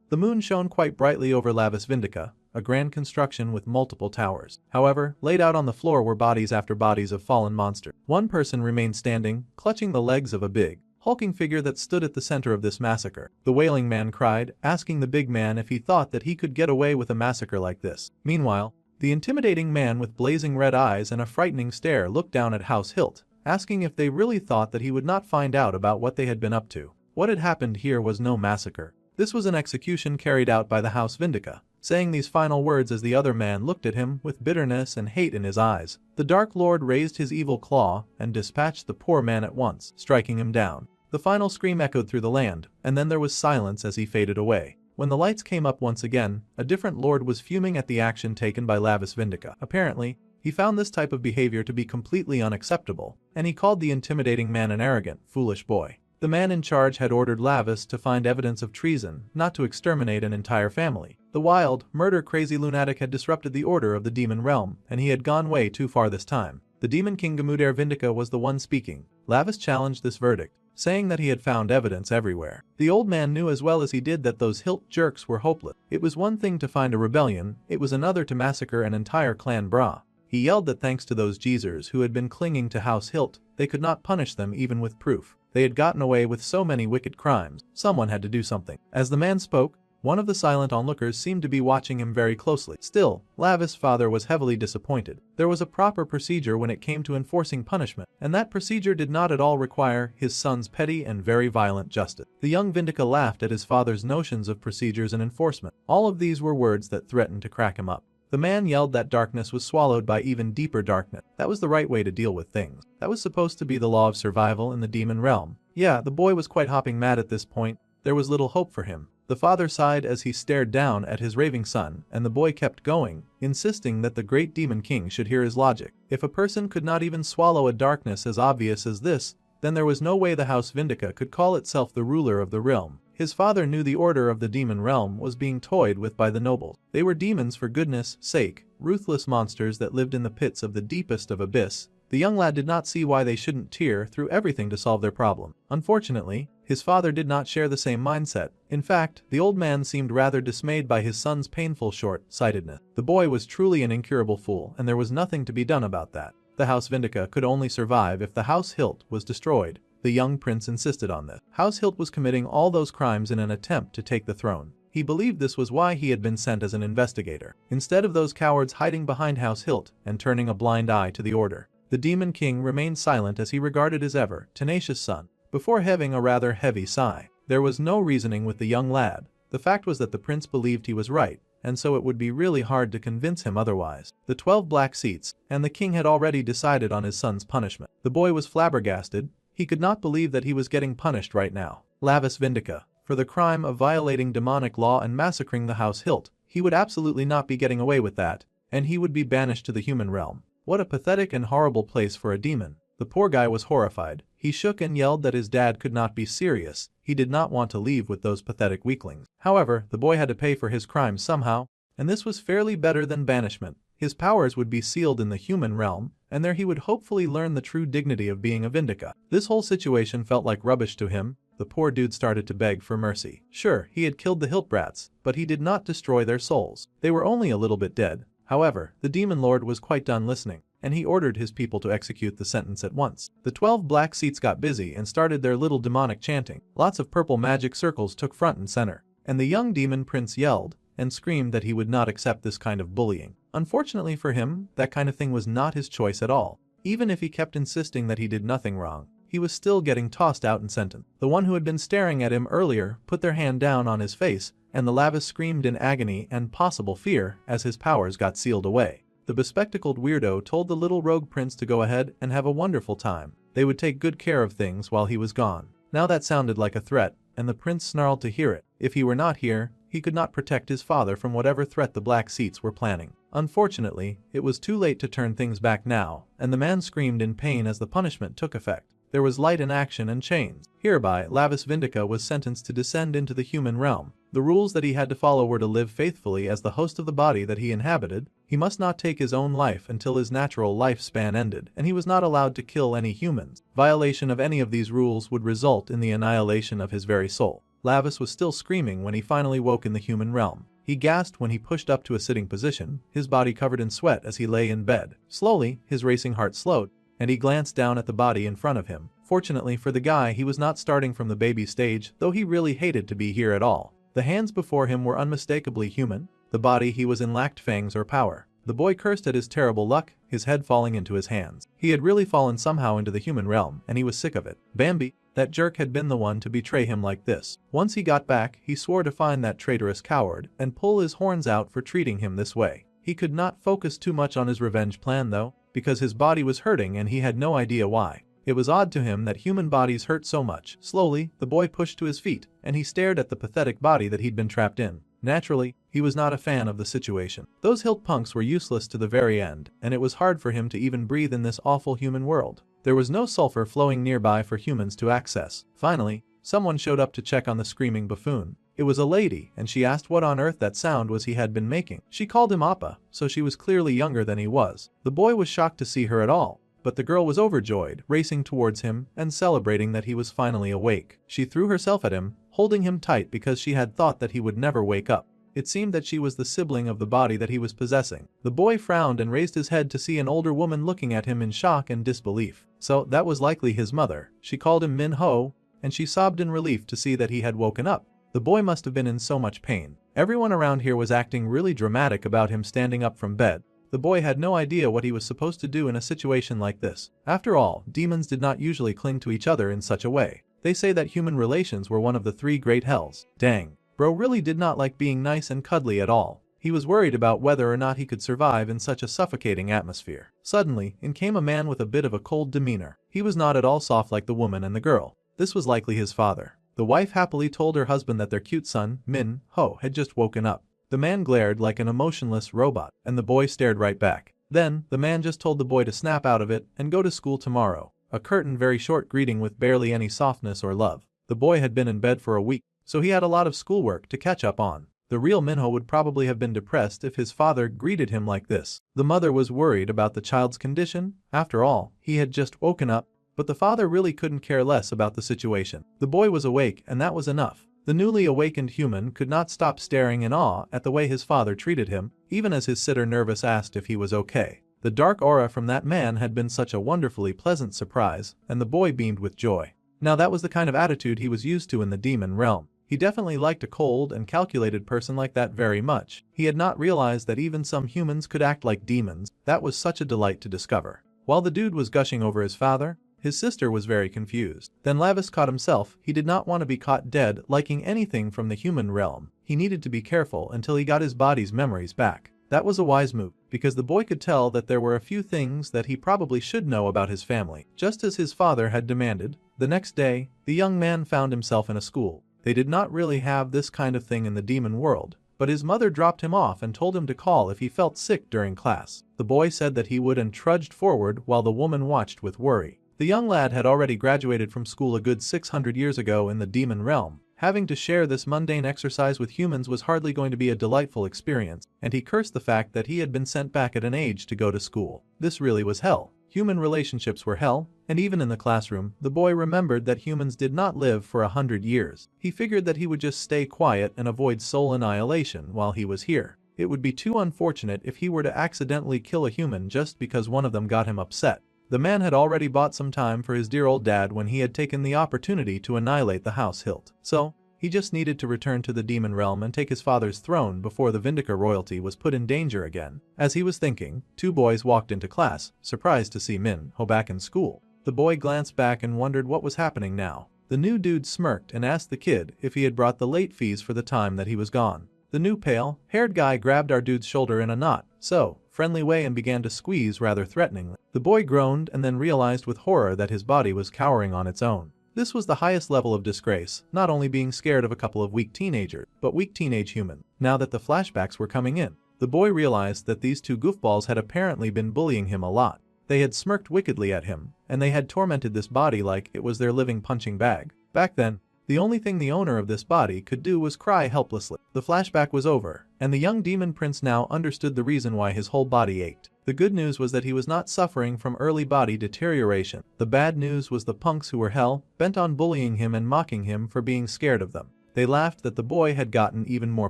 The moon shone quite brightly over Lavis Vindica, a grand construction with multiple towers. However, laid out on the floor were bodies after bodies of fallen monsters. One person remained standing, clutching the legs of a big, hulking figure that stood at the center of this massacre. The wailing man cried, asking the big man if he thought that he could get away with a massacre like this. Meanwhile, the intimidating man with blazing red eyes and a frightening stare looked down at House Hilt, asking if they really thought that he would not find out about what they had been up to. What had happened here was no massacre. This was an execution carried out by the House Vindica. Saying these final words as the other man looked at him with bitterness and hate in his eyes, the Dark Lord raised his evil claw and dispatched the poor man at once, striking him down. The final scream echoed through the land, and then there was silence as he faded away. When the lights came up once again, a different lord was fuming at the action taken by Lavis Vindica. Apparently, he found this type of behavior to be completely unacceptable, and he called the intimidating man an arrogant, foolish boy. The man in charge had ordered Lavis to find evidence of treason, not to exterminate an entire family. The wild, murder-crazy lunatic had disrupted the order of the demon realm, and he had gone way too far this time. The demon king Gamudair Vindica was the one speaking. Lavis challenged this verdict, saying that he had found evidence everywhere. The old man knew as well as he did that those hilt jerks were hopeless. It was one thing to find a rebellion, it was another to massacre an entire clan bra. He yelled that thanks to those geezers who had been clinging to House Hilt, they could not punish them even with proof. They had gotten away with so many wicked crimes, someone had to do something. As the man spoke, one of the silent onlookers seemed to be watching him very closely. Still, Lavis' father was heavily disappointed. There was a proper procedure when it came to enforcing punishment, and that procedure did not at all require his son's petty and very violent justice. The young Vindica laughed at his father's notions of procedures and enforcement. All of these were words that threatened to crack him up. The man yelled that darkness was swallowed by even deeper darkness. That was the right way to deal with things. That was supposed to be the law of survival in the demon realm. Yeah, the boy was quite hopping mad at this point. There was little hope for him. The father sighed as he stared down at his raving son, and the boy kept going, insisting that the great demon king should hear his logic. If a person could not even swallow a darkness as obvious as this, then there was no way the House Vindica could call itself the ruler of the realm. His father knew the order of the demon realm was being toyed with by the nobles. They were demons for goodness sake, ruthless monsters that lived in the pits of the deepest of abyss. The young lad did not see why they shouldn't tear through everything to solve their problem. Unfortunately, his father did not share the same mindset. In fact, the old man seemed rather dismayed by his son's painful short-sightedness. The boy was truly an incurable fool, and there was nothing to be done about that. The House Vindica could only survive if the House Hilt was destroyed. The young prince insisted on this. House Hilt was committing all those crimes in an attempt to take the throne. He believed this was why he had been sent as an investigator, instead of those cowards hiding behind House Hilt and turning a blind eye to the order. The demon king remained silent as he regarded his ever tenacious son, before heaving a rather heavy sigh. There was no reasoning with the young lad. The fact was that the prince believed he was right, and so it would be really hard to convince him otherwise. The 12 black seats, and the king had already decided on his son's punishment. The boy was flabbergasted. He could not believe that he was getting punished right now. Lavis Vindica, for the crime of violating demonic law and massacring the House Hilt. He would absolutely not be getting away with that, and he would be banished to the human realm. What a pathetic and horrible place for a demon. The poor guy was horrified. He shook and yelled that his dad could not be serious. He did not want to leave with those pathetic weaklings. However, the boy had to pay for his crimes somehow, and this was fairly better than banishment. His powers would be sealed in the human realm, and there he would hopefully learn the true dignity of being a Vindica. This whole situation felt like rubbish to him. The poor dude started to beg for mercy. Sure, he had killed the Hilt brats, but he did not destroy their souls. They were only a little bit dead. However, the demon lord was quite done listening, and he ordered his people to execute the sentence at once. The 12 black seats got busy and started their little demonic chanting. Lots of purple magic circles took front and center, and the young demon prince yelled and screamed that he would not accept this kind of bullying. Unfortunately for him, that kind of thing was not his choice at all. Even if he kept insisting that he did nothing wrong, he was still getting tossed out and sentenced. The one who had been staring at him earlier put their hand down on his face, and the Lavis screamed in agony and possible fear as his powers got sealed away. The bespectacled weirdo told the little rogue prince to go ahead and have a wonderful time. They would take good care of things while he was gone. Now that sounded like a threat, and the prince snarled to hear it. If he were not here, he could not protect his father from whatever threat the black seats were planning. Unfortunately, it was too late to turn things back now, and the man screamed in pain as the punishment took effect. There was light in action and chains. Hereby, Lavis Vindica was sentenced to descend into the human realm. The rules that he had to follow were to live faithfully as the host of the body that he inhabited. He must not take his own life until his natural lifespan ended, and he was not allowed to kill any humans. Violation of any of these rules would result in the annihilation of his very soul. Lavis was still screaming when he finally woke in the human realm. He gasped when he pushed up to a sitting position, his body covered in sweat as he lay in bed. Slowly, his racing heart slowed, and he glanced down at the body in front of him. Fortunately for the guy, he was not starting from the baby stage, though he really hated to be here at all. The hands before him were unmistakably human. The body he was in lacked fangs or power. The boy cursed at his terrible luck, his head falling into his hands. He had really fallen somehow into the human realm, and he was sick of it. Bambi, that jerk, had been the one to betray him like this. Once he got back, he swore to find that traitorous coward and pull his horns out for treating him this way. He could not focus too much on his revenge plan though, because his body was hurting and he had no idea why. It was odd to him that human bodies hurt so much. Slowly, the boy pushed to his feet, and he stared at the pathetic body that he'd been trapped in. Naturally, he was not a fan of the situation. Those hilt punks were useless to the very end, and it was hard for him to even breathe in this awful human world. There was no sulfur flowing nearby for humans to access. Finally, someone showed up to check on the screaming buffoon. It was a lady, and she asked what on earth that sound was he had been making. She called him Appa, so she was clearly younger than he was. The boy was shocked to see her at all, but the girl was overjoyed, racing towards him and celebrating that he was finally awake. She threw herself at him, holding him tight because she had thought that he would never wake up. It seemed that she was the sibling of the body that he was possessing. The boy frowned and raised his head to see an older woman looking at him in shock and disbelief. So that was likely his mother. She called him Min Ho, and she sobbed in relief to see that he had woken up. The boy must have been in so much pain. Everyone around here was acting really dramatic about him standing up from bed. The boy had no idea what he was supposed to do in a situation like this. After all, demons did not usually cling to each other in such a way. They say that human relations were one of the 3 great hells. Dang. Bro really did not like being nice and cuddly at all. He was worried about whether or not he could survive in such a suffocating atmosphere. Suddenly, in came a man with a bit of a cold demeanor. He was not at all soft like the woman and the girl. This was likely his father. The wife happily told her husband that their cute son, Min Ho, had just woken up. The man glared like an emotionless robot, and the boy stared right back. Then, the man just told the boy to snap out of it and go to school tomorrow. A curtain, very short greeting with barely any softness or love. The boy had been in bed for a week, so he had a lot of schoolwork to catch up on. The real Minho would probably have been depressed if his father greeted him like this. The mother was worried about the child's condition. After all, he had just woken up, but the father really couldn't care less about the situation. The boy was awake, and that was enough. The newly awakened human could not stop staring in awe at the way his father treated him, even as his sitter nervous asked if he was okay. The dark aura from that man had been such a wonderfully pleasant surprise, and the boy beamed with joy. Now that was the kind of attitude he was used to in the demon realm. He definitely liked a cold and calculated person like that very much. He had not realized that even some humans could act like demons. That was such a delight to discover. While the dude was gushing over his father, his sister was very confused. Then Lavis caught himself. He did not want to be caught dead liking anything from the human realm. He needed to be careful until he got his body's memories back. That was a wise move, because the boy could tell that there were a few things that he probably should know about his family. Just as his father had demanded, the next day, the young man found himself in a school. They did not really have this kind of thing in the demon world, but his mother dropped him off and told him to call if he felt sick during class. The boy said that he would and trudged forward while the woman watched with worry. The young lad had already graduated from school a good 600 years ago in the demon realm. Having to share this mundane exercise with humans was hardly going to be a delightful experience, and he cursed the fact that he had been sent back at an age to go to school. This really was hell. Human relationships were hell, and even in the classroom, the boy remembered that humans did not live for 100 years. He figured that he would just stay quiet and avoid soul annihilation while he was here. It would be too unfortunate if he were to accidentally kill a human just because one of them got him upset. The man had already bought some time for his dear old dad when he had taken the opportunity to annihilate the house hilt. So, he just needed to return to the demon realm and take his father's throne before the Vindica royalty was put in danger again. As he was thinking, 2 boys walked into class, surprised to see Min Ho back in school. The boy glanced back and wondered what was happening now. The new dude smirked and asked the kid if he had brought the late fees for the time that he was gone. The new pale-haired guy grabbed our dude's shoulder in a not-so-friendly way and began to squeeze rather threateningly. The boy groaned and then realized with horror that his body was cowering on its own. This was the highest level of disgrace, not only being scared of a couple of weak teenagers, but weak teenage humans. Now that the flashbacks were coming in, the boy realized that these 2 goofballs had apparently been bullying him a lot. They had smirked wickedly at him, and they had tormented this body like it was their living punching bag. Back then, the only thing the owner of this body could do was cry helplessly. The flashback was over, and the young demon prince now understood the reason why his whole body ached. The good news was that he was not suffering from early body deterioration. The bad news was the punks who were hell-bent on bullying him and mocking him for being scared of them. They laughed that the boy had gotten even more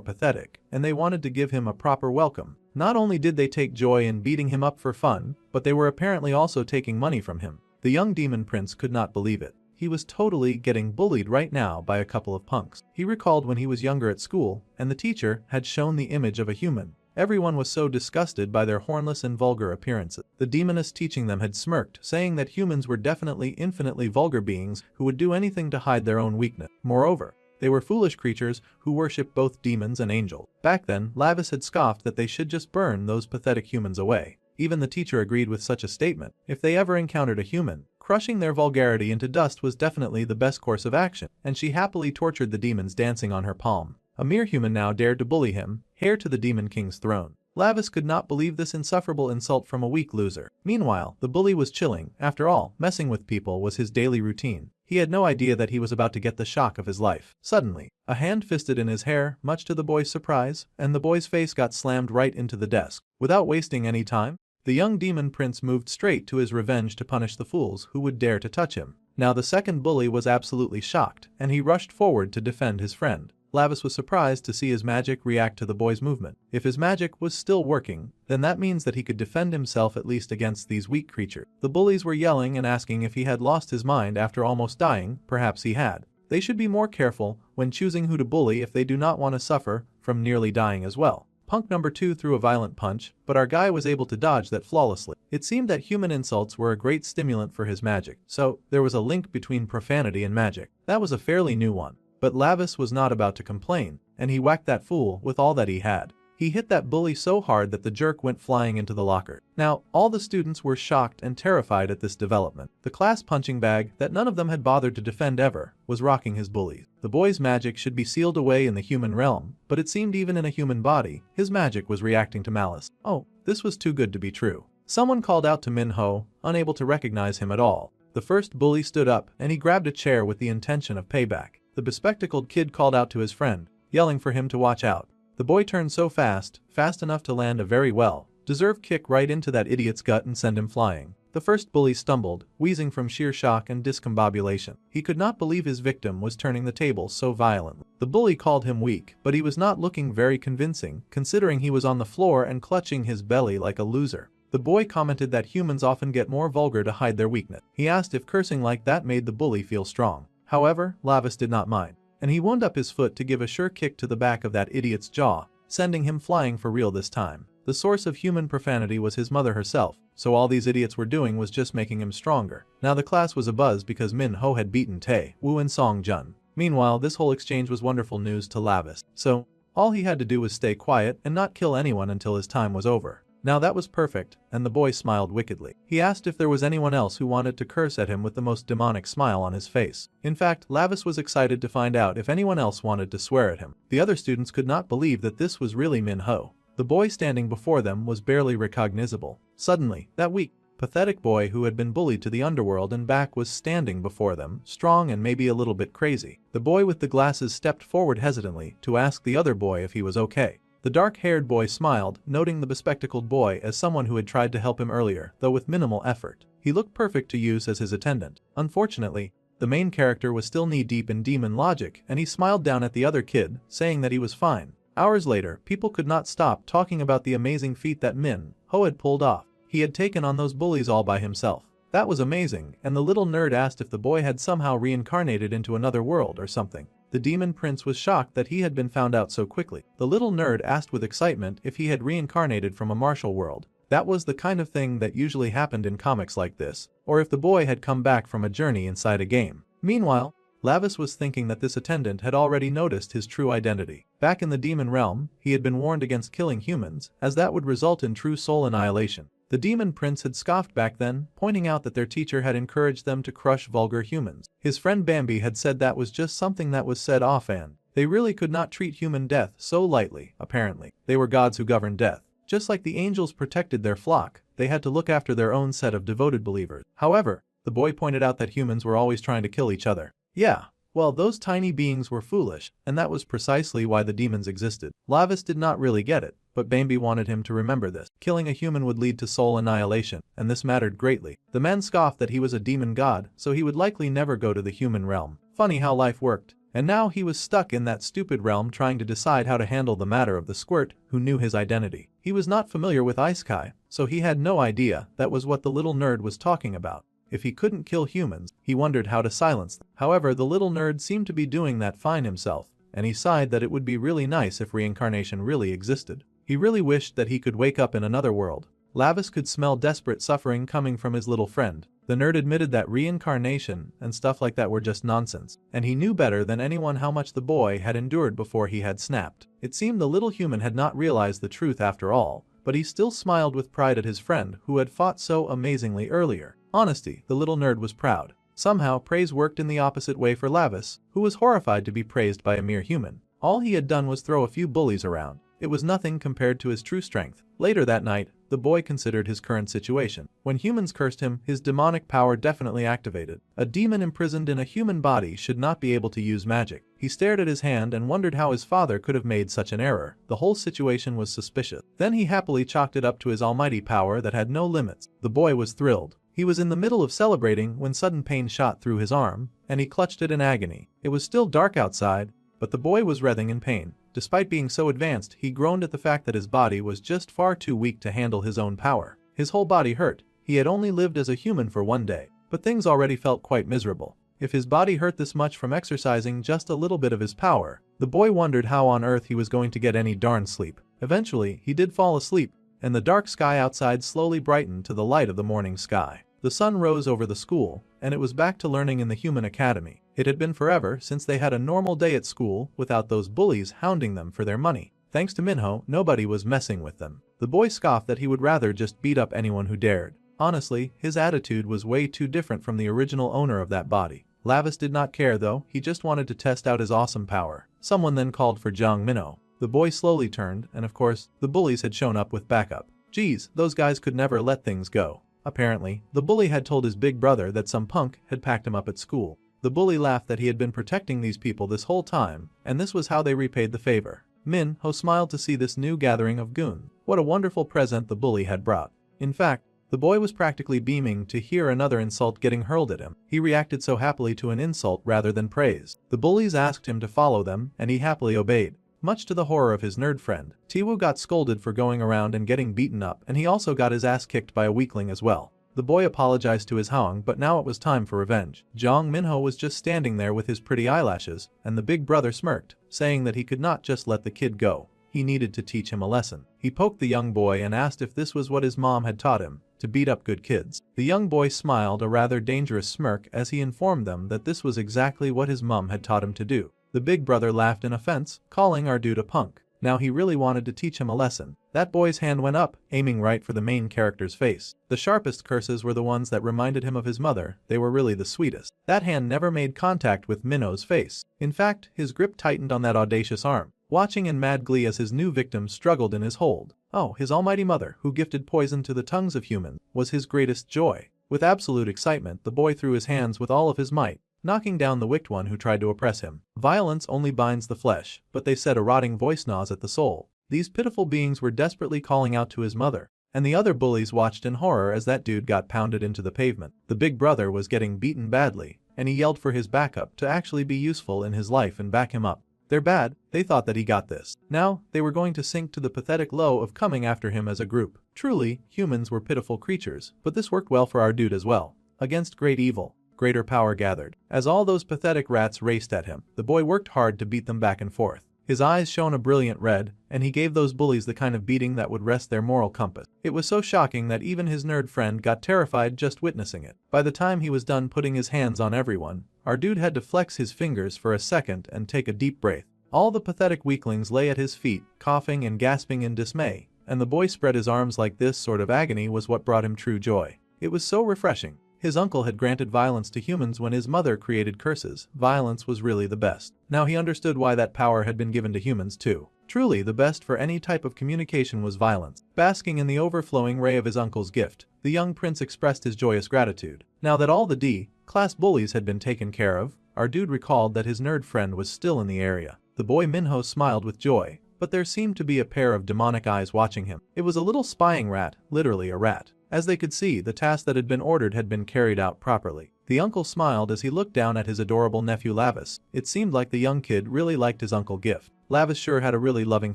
pathetic, and they wanted to give him a proper welcome. Not only did they take joy in beating him up for fun, but they were apparently also taking money from him. The young demon prince could not believe it. He was totally getting bullied right now by a couple of punks. He recalled when he was younger at school, and the teacher had shown the image of a human. Everyone was so disgusted by their hornless and vulgar appearances. The demoness teaching them had smirked, saying that humans were definitely infinitely vulgar beings who would do anything to hide their own weakness. Moreover, they were foolish creatures who worshipped both demons and angels. Back then, Lavis had scoffed that they should just burn those pathetic humans away. Even the teacher agreed with such a statement. If they ever encountered a human, crushing their vulgarity into dust was definitely the best course of action, and she happily tortured the demons dancing on her palm. A mere human now dared to bully him, heir to the Demon King's throne. Lavis could not believe this insufferable insult from a weak loser. Meanwhile, the bully was chilling. After all, messing with people was his daily routine. He had no idea that he was about to get the shock of his life. Suddenly, a hand fisted in his hair, much to the boy's surprise, and the boy's face got slammed right into the desk. Without wasting any time, the young demon prince moved straight to his revenge to punish the fools who would dare to touch him. Now the second bully was absolutely shocked, and he rushed forward to defend his friend. Lavis was surprised to see his magic react to the boy's movement. If his magic was still working, then that means that he could defend himself at least against these weak creatures. The bullies were yelling and asking if he had lost his mind after almost dying. Perhaps he had. They should be more careful when choosing who to bully if they do not want to suffer from nearly dying as well. Punk number 2 threw a violent punch, but our guy was able to dodge that flawlessly. It seemed that human insults were a great stimulant for his magic, so there was a link between profanity and magic. That was a fairly new one. But Lavis was not about to complain, and he whacked that fool with all that he had. He hit that bully so hard that the jerk went flying into the locker. Now, all the students were shocked and terrified at this development. The class punching bag that none of them had bothered to defend ever was rocking his bullies. The boy's magic should be sealed away in the human realm, but it seemed even in a human body, his magic was reacting to malice. Oh, this was too good to be true. Someone called out to Minho, unable to recognize him at all. The first bully stood up and he grabbed a chair with the intention of payback. The bespectacled kid called out to his friend, yelling for him to watch out. The boy turned so fast enough to land a very well-deserved kick right into that idiot's gut and send him flying. The first bully stumbled, wheezing from sheer shock and discombobulation. He could not believe his victim was turning the tables so violently. The bully called him weak, but he was not looking very convincing, considering he was on the floor and clutching his belly like a loser. The boy commented that humans often get more vulgar to hide their weakness. He asked if cursing like that made the bully feel strong. However, Lavis did not mind, and he wound up his foot to give a sure kick to the back of that idiot's jaw, sending him flying for real this time. The source of human profanity was his mother herself, so all these idiots were doing was just making him stronger. Now the class was abuzz because Min Ho had beaten Tae Woo and Song Jun. Meanwhile, this whole exchange was wonderful news to Lavis, so all he had to do was stay quiet and not kill anyone until his time was over. Now that was perfect, and the boy smiled wickedly. He asked if there was anyone else who wanted to curse at him with the most demonic smile on his face. In fact, Lavis was excited to find out if anyone else wanted to swear at him. The other students could not believe that this was really Min Ho. The boy standing before them was barely recognizable. Suddenly, that weak, pathetic boy who had been bullied to the underworld and back was standing before them, strong and maybe a little bit crazy. The boy with the glasses stepped forward hesitantly to ask the other boy if he was okay. The dark-haired boy smiled, noting the bespectacled boy as someone who had tried to help him earlier, though with minimal effort. He looked perfect to use as his attendant. Unfortunately, the main character was still knee-deep in demon logic, and he smiled down at the other kid, saying that he was fine. Hours later, people could not stop talking about the amazing feat that Min Ho had pulled off. He had taken on those bullies all by himself. That was amazing, and the little nerd asked if the boy had somehow reincarnated into another world or something. The demon prince was shocked that he had been found out so quickly. The little nerd asked with excitement if he had reincarnated from a martial world. That was the kind of thing that usually happened in comics like this, or if the boy had come back from a journey inside a game. Meanwhile, Lavis was thinking that this attendant had already noticed his true identity. Back in the demon realm, he had been warned against killing humans, as that would result in true soul annihilation. The demon prince had scoffed back then, pointing out that their teacher had encouraged them to crush vulgar humans. His friend Bambi had said that was just something that was said offhand. They really could not treat human death so lightly, apparently. They were gods who governed death. Just like the angels protected their flock, they had to look after their own set of devoted believers. However, the boy pointed out that humans were always trying to kill each other. Yeah, well, those tiny beings were foolish, and that was precisely why the demons existed. Lavis did not really get it, but Bambi wanted him to remember this. Killing a human would lead to soul annihilation, and this mattered greatly. The man scoffed that he was a demon god, so he would likely never go to the human realm. Funny how life worked. And now he was stuck in that stupid realm trying to decide how to handle the matter of the squirt who knew his identity. He was not familiar with Isekai, so he had no idea that was what the little nerd was talking about. If he couldn't kill humans, he wondered how to silence them. However, the little nerd seemed to be doing that fine himself, and he sighed that it would be really nice if reincarnation really existed. He really wished that he could wake up in another world. Lavis could smell desperate suffering coming from his little friend. The nerd admitted that reincarnation and stuff like that were just nonsense, and he knew better than anyone how much the boy had endured before he had snapped. It seemed the little human had not realized the truth after all, but he still smiled with pride at his friend who had fought so amazingly earlier. Honesty, the little nerd was proud. Somehow, praise worked in the opposite way for Lavis, who was horrified to be praised by a mere human. All he had done was throw a few bullies around. It was nothing compared to his true strength. Later that night, the boy considered his current situation. When humans cursed him, his demonic power definitely activated. A demon imprisoned in a human body should not be able to use magic. He stared at his hand and wondered how his father could have made such an error. The whole situation was suspicious. Then he happily chalked it up to his almighty power that had no limits. The boy was thrilled. He was in the middle of celebrating when sudden pain shot through his arm, and he clutched it in agony. It was still dark outside, but the boy was writhing in pain. Despite being so advanced, he groaned at the fact that his body was just far too weak to handle his own power. His whole body hurt. He had only lived as a human for one day, but things already felt quite miserable. If his body hurt this much from exercising just a little bit of his power, the boy wondered how on earth he was going to get any darn sleep. Eventually, he did fall asleep, and the dark sky outside slowly brightened to the light of the morning sky. The sun rose over the school, and it was back to learning in the human academy. It had been forever since they had a normal day at school without those bullies hounding them for their money. Thanks to Minho, nobody was messing with them. The boy scoffed that he would rather just beat up anyone who dared. Honestly, his attitude was way too different from the original owner of that body. Lavis did not care though, he just wanted to test out his awesome power. Someone then called for Jang Minho. The boy slowly turned, and of course, the bullies had shown up with backup. Geez, those guys could never let things go. Apparently, the bully had told his big brother that some punk had packed him up at school. The bully laughed that he had been protecting these people this whole time, and this was how they repaid the favor. Minho smiled to see this new gathering of goons. What a wonderful present the bully had brought. In fact, the boy was practically beaming to hear another insult getting hurled at him. He reacted so happily to an insult rather than praise. The bullies asked him to follow them, and he happily obeyed. Much to the horror of his nerd friend, Tiwoo got scolded for going around and getting beaten up, and he also got his ass kicked by a weakling as well. The boy apologized to his Hong, but now it was time for revenge. Jang Minho was just standing there with his pretty eyelashes, and the big brother smirked, saying that he could not just let the kid go. He needed to teach him a lesson. He poked the young boy and asked if this was what his mom had taught him, to beat up good kids. The young boy smiled a rather dangerous smirk as he informed them that this was exactly what his mom had taught him to do. The big brother laughed in offense, calling our dude a punk. Now he really wanted to teach him a lesson. That boy's hand went up, aiming right for the main character's face. The sharpest curses were the ones that reminded him of his mother. They were really the sweetest. That hand never made contact with Minho's face. In fact, his grip tightened on that audacious arm, watching in mad glee as his new victim struggled in his hold. Oh, his almighty mother, who gifted poison to the tongues of humans, was his greatest joy. With absolute excitement, the boy threw his hands with all of his might, knocking down the wicked one who tried to oppress him. Violence only binds the flesh, but they said a rotting voice gnaws at the soul. These pitiful beings were desperately calling out to his mother, and the other bullies watched in horror as that dude got pounded into the pavement. The big brother was getting beaten badly, and he yelled for his backup to actually be useful in his life and back him up. They're bad, they thought that he got this. Now, they were going to sink to the pathetic low of coming after him as a group. Truly, humans were pitiful creatures, but this worked well for our dude as well. Against great evil, greater power gathered. As all those pathetic rats raced at him, the boy worked hard to beat them back and forth. His eyes shone a brilliant red, and he gave those bullies the kind of beating that would rest their moral compass. It was so shocking that even his nerd friend got terrified just witnessing it. By the time he was done putting his hands on everyone, our dude had to flex his fingers for a second and take a deep breath. All the pathetic weaklings lay at his feet, coughing and gasping in dismay, and the boy spread his arms like this sort of agony was what brought him true joy. It was so refreshing. His uncle had granted violence to humans when his mother created curses. Violence was really the best. Now he understood why that power had been given to humans too. Truly, the best for any type of communication was violence. Basking in the overflowing ray of his uncle's gift, the young prince expressed his joyous gratitude. Now that all the D-class bullies had been taken care of, our dude recalled that his nerd friend was still in the area. The boy Minho smiled with joy, but there seemed to be a pair of demonic eyes watching him. It was a little spying rat, literally a rat. As they could see, the task that had been ordered had been carried out properly. The uncle smiled as he looked down at his adorable nephew Lavis. It seemed like the young kid really liked his uncle gift. Lavis sure had a really loving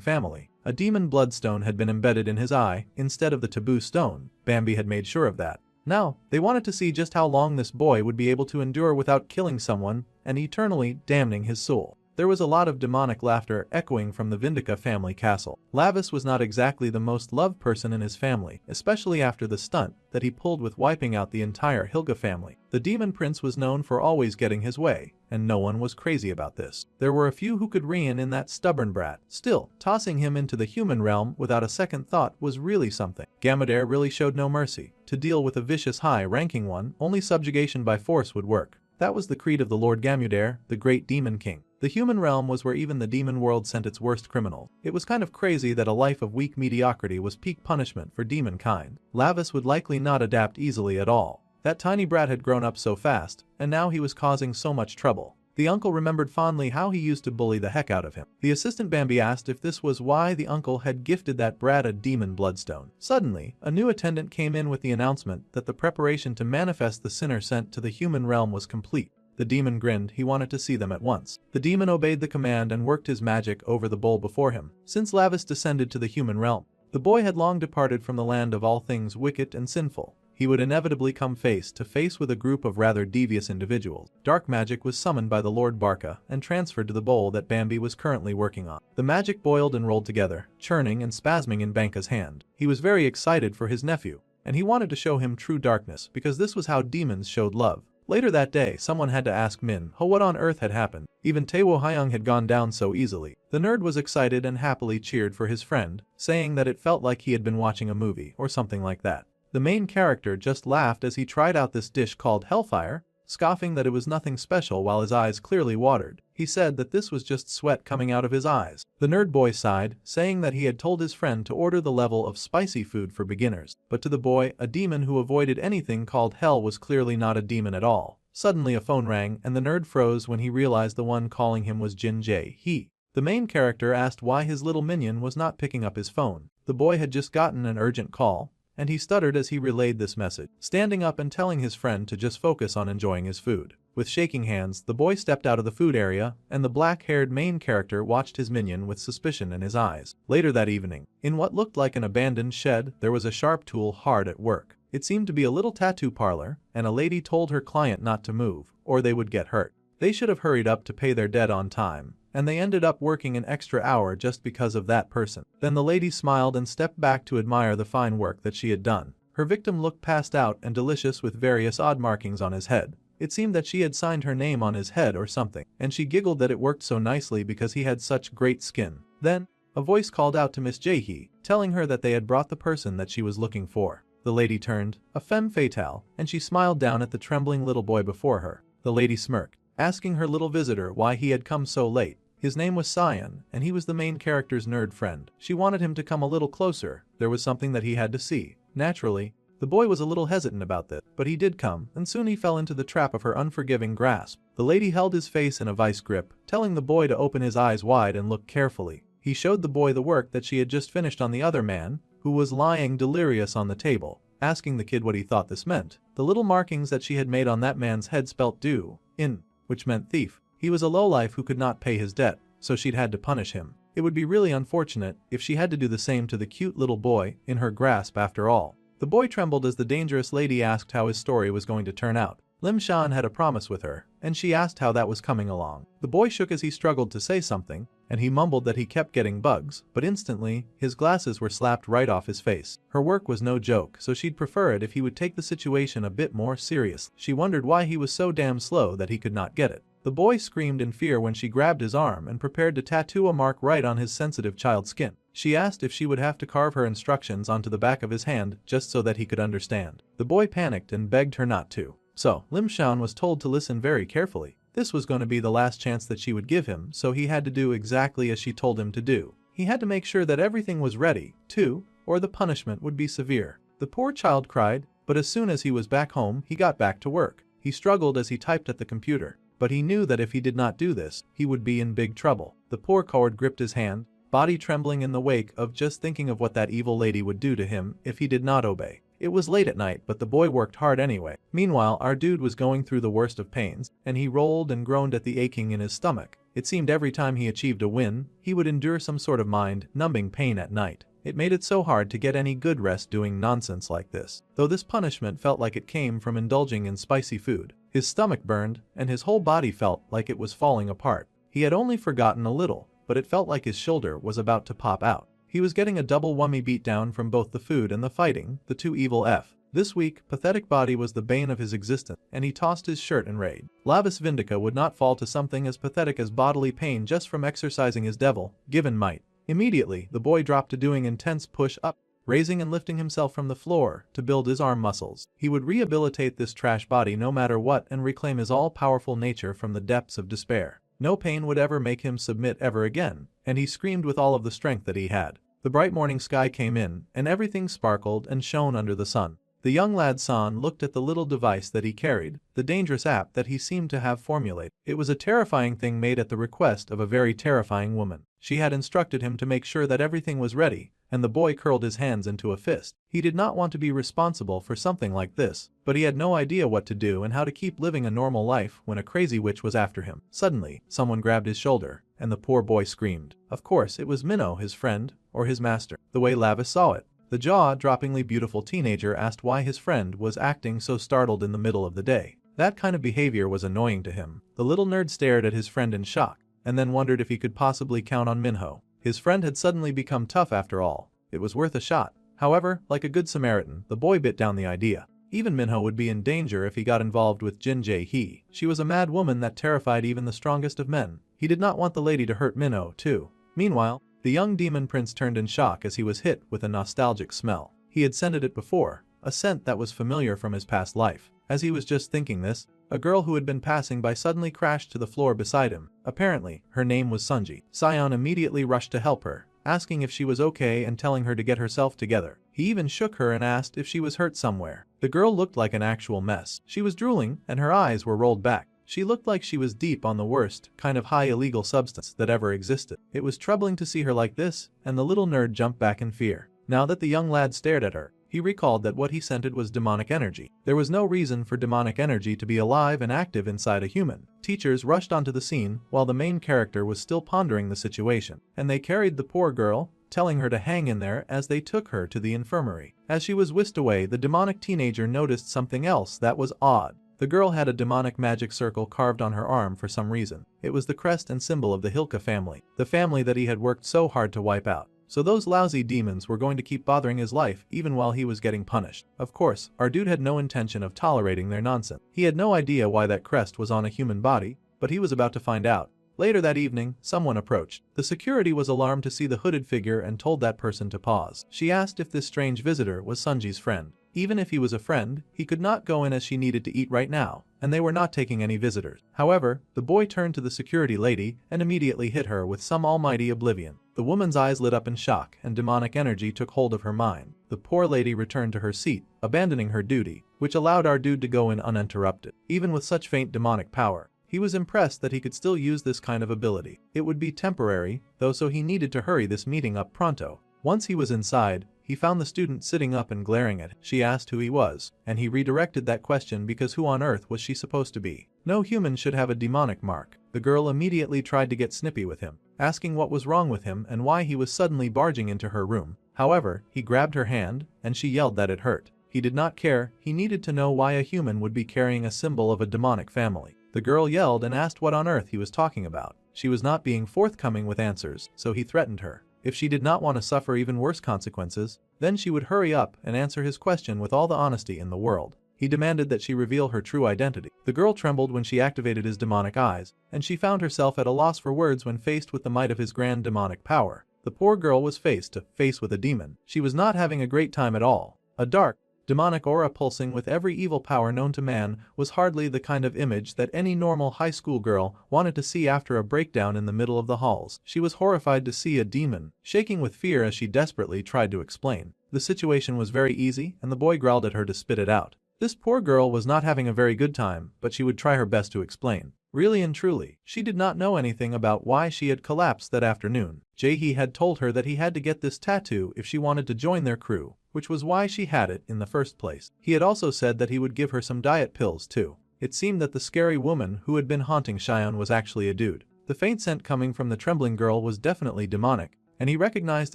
family. A demon bloodstone had been embedded in his eye instead of the taboo stone. Bambi had made sure of that. Now, they wanted to see just how long this boy would be able to endure without killing someone and eternally damning his soul. There was a lot of demonic laughter echoing from the Vindica family castle. Lavis was not exactly the most loved person in his family, especially after the stunt that he pulled with wiping out the entire Hilga family. The demon prince was known for always getting his way, and no one was crazy about this. There were a few who could rein in that stubborn brat. Still, tossing him into the human realm without a second thought was really something. Gamodere really showed no mercy. To deal with a vicious high-ranking one, only subjugation by force would work. That was the creed of the Lord Gamodere, the great demon king. The human realm was where even the demon world sent its worst criminals. It was kind of crazy that a life of weak mediocrity was peak punishment for demon kind. Lavis would likely not adapt easily at all. That tiny brat had grown up so fast, and now he was causing so much trouble. The uncle remembered fondly how he used to bully the heck out of him. The assistant Bambi asked if this was why the uncle had gifted that brat a demon bloodstone. Suddenly, a new attendant came in with the announcement that the preparation to manifest the sinner sent to the human realm was complete. The demon grinned. He wanted to see them at once. The demon obeyed the command and worked his magic over the bowl before him. Since Lavis descended to the human realm, the boy had long departed from the land of all things wicked and sinful. He would inevitably come face to face with a group of rather devious individuals. Dark magic was summoned by the Lord Barca and transferred to the bowl that Bambi was currently working on. The magic boiled and rolled together, churning and spasming in Banca's hand. He was very excited for his nephew, and he wanted to show him true darkness because this was how demons showed love. Later that day, someone had to ask Manhwa what on earth had happened. Even Taewo Hyung had gone down so easily. The nerd was excited and happily cheered for his friend, saying that it felt like he had been watching a movie or something like that. The main character just laughed as he tried out this dish called Hellfire, scoffing that it was nothing special while his eyes clearly watered. He said that this was just sweat coming out of his eyes. The nerd boy sighed, saying that he had told his friend to order the level of spicy food for beginners. But to the boy, a demon who avoided anything called hell was clearly not a demon at all. Suddenly a phone rang and the nerd froze when he realized the one calling him was Jin Jae-hee. The main character asked why his little minion was not picking up his phone. The boy had just gotten an urgent call, and he stuttered as he relayed this message, standing up and telling his friend to just focus on enjoying his food. With shaking hands, the boy stepped out of the food area, and the black-haired main character watched his minion with suspicion in his eyes. Later that evening, in what looked like an abandoned shed, there was a sharp tool hard at work. It seemed to be a little tattoo parlor, and a lady told her client not to move, or they would get hurt. They should have hurried up to pay their debt on time, and they ended up working an extra hour just because of that person. Then the lady smiled and stepped back to admire the fine work that she had done. Her victim looked passed out and delicious with various odd markings on his head. It seemed that she had signed her name on his head or something, and she giggled that it worked so nicely because he had such great skin. Then, a voice called out to Miss Jae-hee, telling her that they had brought the person that she was looking for. The lady turned, a femme fatale, and she smiled down at the trembling little boy before her. The lady smirked, asking her little visitor why he had come so late. His name was Cyan, and he was the main character's nerd friend. She wanted him to come a little closer. There was something that he had to see. Naturally, the boy was a little hesitant about this, but he did come, and soon he fell into the trap of her unforgiving grasp. The lady held his face in a vice grip, telling the boy to open his eyes wide and look carefully. He showed the boy the work that she had just finished on the other man, who was lying delirious on the table, asking the kid what he thought this meant. The little markings that she had made on that man's head spelt "do" in, which meant thief. He was a lowlife who could not pay his debt, so she'd had to punish him. It would be really unfortunate if she had to do the same to the cute little boy in her grasp after all. The boy trembled as the dangerous lady asked how his story was going to turn out. Lim Shan had a promise with her, and she asked how that was coming along. The boy shook as he struggled to say something, and he mumbled that he kept getting bugs, but instantly, his glasses were slapped right off his face. Her work was no joke, so she'd prefer it if he would take the situation a bit more seriously. She wondered why he was so damn slow that he could not get it. The boy screamed in fear when she grabbed his arm and prepared to tattoo a mark right on his sensitive child skin. She asked if she would have to carve her instructions onto the back of his hand just so that he could understand. The boy panicked and begged her not to. So, Lim Shan was told to listen very carefully. This was going to be the last chance that she would give him, so he had to do exactly as she told him to do. He had to make sure that everything was ready, too, or the punishment would be severe. The poor child cried, but as soon as he was back home, he got back to work. He struggled as he typed at the computer, but he knew that if he did not do this, he would be in big trouble. The poor coward gripped his hand, body trembling in the wake of just thinking of what that evil lady would do to him if he did not obey. It was late at night, but the boy worked hard anyway. Meanwhile, our dude was going through the worst of pains, and he rolled and groaned at the aching in his stomach. It seemed every time he achieved a win, he would endure some sort of mind-numbing pain at night. It made it so hard to get any good rest doing nonsense like this. Though this punishment felt like it came from indulging in spicy food, his stomach burned, and his whole body felt like it was falling apart. He had only forgotten a little, but it felt like his shoulder was about to pop out. He was getting a double whammy beatdown from both the food and the fighting, the two evil F. This weak, pathetic body was the bane of his existence, and he tossed his shirt in rage. Lavis Vindica would not fall to something as pathetic as bodily pain just from exercising his devil-given might. Immediately, the boy dropped to doing intense push-up, raising and lifting himself from the floor to build his arm muscles. He would rehabilitate this trash body no matter what and reclaim his all-powerful nature from the depths of despair. No pain would ever make him submit ever again, and he screamed with all of the strength that he had. The bright morning sky came in, and everything sparkled and shone under the sun. The young lad San looked at the little device that he carried, the dangerous app that he seemed to have formulated. It was a terrifying thing made at the request of a very terrifying woman. She had instructed him to make sure that everything was ready, and the boy curled his hands into a fist. He did not want to be responsible for something like this, but he had no idea what to do and how to keep living a normal life when a crazy witch was after him. Suddenly, someone grabbed his shoulder, and the poor boy screamed. Of course, it was Minnow, his friend, or his master. The way Lavis saw it, the jaw-droppingly beautiful teenager asked why his friend was acting so startled in the middle of the day. That kind of behavior was annoying to him. The little nerd stared at his friend in shock, and then wondered if he could possibly count on Minho. His friend had suddenly become tough after all. It was worth a shot. However, like a good Samaritan, the boy bit down the idea. Even Minho would be in danger if he got involved with Jin Jae-hee. She was a mad woman that terrified even the strongest of men. He did not want the lady to hurt Minho, too. Meanwhile, the young demon prince turned in shock as he was hit with a nostalgic smell. He had scented it before, a scent that was familiar from his past life. As he was just thinking this, a girl who had been passing by suddenly crashed to the floor beside him. Apparently, her name was Sunji. Sion immediately rushed to help her, asking if she was okay and telling her to get herself together. He even shook her and asked if she was hurt somewhere. The girl looked like an actual mess. She was drooling, and her eyes were rolled back. She looked like she was deep on the worst kind of high illegal substance that ever existed. It was troubling to see her like this, and the little nerd jumped back in fear. Now that the young lad stared at her, he recalled that what he scented was demonic energy. There was no reason for demonic energy to be alive and active inside a human. Teachers rushed onto the scene while the main character was still pondering the situation, and they carried the poor girl, telling her to hang in there as they took her to the infirmary. As she was whisked away, the demonic teenager noticed something else that was odd. The girl had a demonic magic circle carved on her arm for some reason. It was the crest and symbol of the Hilka family, the family that he had worked so hard to wipe out. So those lousy demons were going to keep bothering his life even while he was getting punished. Of course, our dude had no intention of tolerating their nonsense. He had no idea why that crest was on a human body, but he was about to find out. Later that evening, someone approached. The security was alarmed to see the hooded figure and told that person to pause. She asked if this strange visitor was Sunji's friend. Even if he was a friend, he could not go in as she needed to eat right now, and they were not taking any visitors. However, the boy turned to the security lady and immediately hit her with some almighty oblivion. The woman's eyes lit up in shock and demonic energy took hold of her mind. The poor lady returned to her seat, abandoning her duty, which allowed our dude to go in uninterrupted. Even with such faint demonic power, he was impressed that he could still use this kind of ability. It would be temporary, though, so he needed to hurry this meeting up pronto. Once he was inside, he found the student sitting up and glaring at him. She asked who he was, and he redirected that question because who on earth was she supposed to be? No human should have a demonic mark. The girl immediately tried to get snippy with him, asking what was wrong with him and why he was suddenly barging into her room. However, he grabbed her hand, and she yelled that it hurt. He did not care. He needed to know why a human would be carrying a symbol of a demonic family. The girl yelled and asked what on earth he was talking about. She was not being forthcoming with answers, so he threatened her. If she did not want to suffer even worse consequences, then she would hurry up and answer his question with all the honesty in the world. He demanded that she reveal her true identity. The girl trembled when she activated his demonic eyes, and she found herself at a loss for words when faced with the might of his grand demonic power. The poor girl was face to face with a demon. She was not having a great time at all. A dark, demonic aura pulsing with every evil power known to man was hardly the kind of image that any normal high school girl wanted to see after a breakdown in the middle of the halls. She was horrified to see a demon, shaking with fear as she desperately tried to explain. The situation was very easy, and the boy growled at her to spit it out. This poor girl was not having a very good time, but she would try her best to explain. Really and truly, she did not know anything about why she had collapsed that afternoon. Jae-hee had told her that he had to get this tattoo if she wanted to join their crew, which was why she had it in the first place. He had also said that he would give her some diet pills too. It seemed that the scary woman who had been haunting Xion was actually a dude. The faint scent coming from the trembling girl was definitely demonic, and he recognized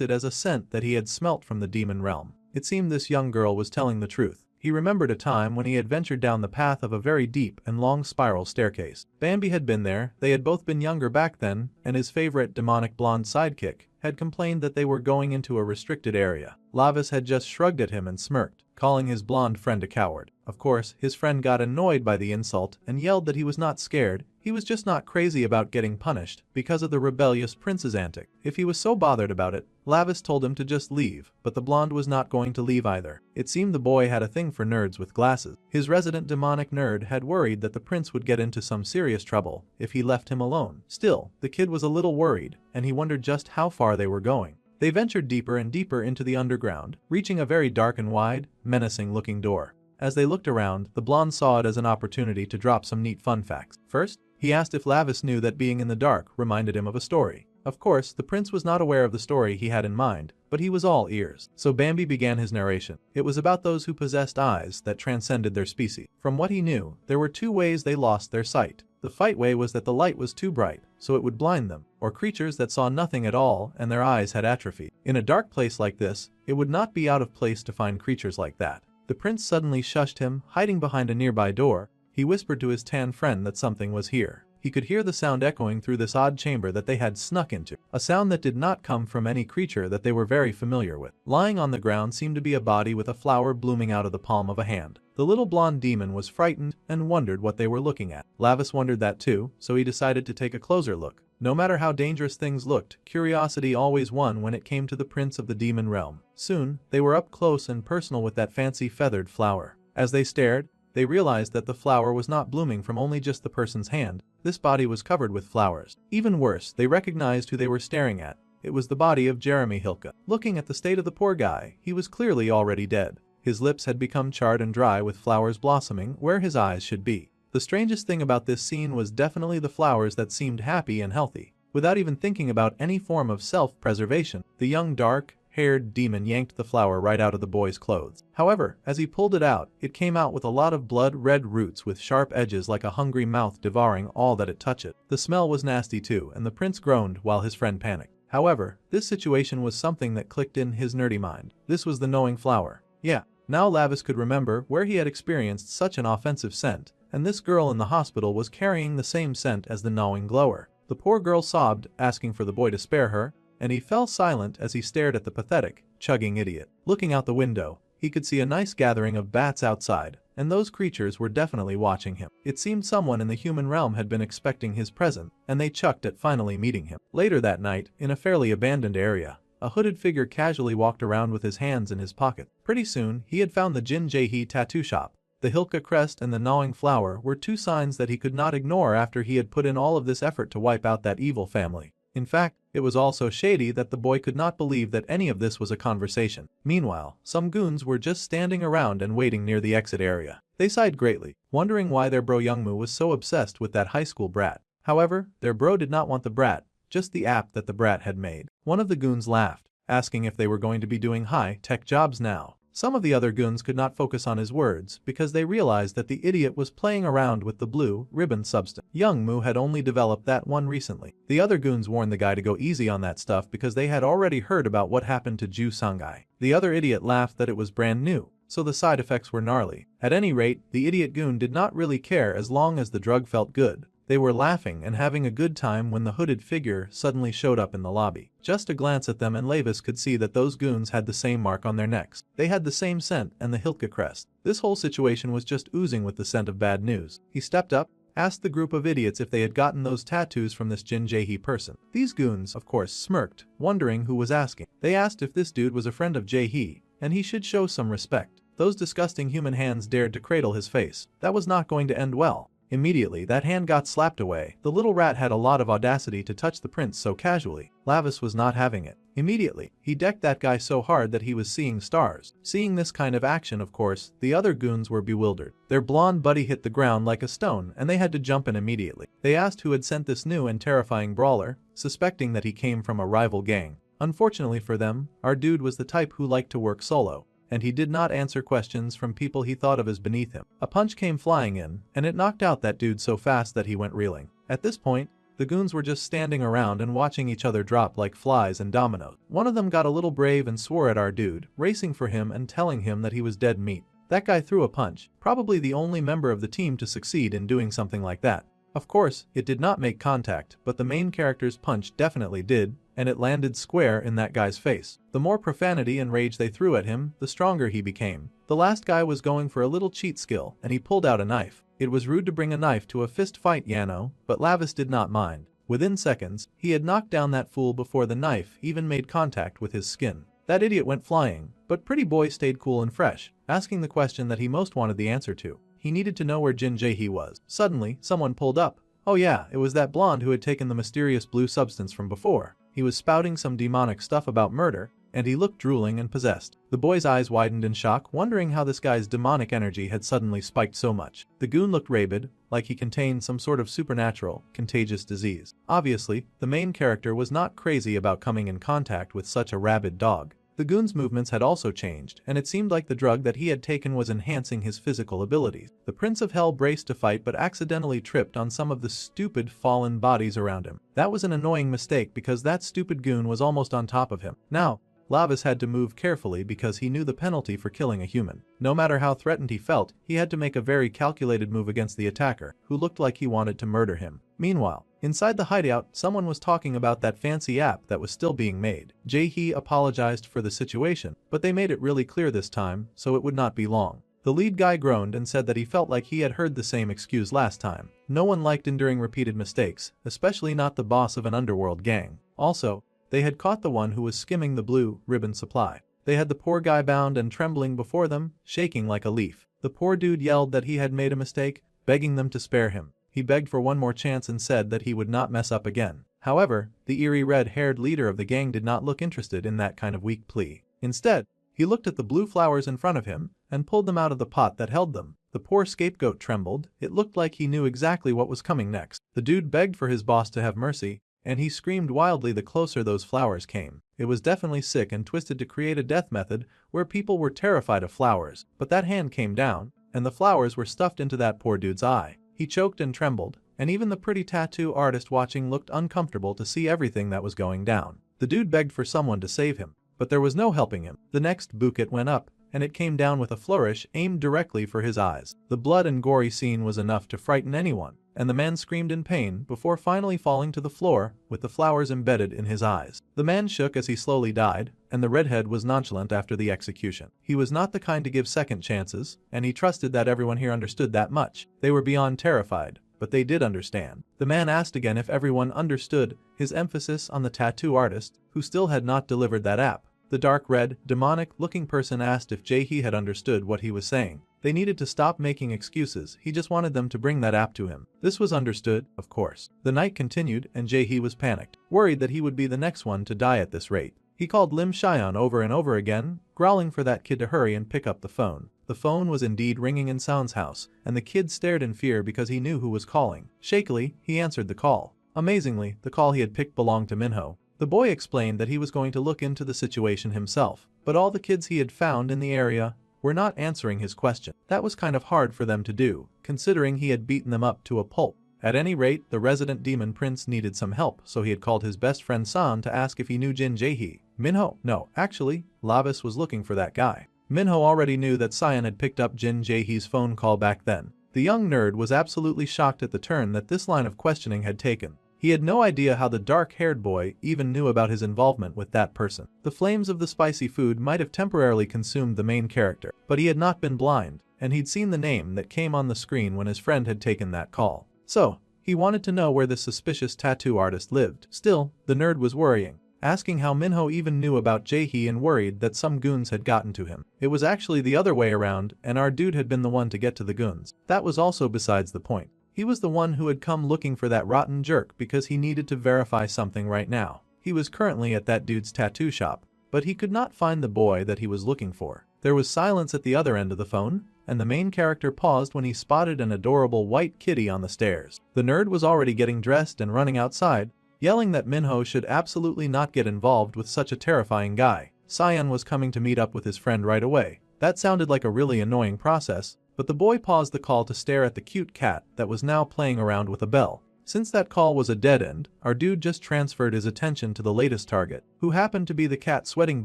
it as a scent that he had smelt from the demon realm. It seemed this young girl was telling the truth. He remembered a time when he had ventured down the path of a very deep and long spiral staircase. Bambi had been there, they had both been younger back then, and his favorite demonic blonde sidekick had complained that they were going into a restricted area. Lavis had just shrugged at him and smirked, calling his blonde friend a coward. Of course, his friend got annoyed by the insult and yelled that he was not scared, he was just not crazy about getting punished because of the rebellious prince's antic. If he was so bothered about it, Lavis told him to just leave, but the blonde was not going to leave either. It seemed the boy had a thing for nerds with glasses. His resident demonic nerd had worried that the prince would get into some serious trouble if he left him alone. Still, the kid was a little worried, and he wondered just how far they were going. They ventured deeper and deeper into the underground, reaching a very dark and wide, menacing-looking door. As they looked around, the blonde saw it as an opportunity to drop some neat fun facts. First, he asked if Lavis knew that being in the dark reminded him of a story. Of course, the prince was not aware of the story he had in mind, but he was all ears. So Bambi began his narration. It was about those who possessed eyes that transcended their species. From what he knew, there were two ways they lost their sight. The fight way was that the light was too bright, so it would blind them, or creatures that saw nothing at all and their eyes had atrophied. In a dark place like this, it would not be out of place to find creatures like that. The prince suddenly shushed him, hiding behind a nearby door. He whispered to his tan friend that something was here. He could hear the sound echoing through this odd chamber that they had snuck into, a sound that did not come from any creature that they were very familiar with. Lying on the ground seemed to be a body with a flower blooming out of the palm of a hand. The little blonde demon was frightened and wondered what they were looking at. Lavis wondered that too, so he decided to take a closer look. No matter how dangerous things looked, curiosity always won when it came to the prince of the demon realm. Soon, they were up close and personal with that fancy feathered flower. As they stared, they realized that the flower was not blooming from only just the person's hand. This body was covered with flowers. Even worse, they recognized who they were staring at. It was the body of Jeremy Hilke. Looking at the state of the poor guy, he was clearly already dead. His lips had become charred and dry with flowers blossoming where his eyes should be. The strangest thing about this scene was definitely the flowers that seemed happy and healthy. Without even thinking about any form of self-preservation, the young dark-haired demon yanked the flower right out of the boy's clothes. However, as he pulled it out, it came out with a lot of blood-red roots with sharp edges like a hungry mouth devouring all that it touched. The smell was nasty too, and the prince groaned while his friend panicked. However, this situation was something that clicked in his nerdy mind. This was the knowing flower. Yeah, now Lavis could remember where he had experienced such an offensive scent, and this girl in the hospital was carrying the same scent as the gnawing glower. The poor girl sobbed, asking for the boy to spare her, and he fell silent as he stared at the pathetic, chugging idiot. Looking out the window, he could see a nice gathering of bats outside, and those creatures were definitely watching him. It seemed someone in the human realm had been expecting his present, and they chucked at finally meeting him. Later that night, in a fairly abandoned area, a hooded figure casually walked around with his hands in his pocket. Pretty soon, he had found the Jin Jae-hee tattoo shop. The Hilke crest and the gnawing flower were two signs that he could not ignore after he had put in all of this effort to wipe out that evil family. In fact, it was all so shady that the boy could not believe that any of this was a conversation. Meanwhile, some goons were just standing around and waiting near the exit area. They sighed greatly, wondering why their bro Youngmoo was so obsessed with that high school brat. However, their bro did not want the brat, just the app that the brat had made. One of the goons laughed, asking if they were going to be doing high-tech jobs now. Some of the other goons could not focus on his words because they realized that the idiot was playing around with the blue ribbon substance. Youngmoo had only developed that one recently. The other goons warned the guy to go easy on that stuff because they had already heard about what happened to Ju Sangai. The other idiot laughed that it was brand new, so the side effects were gnarly. At any rate, the idiot goon did not really care as long as the drug felt good. They were laughing and having a good time when the hooded figure suddenly showed up in the lobby. Just a glance at them and Lavis could see that those goons had the same mark on their necks. They had the same scent and the Hilke crest. This whole situation was just oozing with the scent of bad news. He stepped up, asked the group of idiots if they had gotten those tattoos from this Jin Jae-hee person. These goons, of course, smirked, wondering who was asking. They asked if this dude was a friend of Jae-hee, and he should show some respect. Those disgusting human hands dared to cradle his face. That was not going to end well. Immediately, that hand got slapped away. The little rat had a lot of audacity to touch the prince so casually. Lavis was not having it. Immediately, he decked that guy so hard that he was seeing stars. Seeing this kind of action, of course, the other goons were bewildered. Their blonde buddy hit the ground like a stone and they had to jump in immediately. They asked who had sent this new and terrifying brawler, suspecting that he came from a rival gang. Unfortunately for them, our dude was the type who liked to work solo, and he did not answer questions from people he thought of as beneath him. A punch came flying in, and it knocked out that dude so fast that he went reeling. At this point, the goons were just standing around and watching each other drop like flies and dominoes. One of them got a little brave and swore at our dude, racing for him and telling him that he was dead meat. That guy threw a punch, probably the only member of the team to succeed in doing something like that. Of course, it did not make contact, but the main character's punch definitely did, and it landed square in that guy's face. The more profanity and rage they threw at him, the stronger he became. The last guy was going for a little cheat skill, and he pulled out a knife. It was rude to bring a knife to a fist fight, but Lavis did not mind. Within seconds, he had knocked down that fool before the knife even made contact with his skin. That idiot went flying, but Pretty Boy stayed cool and fresh, asking the question that he most wanted the answer to. He needed to know where Jin Jae-hee was. Suddenly, someone pulled up. Oh yeah, it was that blonde who had taken the mysterious blue substance from before. He was spouting some demonic stuff about murder, and he looked drooling and possessed. The boy's eyes widened in shock, wondering how this guy's demonic energy had suddenly spiked so much. The goon looked rabid, like he contained some sort of supernatural, contagious disease. Obviously, the main character was not crazy about coming in contact with such a rabid dog. The goon's movements had also changed, and it seemed like the drug that he had taken was enhancing his physical abilities. The Prince of Hell braced to fight but accidentally tripped on some of the stupid fallen bodies around him. That was an annoying mistake because that stupid goon was almost on top of him. Now, Lavis had to move carefully because he knew the penalty for killing a human. No matter how threatened he felt, he had to make a very calculated move against the attacker, who looked like he wanted to murder him. Meanwhile, inside the hideout, someone was talking about that fancy app that was still being made. Jae-hee apologized for the situation, but they made it really clear this time, so it would not be long. The lead guy groaned and said that he felt like he had heard the same excuse last time. No one liked enduring repeated mistakes, especially not the boss of an underworld gang. Also, they had caught the one who was skimming the blue ribbon supply. They had the poor guy bound and trembling before them, shaking like a leaf. The poor dude yelled that he had made a mistake, begging them to spare him. He begged for one more chance and said that he would not mess up again. However, the eerie red-haired leader of the gang did not look interested in that kind of weak plea. Instead, he looked at the blue flowers in front of him and pulled them out of the pot that held them. The poor scapegoat trembled. It looked like he knew exactly what was coming next. The dude begged for his boss to have mercy, and he screamed wildly the closer those flowers came. It was definitely sick and twisted to create a death method where people were terrified of flowers, but that hand came down, and the flowers were stuffed into that poor dude's eye. He choked and trembled, and even the pretty tattoo artist watching looked uncomfortable to see everything that was going down. The dude begged for someone to save him, but there was no helping him. The next bouquet went up, and it came down with a flourish aimed directly for his eyes. The blood and gory scene was enough to frighten anyone, and the man screamed in pain before finally falling to the floor with the flowers embedded in his eyes. The man shook as he slowly died, and the redhead was nonchalant after the execution. He was not the kind to give second chances, and he trusted that everyone here understood that much. They were beyond terrified, but they did understand. The man asked again if everyone understood, his emphasis on the tattoo artist, who still had not delivered that app. The dark red, demonic-looking person asked if Jae-hee had understood what he was saying. They needed to stop making excuses, he just wanted them to bring that app to him. This was understood, of course. The night continued and Jae-hee was panicked, worried that he would be the next one to die at this rate. He called Lim Chyeon over and over again, growling for that kid to hurry and pick up the phone. The phone was indeed ringing in Sound's house, and the kid stared in fear because he knew who was calling. Shakily, he answered the call. Amazingly, the call he had picked belonged to Minho. The boy explained that he was going to look into the situation himself, but all the kids he had found in the area were not answering his question. That was kind of hard for them to do, considering he had beaten them up to a pulp. At any rate, the resident demon prince needed some help, so he had called his best friend San to ask if he knew Jin Jae-hee. Minho? No, actually, Lavis was looking for that guy. Minho already knew that Cyan had picked up Jin Jae-hee's phone call back then. The young nerd was absolutely shocked at the turn that this line of questioning had taken. He had no idea how the dark-haired boy even knew about his involvement with that person. The flames of the spicy food might have temporarily consumed the main character, but he had not been blind, and he'd seen the name that came on the screen when his friend had taken that call. So, he wanted to know where this suspicious tattoo artist lived. Still, the nerd was worrying, asking how Minho even knew about Jae-hee and worried that some goons had gotten to him. It was actually the other way around, and our dude had been the one to get to the goons. That was also besides the point. He was the one who had come looking for that rotten jerk because he needed to verify something right now. He was currently at that dude's tattoo shop, but he could not find the boy that he was looking for. There was silence at the other end of the phone, and the main character paused when he spotted an adorable white kitty on the stairs. The nerd was already getting dressed and running outside, yelling that Minho should absolutely not get involved with such a terrifying guy. Cyan was coming to meet up with his friend right away, That sounded like a really annoying process, but the boy paused the call to stare at the cute cat that was now playing around with a bell. Since that call was a dead end, our dude just transferred his attention to the latest target, who happened to be the cat sweating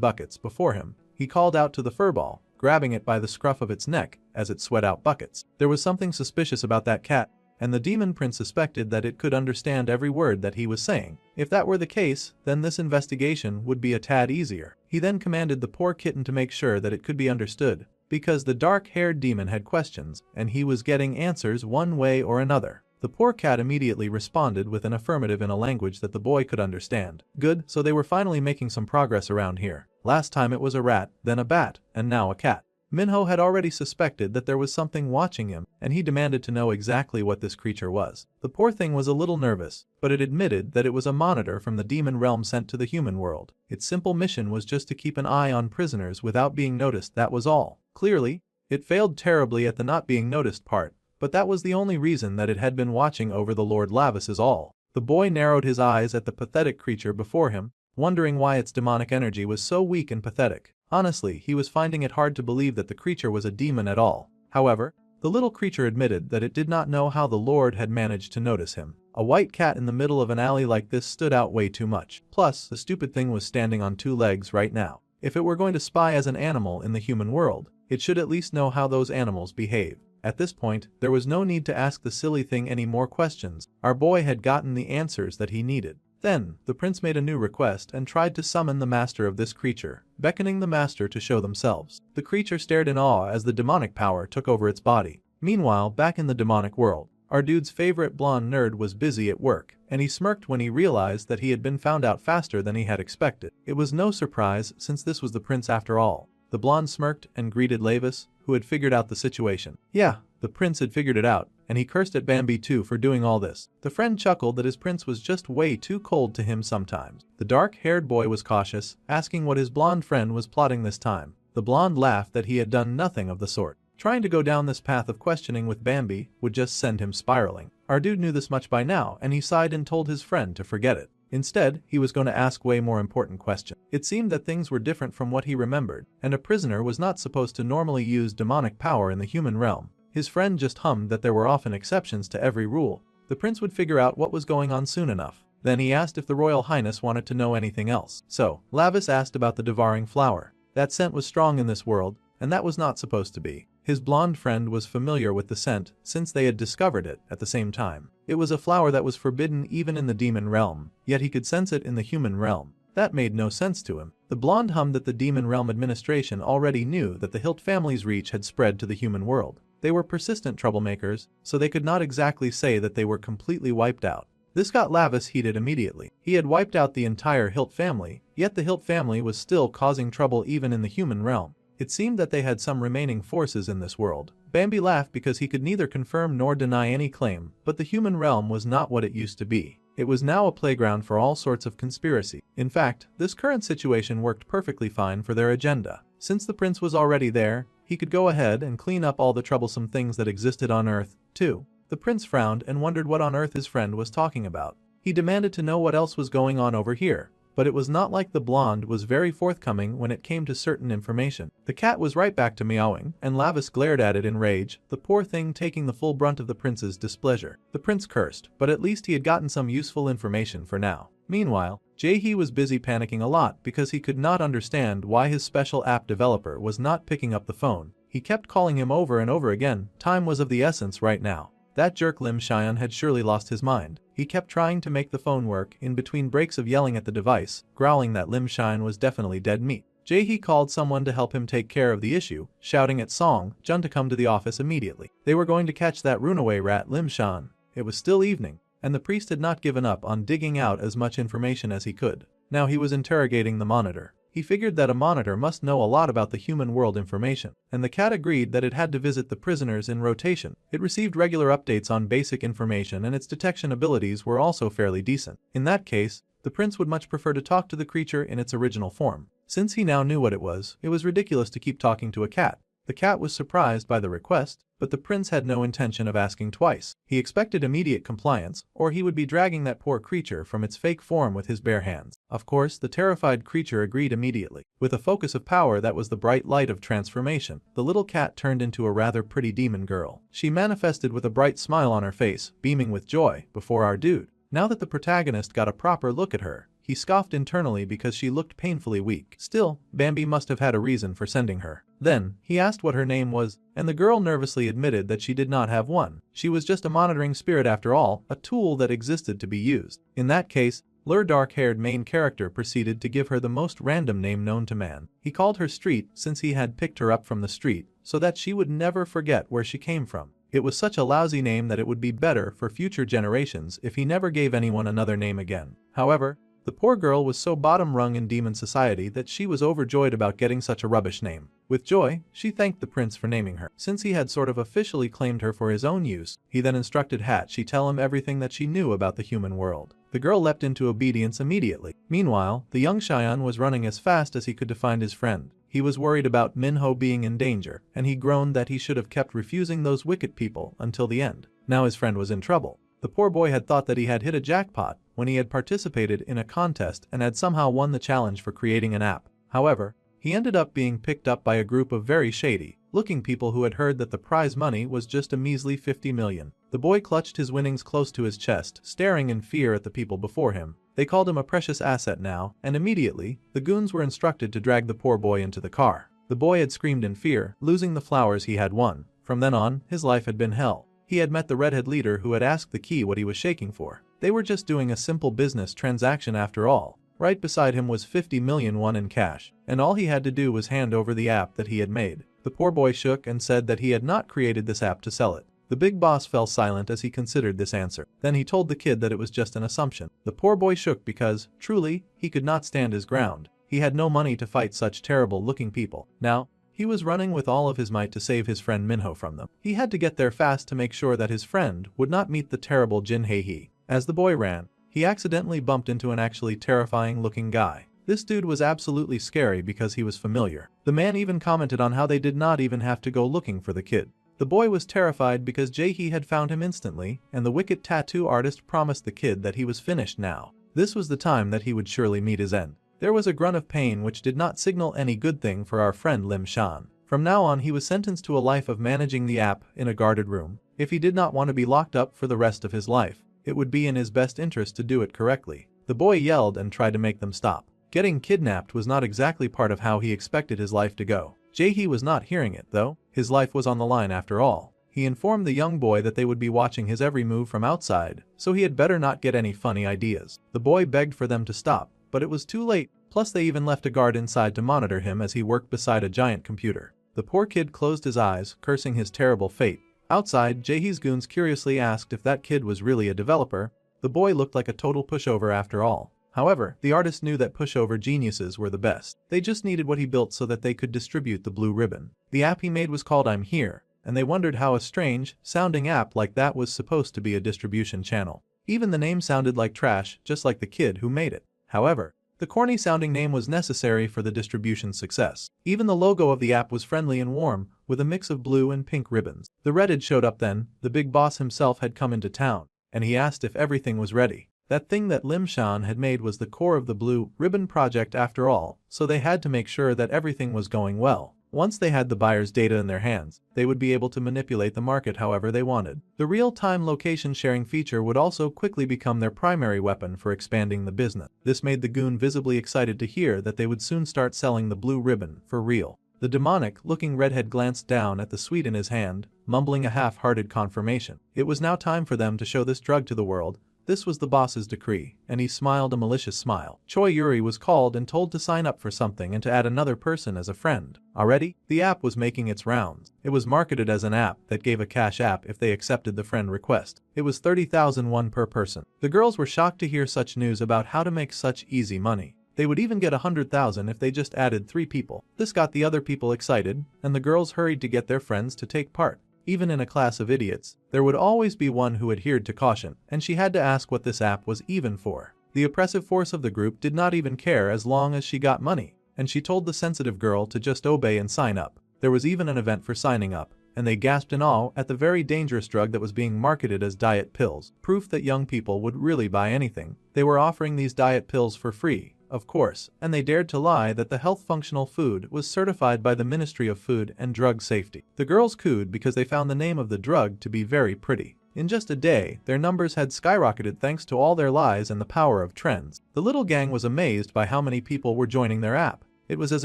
buckets before him. He called out to the furball, grabbing it by the scruff of its neck as it sweat out buckets. There was something suspicious about that cat, and the demon prince suspected that it could understand every word that he was saying. If that were the case, then this investigation would be a tad easier. He then commanded the poor kitten to make sure that it could be understood, because the dark-haired demon had questions, and he was getting answers one way or another. The poor cat immediately responded with an affirmative in a language that the boy could understand. Good, so they were finally making some progress around here. Last time it was a rat, then a bat, and now a cat. Minho had already suspected that there was something watching him, and he demanded to know exactly what this creature was. The poor thing was a little nervous, but it admitted that it was a monitor from the demon realm sent to the human world. Its simple mission was just to keep an eye on prisoners without being noticed, that was all. Clearly, it failed terribly at the not being noticed part, but that was the only reason that it had been watching over the Lord Lavis is all. The boy narrowed his eyes at the pathetic creature before him, wondering why its demonic energy was so weak and pathetic. Honestly, he was finding it hard to believe that the creature was a demon at all. However, the little creature admitted that it did not know how the Lord had managed to notice him. A white cat in the middle of an alley like this stood out way too much. Plus, the stupid thing was standing on 2 legs right now. If it were going to spy as an animal in the human world, it should at least know how those animals behave. At this point, there was no need to ask the silly thing any more questions. Our boy had gotten the answers that he needed. Then, the prince made a new request and tried to summon the master of this creature, beckoning the master to show themselves. The creature stared in awe as the demonic power took over its body. Meanwhile, back in the demonic world, our dude's favorite blonde nerd was busy at work, and he smirked when he realized that he had been found out faster than he had expected. It was no surprise since this was the prince after all. The blonde smirked and greeted Lavis, who had figured out the situation. Yeah, the prince had figured it out, and he cursed at Bambi too for doing all this. The friend chuckled that his prince was just way too cold to him sometimes. The dark-haired boy was cautious, asking what his blonde friend was plotting this time. The blonde laughed that he had done nothing of the sort. Trying to go down this path of questioning with Bambi would just send him spiraling. Our dude knew this much by now, and he sighed and told his friend to forget it. Instead, he was going to ask way more important questions. It seemed that things were different from what he remembered, and a prisoner was not supposed to normally use demonic power in the human realm. His friend just hummed that there were often exceptions to every rule. The prince would figure out what was going on soon enough. Then he asked if the Royal Highness wanted to know anything else. So, Lavis asked about the devouring flower. That scent was strong in this world, and that was not supposed to be. His blonde friend was familiar with the scent since they had discovered it at the same time. It was a flower that was forbidden even in the demon realm, yet he could sense it in the human realm. That made no sense to him. The blonde hummed that the demon realm administration already knew that the Hilt family's reach had spread to the human world. They were persistent troublemakers, so they could not exactly say that they were completely wiped out. This got Lavis heated immediately. He had wiped out the entire Hilt family, yet the Hilt family was still causing trouble even in the human realm. It seemed that they had some remaining forces in this world. Bambi laughed because he could neither confirm nor deny any claim, but the human realm was not what it used to be. It was now a playground for all sorts of conspiracy. In fact, this current situation worked perfectly fine for their agenda. Since the prince was already there, he could go ahead and clean up all the troublesome things that existed on Earth, too. The prince frowned and wondered what on earth his friend was talking about. He demanded to know what else was going on over here, but it was not like the blonde was very forthcoming when it came to certain information. The cat was right back to meowing, and Lavis glared at it in rage, the poor thing taking the full brunt of the prince's displeasure. The prince cursed, but at least he had gotten some useful information for now. Meanwhile, Jae-hee was busy panicking a lot because he could not understand why his special app developer was not picking up the phone. He kept calling him over and over again. Time was of the essence right now. That jerk Lim Xian had surely lost his mind. He kept trying to make the phone work in between breaks of yelling at the device, growling that Lim Xian was definitely dead meat. Jae-hee called someone to help him take care of the issue, shouting at Song Jun to come to the office immediately. They were going to catch that runaway rat Lim Xian. It was still evening, and the priest had not given up on digging out as much information as he could. Now he was interrogating the monitor. He figured that a monitor must know a lot about the human world information, and the cat agreed that it had to visit the prisoners in rotation. It received regular updates on basic information, and its detection abilities were also fairly decent. In that case, the prince would much prefer to talk to the creature in its original form. Since he now knew what it was ridiculous to keep talking to a cat. The cat was surprised by the request, but the prince had no intention of asking twice. He expected immediate compliance, or he would be dragging that poor creature from its fake form with his bare hands. Of course, the terrified creature agreed immediately. With a focus of power that was the bright light of transformation, the little cat turned into a rather pretty demon girl. She manifested with a bright smile on her face, beaming with joy, before our dude. Now that the protagonist got a proper look at her, he scoffed internally because she looked painfully weak. Still, Bambi must have had a reason for sending her. Then, he asked what her name was, and the girl nervously admitted that she did not have one. She was just a monitoring spirit after all, a tool that existed to be used. In that case, Lur dark-haired main character proceeded to give her the most random name known to man. He called her Street since he had picked her up from the street, so that she would never forget where she came from. It was such a lousy name that it would be better for future generations if he never gave anyone another name again. However, the poor girl was so bottom-rung in demon society that she was overjoyed about getting such a rubbish name. With joy, she thanked the prince for naming her. Since he had sort of officially claimed her for his own use, he then instructed Hatchi tell him everything that she knew about the human world. The girl leapt into obedience immediately. Meanwhile, the young Cheyenne was running as fast as he could to find his friend. He was worried about Minho being in danger, and he groaned that he should have kept refusing those wicked people until the end. Now his friend was in trouble. The poor boy had thought that he had hit a jackpot when he had participated in a contest and had somehow won the challenge for creating an app. However, he ended up being picked up by a group of very shady-looking people who had heard that the prize money was just a measly 50 million. The boy clutched his winnings close to his chest, staring in fear at the people before him. They called him a precious asset now, and immediately, the goons were instructed to drag the poor boy into the car. The boy had screamed in fear, losing the flowers he had won. From then on, his life had been hell. He had met the redhead leader who had asked the key what he was shaking for. They were just doing a simple business transaction after all. Right beside him was 50 million won in cash, and all he had to do was hand over the app that he had made. The poor boy shook and said that he had not created this app to sell it. The big boss fell silent as he considered this answer. Then he told the kid that it was just an assumption. The poor boy shook because, truly, he could not stand his ground. He had no money to fight such terrible-looking people. Now, he was running with all of his might to save his friend Minho from them. He had to get there fast to make sure that his friend would not meet the terrible Jin Hei. As the boy ran, he accidentally bumped into an actually terrifying-looking guy. This dude was absolutely scary because he was familiar. The man even commented on how they did not even have to go looking for the kid. The boy was terrified because Jae-hee had found him instantly, and the wicked tattoo artist promised the kid that he was finished now. This was the time that he would surely meet his end. There was a grunt of pain which did not signal any good thing for our friend Lim Shan. From now on he was sentenced to a life of managing the app in a guarded room. If he did not want to be locked up for the rest of his life, it would be in his best interest to do it correctly. The boy yelled and tried to make them stop. Getting kidnapped was not exactly part of how he expected his life to go. Jae-hee was not hearing it though. His life was on the line after all. He informed the young boy that they would be watching his every move from outside, so he had better not get any funny ideas. The boy begged for them to stop, but it was too late. Plus they even left a guard inside to monitor him as he worked beside a giant computer. The poor kid closed his eyes, cursing his terrible fate. Outside, Jae-hee's goons curiously asked if that kid was really a developer. The boy looked like a total pushover after all. However, the artist knew that pushover geniuses were the best. They just needed what he built so that they could distribute the blue ribbon. The app he made was called I'm Here, and they wondered how a strange-sounding app like that was supposed to be a distribution channel. Even the name sounded like trash, just like the kid who made it. However, the corny-sounding name was necessary for the distribution's success. Even the logo of the app was friendly and warm, with a mix of blue and pink ribbons. The redhead showed up then. The big boss himself had come into town, and he asked if everything was ready. That thing that Lim Shan had made was the core of the blue ribbon project after all, so they had to make sure that everything was going well. Once they had the buyer's data in their hands, they would be able to manipulate the market however they wanted. The real-time location sharing feature would also quickly become their primary weapon for expanding the business. This made the goon visibly excited to hear that they would soon start selling the blue ribbon for real. The demonic-looking redhead glanced down at the sweet in his hand, mumbling a half-hearted confirmation. It was now time for them to show this drug to the world. This was the boss's decree, and he smiled a malicious smile. Choi Yuri was called and told to sign up for something and to add another person as a friend. Already, the app was making its rounds. It was marketed as an app that gave a cash app if they accepted the friend request. It was 30,000 won per person. The girls were shocked to hear such news about how to make such easy money. They would even get 100,000 if they just added 3 people. This got the other people excited, and the girls hurried to get their friends to take part. Even in a class of idiots, there would always be one who adhered to caution, and she had to ask what this app was even for. The oppressive force of the group did not even care as long as she got money, and she told the sensitive girl to just obey and sign up. There was even an event for signing up, and they gasped in awe at the very dangerous drug that was being marketed as diet pills, proof that young people would really buy anything. They were offering these diet pills for free, of course, and they dared to lie that the health functional food was certified by the Ministry of Food and Drug Safety. The girls cooed because they found the name of the drug to be very pretty. In just a day, their numbers had skyrocketed thanks to all their lies and the power of trends. The little gang was amazed by how many people were joining their app. It was as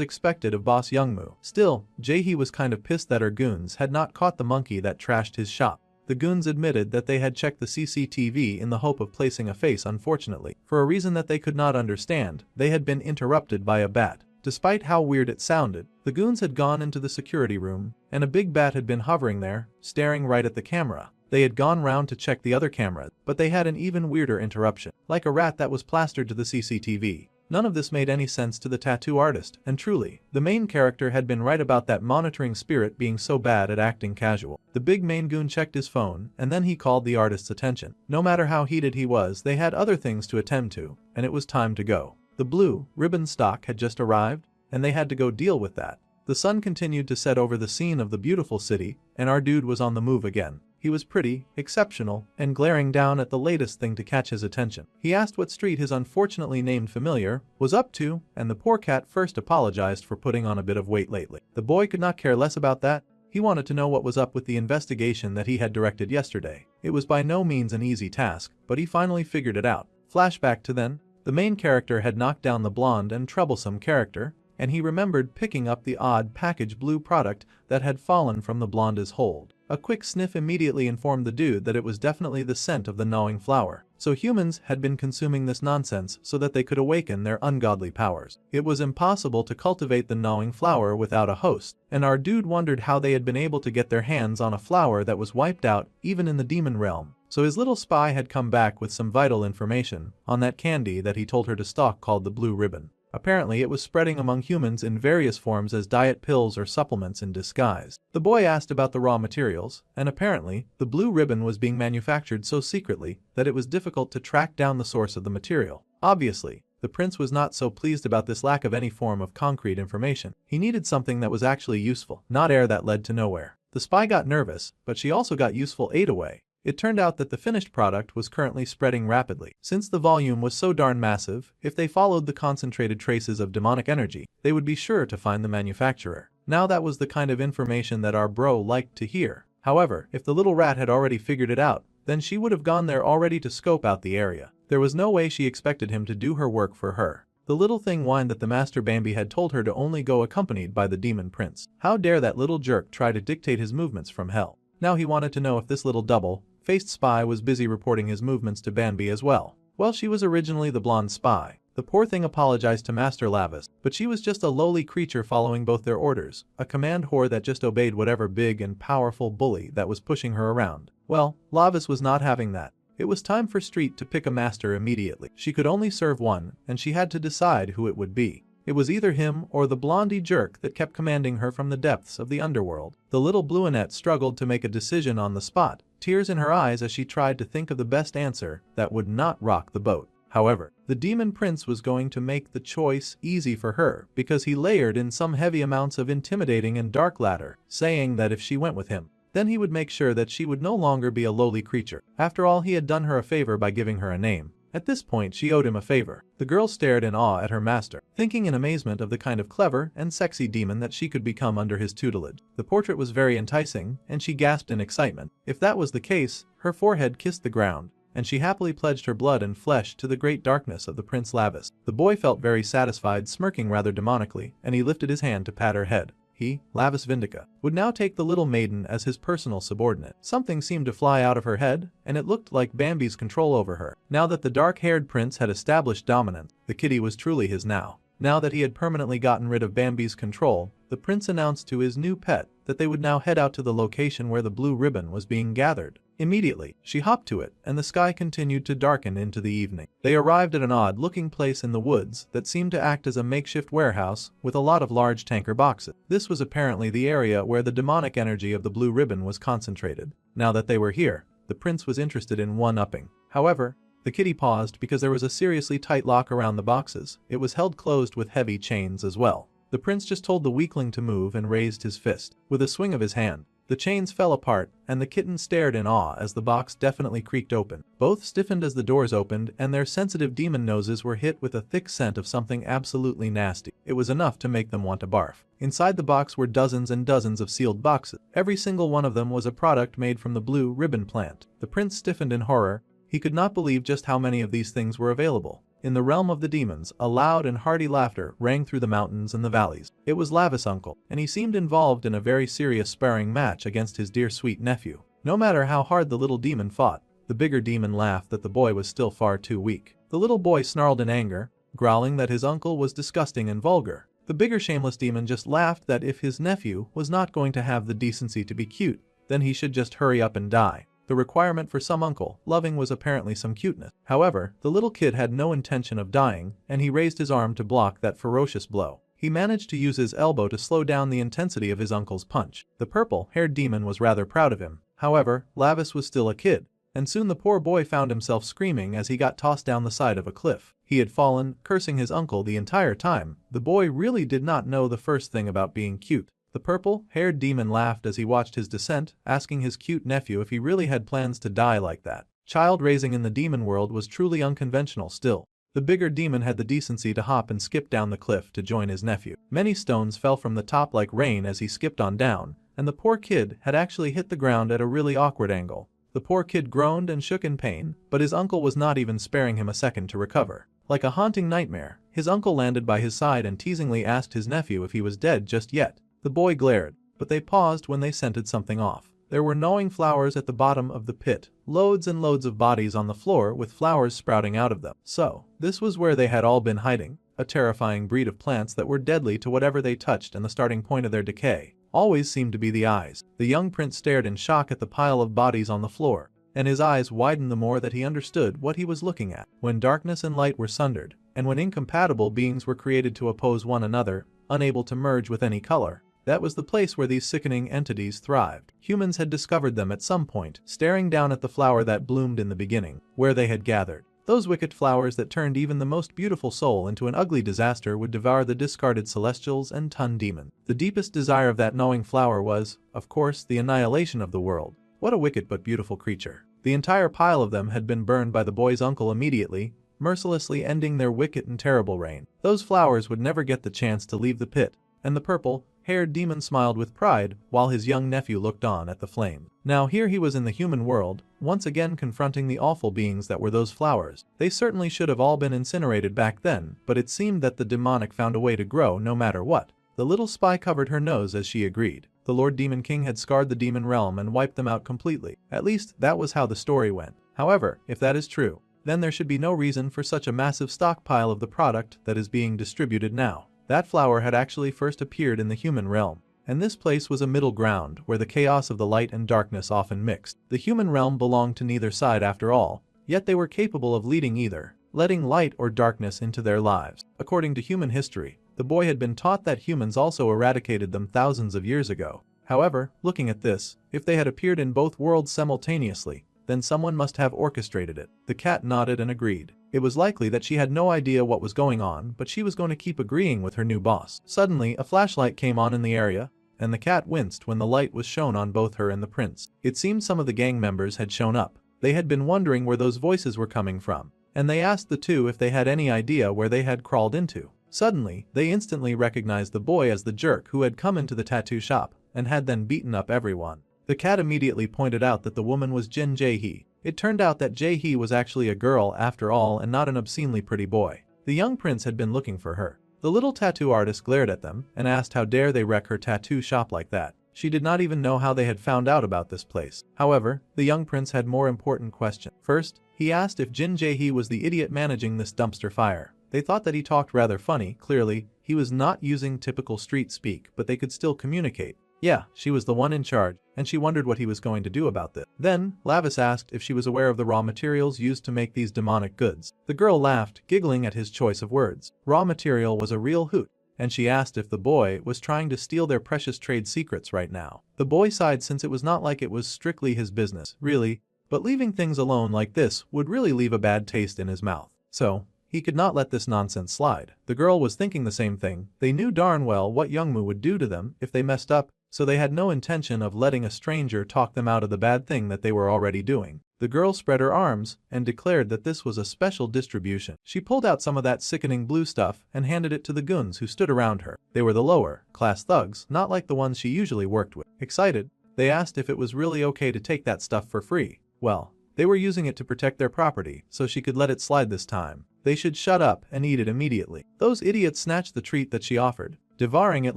expected of Boss Youngmoo. Still, Jae-hee was kind of pissed that her goons had not caught the monkey that trashed his shop. The goons admitted that they had checked the CCTV in the hope of placing a face. Unfortunately, for a reason that they could not understand, they had been interrupted by a bat. Despite how weird it sounded, the goons had gone into the security room, and a big bat had been hovering there, staring right at the camera. They had gone round to check the other cameras, but they had an even weirder interruption, like a rat that was plastered to the CCTV. None of this made any sense to the tattoo artist, and truly, the main character had been right about that monitoring spirit being so bad at acting casual. The big main goon checked his phone, and then he called the artist's attention. No matter how heated he was, they had other things to attend to, and it was time to go. The blue ribbon stock had just arrived, and they had to go deal with that. The sun continued to set over the scene of the beautiful city, and our dude was on the move again. He was pretty, exceptional, and glaring down at the latest thing to catch his attention. He asked what street his unfortunately named familiar was up to, and the poor cat first apologized for putting on a bit of weight lately. The boy could not care less about that. He wanted to know what was up with the investigation that he had directed yesterday. It was by no means an easy task, but he finally figured it out. Flashback to then, the main character had knocked down the blonde and troublesome character, and he remembered picking up the odd package blue product that had fallen from the blonde's hold. A quick sniff immediately informed the dude that it was definitely the scent of the gnawing flower. So humans had been consuming this nonsense so that they could awaken their ungodly powers. It was impossible to cultivate the gnawing flower without a host, and our dude wondered how they had been able to get their hands on a flower that was wiped out even in the demon realm. So his little spy had come back with some vital information on that candy that he told her to stalk called the blue ribbon. Apparently it was spreading among humans in various forms as diet pills or supplements in disguise. The boy asked about the raw materials, and apparently, the blue ribbon was being manufactured so secretly that it was difficult to track down the source of the material. Obviously, the prince was not so pleased about this lack of any form of concrete information. He needed something that was actually useful, not air that led to nowhere. The spy got nervous, but she also got useful aid away. It turned out that the finished product was currently spreading rapidly. Since the volume was so darn massive, if they followed the concentrated traces of demonic energy, they would be sure to find the manufacturer. Now that was the kind of information that our bro liked to hear. However, if the little rat had already figured it out, then she would have gone there already to scope out the area. There was no way she expected him to do her work for her. The little thing whined that the Master Bambi had told her to only go accompanied by the demon prince. How dare that little jerk try to dictate his movements from hell? Now he wanted to know if this little double-faced spy was busy reporting his movements to Bambi as well. Well, she was originally the blonde spy. The poor thing apologized to Master Lavis, but she was just a lowly creature following both their orders, a command whore that just obeyed whatever big and powerful bully that was pushing her around. Well, Lavis was not having that. It was time for Street to pick a master immediately. She could only serve one, and she had to decide who it would be. It was either him or the blondie jerk that kept commanding her from the depths of the underworld. The little bluinette struggled to make a decision on the spot, tears in her eyes as she tried to think of the best answer that would not rock the boat. However, the demon prince was going to make the choice easy for her because he layered in some heavy amounts of intimidating and dark ladder, saying that if she went with him, then he would make sure that she would no longer be a lowly creature. After all, he had done her a favor by giving her a name. At this point, she owed him a favor. The girl stared in awe at her master, thinking in amazement of the kind of clever and sexy demon that she could become under his tutelage. The portrait was very enticing, and she gasped in excitement. If that was the case, her forehead kissed the ground, and she happily pledged her blood and flesh to the great darkness of the Prince Lavis. The boy felt very satisfied, smirking rather demonically, and he lifted his hand to pat her head. He, Lavis Vindica, would now take the little maiden as his personal subordinate. Something seemed to fly out of her head, and it looked like Bambi's control over her. Now that the dark-haired prince had established dominance, the kitty was truly his now. Now that he had permanently gotten rid of Bambi's control, the prince announced to his new pet that they would now head out to the location where the blue ribbon was being gathered. Immediately, she hopped to it, and the sky continued to darken into the evening. They arrived at an odd-looking place in the woods that seemed to act as a makeshift warehouse with a lot of large tanker boxes. This was apparently the area where the demonic energy of the blue ribbon was concentrated. Now that they were here, the prince was interested in one-upping. However, the kitty paused because there was a seriously tight lock around the boxes. It was held closed with heavy chains as well. The prince just told the weakling to move and raised his fist. With a swing of his hand, the chains fell apart, and the kitten stared in awe as the box definitely creaked open. Both stiffened as the doors opened, and their sensitive demon noses were hit with a thick scent of something absolutely nasty. It was enough to make them want to barf. Inside the box were dozens and dozens of sealed boxes. Every single one of them was a product made from the blue ribbon plant. The prince stiffened in horror. He could not believe just how many of these things were available. In the realm of the demons, a loud and hearty laughter rang through the mountains and the valleys. It was Lavis' uncle, and he seemed involved in a very serious sparring match against his dear sweet nephew. No matter how hard the little demon fought, the bigger demon laughed that the boy was still far too weak. The little boy snarled in anger, growling that his uncle was disgusting and vulgar. The bigger shameless demon just laughed that if his nephew was not going to have the decency to be cute, then he should just hurry up and die. The requirement for some uncle loving was apparently some cuteness. However, the little kid had no intention of dying, and he raised his arm to block that ferocious blow. He managed to use his elbow to slow down the intensity of his uncle's punch. The purple-haired demon was rather proud of him. However, Lavis was still a kid, and soon the poor boy found himself screaming as he got tossed down the side of a cliff. He had fallen, cursing his uncle the entire time. The boy really did not know the first thing about being cute. The purple-haired demon laughed as he watched his descent, asking his cute nephew if he really had plans to die like that. Child raising in the demon world was truly unconventional still. The bigger demon had the decency to hop and skip down the cliff to join his nephew. Many stones fell from the top like rain as he skipped on down, and the poor kid had actually hit the ground at a really awkward angle. The poor kid groaned and shook in pain, but his uncle was not even sparing him a second to recover. Like a haunting nightmare, his uncle landed by his side and teasingly asked his nephew if he was dead just yet. The boy glared, but they paused when they scented something off. There were gnawing flowers at the bottom of the pit, loads and loads of bodies on the floor with flowers sprouting out of them. So, this was where they had all been hiding, a terrifying breed of plants that were deadly to whatever they touched, and the starting point of their decay always seemed to be the eyes. The young prince stared in shock at the pile of bodies on the floor, and his eyes widened the more that he understood what he was looking at. When darkness and light were sundered, and when incompatible beings were created to oppose one another, unable to merge with any color, that was the place where these sickening entities thrived. Humans had discovered them at some point, staring down at the flower that bloomed in the beginning, where they had gathered. Those wicked flowers that turned even the most beautiful soul into an ugly disaster would devour the discarded celestials and ton demons. The deepest desire of that gnawing flower was, of course, the annihilation of the world. What a wicked but beautiful creature. The entire pile of them had been burned by the boy's uncle immediately, mercilessly ending their wicked and terrible reign. Those flowers would never get the chance to leave the pit, and the purple-haired demon smiled with pride while his young nephew looked on at the flame. Now here he was in the human world, once again confronting the awful beings that were those flowers. They certainly should have all been incinerated back then, but it seemed that the demonic found a way to grow no matter what. The little spy covered her nose as she agreed. The Lord Demon King had scarred the demon realm and wiped them out completely. At least, that was how the story went. However, if that is true, then there should be no reason for such a massive stockpile of the product that is being distributed now. That flower had actually first appeared in the human realm, and this place was a middle ground where the chaos of the light and darkness often mixed. The human realm belonged to neither side after all, yet they were capable of leading either, letting light or darkness into their lives. According to human history, the boy had been taught that humans also eradicated them thousands of years ago. However, looking at this, if they had appeared in both worlds simultaneously, then someone must have orchestrated it. The cat nodded and agreed. It was likely that she had no idea what was going on, but she was going to keep agreeing with her new boss. Suddenly, a flashlight came on in the area, and the cat winced when the light was shown on both her and the prince. It seemed some of the gang members had shown up. They had been wondering where those voices were coming from, and they asked the two if they had any idea where they had crawled into. Suddenly, they instantly recognized the boy as the jerk who had come into the tattoo shop and had then beaten up everyone. The cat immediately pointed out that the woman was Jin Jae-hee. It turned out that Jae-hee was actually a girl after all and not an obscenely pretty boy. The young prince had been looking for her. The little tattoo artist glared at them and asked how dare they wreck her tattoo shop like that. She did not even know how they had found out about this place. However, the young prince had more important questions. First, he asked if Jin Jae-hee was the idiot managing this dumpster fire. They thought that he talked rather funny. Clearly, he was not using typical street speak, but they could still communicate. Yeah, she was the one in charge, and she wondered what he was going to do about this. Then, Lavis asked if she was aware of the raw materials used to make these demonic goods. The girl laughed, giggling at his choice of words. Raw material was a real hoot, and she asked if the boy was trying to steal their precious trade secrets right now. The boy sighed since it was not like it was strictly his business, really, but leaving things alone like this would really leave a bad taste in his mouth. So, He could not let this nonsense slide. The girl was thinking the same thing. They knew darn well what Youngmu would do to them if they messed up, so they had no intention of letting a stranger talk them out of the bad thing that they were already doing. The girl spread her arms and declared that this was a special distribution. She pulled out some of that sickening blue stuff and handed it to the goons who stood around her. They were the lower-class thugs, not like the ones she usually worked with. Excited, they asked if it was really okay to take that stuff for free. Well, they were using it to protect their property, so she could let it slide this time. They should shut up and eat it immediately. Those idiots snatched the treat that she offered, devouring it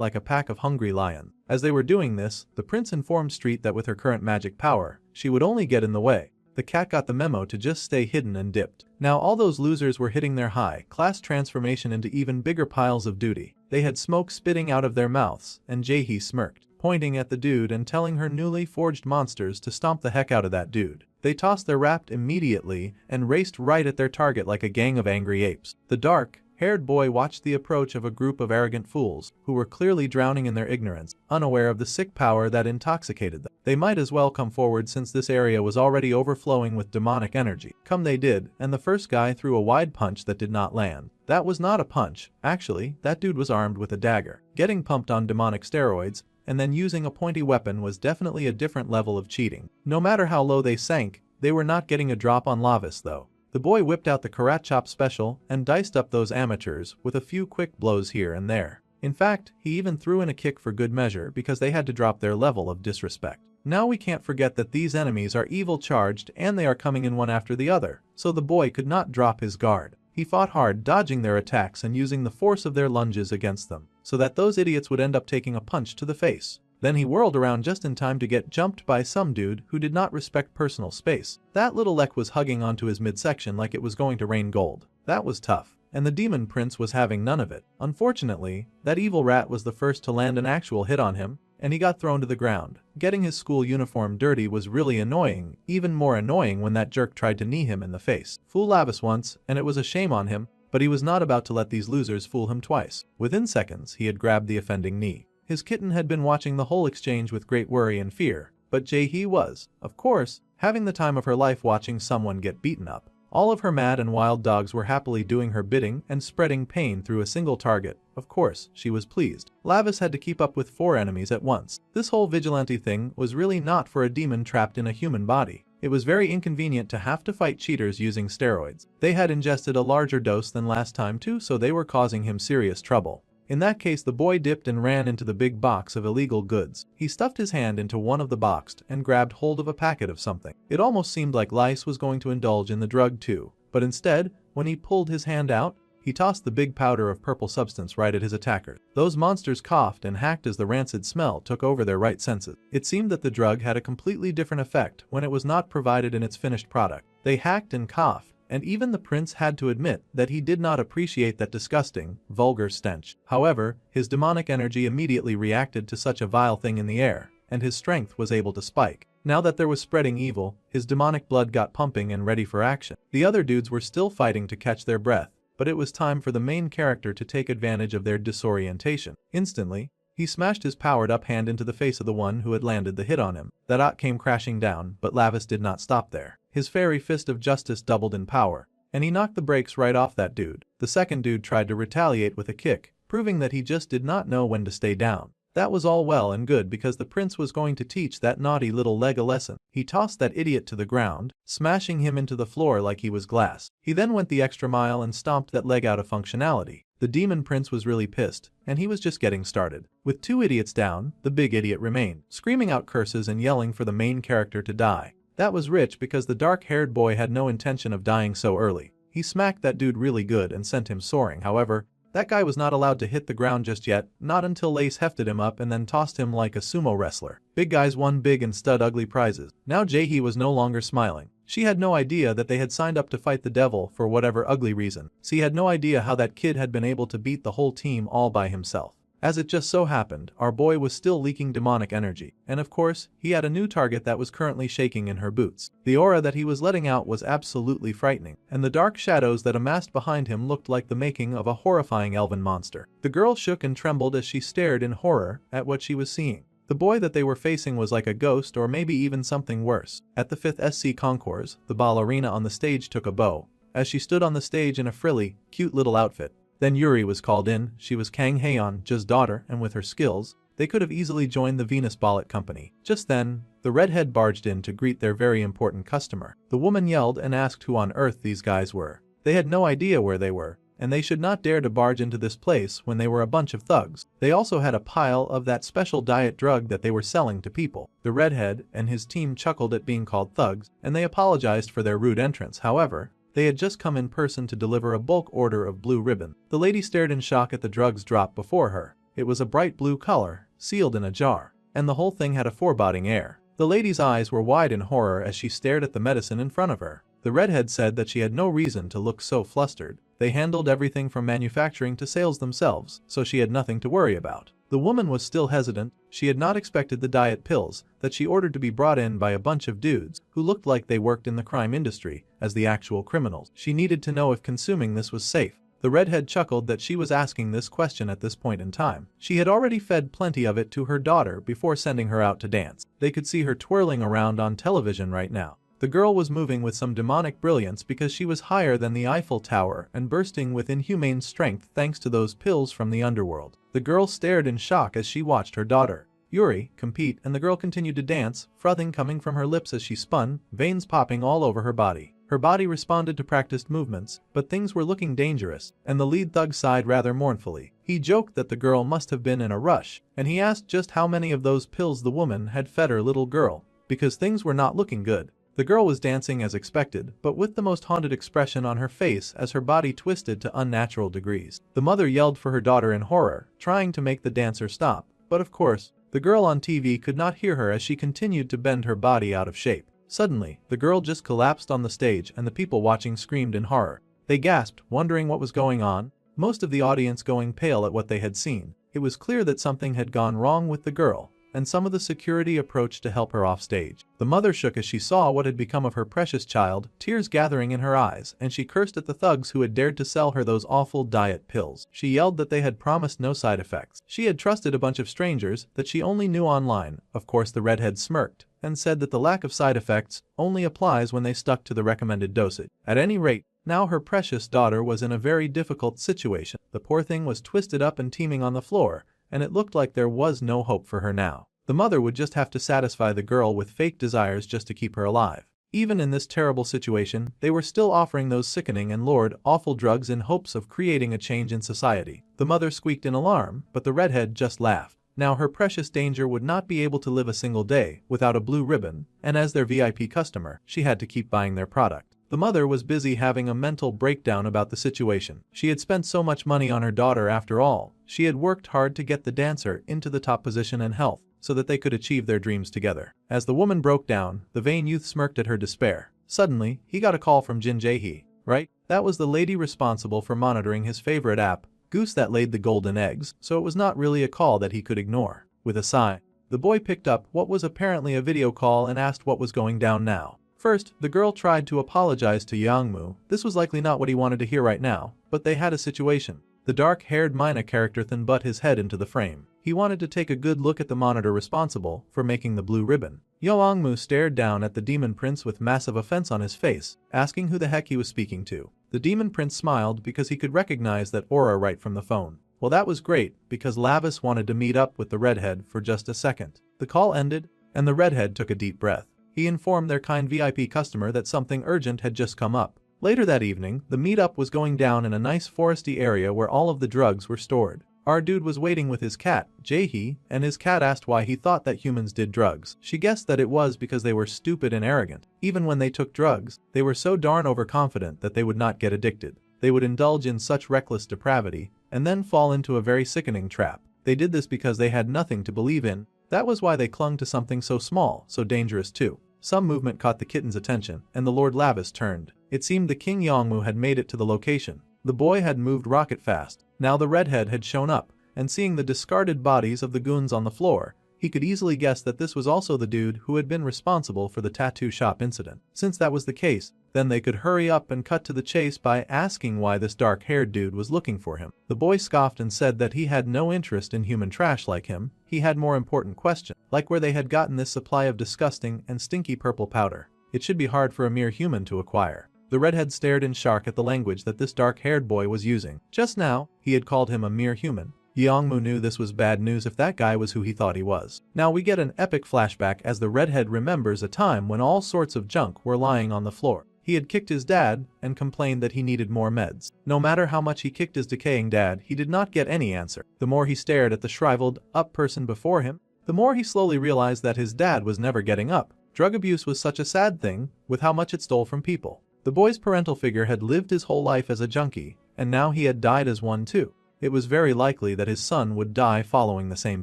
like a pack of hungry lions. As they were doing this, the prince informed Street that with her current magic power, she would only get in the way. The cat got the memo to just stay hidden and dipped. Now all those losers were hitting their high-class transformation into even bigger piles of duty. They had smoke spitting out of their mouths, and Jaehee smirked, pointing at the dude and telling her newly forged monsters to stomp the heck out of that dude. They tossed their raft immediately and raced right at their target like a gang of angry apes. The dark-haired boy watched the approach of a group of arrogant fools who were clearly drowning in their ignorance, unaware of the sick power that intoxicated them. They might as well come forward since this area was already overflowing with demonic energy. Come they did, and the first guy threw a wide punch that did not land. That was not a punch. Actually, that dude was armed with a dagger. Getting pumped on demonic steroids and then using a pointy weapon was definitely a different level of cheating. No matter how low they sank, they were not getting a drop on Lavis though. The boy whipped out the Karat Chop special and diced up those amateurs with a few quick blows here and there. In fact, he even threw in a kick for good measure because they had to drop their level of disrespect. Now we can't forget that these enemies are evil charged and they are coming in one after the other, so the boy could not drop his guard. He fought hard, dodging their attacks and using the force of their lunges against them, so that those idiots would end up taking a punch to the face. Then he whirled around just in time to get jumped by some dude who did not respect personal space. That little Lek was hugging onto his midsection like it was going to rain gold. That was tough, and the demon prince was having none of it. Unfortunately, that evil rat was the first to land an actual hit on him, and he got thrown to the ground. Getting his school uniform dirty was really annoying, even more annoying when that jerk tried to knee him in the face. Fool Lavis once, and it was a shame on him, but he was not about to let these losers fool him twice. Within seconds, he had grabbed the offending knee. His kitten had been watching the whole exchange with great worry and fear, but Jaehee was, of course, having the time of her life watching someone get beaten up. All of her mad and wild dogs were happily doing her bidding and spreading pain through a single target. Of course, she was pleased. Lavis had to keep up with 4 enemies at once. This whole vigilante thing was really not for a demon trapped in a human body. It was very inconvenient to have to fight cheaters using steroids. They had ingested a larger dose than last time too, so they were causing him serious trouble. In that case, the boy dipped and ran into the big box of illegal goods. He stuffed his hand into one of the boxes and grabbed hold of a packet of something. It almost seemed like Lice was going to indulge in the drug too, but instead, when he pulled his hand out, he tossed the big powder of purple substance right at his attackers. Those monsters coughed and hacked as the rancid smell took over their right senses. It seemed that the drug had a completely different effect when it was not provided in its finished product. They hacked and coughed, and even the prince had to admit that he did not appreciate that disgusting, vulgar stench. However, his demonic energy immediately reacted to such a vile thing in the air, and his strength was able to spike. Now that there was spreading evil, his demonic blood got pumping and ready for action. The other dudes were still fighting to catch their breath, but it was time for the main character to take advantage of their disorientation. Instantly, he smashed his powered-up hand into the face of the one who had landed the hit on him. That ot came crashing down, but Lavis did not stop there. His fairy fist of justice doubled in power, and he knocked the brakes right off that dude. The second dude tried to retaliate with a kick, proving that he just did not know when to stay down. That was all well and good because the prince was going to teach that naughty little leg a lesson. He tossed that idiot to the ground, smashing him into the floor like he was glass. He then went the extra mile and stomped that leg out of functionality. The demon prince was really pissed, and he was just getting started. With 2 idiots down, the big idiot remained, screaming out curses and yelling for the main character to die. That was rich because the dark-haired boy had no intention of dying so early. He smacked that dude really good and sent him soaring. However, that guy was not allowed to hit the ground just yet, not until Lace hefted him up and then tossed him like a sumo wrestler. Big guys won big and stud ugly prizes. Now Jaehee was no longer smiling. She had no idea that they had signed up to fight the devil for whatever ugly reason. She had no idea how that kid had been able to beat the whole team all by himself. As it just so happened, our boy was still leaking demonic energy, and of course, he had a new target that was currently shaking in her boots. The aura that he was letting out was absolutely frightening, and the dark shadows that amassed behind him looked like the making of a horrifying elven monster. The girl shook and trembled as she stared in horror at what she was seeing. The boy that they were facing was like a ghost or maybe even something worse. At the 5th SC Concours, the ballerina on the stage took a bow, as she stood on the stage in a frilly, cute little outfit. Then Yuri was called in. She was Kang Haeon-ja's daughter, and with her skills, they could have easily joined the Venus Ballet Company. Just then, the redhead barged in to greet their very important customer. The woman yelled and asked who on earth these guys were. They had no idea where they were, and they should not dare to barge into this place when they were a bunch of thugs. They also had a pile of that special diet drug that they were selling to people. The redhead and his team chuckled at being called thugs, and they apologized for their rude entrance. However, they had just come in person to deliver a bulk order of blue ribbon. The lady stared in shock at the drugs drop before her. It was a bright blue color, sealed in a jar, and the whole thing had a foreboding air. The lady's eyes were wide in horror as she stared at the medicine in front of her. The redhead said that she had no reason to look so flustered. They handled everything from manufacturing to sales themselves, so she had nothing to worry about. The woman was still hesitant. She had not expected the diet pills that she ordered to be brought in by a bunch of dudes who looked like they worked in the crime industry as the actual criminals. She needed to know if consuming this was safe. The redhead chuckled that she was asking this question at this point in time. She had already fed plenty of it to her daughter before sending her out to dance. They could see her twirling around on television right now. The girl was moving with some demonic brilliance because she was higher than the Eiffel Tower and bursting with inhumane strength thanks to those pills from the underworld. The girl stared in shock as she watched her daughter, Yuri, compete, and the girl continued to dance, frothing coming from her lips as she spun, veins popping all over her body. Her body responded to practiced movements, but things were looking dangerous, and the lead thug sighed rather mournfully. He joked that the girl must have been in a rush, and he asked just how many of those pills the woman had fed her little girl, because things were not looking good. The girl was dancing as expected, but with the most haunted expression on her face as her body twisted to unnatural degrees. The mother yelled for her daughter in horror, trying to make the dancer stop, but of course, the girl on TV could not hear her as she continued to bend her body out of shape. Suddenly, the girl just collapsed on the stage and the people watching screamed in horror. They gasped, wondering what was going on, most of the audience going pale at what they had seen. It was clear that something had gone wrong with the girl, and some of the security approached to help her off stage. The mother shook as she saw what had become of her precious child, tears gathering in her eyes, and she cursed at the thugs who had dared to sell her those awful diet pills. She yelled that they had promised no side effects. She had trusted a bunch of strangers that she only knew online. Of course, the redhead smirked and said that the lack of side effects only applies when they stuck to the recommended dosage. At any rate, now her precious daughter was in a very difficult situation. The poor thing was twisted up and teeming on the floor, and it looked like there was no hope for her now. The mother would just have to satisfy the girl with fake desires just to keep her alive. Even in this terrible situation, they were still offering those sickening and lurid, awful drugs in hopes of creating a change in society. The mother squeaked in alarm, but the redhead just laughed. Now her precious danger would not be able to live a single day without a blue ribbon, and as their VIP customer, she had to keep buying their product. The mother was busy having a mental breakdown about the situation. She had spent so much money on her daughter after all. She had worked hard to get the dancer into the top position and health, so that they could achieve their dreams together. As the woman broke down, the vain youth smirked at her despair. Suddenly, he got a call from Jin Jae-hee, right? That was the lady responsible for monitoring his favorite app, Goose that laid the golden eggs, so it was not really a call that he could ignore. With a sigh, the boy picked up what was apparently a video call and asked what was going down now. First, the girl tried to apologize to Yangmu. This was likely not what he wanted to hear right now, but they had a situation. The dark-haired Mina character then butt his head into the frame. He wanted to take a good look at the monitor responsible for making the blue ribbon. Yangmu stared down at the demon prince with massive offense on his face, asking who the heck he was speaking to. The demon prince smiled because he could recognize that aura right from the phone. Well, that was great, because Lavis wanted to meet up with the redhead for just a second. The call ended, and the redhead took a deep breath. He informed their kind VIP customer that something urgent had just come up. Later that evening, the meetup was going down in a nice foresty area where all of the drugs were stored. Our dude was waiting with his cat, Jae-hee, and his cat asked why he thought that humans did drugs. She guessed that it was because they were stupid and arrogant. Even when they took drugs, they were so darn overconfident that they would not get addicted. They would indulge in such reckless depravity, and then fall into a very sickening trap. They did this because they had nothing to believe in. That was why they clung to something so small, so dangerous too. Some movement caught the kitten's attention, and the Lord Lavis turned. It seemed the King Yangmu had made it to the location. The boy had moved rocket fast. Now the redhead had shown up, and seeing the discarded bodies of the goons on the floor, he could easily guess that this was also the dude who had been responsible for the tattoo shop incident. Since that was the case, then they could hurry up and cut to the chase by asking why this dark-haired dude was looking for him. The boy scoffed and said that he had no interest in human trash like him. He had more important questions, like where they had gotten this supply of disgusting and stinky purple powder. It should be hard for a mere human to acquire. The redhead stared in shock at the language that this dark-haired boy was using. Just now, he had called him a mere human. Yongmu knew this was bad news if that guy was who he thought he was. Now we get an epic flashback as the redhead remembers a time when all sorts of junk were lying on the floor. He had kicked his dad and complained that he needed more meds. No matter how much he kicked his decaying dad, he did not get any answer. The more he stared at the shriveled up person before him, the more he slowly realized that his dad was never getting up. Drug abuse was such a sad thing, with how much it stole from people. The boy's parental figure had lived his whole life as a junkie, and now he had died as one too. It was very likely that his son would die following the same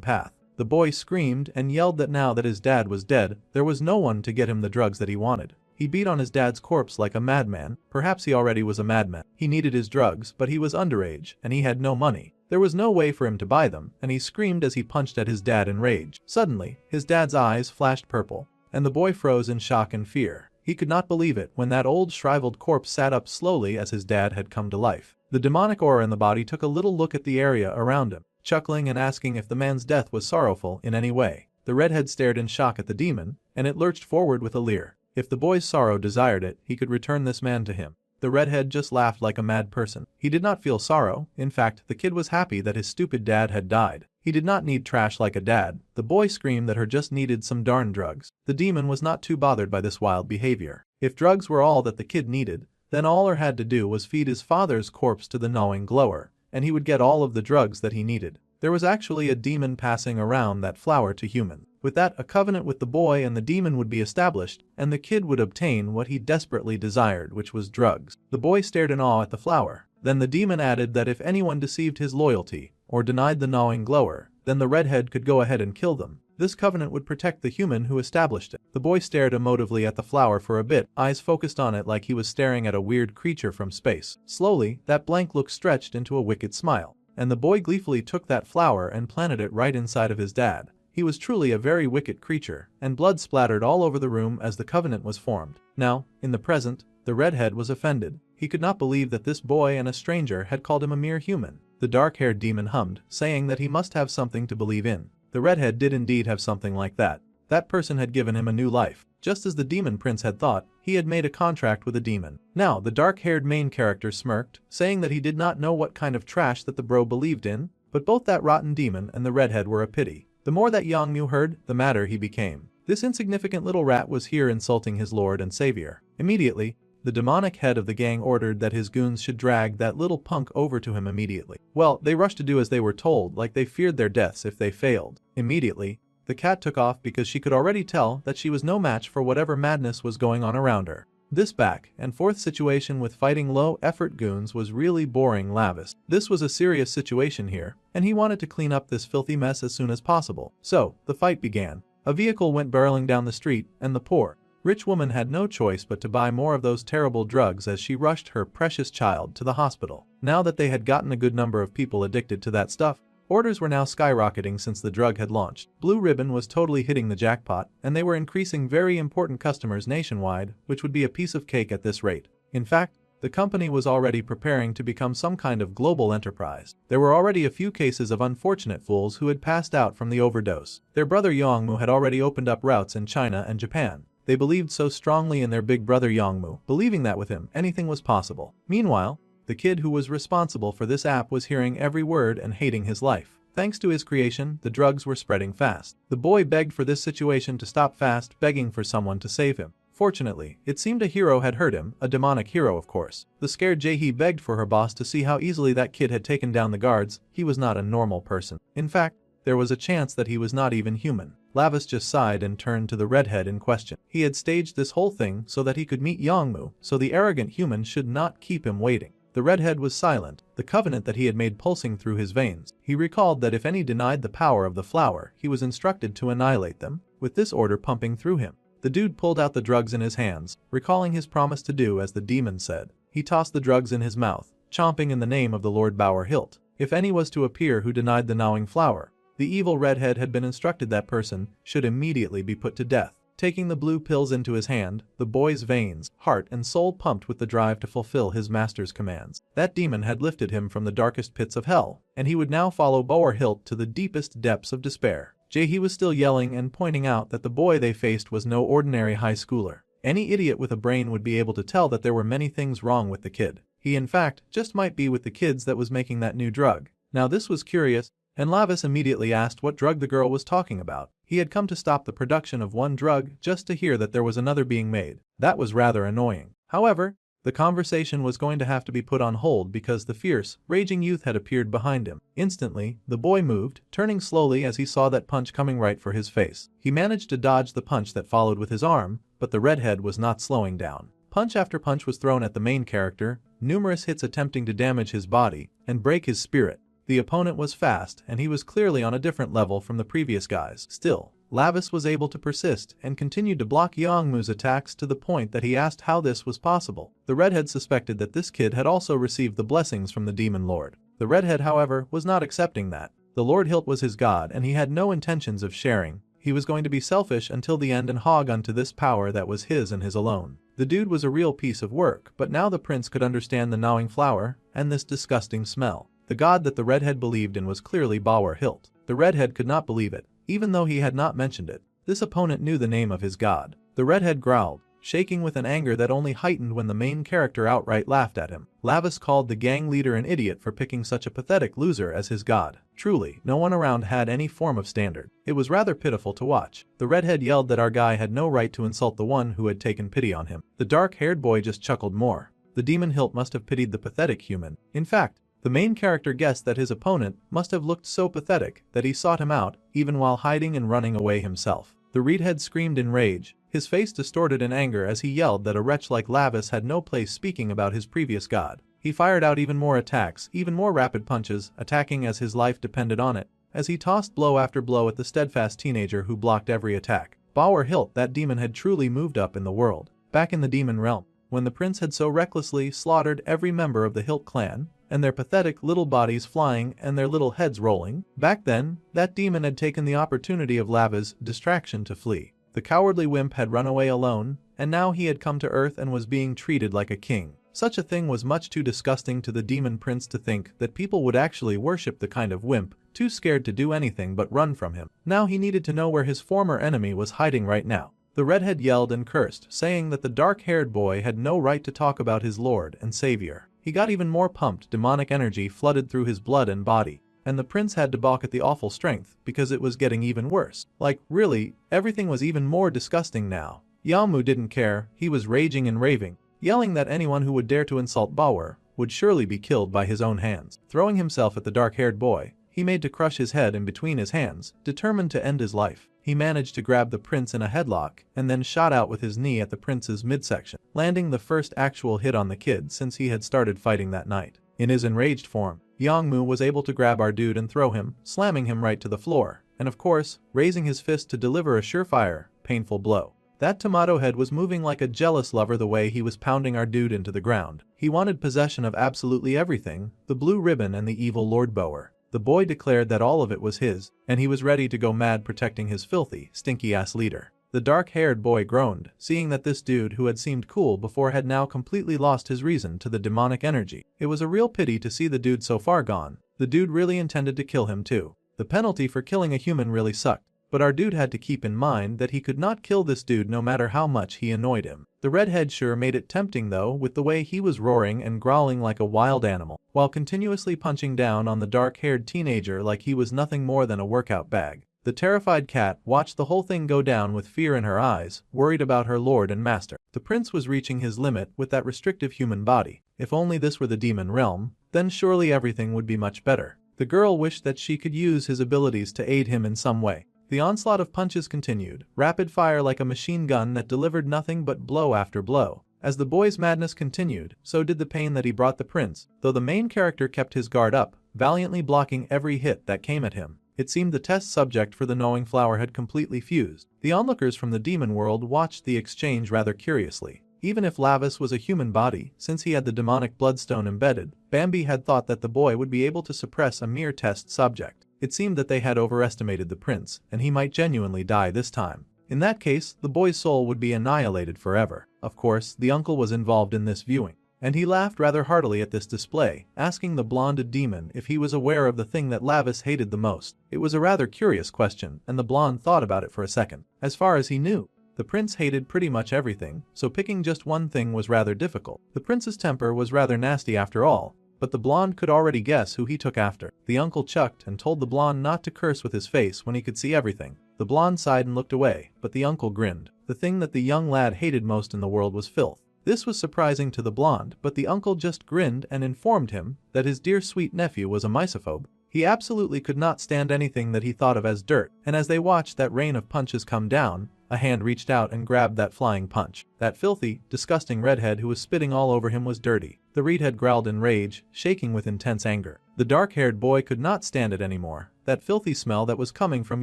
path. The boy screamed and yelled that now that his dad was dead, there was no one to get him the drugs that he wanted. He beat on his dad's corpse like a madman. Perhaps he already was a madman. He needed his drugs, but he was underage, and he had no money. There was no way for him to buy them, and he screamed as he punched at his dad in rage. Suddenly, his dad's eyes flashed purple, and the boy froze in shock and fear. He could not believe it when that old shriveled corpse sat up slowly as his dad had come to life. The demonic aura in the body took a little look at the area around him, chuckling and asking if the man's death was sorrowful in any way. The redhead stared in shock at the demon, and it lurched forward with a leer. If the boy's sorrow desired it, he could return this man to him. The redhead just laughed like a mad person. He did not feel sorrow. In fact, the kid was happy that his stupid dad had died. He did not need trash like a dad. The boy screamed that her just needed some darn drugs. The demon was not too bothered by this wild behavior. If drugs were all that the kid needed, then all her had to do was feed his father's corpse to the gnawing glower, and he would get all of the drugs that he needed. There was actually a demon passing around that flower to human. With that, a covenant with the boy and the demon would be established, and the kid would obtain what he desperately desired, which was drugs. The boy stared in awe at the flower. Then the demon added that if anyone deceived his loyalty, or denied the gnawing glower, then the redhead could go ahead and kill them. This covenant would protect the human who established it. The boy stared emotively at the flower for a bit, eyes focused on it like he was staring at a weird creature from space. Slowly, that blank look stretched into a wicked smile, and the boy gleefully took that flower and planted it right inside of his dad. He was truly a very wicked creature, and blood splattered all over the room as the covenant was formed. Now, in the present, the redhead was offended. He could not believe that this boy and a stranger had called him a mere human. The dark-haired demon hummed, saying that he must have something to believe in. The redhead did indeed have something like that. That person had given him a new life. Just as the demon prince had thought, he had made a contract with a demon. Now, the dark-haired main character smirked, saying that he did not know what kind of trash that the bro believed in, but both that rotten demon and the redhead were a pity. The more that Yongmu heard, the madder he became. This insignificant little rat was here insulting his lord and savior. Immediately, the demonic head of the gang ordered that his goons should drag that little punk over to him immediately. Well, they rushed to do as they were told, like they feared their deaths if they failed. Immediately, the cat took off because she could already tell that she was no match for whatever madness was going on around her. This back and forth situation with fighting low-effort goons was really boring Lavis. This was a serious situation here, and he wanted to clean up this filthy mess as soon as possible. So, the fight began. A vehicle went barreling down the street, and the poor, rich woman had no choice but to buy more of those terrible drugs as she rushed her precious child to the hospital. Now that they had gotten a good number of people addicted to that stuff, orders were now skyrocketing since the drug had launched. Blue Ribbon was totally hitting the jackpot, and they were increasing very important customers nationwide, which would be a piece of cake at this rate. In fact, the company was already preparing to become some kind of global enterprise. There were already a few cases of unfortunate fools who had passed out from the overdose. Their brother Yongmu had already opened up routes in China and Japan. They believed so strongly in their big brother Yongmu, believing that with him, anything was possible. Meanwhile, the kid who was responsible for this app was hearing every word and hating his life. Thanks to his creation, the drugs were spreading fast. The boy begged for this situation to stop fast, begging for someone to save him. Fortunately, it seemed a hero had hurt him, a demonic hero of course. The scared Jaehee begged for her boss to see how easily that kid had taken down the guards. He was not a normal person. In fact, there was a chance that he was not even human. Lavis just sighed and turned to the redhead in question. He had staged this whole thing so that he could meet Yongmu, so the arrogant human should not keep him waiting. The redhead was silent, the covenant that he had made pulsing through his veins. He recalled that if any denied the power of the flower, he was instructed to annihilate them, with this order pumping through him. The dude pulled out the drugs in his hands, recalling his promise to do as the demon said. He tossed the drugs in his mouth, chomping in the name of the Lord Bower Hilt. If any was to appear who denied the gnawing flower, the evil redhead had been instructed that person should immediately be put to death. Taking the blue pills into his hand, the boy's veins, heart and soul pumped with the drive to fulfill his master's commands. That demon had lifted him from the darkest pits of hell, and he would now follow Bower Hilt to the deepest depths of despair. Jaehee was still yelling and pointing out that the boy they faced was no ordinary high schooler. Any idiot with a brain would be able to tell that there were many things wrong with the kid. He in fact just might be with the kids that was making that new drug. Now this was curious, and Lavis immediately asked what drug the girl was talking about. He had come to stop the production of one drug just to hear that there was another being made. That was rather annoying. However, the conversation was going to have to be put on hold because the fierce, raging youth had appeared behind him. Instantly, the boy moved, turning slowly as he saw that punch coming right for his face. He managed to dodge the punch that followed with his arm, but the redhead was not slowing down. Punch after punch was thrown at the main character, numerous hits attempting to damage his body and break his spirit. The opponent was fast and he was clearly on a different level from the previous guys. Still, Lavis was able to persist and continued to block Yongmu's attacks to the point that he asked how this was possible. The redhead suspected that this kid had also received the blessings from the demon lord. The redhead, however, was not accepting that. The Lord Hilt was his god and he had no intentions of sharing. He was going to be selfish until the end and hog onto this power that was his and his alone. The dude was a real piece of work, but now the prince could understand the gnawing flower and this disgusting smell. The god that the redhead believed in was clearly Bauer Hilt. The redhead could not believe it, even though he had not mentioned it. This opponent knew the name of his god. The redhead growled, shaking with an anger that only heightened when the main character outright laughed at him. Lavis called the gang leader an idiot for picking such a pathetic loser as his god. Truly, no one around had any form of standard. It was rather pitiful to watch. The redhead yelled that our guy had no right to insult the one who had taken pity on him. The dark-haired boy just chuckled more. The demon hilt must have pitied the pathetic human. In fact, the main character guessed that his opponent must have looked so pathetic that he sought him out, even while hiding and running away himself. The redhead screamed in rage, his face distorted in anger as he yelled that a wretch like Lavis had no place speaking about his previous god. He fired out even more attacks, even more rapid punches, attacking as his life depended on it, as he tossed blow after blow at the steadfast teenager who blocked every attack. Bauer Hilt, that demon, had truly moved up in the world. Back in the demon realm, when the prince had so recklessly slaughtered every member of the Hilt clan, and their pathetic little bodies flying and their little heads rolling, back then, that demon had taken the opportunity of Lava's distraction to flee. The cowardly wimp had run away alone, and now he had come to Earth and was being treated like a king. Such a thing was much too disgusting to the demon prince to think that people would actually worship the kind of wimp, too scared to do anything but run from him. Now he needed to know where his former enemy was hiding right now. The redhead yelled and cursed, saying that the dark-haired boy had no right to talk about his lord and savior. He got even more pumped, demonic energy flooded through his blood and body, and the prince had to balk at the awful strength because it was getting even worse. Like, really, everything was even more disgusting now. Yongmu didn't care, he was raging and raving, yelling that anyone who would dare to insult Bauer would surely be killed by his own hands. Throwing himself at the dark-haired boy, he made to crush his head in between his hands, determined to end his life. He managed to grab the prince in a headlock and then shot out with his knee at the prince's midsection, landing the first actual hit on the kid since he had started fighting that night. In his enraged form, Yongmu was able to grab our dude and throw him, slamming him right to the floor, and of course, raising his fist to deliver a surefire, painful blow. That tomato head was moving like a jealous lover the way he was pounding our dude into the ground. He wanted possession of absolutely everything, the blue ribbon and the evil Lord Bauer. The boy declared that all of it was his, and he was ready to go mad protecting his filthy, stinky-ass leader. The dark-haired boy groaned, seeing that this dude who had seemed cool before had now completely lost his reason to the demonic energy. It was a real pity to see the dude so far gone. The dude really intended to kill him too. The penalty for killing a human really sucked. But our dude had to keep in mind that he could not kill this dude no matter how much he annoyed him. The redhead sure made it tempting though, with the way he was roaring and growling like a wild animal, while continuously punching down on the dark-haired teenager like he was nothing more than a workout bag. The terrified cat watched the whole thing go down with fear in her eyes, worried about her lord and master. The prince was reaching his limit with that restrictive human body. If only this were the demon realm, then surely everything would be much better. The girl wished that she could use his abilities to aid him in some way. The onslaught of punches continued, rapid fire like a machine gun that delivered nothing but blow after blow. As the boy's madness continued, so did the pain that he brought the prince, though the main character kept his guard up, valiantly blocking every hit that came at him. It seemed the test subject for the gnawing flower had completely fused. The onlookers from the demon world watched the exchange rather curiously. Even if Lavis was a human body, since he had the demonic bloodstone embedded, Bambi had thought that the boy would be able to suppress a mere test subject. It seemed that they had overestimated the prince, and he might genuinely die this time. In that case, the boy's soul would be annihilated forever. Of course, the uncle was involved in this viewing, and he laughed rather heartily at this display, asking the blonded demon if he was aware of the thing that Lavis hated the most. It was a rather curious question, and the blonde thought about it for a second. As far as he knew, The prince hated pretty much everything, so picking just one thing was rather difficult. The prince's temper was rather nasty after all, but the blonde could already guess who he took after. The uncle chucked and told the blonde not to curse with his face when he could see everything. The blonde sighed and looked away, but the uncle grinned. The thing that the young lad hated most in the world was filth. This was surprising to the blonde, but the uncle just grinned and informed him that his dear sweet nephew was a misophobe. He absolutely could not stand anything that he thought of as dirt, and as they watched that rain of punches come down, a hand reached out and grabbed that flying punch. That filthy, disgusting redhead who was spitting all over him was dirty. The redhead growled in rage, shaking with intense anger. The dark-haired boy could not stand it anymore. That filthy smell that was coming from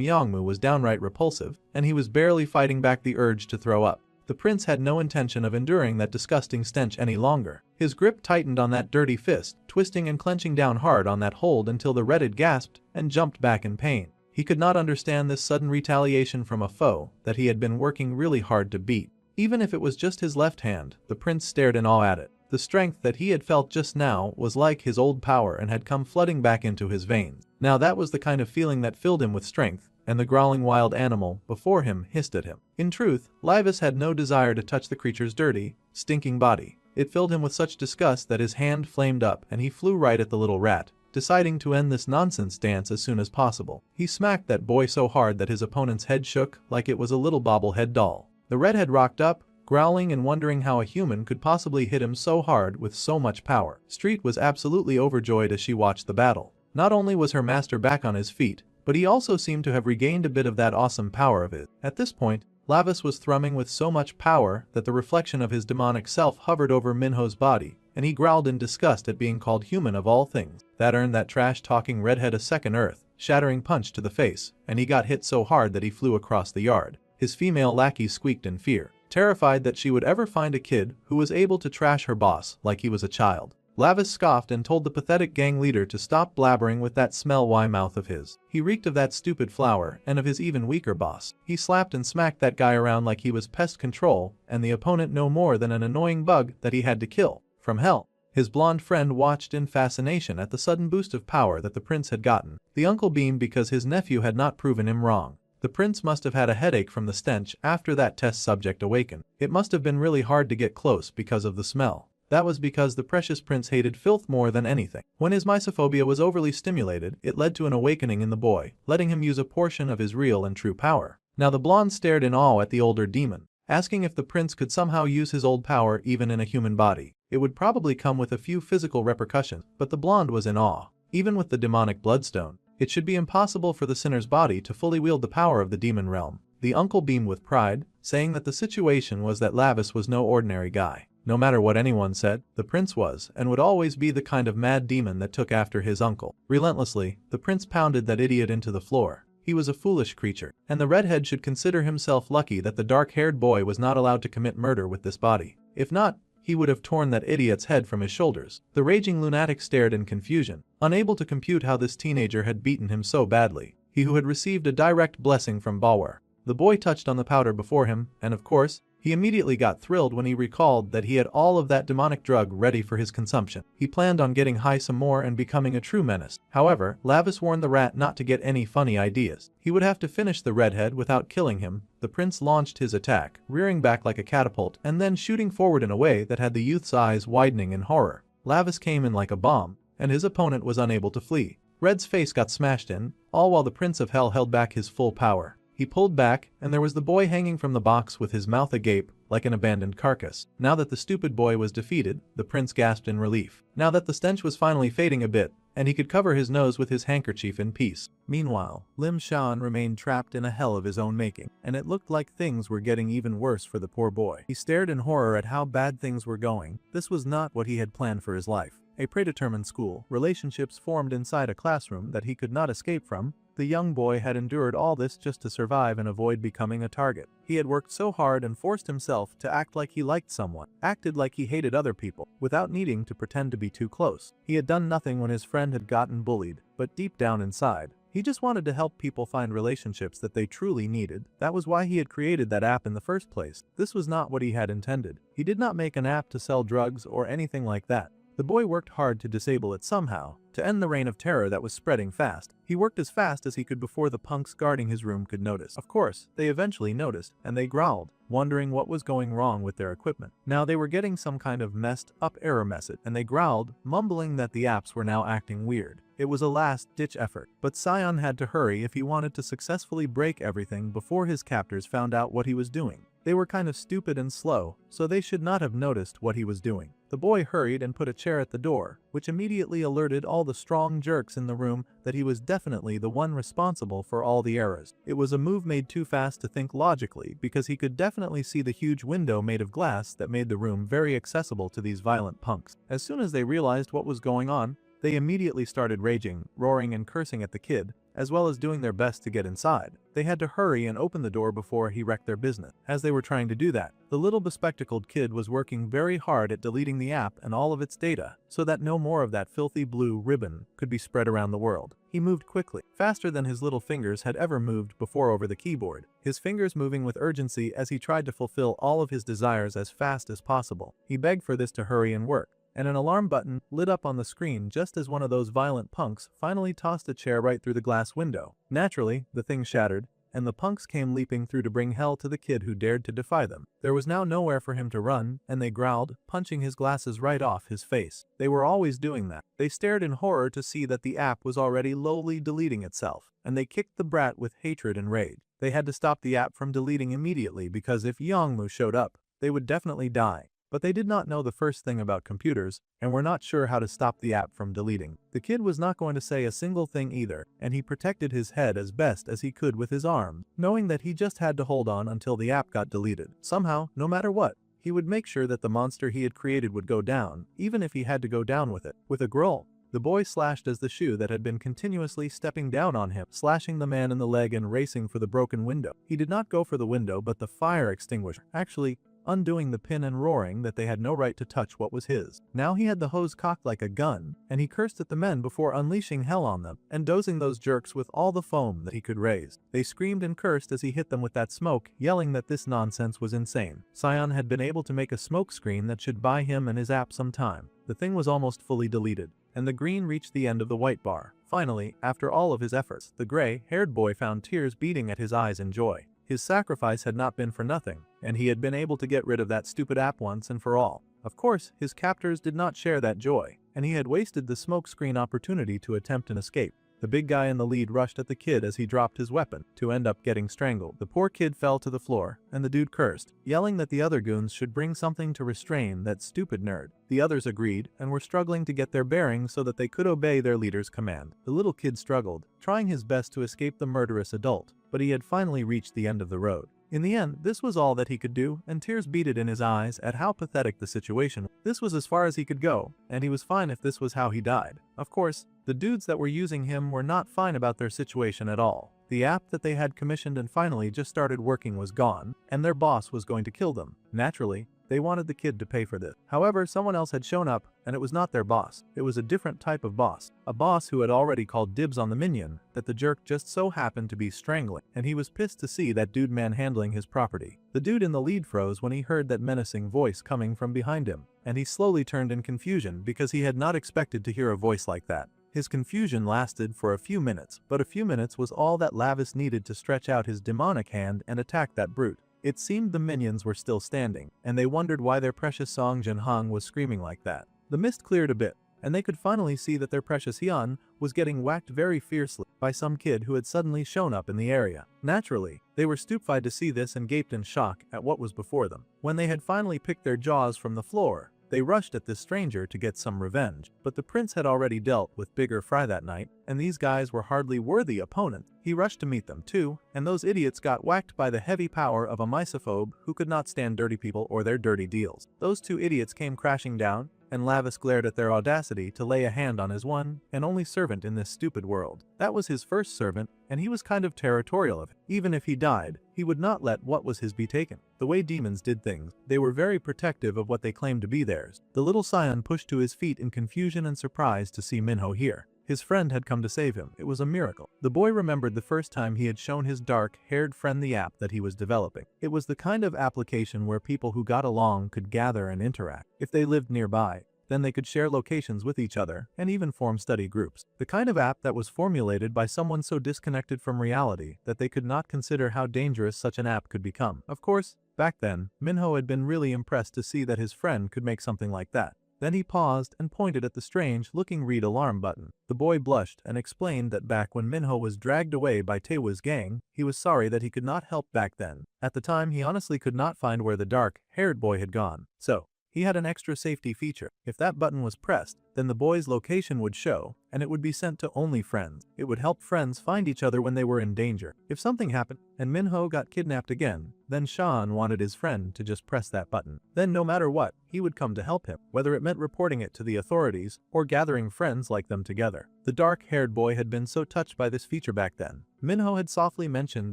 Yongmu was downright repulsive, and he was barely fighting back the urge to throw up. The prince had no intention of enduring that disgusting stench any longer. His grip tightened on that dirty fist, twisting and clenching down hard on that hold until the redhead gasped and jumped back in pain. He could not understand this sudden retaliation from a foe that he had been working really hard to beat. Even if it was just his left hand, the prince stared in awe at it. The strength that he had felt just now was like his old power and had come flooding back into his veins. Now that was the kind of feeling that filled him with strength, and the growling wild animal before him hissed at him. In truth, Livus had no desire to touch the creature's dirty, stinking body. It filled him with such disgust that his hand flamed up and he flew right at the little rat, deciding to end this nonsense dance as soon as possible. He smacked that boy so hard that his opponent's head shook like it was a little bobblehead doll. The redhead rocked up, growling and wondering how a human could possibly hit him so hard with so much power. Street was absolutely overjoyed as she watched the battle. Not only was her master back on his feet, but he also seemed to have regained a bit of that awesome power of his. At this point, Lavus was thrumming with so much power that the reflection of his demonic self hovered over Minho's body, and he growled in disgust at being called human of all things. That earned that trash-talking redhead a second earth-shattering punch to the face, and he got hit so hard that he flew across the yard. His female lackey squeaked in fear, terrified that she would ever find a kid who was able to trash her boss like he was a child. Lavus scoffed and told the pathetic gang leader to stop blabbering with that smell-why mouth of his. He reeked of that stupid flower and of his even weaker boss. He slapped and smacked that guy around like he was pest control and the opponent no more than an annoying bug that he had to kill. From hell. His blonde friend watched in fascination at the sudden boost of power that the prince had gotten. The uncle beamed because his nephew had not proven him wrong. The prince must have had a headache from the stench after that test subject awakened. It must have been really hard to get close because of the smell. That was because the precious prince hated filth more than anything. When his misophobia was overly stimulated, it led to an awakening in the boy, letting him use a portion of his real and true power. Now the blonde stared in awe at the older demon, asking if the prince could somehow use his old power even in a human body. It would probably come with a few physical repercussions, but the blonde was in awe. Even with the demonic bloodstone, it should be impossible for the sinner's body to fully wield the power of the demon realm. The uncle beamed with pride, saying that the situation was that Lavus was no ordinary guy. No matter what anyone said, the prince was and would always be the kind of mad demon that took after his uncle. Relentlessly, the prince pounded that idiot into the floor. He was a foolish creature, and the redhead should consider himself lucky that the dark-haired boy was not allowed to commit murder with this body. If not, he would have torn that idiot's head from his shoulders. The raging lunatic stared in confusion, unable to compute how this teenager had beaten him so badly. He who had received a direct blessing from Balwer. The boy touched on the powder before him, and of course, he immediately got thrilled when he recalled that he had all of that demonic drug ready for his consumption. He planned on getting high some more and becoming a true menace. However, Lavus warned the rat not to get any funny ideas. He would have to finish the redhead without killing him. The prince launched his attack, rearing back like a catapult and then shooting forward in a way that had the youth's eyes widening in horror. Lavus came in like a bomb, and his opponent was unable to flee. Red's face got smashed in, all while the Prince of Hell held back his full power. He pulled back, and there was the boy hanging from the box with his mouth agape, like an abandoned carcass. Now that the stupid boy was defeated, the prince gasped in relief. Now that the stench was finally fading a bit, and he could cover his nose with his handkerchief in peace. Meanwhile, Lim Shan remained trapped in a hell of his own making, and it looked like things were getting even worse for the poor boy. He stared in horror at how bad things were going. This was not what he had planned for his life. A predetermined school, relationships formed inside a classroom that he could not escape from. The young boy had endured all this just to survive and avoid becoming a target. He had worked so hard and forced himself to act like he liked someone, acted like he hated other people, without needing to pretend to be too close. He had done nothing when his friend had gotten bullied, but deep down inside, he just wanted to help people find relationships that they truly needed. That was why he had created that app in the first place. This was not what he had intended. He did not make an app to sell drugs or anything like that. The boy worked hard to disable it somehow, to end the reign of terror that was spreading fast. He worked as fast as he could before the punks guarding his room could notice. Of course, they eventually noticed, and they growled, wondering what was going wrong with their equipment. Now they were getting some kind of messed up error message, and they growled, mumbling that the apps were now acting weird. It was a last-ditch effort, but Sion had to hurry if he wanted to successfully break everything before his captors found out what he was doing. They were kind of stupid and slow, so they should not have noticed what he was doing. The boy hurried and put a chair at the door, which immediately alerted all the strong jerks in the room that he was definitely the one responsible for all the errors. It was a move made too fast to think logically, because he could definitely see the huge window made of glass that made the room very accessible to these violent punks. As soon as they realized what was going on, they immediately started raging, roaring and cursing at the kid, as well as doing their best to get inside. They had to hurry and open the door before he wrecked their business. As they were trying to do that, the little bespectacled kid was working very hard at deleting the app and all of its data, so that no more of that filthy blue ribbon could be spread around the world. He moved quickly, faster than his little fingers had ever moved before over the keyboard, his fingers moving with urgency as he tried to fulfill all of his desires as fast as possible. He begged for this to hurry and work, and an alarm button lit up on the screen just as one of those violent punks finally tossed a chair right through the glass window. Naturally, the thing shattered, and the punks came leaping through to bring hell to the kid who dared to defy them. There was now nowhere for him to run, and they growled, punching his glasses right off his face. They were always doing that. They stared in horror to see that the app was already lowly deleting itself, and they kicked the brat with hatred and rage. They had to stop the app from deleting immediately because if Yongmu showed up, they would definitely die. But they did not know the first thing about computers, and were not sure how to stop the app from deleting. The kid was not going to say a single thing either, and he protected his head as best as he could with his arms, knowing that he just had to hold on until the app got deleted. Somehow, no matter what, he would make sure that the monster he had created would go down, even if he had to go down with it. With a growl, the boy slashed as the shoe that had been continuously stepping down on him, slashing the man in the leg and racing for the broken window. He did not go for the window but the fire extinguisher. Actually, undoing the pin and roaring that they had no right to touch what was his. Now he had the hose cocked like a gun, and he cursed at the men before unleashing hell on them, and dosing those jerks with all the foam that he could raise. They screamed and cursed as he hit them with that smoke, yelling that this nonsense was insane. Sion had been able to make a smoke screen that should buy him and his app some time. The thing was almost fully deleted, and the green reached the end of the white bar. Finally, after all of his efforts, the gray-haired boy found tears beating at his eyes in joy. His sacrifice had not been for nothing, and he had been able to get rid of that stupid app once and for all. Of course, his captors did not share that joy, and he had wasted the smokescreen opportunity to attempt an escape. The big guy in the lead rushed at the kid as he dropped his weapon, to end up getting strangled. The poor kid fell to the floor, and the dude cursed, yelling that the other goons should bring something to restrain that stupid nerd. The others agreed, and were struggling to get their bearings so that they could obey their leader's command. The little kid struggled, trying his best to escape the murderous adult, but he had finally reached the end of the road. In the end, this was all that he could do, and tears beaded in his eyes at how pathetic the situation was. This was as far as he could go, and he was fine if this was how he died. Of course, the dudes that were using him were not fine about their situation at all. The app that they had commissioned and finally just started working was gone, and their boss was going to kill them. Naturally, they wanted the kid to pay for this. However, someone else had shown up, and it was not their boss. It was a different type of boss. A boss who had already called dibs on the minion that the jerk just so happened to be strangling, and he was pissed to see that dude manhandling his property. The dude in the lead froze when he heard that menacing voice coming from behind him, and he slowly turned in confusion because he had not expected to hear a voice like that. His confusion lasted for a few minutes, but a few minutes was all that Lavis needed to stretch out his demonic hand and attack that brute. It seemed the minions were still standing, and they wondered why their precious Song Jinhong was screaming like that. The mist cleared a bit, and they could finally see that their precious Hyun was getting whacked very fiercely by some kid who had suddenly shown up in the area. Naturally, they were stupefied to see this and gaped in shock at what was before them. When they had finally picked their jaws from the floor, they rushed at this stranger to get some revenge, but the prince had already dealt with bigger fry that night, and these guys were hardly worthy opponents. He rushed to meet them too, and those idiots got whacked by the heavy power of a misophobe who could not stand dirty people or their dirty deals. Those two idiots came crashing down, and Lavis glared at their audacity to lay a hand on his one and only servant in this stupid world. That was his first servant, and he was kind of territorial of it. Even if he died, he would not let what was his be taken. The way demons did things, they were very protective of what they claimed to be theirs. The little scion pushed to his feet in confusion and surprise to see Minho here. His friend had come to save him. It was a miracle. The boy remembered the first time he had shown his dark-haired friend the app that he was developing. It was the kind of application where people who got along could gather and interact. If they lived nearby, Then they could share locations with each other and even form study groups. The kind of app that was formulated by someone so disconnected from reality that they could not consider how dangerous such an app could become. Of course, back then, Minho had been really impressed to see that his friend could make something like that. Then he paused and pointed at the strange-looking read alarm button. The boy blushed and explained that back when Minho was dragged away by Taewa's gang, he was sorry that he could not help back then. At the time, he honestly could not find where the dark-haired boy had gone. So, he had an extra safety feature. If that button was pressed, then the boy's location would show, and it would be sent to only friends. It would help friends find each other when they were in danger. If something happened, and Minho got kidnapped again, then Sean wanted his friend to just press that button. Then no matter what, he would come to help him, whether it meant reporting it to the authorities or gathering friends like them together. The dark-haired boy had been so touched by this feature back then. Minho had softly mentioned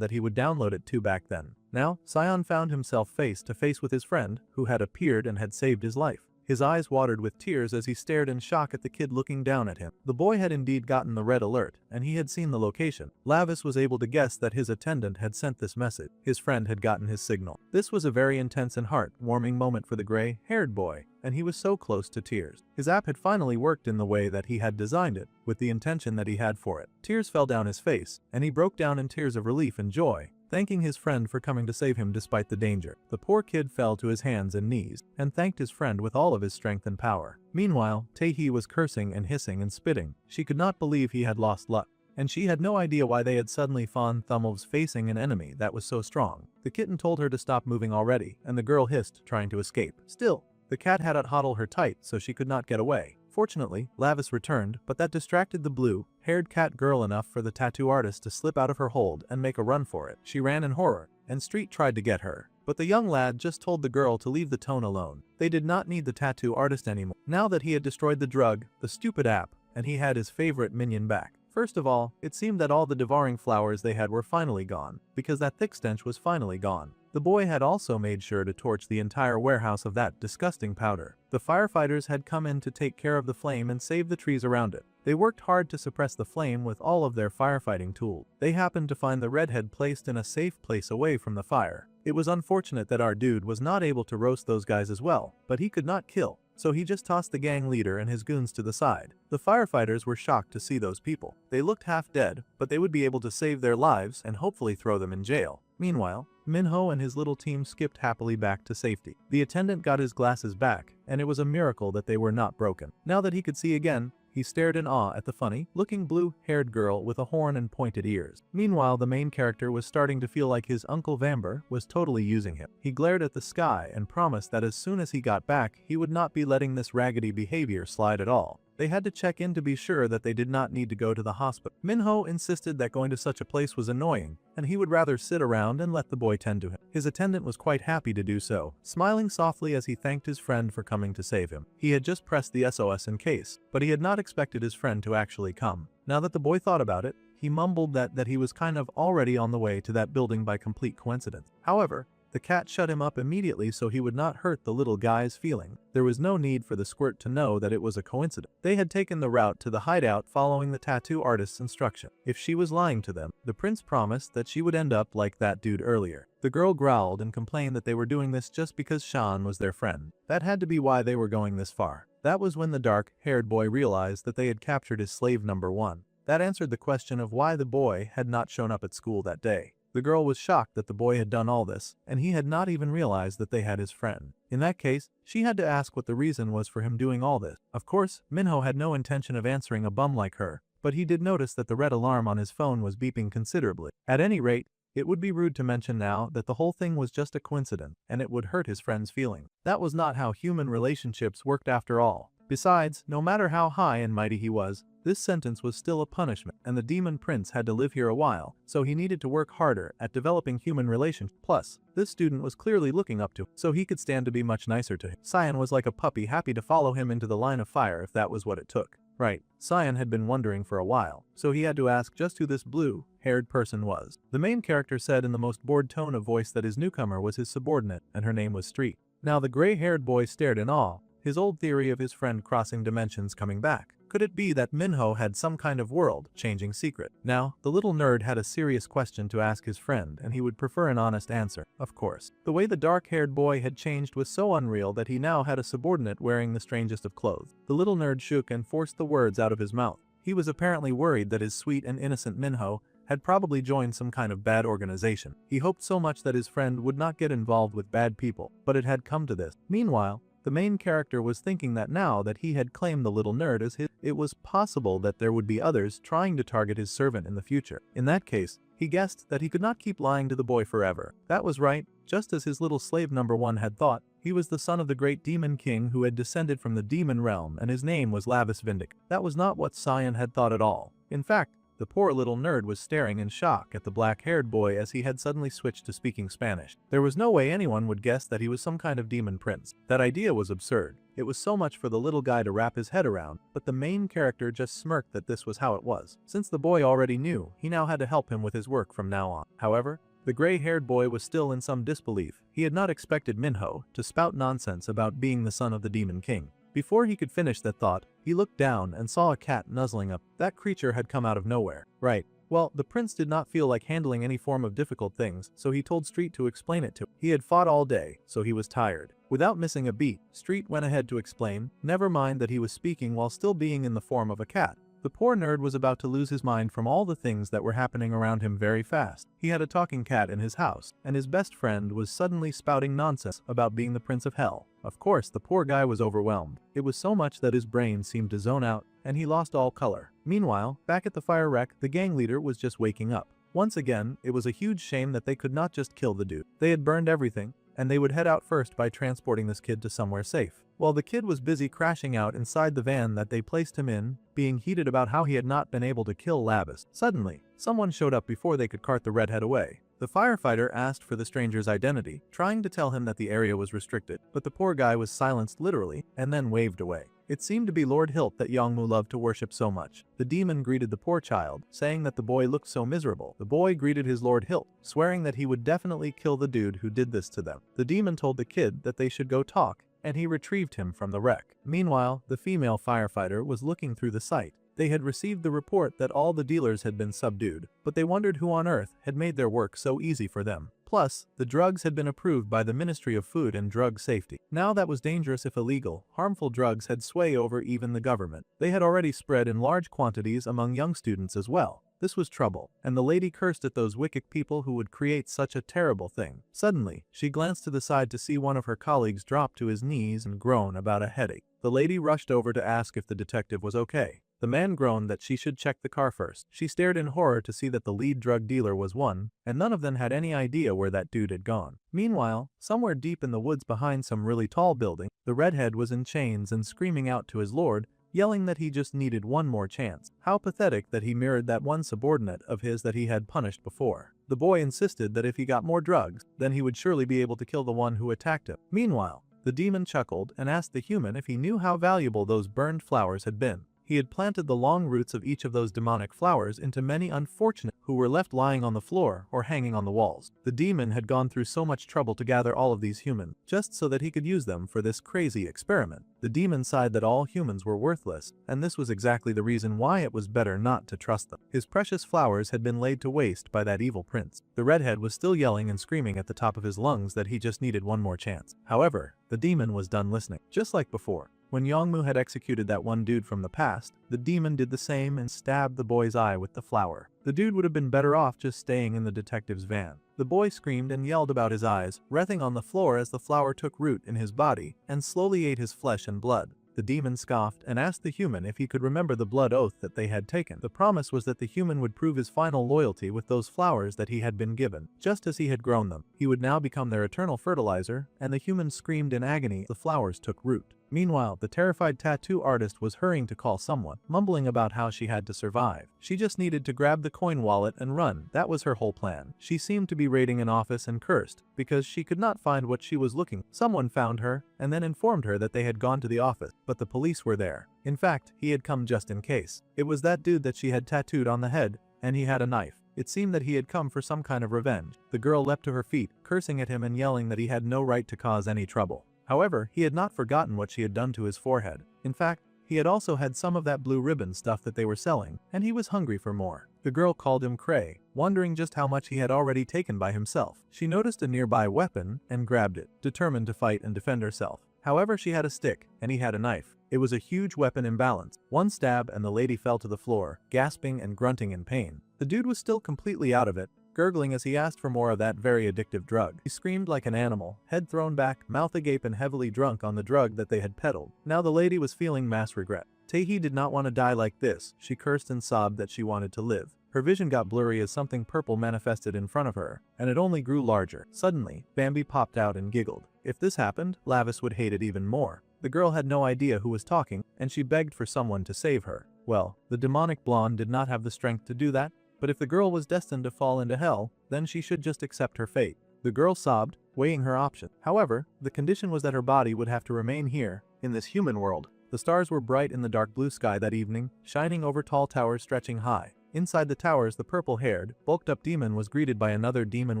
that he would download it too back then. Now, Sion found himself face to face with his friend, who had appeared and had saved his life. His eyes watered with tears as he stared in shock at the kid looking down at him. The boy had indeed gotten the red alert, and he had seen the location. Lavis was able to guess that his attendant had sent this message. His friend had gotten his signal. This was a very intense and heart-warming moment for the gray-haired boy, and he was so close to tears. His app had finally worked in the way that he had designed it, with the intention that he had for it. Tears fell down his face, and he broke down in tears of relief and joy, thanking his friend for coming to save him despite the danger. The poor kid fell to his hands and knees and thanked his friend with all of his strength and power. Meanwhile, Taehi was cursing and hissing and spitting. She could not believe he had lost luck, and she had no idea why they had suddenly found Thumbelves facing an enemy that was so strong. The kitten told her to stop moving already, and the girl hissed, trying to escape. Still, the cat had to huddle her tight so she could not get away. Fortunately, Lavis returned, but that distracted the blue-haired cat girl enough for the tattoo artist to slip out of her hold and make a run for it. She ran in horror, and Street tried to get her. But the young lad just told the girl to leave the tone alone. They did not need the tattoo artist anymore, now that he had destroyed the drug, the stupid app, and he had his favorite minion back. First of all, it seemed that all the devouring flowers they had were finally gone, because that thick stench was finally gone. The boy had also made sure to torch the entire warehouse of that disgusting powder. The firefighters had come in to take care of the flame and save the trees around it. They worked hard to suppress the flame with all of their firefighting tools. They happened to find the redhead placed in a safe place away from the fire. It was unfortunate that our dude was not able to roast those guys as well, but he could not kill, so he just tossed the gang leader and his goons to the side. The firefighters were shocked to see those people. They looked half dead, but they would be able to save their lives and hopefully throw them in jail. Meanwhile, Minho and his little team skipped happily back to safety. The attendant got his glasses back, and it was a miracle that they were not broken. Now that he could see again, he stared in awe at the funny-looking blue-haired girl with a horn and pointed ears. Meanwhile, the main character was starting to feel like his Uncle Vamber was totally using him. He glared at the sky and promised that as soon as he got back, he would not be letting this raggedy behavior slide at all. They had to check in to be sure that they did not need to go to the hospital. Minho insisted that going to such a place was annoying, and he would rather sit around and let the boy tend to him. His attendant was quite happy to do so, smiling softly as he thanked his friend for coming to save him. He had just pressed the SOS in case, but he had not expected his friend to actually come. Now that the boy thought about it, he mumbled that he was kind of already on the way to that building by complete coincidence. However, the cat shut him up immediately so he would not hurt the little guy's feeling. There was no need for the squirt to know that it was a coincidence. They had taken the route to the hideout following the tattoo artist's instruction. If she was lying to them, the prince promised that she would end up like that dude earlier. The girl growled and complained that they were doing this just because Sean was their friend. That had to be why they were going this far. That was when the dark-haired boy realized that they had captured his slave number 1. That answered the question of why the boy had not shown up at school that day. The girl was shocked that the boy had done all this, and he had not even realized that they had his friend. In that case, she had to ask what the reason was for him doing all this. Of course, Minho had no intention of answering a bum like her, but he did notice that the red alarm on his phone was beeping considerably. At any rate, it would be rude to mention now that the whole thing was just a coincidence, and it would hurt his friend's feelings. That was not how human relationships worked after all. Besides, no matter how high and mighty he was, this sentence was still a punishment, and the demon prince had to live here a while, so he needed to work harder at developing human relations. Plus, this student was clearly looking up to him, so he could stand to be much nicer to him. Sion was like a puppy happy to follow him into the line of fire if that was what it took. Right, Sion had been wondering for a while, so he had to ask just who this blue-haired person was. The main character said in the most bored tone of voice that his newcomer was his subordinate, and her name was Street. Now the gray-haired boy stared in awe, his old theory of his friend crossing dimensions coming back. could it be that Minho had some kind of world-changing secret? Now, the little nerd had a serious question to ask his friend, and he would prefer an honest answer, of course. The way the dark-haired boy had changed was so unreal that he now had a subordinate wearing the strangest of clothes. The little nerd shook and forced the words out of his mouth. He was apparently worried that his sweet and innocent Minho had probably joined some kind of bad organization. He hoped so much that his friend would not get involved with bad people, but it had come to this. Meanwhile, the main character was thinking that now that he had claimed the little nerd as his, it was possible that there would be others trying to target his servant in the future. In that case, he guessed that he could not keep lying to the boy forever. That was right, just as his little slave number one had thought. He was the son of the great demon king who had descended from the demon realm, and his name was Lavis Vindic. That was not what Cyan had thought at all. In fact, the poor little nerd was staring in shock at the black-haired boy as he had suddenly switched to speaking Spanish. There was no way anyone would guess that he was some kind of demon prince. That idea was absurd. It was so much for the little guy to wrap his head around, but the main character just smirked that this was how it was. Since the boy already knew, he now had to help him with his work from now on. However, the gray-haired boy was still in some disbelief. He had not expected Minho to spout nonsense about being the son of the demon king. Before he could finish that thought, he looked down and saw a cat nuzzling up. That creature had come out of nowhere. Right. Well, the prince did not feel like handling any form of difficult things, so he told Street to explain it to him. He had fought all day, so he was tired. Without missing a beat, Street went ahead to explain, never mind that he was speaking while still being in the form of a cat. The poor nerd was about to lose his mind from all the things that were happening around him very fast. He had a talking cat in his house, and his best friend was suddenly spouting nonsense about being the Prince of Hell. Of course, the poor guy was overwhelmed. It was so much that his brain seemed to zone out, and he lost all color. Meanwhile, back at the fire wreck, the gang leader was just waking up. Once again, it was a huge shame that they could not just kill the dude. They had burned everything, and they would head out first by transporting this kid to somewhere safe. While the kid was busy crashing out inside the van that they placed him in, being heated about how he had not been able to kill Lavis, suddenly, someone showed up before they could cart the redhead away. The firefighter asked for the stranger's identity, trying to tell him that the area was restricted, but the poor guy was silenced literally, and then waved away. It seemed to be Lord Hilt that Yongmu loved to worship so much. The demon greeted the poor child, saying that the boy looked so miserable. The boy greeted his Lord Hilt, swearing that he would definitely kill the dude who did this to them. The demon told the kid that they should go talk, and he retrieved him from the wreck. Meanwhile, the female firefighter was looking through the site. They had received the report that all the dealers had been subdued, but they wondered who on earth had made their work so easy for them. Plus, the drugs had been approved by the Ministry of Food and Drug Safety. Now that was dangerous if illegal, harmful drugs had sway over even the government. They had already spread in large quantities among young students as well. This was trouble, and the lady cursed at those wicked people who would create such a terrible thing. Suddenly, she glanced to the side to see one of her colleagues drop to his knees and groan about a headache. The lady rushed over to ask if the detective was okay. The man groaned that she should check the car first. She stared in horror to see that the lead drug dealer was one, and none of them had any idea where that dude had gone. Meanwhile, somewhere deep in the woods behind some really tall building, the redhead was in chains and screaming out to his lord, yelling that he just needed one more chance. How pathetic that he mirrored that one subordinate of his that he had punished before. The boy insisted that if he got more drugs, then he would surely be able to kill the one who attacked him. Meanwhile, the demon chuckled and asked the human if he knew how valuable those burned flowers had been. He had planted the long roots of each of those demonic flowers into many unfortunate who were left lying on the floor or hanging on the walls. The demon had gone through so much trouble to gather all of these humans, just so that he could use them for this crazy experiment. The demon sighed that all humans were worthless, and this was exactly the reason why it was better not to trust them. His precious flowers had been laid to waste by that evil prince. The redhead was still yelling and screaming at the top of his lungs that he just needed one more chance. However, the demon was done listening. Just like before, when Yongmu had executed that one dude from the past, the demon did the same and stabbed the boy's eye with the flower. The dude would have been better off just staying in the detective's van. The boy screamed and yelled about his eyes, writhing on the floor as the flower took root in his body and slowly ate his flesh and blood. The demon scoffed and asked the human if he could remember the blood oath that they had taken. The promise was that the human would prove his final loyalty with those flowers that he had been given. Just as he had grown them, he would now become their eternal fertilizer, and the human screamed in agony as the flowers took root. Meanwhile, the terrified tattoo artist was hurrying to call someone, mumbling about how she had to survive. She just needed to grab the coin wallet and run. That was her whole plan. She seemed to be raiding an office and cursed because she could not find what she was looking. Someone found her and then informed her that they had gone to the office, but the police were there. In fact, he had come just in case. It was that dude that she had tattooed on the head, and he had a knife. It seemed that he had come for some kind of revenge. The girl leapt to her feet, cursing at him and yelling that he had no right to cause any trouble. However, he had not forgotten what she had done to his forehead. In fact, He had also had some of that blue ribbon stuff that they were selling, and he was hungry for more. The girl called him Cray, wondering just how much he had already taken by himself. She noticed a nearby weapon and grabbed it, determined to fight and defend herself. However, she had a stick, and he had a knife. It was a huge weapon imbalance. One stab and the lady fell to the floor, gasping and grunting in pain. The dude was still completely out of it, gurgling as he asked for more of that very addictive drug. He screamed like an animal, head thrown back, mouth agape and heavily drunk on the drug that they had peddled. Now the lady was feeling mass regret. Taehi did not want to die like this. She cursed and sobbed that she wanted to live. Her vision got blurry as something purple manifested in front of her, and it only grew larger. Suddenly, Bambi popped out and giggled. If this happened, Lavis would hate it even more. The girl had no idea who was talking, and she begged for someone to save her. Well, the demonic blonde did not have the strength to do that, but if the girl was destined to fall into hell, then she should just accept her fate. The girl sobbed, weighing her option. However, the condition was that her body would have to remain here, in this human world. The stars were bright in the dark blue sky that evening, shining over tall towers stretching high. Inside the towers, the purple-haired, bulked-up demon was greeted by another demon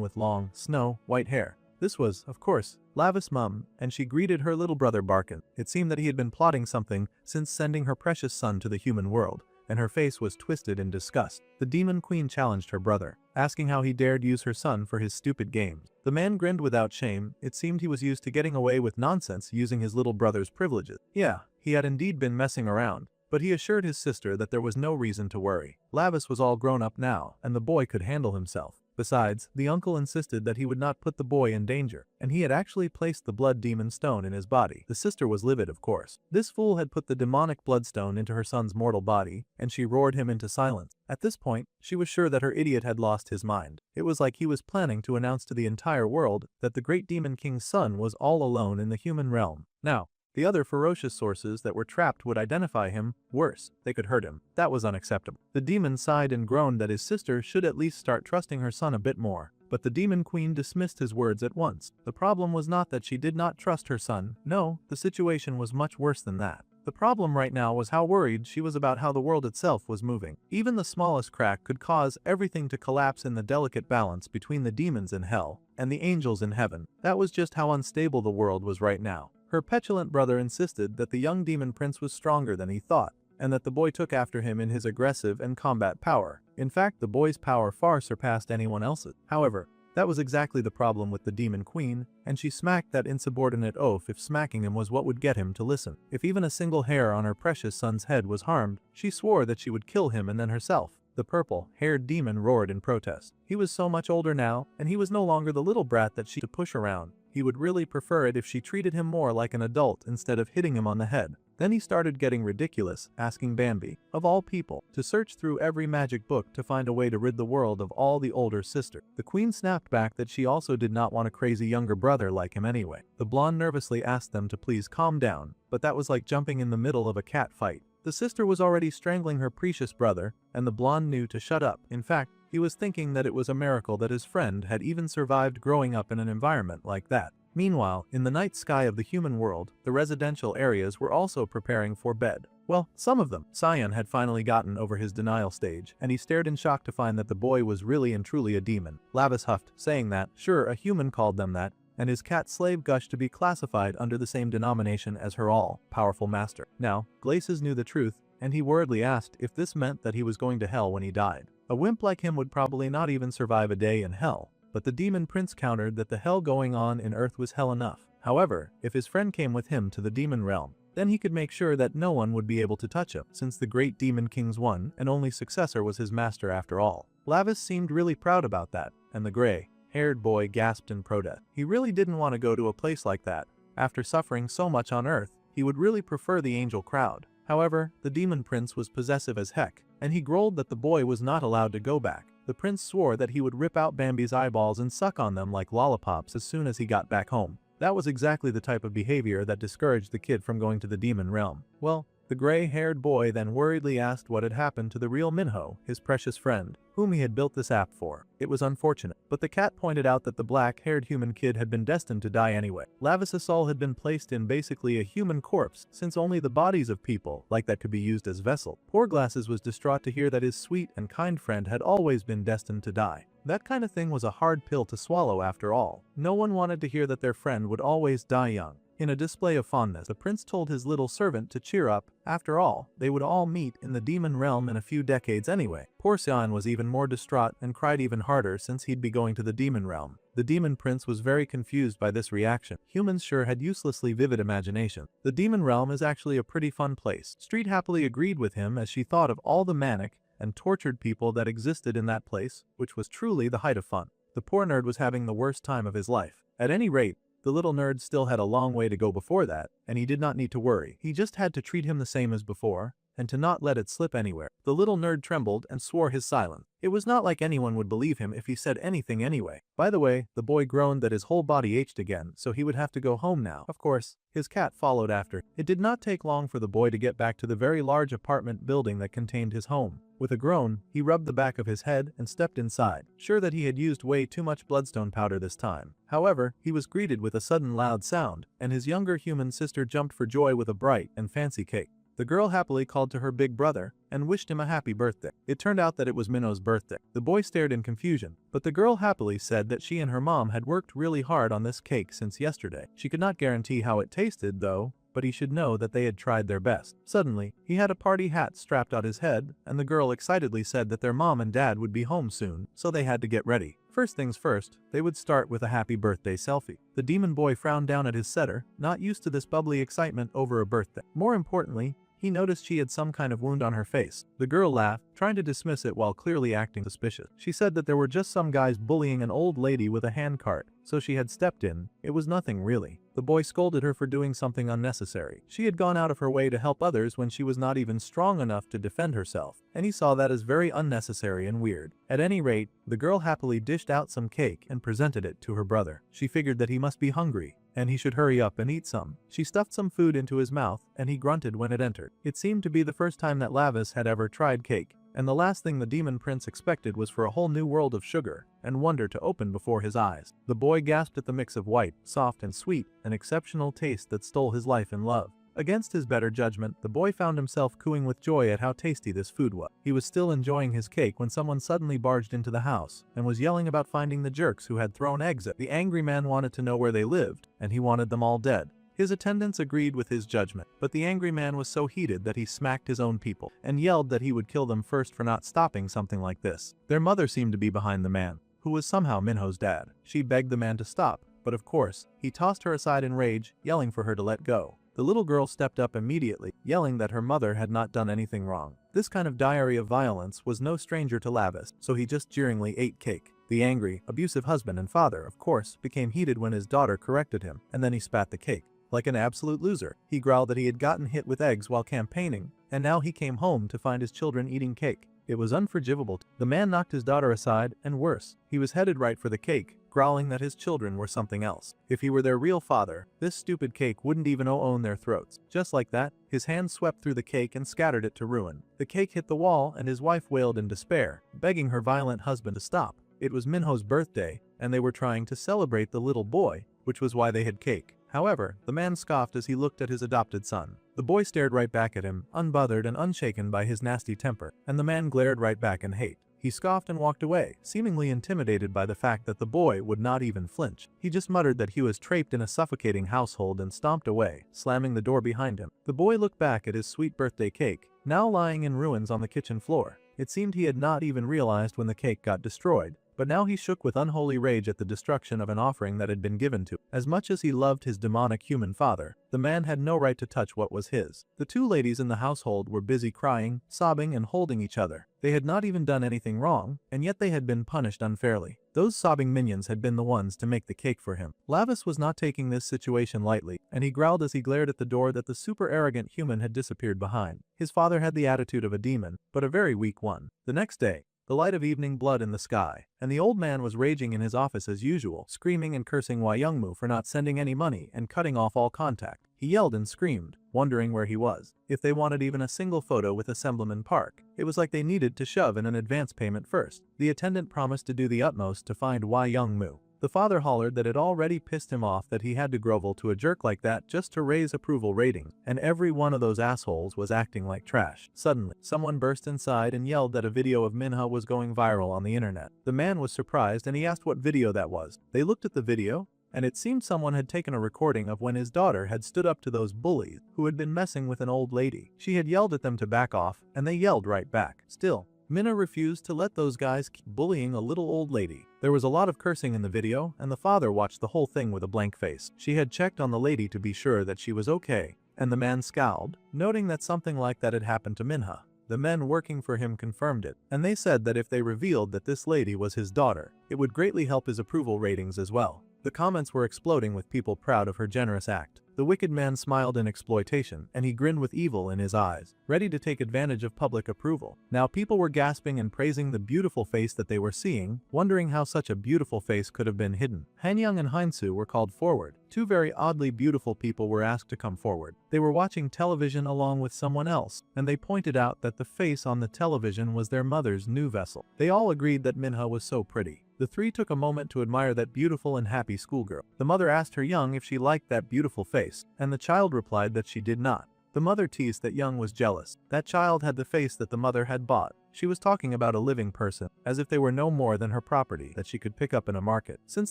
with long, snow-white hair. This was, of course, Lavis' mum, and she greeted her little brother Barkin. It seemed that he had been plotting something since sending her precious son to the human world, and her face was twisted in disgust. The demon queen challenged her brother, asking how he dared use her son for his stupid games. The man grinned without shame. It seemed he was used to getting away with nonsense using his little brother's privileges. Yeah, he had indeed been messing around, but he assured his sister that there was no reason to worry. Lavis was all grown up now, and the boy could handle himself. Besides, the uncle insisted that he would not put the boy in danger, and he had actually placed the blood demon stone in his body. The sister was livid, of course. This fool had put the demonic bloodstone into her son's mortal body, and she roared him into silence. At this point, she was sure that her idiot had lost his mind. It was like he was planning to announce to the entire world that the great demon king's son was all alone in the human realm. Now, the other ferocious sources that were trapped would identify him. Worse, they could hurt him. That was unacceptable. The demon sighed and groaned that his sister should at least start trusting her son a bit more. But the demon queen dismissed his words at once. The problem was not that she did not trust her son. No, the situation was much worse than that. The problem right now was how worried she was about how the world itself was moving. Even the smallest crack could cause everything to collapse in the delicate balance between the demons in hell and the angels in heaven. That was just how unstable the world was right now. Her petulant brother insisted that the young demon prince was stronger than he thought, and that the boy took after him in his aggressive and combat power. In fact, the boy's power far surpassed anyone else's. However, that was exactly the problem with the demon queen, and she smacked that insubordinate oaf if smacking him was what would get him to listen. If even a single hair on her precious son's head was harmed, she swore that she would kill him and then herself. The purple-haired demon roared in protest. He was so much older now, and he was no longer the little brat that she had to push around. He would really prefer it if she treated him more like an adult instead of hitting him on the head. Then he started getting ridiculous, asking Bambi, of all people, to search through every magic book to find a way to rid the world of all the older sister. The queen snapped back that she also did not want a crazy younger brother like him anyway. The blonde nervously asked them to please calm down, but that was like jumping in the middle of a cat fight. The sister was already strangling her precious brother, and the blonde knew to shut up. In fact, he was thinking that it was a miracle that his friend had even survived growing up in an environment like that. Meanwhile, in the night sky of the human world, the residential areas were also preparing for bed. Well, some of them. Cyan had finally gotten over his denial stage, and he stared in shock to find that the boy was really and truly a demon. Lavis huffed, saying that, sure, a human called them that, and his cat slave gushed to be classified under the same denomination as her all-powerful master. Now, Glaces knew the truth, and he worriedly asked if this meant that he was going to hell when he died. A wimp like him would probably not even survive a day in hell, but the demon prince countered that the hell going on in Earth was hell enough. However, if his friend came with him to the demon realm, then he could make sure that no one would be able to touch him, since the great demon king's one and only successor was his master after all. Lavis seemed really proud about that, and the gray-haired boy gasped in protest. He really didn't want to go to a place like that. After suffering so much on Earth, he would really prefer the angel crowd. However, the demon prince was possessive as heck, and he growled that the boy was not allowed to go back. The prince swore that he would rip out Bambi's eyeballs and suck on them like lollipops as soon as he got back home. That was exactly the type of behavior that discouraged the kid from going to the demon realm. Well, the gray-haired boy then worriedly asked what had happened to the real Minho, his precious friend, whom he had built this app for. It was unfortunate, but the cat pointed out that the black-haired human kid had been destined to die anyway. Lavis's soul had been placed in basically a human corpse, since only the bodies of people like that could be used as vessel. Poor Glasses was distraught to hear that his sweet and kind friend had always been destined to die. That kind of thing was a hard pill to swallow after all. No one wanted to hear that their friend would always die young. In a display of fondness, the prince told his little servant to cheer up. After all, they would all meet in the demon realm in a few decades anyway. Poor Xian was even more distraught and cried even harder since he'd be going to the demon realm. The demon prince was very confused by this reaction. Humans sure had uselessly vivid imagination. The demon realm is actually a pretty fun place. Street happily agreed with him as she thought of all the manic and tortured people that existed in that place, which was truly the height of fun. The poor nerd was having the worst time of his life. At any rate, the little nerd still had a long way to go before that, and he did not need to worry. He just had to treat him the same as before, and to not let it slip anywhere. The little nerd trembled and swore his silence. It was not like anyone would believe him if he said anything anyway. By the way, the boy groaned that his whole body ached again, so he would have to go home now. Of course, his cat followed after. It did not take long for the boy to get back to the very large apartment building that contained his home. With a groan, he rubbed the back of his head and stepped inside, sure that he had used way too much bloodstone powder this time. However, he was greeted with a sudden loud sound, and his younger human sister jumped for joy with a bright and fancy cake. The girl happily called to her big brother and wished him a happy birthday. It turned out that it was Minho's birthday. The boy stared in confusion, but the girl happily said that she and her mom had worked really hard on this cake since yesterday. She could not guarantee how it tasted though, but he should know that they had tried their best. Suddenly, he had a party hat strapped on his head, and the girl excitedly said that their mom and dad would be home soon, so they had to get ready. First things first, they would start with a happy birthday selfie. The demon boy frowned down at his setter, not used to this bubbly excitement over a birthday. More importantly, he noticed she had some kind of wound on her face. The girl laughed, trying to dismiss it while clearly acting suspicious. She said that there were just some guys bullying an old lady with a handcart, so she had stepped in. It was nothing really. The boy scolded her for doing something unnecessary. She had gone out of her way to help others when she was not even strong enough to defend herself, and he saw that as very unnecessary and weird. At any rate, the girl happily dished out some cake and presented it to her brother. She figured that he must be hungry, and he should hurry up and eat some. She stuffed some food into his mouth, and he grunted when it entered. It seemed to be the first time that Lavis had ever tried cake, and the last thing the demon prince expected was for a whole new world of sugar and wonder to open before his eyes. The boy gasped at the mix of white, soft and sweet, an exceptional taste that stole his life in love. Against his better judgment, the boy found himself cooing with joy at how tasty this food was. He was still enjoying his cake when someone suddenly barged into the house and was yelling about finding the jerks who had thrown eggs at. The angry man wanted to know where they lived, and he wanted them all dead. His attendants agreed with his judgment, but the angry man was so heated that he smacked his own people and yelled that he would kill them first for not stopping something like this. Their mother seemed to be behind the man, who was somehow Minho's dad. She begged the man to stop, but of course, he tossed her aside in rage, yelling for her to let go. The little girl stepped up immediately, yelling that her mother had not done anything wrong. This kind of diary of violence was no stranger to Lavis, so he just jeeringly ate cake. The angry, abusive husband and father, of course, became heated when his daughter corrected him, and then he spat the cake. Like an absolute loser, he growled that he had gotten hit with eggs while campaigning, and now he came home to find his children eating cake. It was unforgivable. The man knocked his daughter aside, and worse, he was headed right for the cake, growling that his children were something else. If he were their real father, this stupid cake wouldn't even own their throats. Just like that, his hand swept through the cake and scattered it to ruin. The cake hit the wall and his wife wailed in despair, begging her violent husband to stop. It was Minho's birthday, and they were trying to celebrate the little boy, which was why they had cake. However, the man scoffed as he looked at his adopted son. The boy stared right back at him, unbothered and unshaken by his nasty temper, and the man glared right back in hate. He scoffed and walked away, seemingly intimidated by the fact that the boy would not even flinch. He just muttered that he was trapped in a suffocating household and stomped away, slamming the door behind him. The boy looked back at his sweet birthday cake, now lying in ruins on the kitchen floor. It seemed he had not even realized when the cake got destroyed, but now he shook with unholy rage at the destruction of an offering that had been given to him. As much as he loved his demonic human father, the man had no right to touch what was his. The two ladies in the household were busy crying, sobbing and holding each other. They had not even done anything wrong, and yet they had been punished unfairly. Those sobbing minions had been the ones to make the cake for him. Lavis was not taking this situation lightly, and he growled as he glared at the door that the super arrogant human had disappeared behind. His father had the attitude of a demon, but a very weak one. The next day, the light of evening blood in the sky, and the old man was raging in his office as usual, screaming and cursing Wai Youngmu for not sending any money and cutting off all contact. He yelled and screamed, wondering where he was. If they wanted even a single photo with Assemblyman Park, it was like they needed to shove in an advance payment first. The attendant promised to do the utmost to find Wai Youngmu. The father hollered that it already pissed him off that he had to grovel to a jerk like that just to raise approval ratings, and every one of those assholes was acting like trash. Suddenly, someone burst inside and yelled that a video of Manhwa was going viral on the internet. The man was surprised and he asked what video that was. They looked at the video, and it seemed someone had taken a recording of when his daughter had stood up to those bullies who had been messing with an old lady. She had yelled at them to back off, and they yelled right back. Still, Minna refused to let those guys keep bullying a little old lady. There was a lot of cursing in the video, and the father watched the whole thing with a blank face. She had checked on the lady to be sure that she was okay, and the man scowled, noting that something like that had happened to Minha. The men working for him confirmed it, and they said that if they revealed that this lady was his daughter, it would greatly help his approval ratings as well. The comments were exploding with people proud of her generous act. The wicked man smiled in exploitation, and he grinned with evil in his eyes, ready to take advantage of public approval. Now people were gasping and praising the beautiful face that they were seeing, wondering how such a beautiful face could have been hidden. Hanyang and Heinsu were called forward. Two very oddly beautiful people were asked to come forward. They were watching television along with someone else, and they pointed out that the face on the television was their mother's new vessel. They all agreed that Minha was so pretty. The three took a moment to admire that beautiful and happy schoolgirl. The mother asked her young if she liked that beautiful face, and the child replied that she did not. The mother teased that Young was jealous. That child had the face that the mother had bought. She was talking about a living person, as if they were no more than her property that she could pick up in a market. Since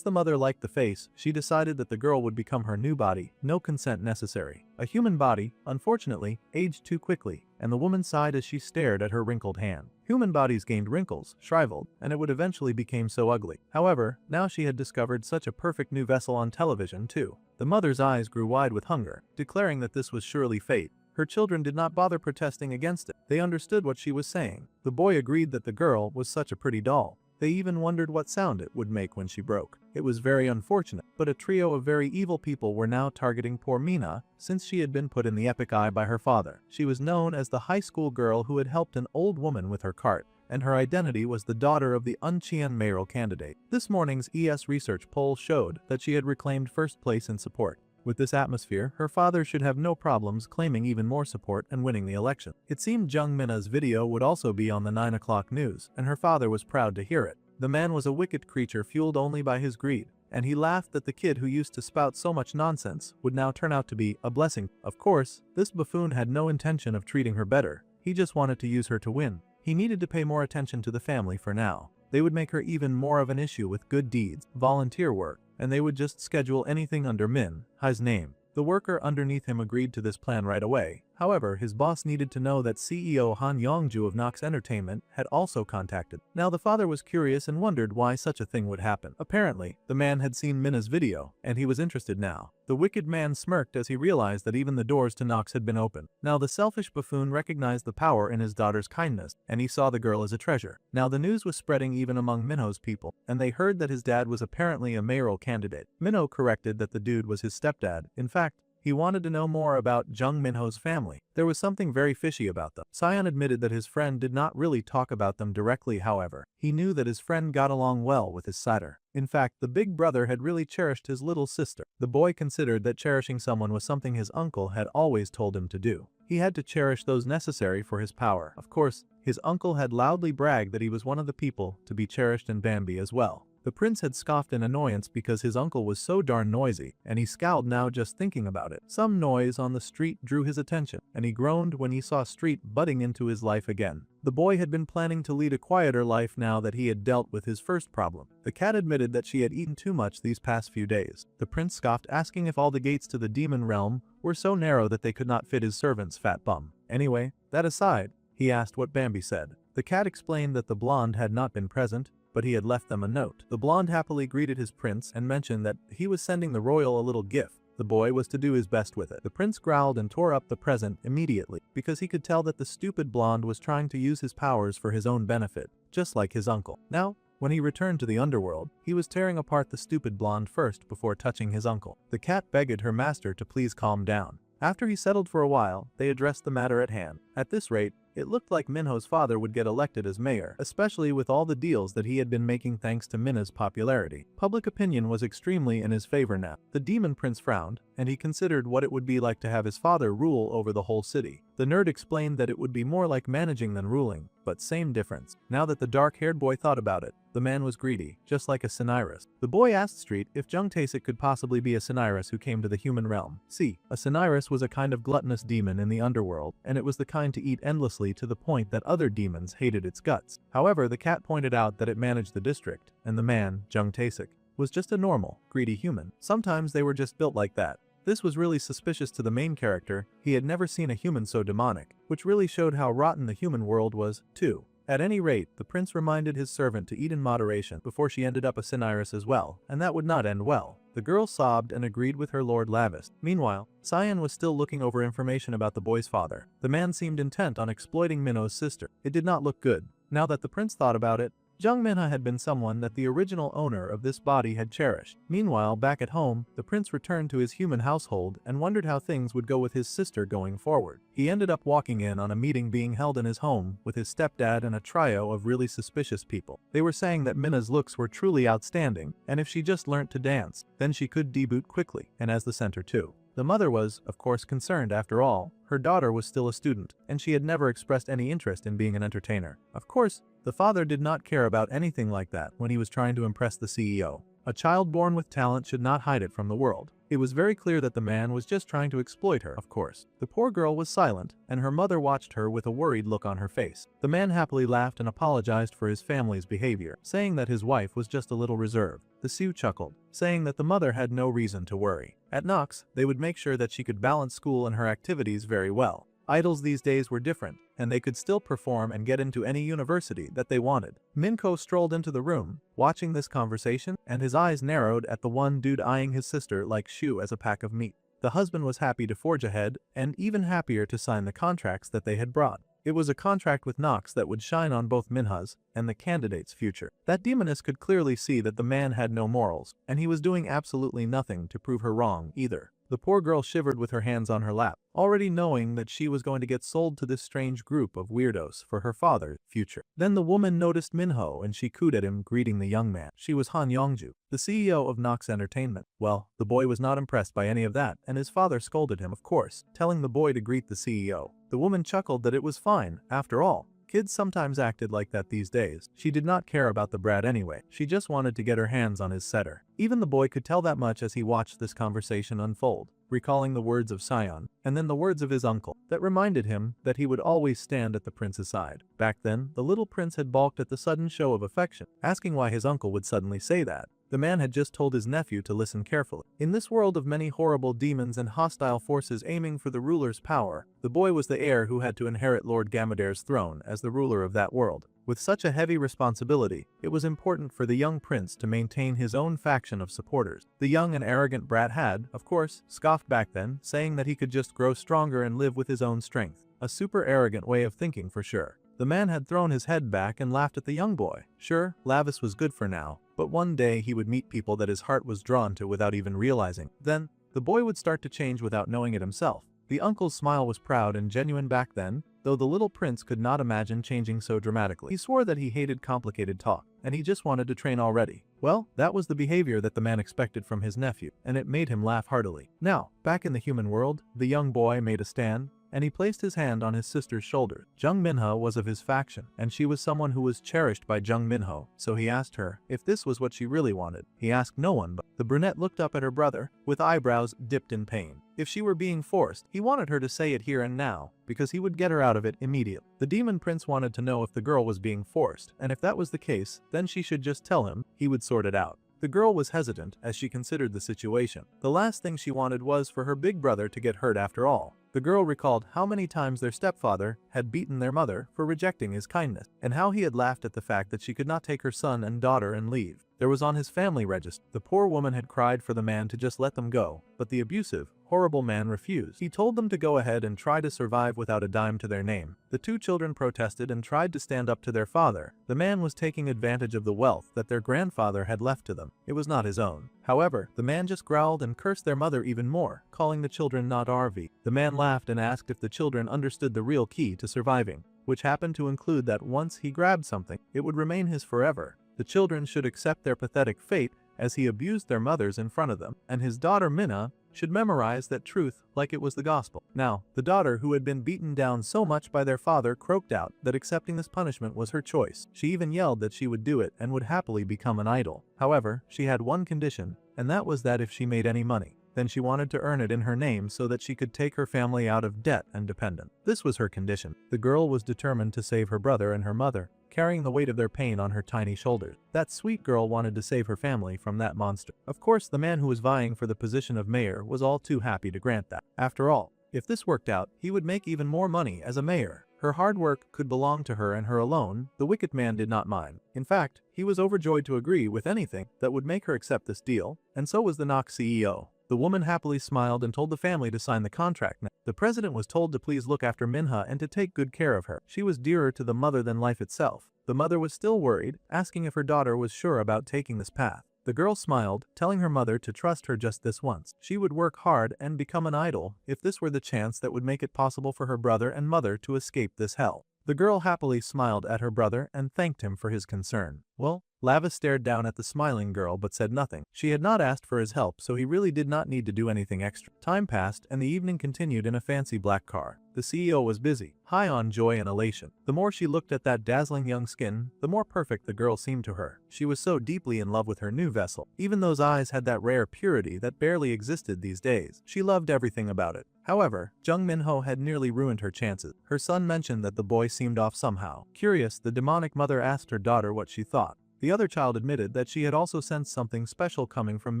the mother liked the face, she decided that the girl would become her new body, no consent necessary. A human body, unfortunately, aged too quickly, and the woman sighed as she stared at her wrinkled hand. Human bodies gained wrinkles, shriveled, and it would eventually become so ugly. However, now she had discovered such a perfect new vessel on television too. The mother's eyes grew wide with hunger, declaring that this was surely fate. Her children did not bother protesting against it. They understood what she was saying. The boy agreed that the girl was such a pretty doll. They even wondered what sound it would make when she broke. It was very unfortunate, but a trio of very evil people were now targeting poor Mina since she had been put in the epic eye by her father. She was known as the high school girl who had helped an old woman with her cart, and her identity was the daughter of the Unchian mayoral candidate. This morning's ES research poll showed that she had reclaimed first place in support. With this atmosphere, her father should have no problems claiming even more support and winning the election. It seemed Jung Minna's video would also be on the 9 o'clock news, and her father was proud to hear it. The man was a wicked creature fueled only by his greed, and he laughed that the kid who used to spout so much nonsense would now turn out to be a blessing. Of course, this buffoon had no intention of treating her better. He just wanted to use her to win. He needed to pay more attention to the family for now. They would make her even more of an issue with good deeds, volunteer work, and they would just schedule anything under Min Hai's name. The worker underneath him agreed to this plan right away. However, his boss needed to know that CEO Han Yongju of Nox Entertainment had also contacted. Now the father was curious and wondered why such a thing would happen. Apparently, the man had seen Minna's video, and he was interested now. The wicked man smirked as he realized that even the doors to Nox had been opened. Now the selfish buffoon recognized the power in his daughter's kindness, and he saw the girl as a treasure. Now the news was spreading even among Minho's people, and they heard that his dad was apparently a mayoral candidate. Minho corrected that the dude was his stepdad. In fact, he wanted to know more about Jung Minho's family. There was something very fishy about them. Sion admitted that his friend did not really talk about them directly, however. He knew that his friend got along well with his sister. In fact, the big brother had really cherished his little sister. The boy considered that cherishing someone was something his uncle had always told him to do. He had to cherish those necessary for his power. Of course, his uncle had loudly bragged that he was one of the people to be cherished in Bambi as well. The prince had scoffed in annoyance because his uncle was so darn noisy, and he scowled now just thinking about it. Some noise on the street drew his attention, and he groaned when he saw Street butting into his life again. The boy had been planning to lead a quieter life now that he had dealt with his first problem. The cat admitted that she had eaten too much these past few days. The prince scoffed, asking if all the gates to the demon realm were so narrow that they could not fit his servant's fat bum. Anyway, that aside, he asked what Bambi said. The cat explained that the blonde had not been present, but he had left them a note. The blonde happily greeted his prince and mentioned that he was sending the royal a little gift. The boy was to do his best with it. The prince growled and tore up the present immediately because he could tell that the stupid blonde was trying to use his powers for his own benefit, just like his uncle. Now, when he returned to the underworld, he was tearing apart the stupid blonde first before touching his uncle. The cat begged her master to please calm down. After he settled for a while, they addressed the matter at hand. At this rate, it looked like Minho's father would get elected as mayor, especially with all the deals that he had been making thanks to Minna's popularity. Public opinion was extremely in his favor now. The demon prince frowned, and he considered what it would be like to have his father rule over the whole city. The nerd explained that it would be more like managing than ruling, but same difference. Now that the dark-haired boy thought about it, the man was greedy, just like a Cinyras. The boy asked Street if Jung Taesik could possibly be a Cinyras who came to the human realm. See, a Cinyras was a kind of gluttonous demon in the underworld, and it was the kind to eat endlessly to the point that other demons hated its guts. However, the cat pointed out that it managed the district, and the man, Jung Taesik, was just a normal, greedy human. Sometimes they were just built like that. This was really suspicious to the main character. He had never seen a human so demonic, which really showed how rotten the human world was, too. At any rate, the prince reminded his servant to eat in moderation before she ended up a Cinyras as well, and that would not end well. The girl sobbed and agreed with her Lord Lavis. Meanwhile, Cyan was still looking over information about the boy's father. The man seemed intent on exploiting Minho's sister. It did not look good. Now that the prince thought about it, Jung Minha had been someone that the original owner of this body had cherished. Meanwhile, back at home, the prince returned to his human household and wondered how things would go with his sister going forward. He ended up walking in on a meeting being held in his home with his stepdad and a trio of really suspicious people. They were saying that Minna's looks were truly outstanding, and if she just learnt to dance, then she could debut quickly, and as the center too. The mother was, of course, concerned. After all, her daughter was still a student, and she had never expressed any interest in being an entertainer. Of course, the father did not care about anything like that when he was trying to impress the CEO. A child born with talent should not hide it from the world. It was very clear that the man was just trying to exploit her, of course. The poor girl was silent, and her mother watched her with a worried look on her face. The man happily laughed and apologized for his family's behavior, saying that his wife was just a little reserved. The Sioux chuckled, saying that the mother had no reason to worry. At Nox, they would make sure that she could balance school and her activities very well. Idols these days were different, and they could still perform and get into any university that they wanted. Minko strolled into the room, watching this conversation, and his eyes narrowed at the one dude eyeing his sister like shoe as a pack of meat. The husband was happy to forge ahead, and even happier to sign the contracts that they had brought. It was a contract with Nox that would shine on both Minha's and the candidate's future. That demoness could clearly see that the man had no morals, and he was doing absolutely nothing to prove her wrong either. The poor girl shivered with her hands on her lap, already knowing that she was going to get sold to this strange group of weirdos for her father's future. Then the woman noticed Minho and she cooed at him, greeting the young man. She was Han Yongju, the CEO of Nox Entertainment. Well, the boy was not impressed by any of that, and his father scolded him, of course, telling the boy to greet the CEO. The woman chuckled that it was fine, after all. Kids sometimes acted like that these days. She did not care about the brat anyway. She just wanted to get her hands on his setter. Even the boy could tell that much as he watched this conversation unfold, recalling the words of Sion, and then the words of his uncle, that reminded him that he would always stand at the prince's side. Back then, the little prince had balked at the sudden show of affection, asking why his uncle would suddenly say that. The man had just told his nephew to listen carefully. In this world of many horrible demons and hostile forces aiming for the ruler's power, the boy was the heir who had to inherit Lord Gamader's throne as the ruler of that world. With such a heavy responsibility, it was important for the young prince to maintain his own faction of supporters. The young and arrogant brat had, of course, scoffed back then, saying that he could just grow stronger and live with his own strength. A super arrogant way of thinking for sure. The man had thrown his head back and laughed at the young boy. Sure, Lavis was good for now, but one day he would meet people that his heart was drawn to without even realizing. Then, the boy would start to change without knowing it himself. The uncle's smile was proud and genuine back then, though the little prince could not imagine changing so dramatically. He swore that he hated complicated talk, and he just wanted to train already. Well, that was the behavior that the man expected from his nephew, and it made him laugh heartily. Now, back in the human world, the young boy made a stand, and he placed his hand on his sister's shoulder. Jung Minho was of his faction, and she was someone who was cherished by Jung Minho, so he asked her if this was what she really wanted. He asked no one, but the brunette looked up at her brother, with eyebrows dipped in pain. If she were being forced, he wanted her to say it here and now, because he would get her out of it immediately. The demon prince wanted to know if the girl was being forced, and if that was the case, then she should just tell him, he would sort it out. The girl was hesitant as she considered the situation. The last thing she wanted was for her big brother to get hurt after all. The girl recalled how many times their stepfather had beaten their mother for rejecting his kindness, and how he had laughed at the fact that she could not take her son and daughter and leave. There was on his family register. The poor woman had cried for the man to just let them go, but the abusive, horrible man refused. He told them to go ahead and try to survive without a dime to their name. The two children protested and tried to stand up to their father. The man was taking advantage of the wealth that their grandfather had left to them. It was not his own. However, the man just growled and cursed their mother even more, calling the children not RV. The man laughed and asked if the children understood the real key to surviving, which happened to include that once he grabbed something, it would remain his forever. The children should accept their pathetic fate as he abused their mothers in front of them, and his daughter Minna should memorize that truth like it was the gospel. Now, the daughter, who had been beaten down so much by their father, croaked out that accepting this punishment was her choice. She even yelled that she would do it and would happily become an idol. However, she had one condition, and that was that if she made any money, then she wanted to earn it in her name so that she could take her family out of debt and dependence. This was her condition. The girl was determined to save her brother and her mother, carrying the weight of their pain on her tiny shoulders. That sweet girl wanted to save her family from that monster. Of course, the man who was vying for the position of mayor was all too happy to grant that. After all, if this worked out, he would make even more money as a mayor. Her hard work could belong to her and her alone. The wicked man did not mind. In fact, he was overjoyed to agree with anything that would make her accept this deal, and so was the Nox CEO. The woman happily smiled and told the family to sign the contract. The president was told to please look after Manhwa and to take good care of her. She was dearer to the mother than life itself. The mother was still worried, asking if her daughter was sure about taking this path. The girl smiled, telling her mother to trust her just this once. She would work hard and become an idol if this were the chance that would make it possible for her brother and mother to escape this hell. The girl happily smiled at her brother and thanked him for his concern. Well, Lavis stared down at the smiling girl but said nothing. She had not asked for his help, so he really did not need to do anything extra. Time passed and the evening continued in a fancy black car. The CEO was busy, high on joy and elation. The more she looked at that dazzling young skin, the more perfect the girl seemed to her. She was so deeply in love with her new vessel. Even those eyes had that rare purity that barely existed these days. She loved everything about it. However, Jung Minho had nearly ruined her chances. Her son mentioned that the boy seemed off somehow. Curious, the demonic mother asked her daughter what she thought. The other child admitted that she had also sensed something special coming from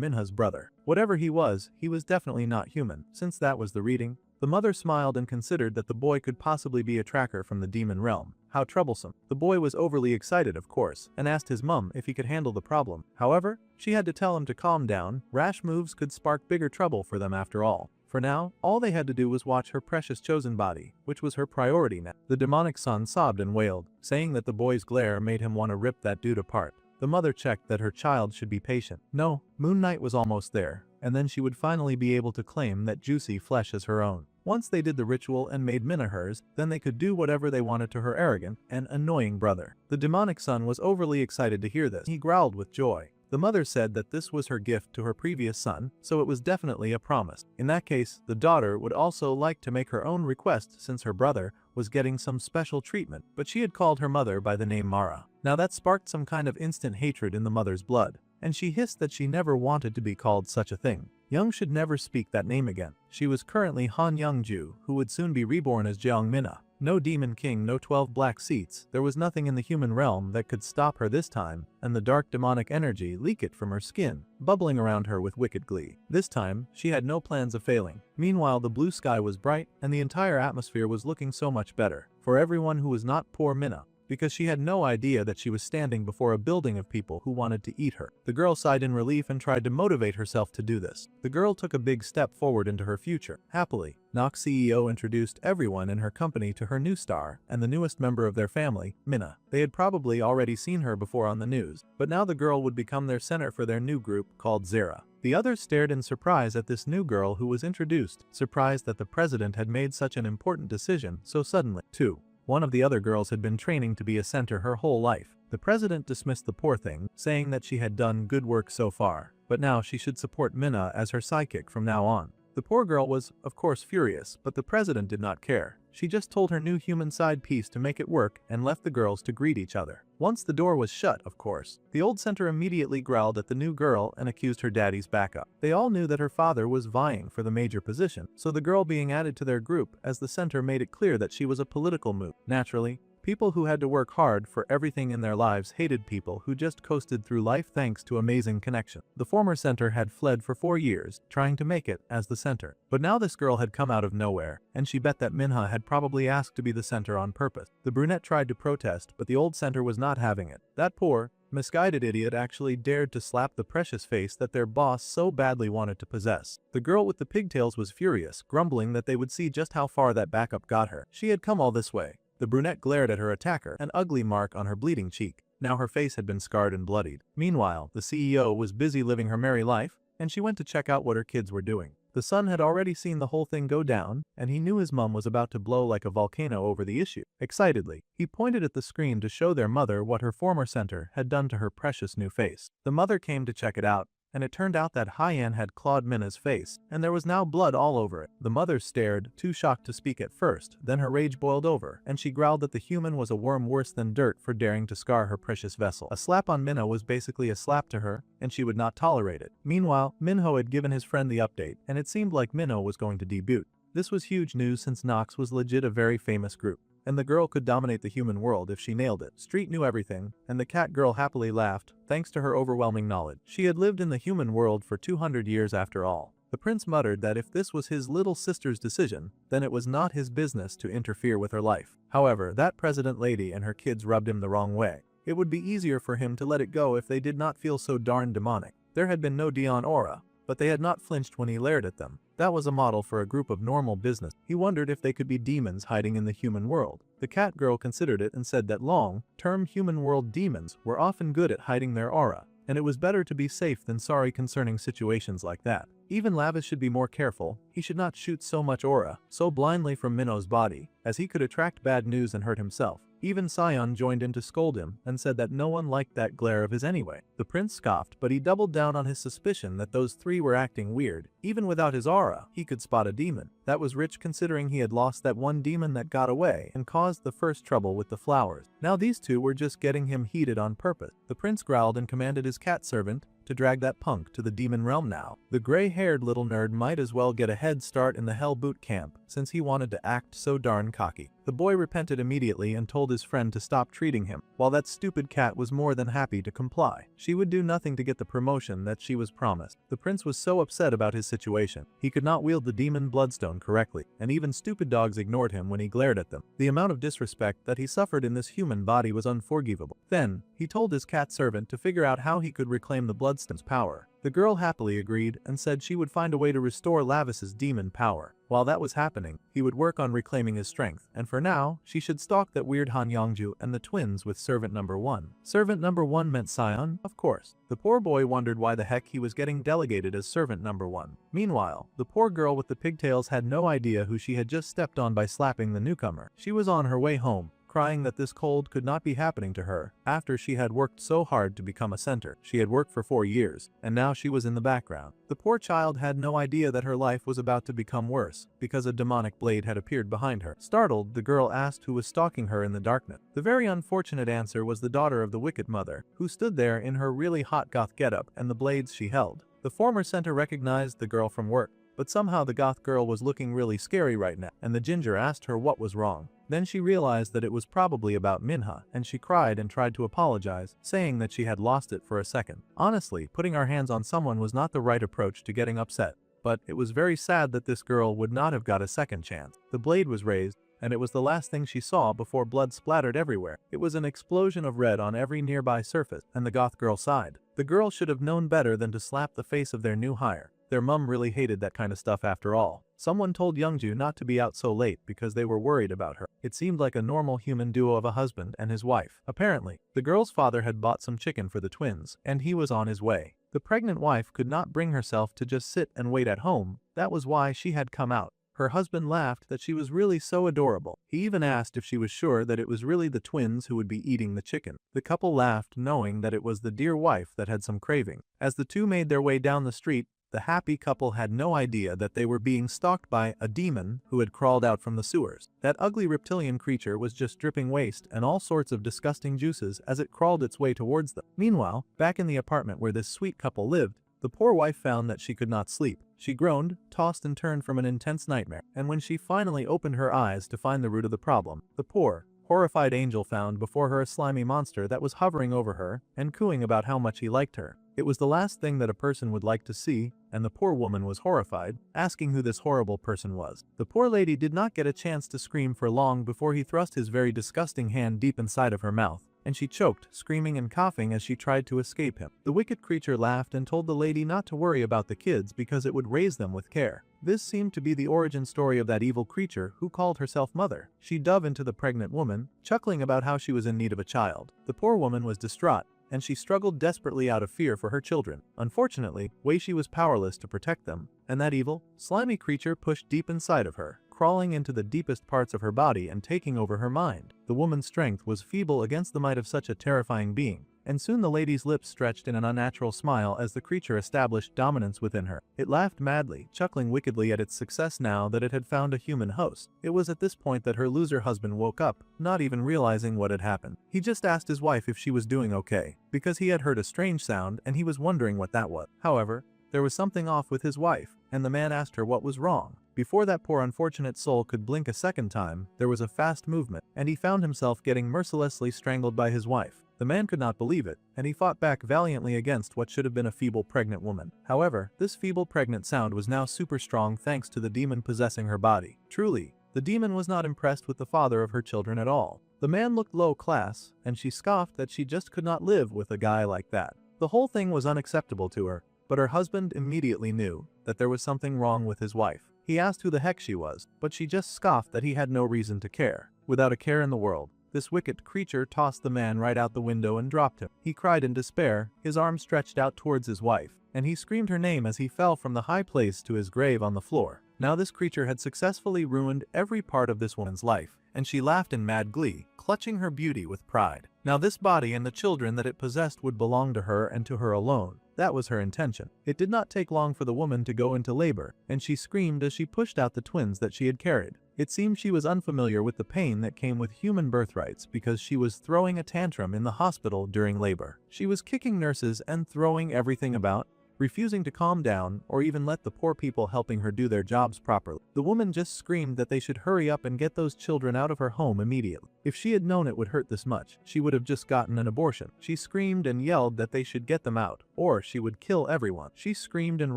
Minha's brother. Whatever he was definitely not human. Since that was the reading, the mother smiled and considered that the boy could possibly be a tracker from the demon realm. How troublesome. The boy was overly excited, of course, and asked his mum if he could handle the problem. However, she had to tell him to calm down. Rash moves could spark bigger trouble for them after all. For now, all they had to do was watch her precious chosen body, which was her priority now. The demonic son sobbed and wailed, saying that the boy's glare made him want to rip that dude apart. The mother checked that her child should be patient. No, Moon Knight was almost there, and then she would finally be able to claim that juicy flesh as her own. Once they did the ritual and made Minna hers, then they could do whatever they wanted to her arrogant and annoying brother. The demonic son was overly excited to hear this. He growled with joy. The mother said that this was her gift to her previous son, so it was definitely a promise. In that case, the daughter would also like to make her own request since her brother was getting some special treatment, but she had called her mother by the name Mara. Now that sparked some kind of instant hatred in the mother's blood, and she hissed that she never wanted to be called such a thing. Young should never speak that name again. She was currently Han Youngju, who would soon be reborn as Jeong Minna. No demon king, no 12 black seats. There was nothing in the human realm that could stop her this time, and the dark demonic energy leaked from her skin, bubbling around her with wicked glee. This time, she had no plans of failing. Meanwhile, the blue sky was bright, and the entire atmosphere was looking so much better for everyone who was not poor Minna, because she had no idea that she was standing before a building of people who wanted to eat her. The girl sighed in relief and tried to motivate herself to do this. The girl took a big step forward into her future. Happily, Nox CEO introduced everyone in her company to her new star and the newest member of their family, Minna. They had probably already seen her before on the news, but now the girl would become their center for their new group called Zera. The others stared in surprise at this new girl who was introduced, surprised that the president had made such an important decision so suddenly. 2. One of the other girls had been training to be a center her whole life. The president dismissed the poor thing, saying that she had done good work so far, but now she should support Minna as her sidekick from now on. The poor girl was, of course, furious, but the president did not care. She just told her new human side piece to make it work and left the girls to greet each other. Once the door was shut, of course, the old center immediately growled at the new girl and accused her daddy's backup. They all knew that her father was vying for the major position, so the girl being added to their group as the center made it clear that she was a political move. Naturally, people who had to work hard for everything in their lives hated people who just coasted through life thanks to amazing connection. The former center had fled for 4 years, trying to make it as the center. But now this girl had come out of nowhere, and she bet that Minha had probably asked to be the center on purpose. The brunette tried to protest, but the old center was not having it. That poor, misguided idiot actually dared to slap the precious face that their boss so badly wanted to possess. The girl with the pigtails was furious, grumbling that they would see just how far that backup got her. She had come all this way. The brunette glared at her attacker, an ugly mark on her bleeding cheek. Now her face had been scarred and bloodied. Meanwhile, the CEO was busy living her merry life, and she went to check out what her kids were doing. The son had already seen the whole thing go down, and he knew his mum was about to blow like a volcano over the issue. Excitedly, he pointed at the screen to show their mother what her former center had done to her precious new face. The mother came to check it out, and it turned out that Hyan had clawed Minna's face, and there was now blood all over it. The mother stared, too shocked to speak at first, then her rage boiled over, and she growled that the human was a worm worse than dirt for daring to scar her precious vessel. A slap on Minna was basically a slap to her, and she would not tolerate it. Meanwhile, Minho had given his friend the update, and it seemed like Minho was going to debut. This was huge news since Nox was legit a very famous group, and the girl could dominate the human world if she nailed it. Street knew everything, and the cat girl happily laughed, thanks to her overwhelming knowledge. She had lived in the human world for 200 years after all. The prince muttered that if this was his little sister's decision, then it was not his business to interfere with her life. However, that president lady and her kids rubbed him the wrong way. It would be easier for him to let it go if they did not feel so darn demonic. There had been no Dion aura, but they had not flinched when he glared at them. That was a model for a group of normal business. He wondered if they could be demons hiding in the human world. The cat girl considered it and said that long-term human world demons were often good at hiding their aura, and it was better to be safe than sorry concerning situations like that. Even Lavis should be more careful. He should not shoot so much aura so blindly from Minho's body, as he could attract bad news and hurt himself. Even Sion joined in to scold him and said that no one liked that glare of his anyway. The prince scoffed, but he doubled down on his suspicion that those three were acting weird. Even without his aura, he could spot a demon. That was rich considering he had lost that one demon that got away and caused the first trouble with the flowers. Now these two were just getting him heated on purpose. The prince growled and commanded his cat servant to drag that punk to the demon realm now. The gray-haired little nerd might as well get a head start in the Hell Boot Camp since he wanted to act so darn cocky. The boy repented immediately and told his friend to stop treating him, while that stupid cat was more than happy to comply. She would do nothing to get the promotion that she was promised. The prince was so upset about his situation. He could not wield the demon bloodstone correctly, and even stupid dogs ignored him when he glared at them. The amount of disrespect that he suffered in this human body was unforgivable. Then, he told his cat servant to figure out how he could reclaim the bloodstone's power. The girl happily agreed and said she would find a way to restore Lavis's demon power. While that was happening, he would work on reclaiming his strength, and for now, she should stalk that weird Han Yongju and the twins with Servant Number 1. Servant Number 1 meant Sion, of course. The poor boy wondered why the heck he was getting delegated as Servant Number 1. Meanwhile, the poor girl with the pigtails had no idea who she had just stepped on by slapping the newcomer. She was on her way home, crying that this cold could not be happening to her after she had worked so hard to become a center. She had worked for 4 years, and now she was in the background. The poor child had no idea that her life was about to become worse because a demonic blade had appeared behind her. Startled, the girl asked who was stalking her in the darkness. The very unfortunate answer was the daughter of the wicked mother, who stood there in her really hot goth getup and the blades she held. The former center recognized the girl from work, but somehow the goth girl was looking really scary right now, and the ginger asked her what was wrong. Then she realized that it was probably about Minha, and she cried and tried to apologize, saying that she had lost it for a second. Honestly, putting our hands on someone was not the right approach to getting upset, but it was very sad that this girl would not have got a second chance. The blade was raised, and it was the last thing she saw before blood splattered everywhere. It was an explosion of red on every nearby surface, and the goth girl sighed. The girl should have known better than to slap the face of their new hire. Their mum really hated that kind of stuff after all. Someone told Youngju not to be out so late because they were worried about her. It seemed like a normal human duo of a husband and his wife. Apparently, the girl's father had bought some chicken for the twins, and he was on his way. The pregnant wife could not bring herself to just sit and wait at home. That was why she had come out. Her husband laughed that she was really so adorable. He even asked if she was sure that it was really the twins who would be eating the chicken. The couple laughed, knowing that it was the dear wife that had some craving. As the two made their way down the street, the happy couple had no idea that they were being stalked by a demon who had crawled out from the sewers. That ugly reptilian creature was just dripping waste and all sorts of disgusting juices as it crawled its way towards them. Meanwhile, back in the apartment where this sweet couple lived, the poor wife found that she could not sleep. She groaned, tossed and turned from an intense nightmare, and when she finally opened her eyes to find the root of the problem, the poor, horrified angel found before her a slimy monster that was hovering over her and cooing about how much he liked her. It was the last thing that a person would like to see, and the poor woman was horrified, asking who this horrible person was. The poor lady did not get a chance to scream for long before he thrust his very disgusting hand deep inside of her mouth, and she choked, screaming and coughing as she tried to escape him. The wicked creature laughed and told the lady not to worry about the kids because it would raise them with care. This seemed to be the origin story of that evil creature who called herself Mother. She dove into the pregnant woman, chuckling about how she was in need of a child. The poor woman was distraught, and she struggled desperately out of fear for her children. Unfortunately, Wei Shi was powerless to protect them, and that evil, slimy creature pushed deep inside of her, crawling into the deepest parts of her body and taking over her mind. The The woman's strength was feeble against the might of such a terrifying being, and soon the lady's lips stretched in an unnatural smile as the creature established dominance within her. It laughed madly, chuckling wickedly at its success now that it had found a human host. It was at this point that her loser husband woke up, not even realizing what had happened. He just asked his wife if she was doing okay, because he had heard a strange sound and he was wondering what that was. However, there was something off with his wife, and the man asked her what was wrong. Before that poor unfortunate soul could blink a second time, there was a fast movement, and he found himself getting mercilessly strangled by his wife. The man could not believe it, and he fought back valiantly against what should have been a feeble pregnant woman. However, this feeble pregnant sound was now super strong thanks to the demon possessing her body. Truly, the demon was not impressed with the father of her children at all. The man looked low class, and she scoffed that she just could not live with a guy like that. The whole thing was unacceptable to her, but her husband immediately knew that there was something wrong with his wife. He asked who the heck she was, but she just scoffed that he had no reason to care. Without a care in the world, this wicked creature tossed the man right out the window and dropped him. He cried in despair, his arm stretched out towards his wife, and he screamed her name as he fell from the high place to his grave on the floor. Now this creature had successfully ruined every part of this woman's life, and she laughed in mad glee, clutching her beauty with pride. Now this body and the children that it possessed would belong to her and to her alone. That was her intention. It did not take long for the woman to go into labor, and she screamed as she pushed out the twins that she had carried. It seemed she was unfamiliar with the pain that came with human birthrights because she was throwing a tantrum in the hospital during labor. She was kicking nurses and throwing everything about, refusing to calm down or even let the poor people helping her do their jobs properly. The woman just screamed that they should hurry up and get those children out of her home immediately. If she had known it would hurt this much, she would have just gotten an abortion. She screamed and yelled that they should get them out, or she would kill everyone. She screamed and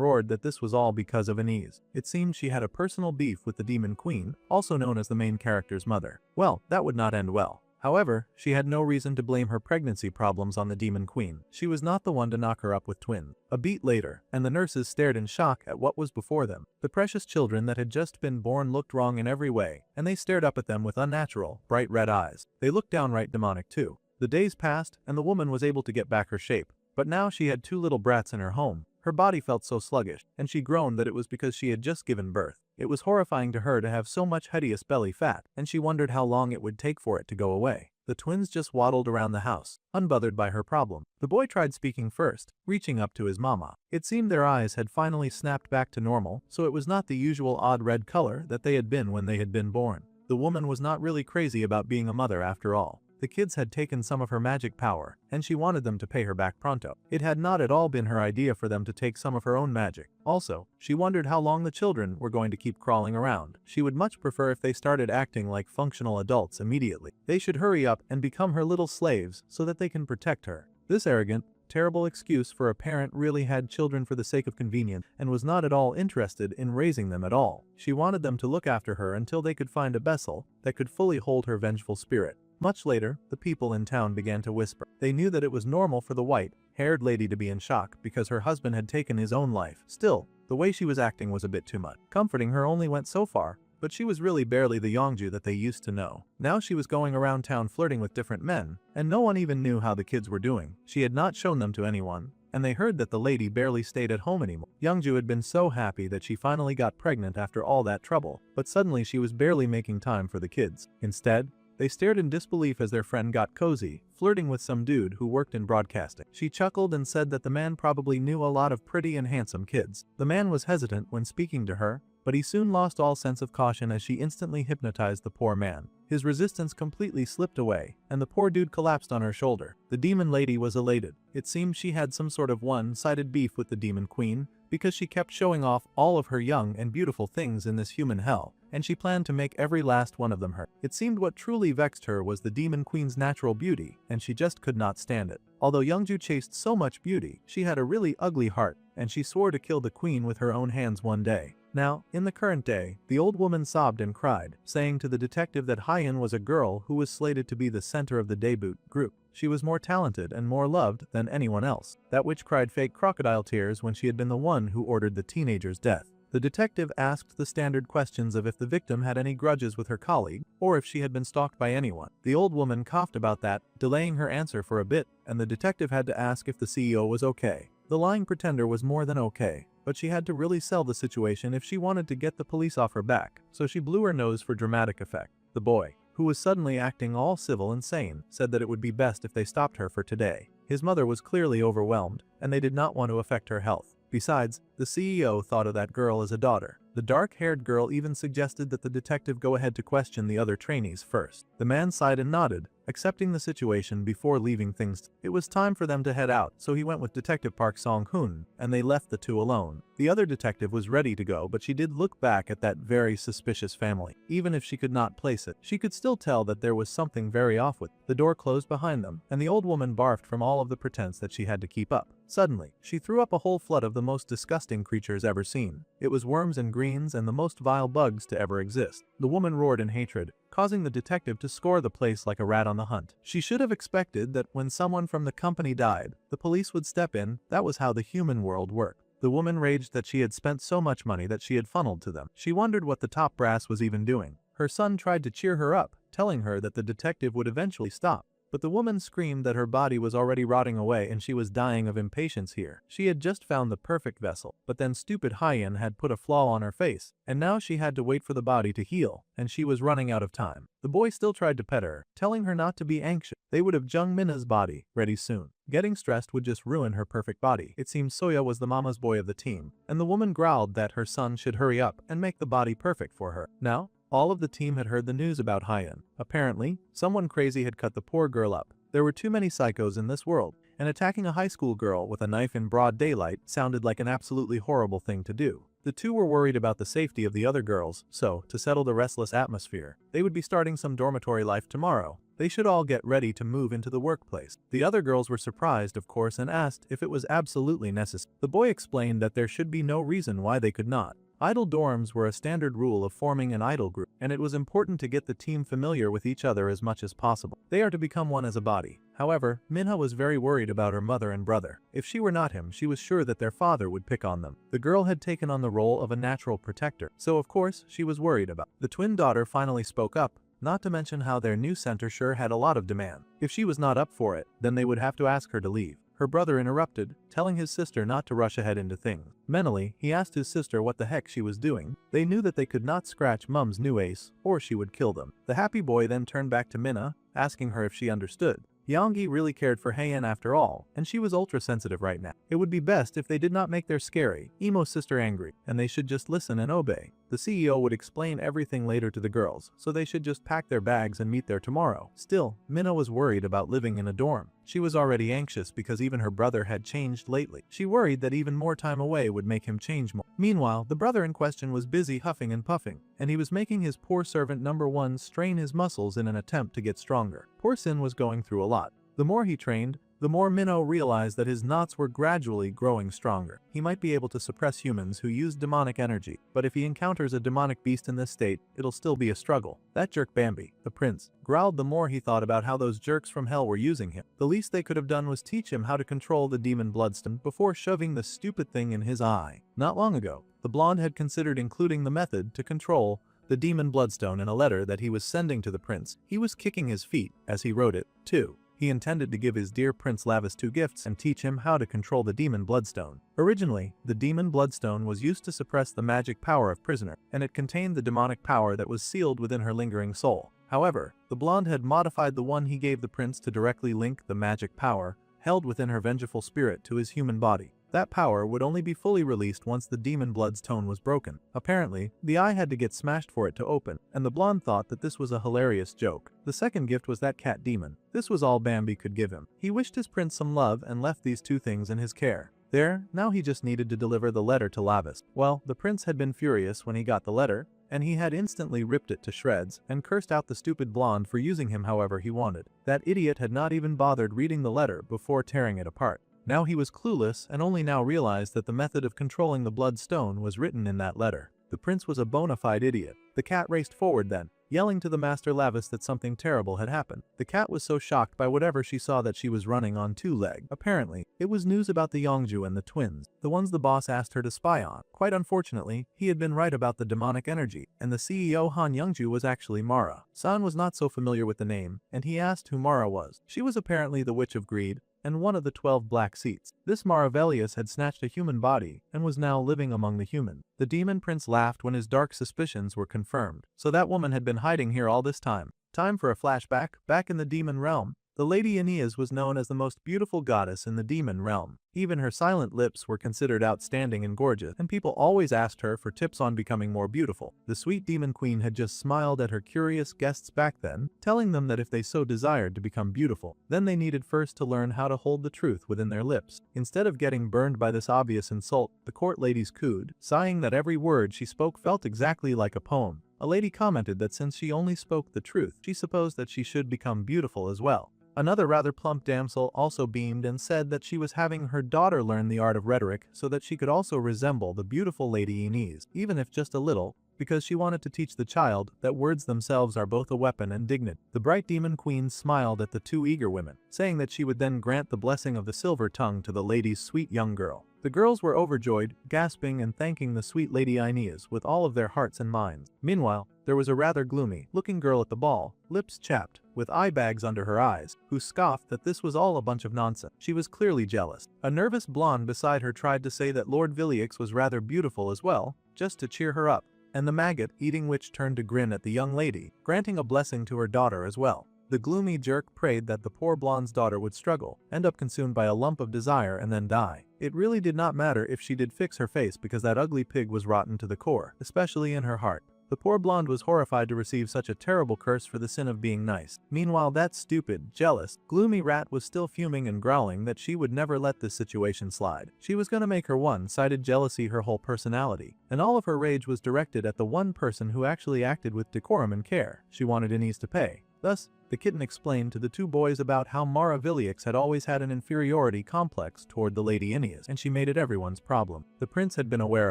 roared that this was all because of Anise. It seemed she had a personal beef with the Demon Queen, also known as the main character's mother. Well, that would not end well. However, she had no reason to blame her pregnancy problems on the Demon Queen. She was not the one to knock her up with twins. A beat later, and the nurses stared in shock at what was before them. The precious children that had just been born looked wrong in every way, and they stared up at them with unnatural, bright red eyes. They looked downright demonic too. The days passed, and the woman was able to get back her shape, but now she had two little brats in her home. Her body felt so sluggish, and she groaned that it was because she had just given birth. It was horrifying to her to have so much hideous belly fat, and she wondered how long it would take for it to go away. The twins just waddled around the house, unbothered by her problem. The boy tried speaking first, reaching up to his mama. It seemed their eyes had finally snapped back to normal, so it was not the usual odd red color that they had been when they had been born. The woman was not really crazy about being a mother after all. The kids had taken some of her magic power, and she wanted them to pay her back pronto. It had not at all been her idea for them to take some of her own magic. Also, she wondered how long the children were going to keep crawling around. She would much prefer if they started acting like functional adults immediately. They should hurry up and become her little slaves so that they can protect her. This arrogant, terrible excuse for a parent really had children for the sake of convenience and was not at all interested in raising them at all. She wanted them to look after her until they could find a vessel that could fully hold her vengeful spirit. Much later, the people in town began to whisper. They knew that it was normal for the white-haired lady to be in shock because her husband had taken his own life. Still, the way she was acting was a bit too much. Comforting her only went so far, but she was really barely the Yongju that they used to know. Now she was going around town flirting with different men, and no one even knew how the kids were doing. She had not shown them to anyone, and they heard that the lady barely stayed at home anymore. Yongju had been so happy that she finally got pregnant after all that trouble, but suddenly she was barely making time for the kids. Instead, they stared in disbelief as their friend got cozy, flirting with some dude who worked in broadcasting. She chuckled and said that the man probably knew a lot of pretty and handsome kids. The man was hesitant when speaking to her, but he soon lost all sense of caution as she instantly hypnotized the poor man. His resistance completely slipped away, and the poor dude collapsed on her shoulder. The demon lady was elated. It seemed she had some sort of one-sided beef with the Demon Queen, because she kept showing off all of her young and beautiful things in this human hell, and she planned to make every last one of them her. It seemed what truly vexed her was the Demon Queen's natural beauty, and she just could not stand it. Although Youngju chased so much beauty, she had a really ugly heart, and she swore to kill the queen with her own hands one day. Now, in the current day, the old woman sobbed and cried, saying to the detective that Hyen was a girl who was slated to be the center of the debut group. She was more talented and more loved than anyone else. That witch cried fake crocodile tears when she had been the one who ordered the teenager's death. The detective asked the standard questions of if the victim had any grudges with her colleague, or if she had been stalked by anyone. The old woman coughed about that, delaying her answer for a bit, and the detective had to ask if the CEO was okay. The lying pretender was more than okay, but she had to really sell the situation if she wanted to get the police off her back, so she blew her nose for dramatic effect. The boy, who was suddenly acting all civil and sane, said that it would be best if they stopped her for today. His mother was clearly overwhelmed, and they did not want to affect her health. Besides, the CEO thought of that girl as a daughter. The dark-haired girl even suggested that the detective go ahead to question the other trainees first. The man sighed and nodded, accepting the situation before leaving things. It was time for them to head out, so he went with Detective Park Song-hoon, and they left the two alone. The other detective was ready to go, but she did look back at that very suspicious family. Even if she could not place it, she could still tell that there was something very off with it. The door closed behind them, and the old woman barfed from all of the pretense that she had to keep up. Suddenly, she threw up a whole flood of the most disgusting creatures ever seen. It was worms and greens and the most vile bugs to ever exist. The woman roared in hatred, causing the detective to scour the place like a rat on the hunt. She should have expected that when someone from the company died, the police would step in. That was how the human world worked. The woman raged that she had spent so much money that she had funneled to them. She wondered what the top brass was even doing. Her son tried to cheer her up, telling her that the detective would eventually stop. But the woman screamed that her body was already rotting away and she was dying of impatience here. She had just found the perfect vessel, but then stupid Hyen had put a flaw on her face, and now she had to wait for the body to heal, and she was running out of time. The boy still tried to pet her, telling her not to be anxious. They would have Jung Minna's body ready soon. Getting stressed would just ruin her perfect body. It seemed Soya was the mama's boy of the team, and the woman growled that her son should hurry up and make the body perfect for her. Now, all of the team had heard the news about Hyen. Apparently, someone crazy had cut the poor girl up. There were too many psychos in this world, and attacking a high school girl with a knife in broad daylight sounded like an absolutely horrible thing to do. The two were worried about the safety of the other girls, so, to settle the restless atmosphere, they would be starting some dormitory life tomorrow. They should all get ready to move into the workplace. The other girls were surprised, of course, and asked if it was absolutely necessary. The boy explained that there should be no reason why they could not. Idle dorms were a standard rule of forming an idle group, and it was important to get the team familiar with each other as much as possible. They are to become one as a body. However, Minha was very worried about her mother and brother. If she were not him, she was sure that their father would pick on them. The girl had taken on the role of a natural protector, so of course she was worried about. The twin daughter finally spoke up, not to mention how their new center sure had a lot of demand. If she was not up for it, then they would have to ask her to leave. Her brother interrupted, telling his sister not to rush ahead into things. Mentally, he asked his sister what the heck she was doing. They knew that they could not scratch Mum's new ace, or she would kill them. The happy boy then turned back to Minna, asking her if she understood. Yongi really cared for Heian after all, and she was ultra-sensitive right now. It would be best if they did not make their scary, emo sister angry, and they should just listen and obey. The CEO would explain everything later to the girls, so they should just pack their bags and meet there tomorrow. Still, Minna was worried about living in a dorm. She was already anxious because even her brother had changed lately. She worried that even more time away would make him change more. Meanwhile, the brother in question was busy huffing and puffing, and he was making his poor servant number 1 strain his muscles in an attempt to get stronger. Poor Sin was going through a lot. The more he trained, the more Minnow realized that his knots were gradually growing stronger. He might be able to suppress humans who use demonic energy, but if he encounters a demonic beast in this state, it'll still be a struggle. That jerk Bambi, the prince, growled the more he thought about how those jerks from hell were using him. The least they could have done was teach him how to control the demon bloodstone before shoving the stupid thing in his eye. Not long ago, the blonde had considered including the method to control the demon bloodstone in a letter that he was sending to the prince. He was kicking his feet as he wrote it, too. He intended to give his dear Prince Lavis 2 gifts and teach him how to control the demon bloodstone. Originally, the demon bloodstone was used to suppress the magic power of prisoner, and it contained the demonic power that was sealed within her lingering soul. However, the blonde had modified the one he gave the prince to directly link the magic power held within her vengeful spirit to his human body. That power would only be fully released once the demon bloodstone was broken. Apparently, the eye had to get smashed for it to open, and the blonde thought that this was a hilarious joke. The second gift was that cat demon. This was all Bambi could give him. He wished his prince some love and left these 2 things in his care. There, now he just needed to deliver the letter to Lavis. Well, the prince had been furious when he got the letter, and he had instantly ripped it to shreds and cursed out the stupid blonde for using him however he wanted. That idiot had not even bothered reading the letter before tearing it apart. Now he was clueless and only now realized that the method of controlling the bloodstone was written in that letter. The prince was a bona fide idiot. The cat raced forward then, yelling to the Master Lavis that something terrible had happened. The cat was so shocked by whatever she saw that she was running on 2 legs. Apparently, it was news about the Yongju and the twins, the ones the boss asked her to spy on. Quite unfortunately, he had been right about the demonic energy, and the CEO Han Youngju was actually Mara. San was not so familiar with the name, and he asked who Mara was. She was apparently the Witch of Greed, and one of the 12 black seats. This Maravelius had snatched a human body and was now living among the humans. The demon prince laughed when his dark suspicions were confirmed. So that woman had been hiding here all this time. Time for a flashback. Back in the demon realm, the Lady Aeneas was known as the most beautiful goddess in the demon realm. Even her silent lips were considered outstanding and gorgeous, and people always asked her for tips on becoming more beautiful. The sweet demon queen had just smiled at her curious guests back then, telling them that if they so desired to become beautiful, then they needed first to learn how to hold the truth within their lips. Instead of getting burned by this obvious insult, the court ladies cooed, sighing that every word she spoke felt exactly like a poem. A lady commented that since she only spoke the truth, she supposed that she should become beautiful as well. Another rather plump damsel also beamed and said that she was having her daughter learn the art of rhetoric so that she could also resemble the beautiful Lady Aeneas, even if just a little, because she wanted to teach the child that words themselves are both a weapon and dignity. The bright demon queen smiled at the two eager women, saying that she would then grant the blessing of the silver tongue to the lady's sweet young girl. The girls were overjoyed, gasping and thanking the sweet Lady Aeneas with all of their hearts and minds. Meanwhile, there was a rather gloomy-looking girl at the ball, lips chapped, with eye bags under her eyes, who scoffed that this was all a bunch of nonsense. She was clearly jealous. A nervous blonde beside her tried to say that Lord Villix was rather beautiful as well, just to cheer her up, and the maggot-eating witch turned to grin at the young lady, granting a blessing to her daughter as well. The gloomy jerk prayed that the poor blonde's daughter would struggle, end up consumed by a lump of desire and then die. It really did not matter if she did fix her face because that ugly pig was rotten to the core, especially in her heart. The poor blonde was horrified to receive such a terrible curse for the sin of being nice. Meanwhile, that stupid, jealous, gloomy rat was still fuming and growling that she would never let this situation slide. She was gonna make her one-sided jealousy her whole personality, and all of her rage was directed at the one person who actually acted with decorum and care. She wanted Aeneas to pay. Thus, the kitten explained to the two boys about how Mara Villix had always had an inferiority complex toward the Lady Aeneas, and she made it everyone's problem. The prince had been aware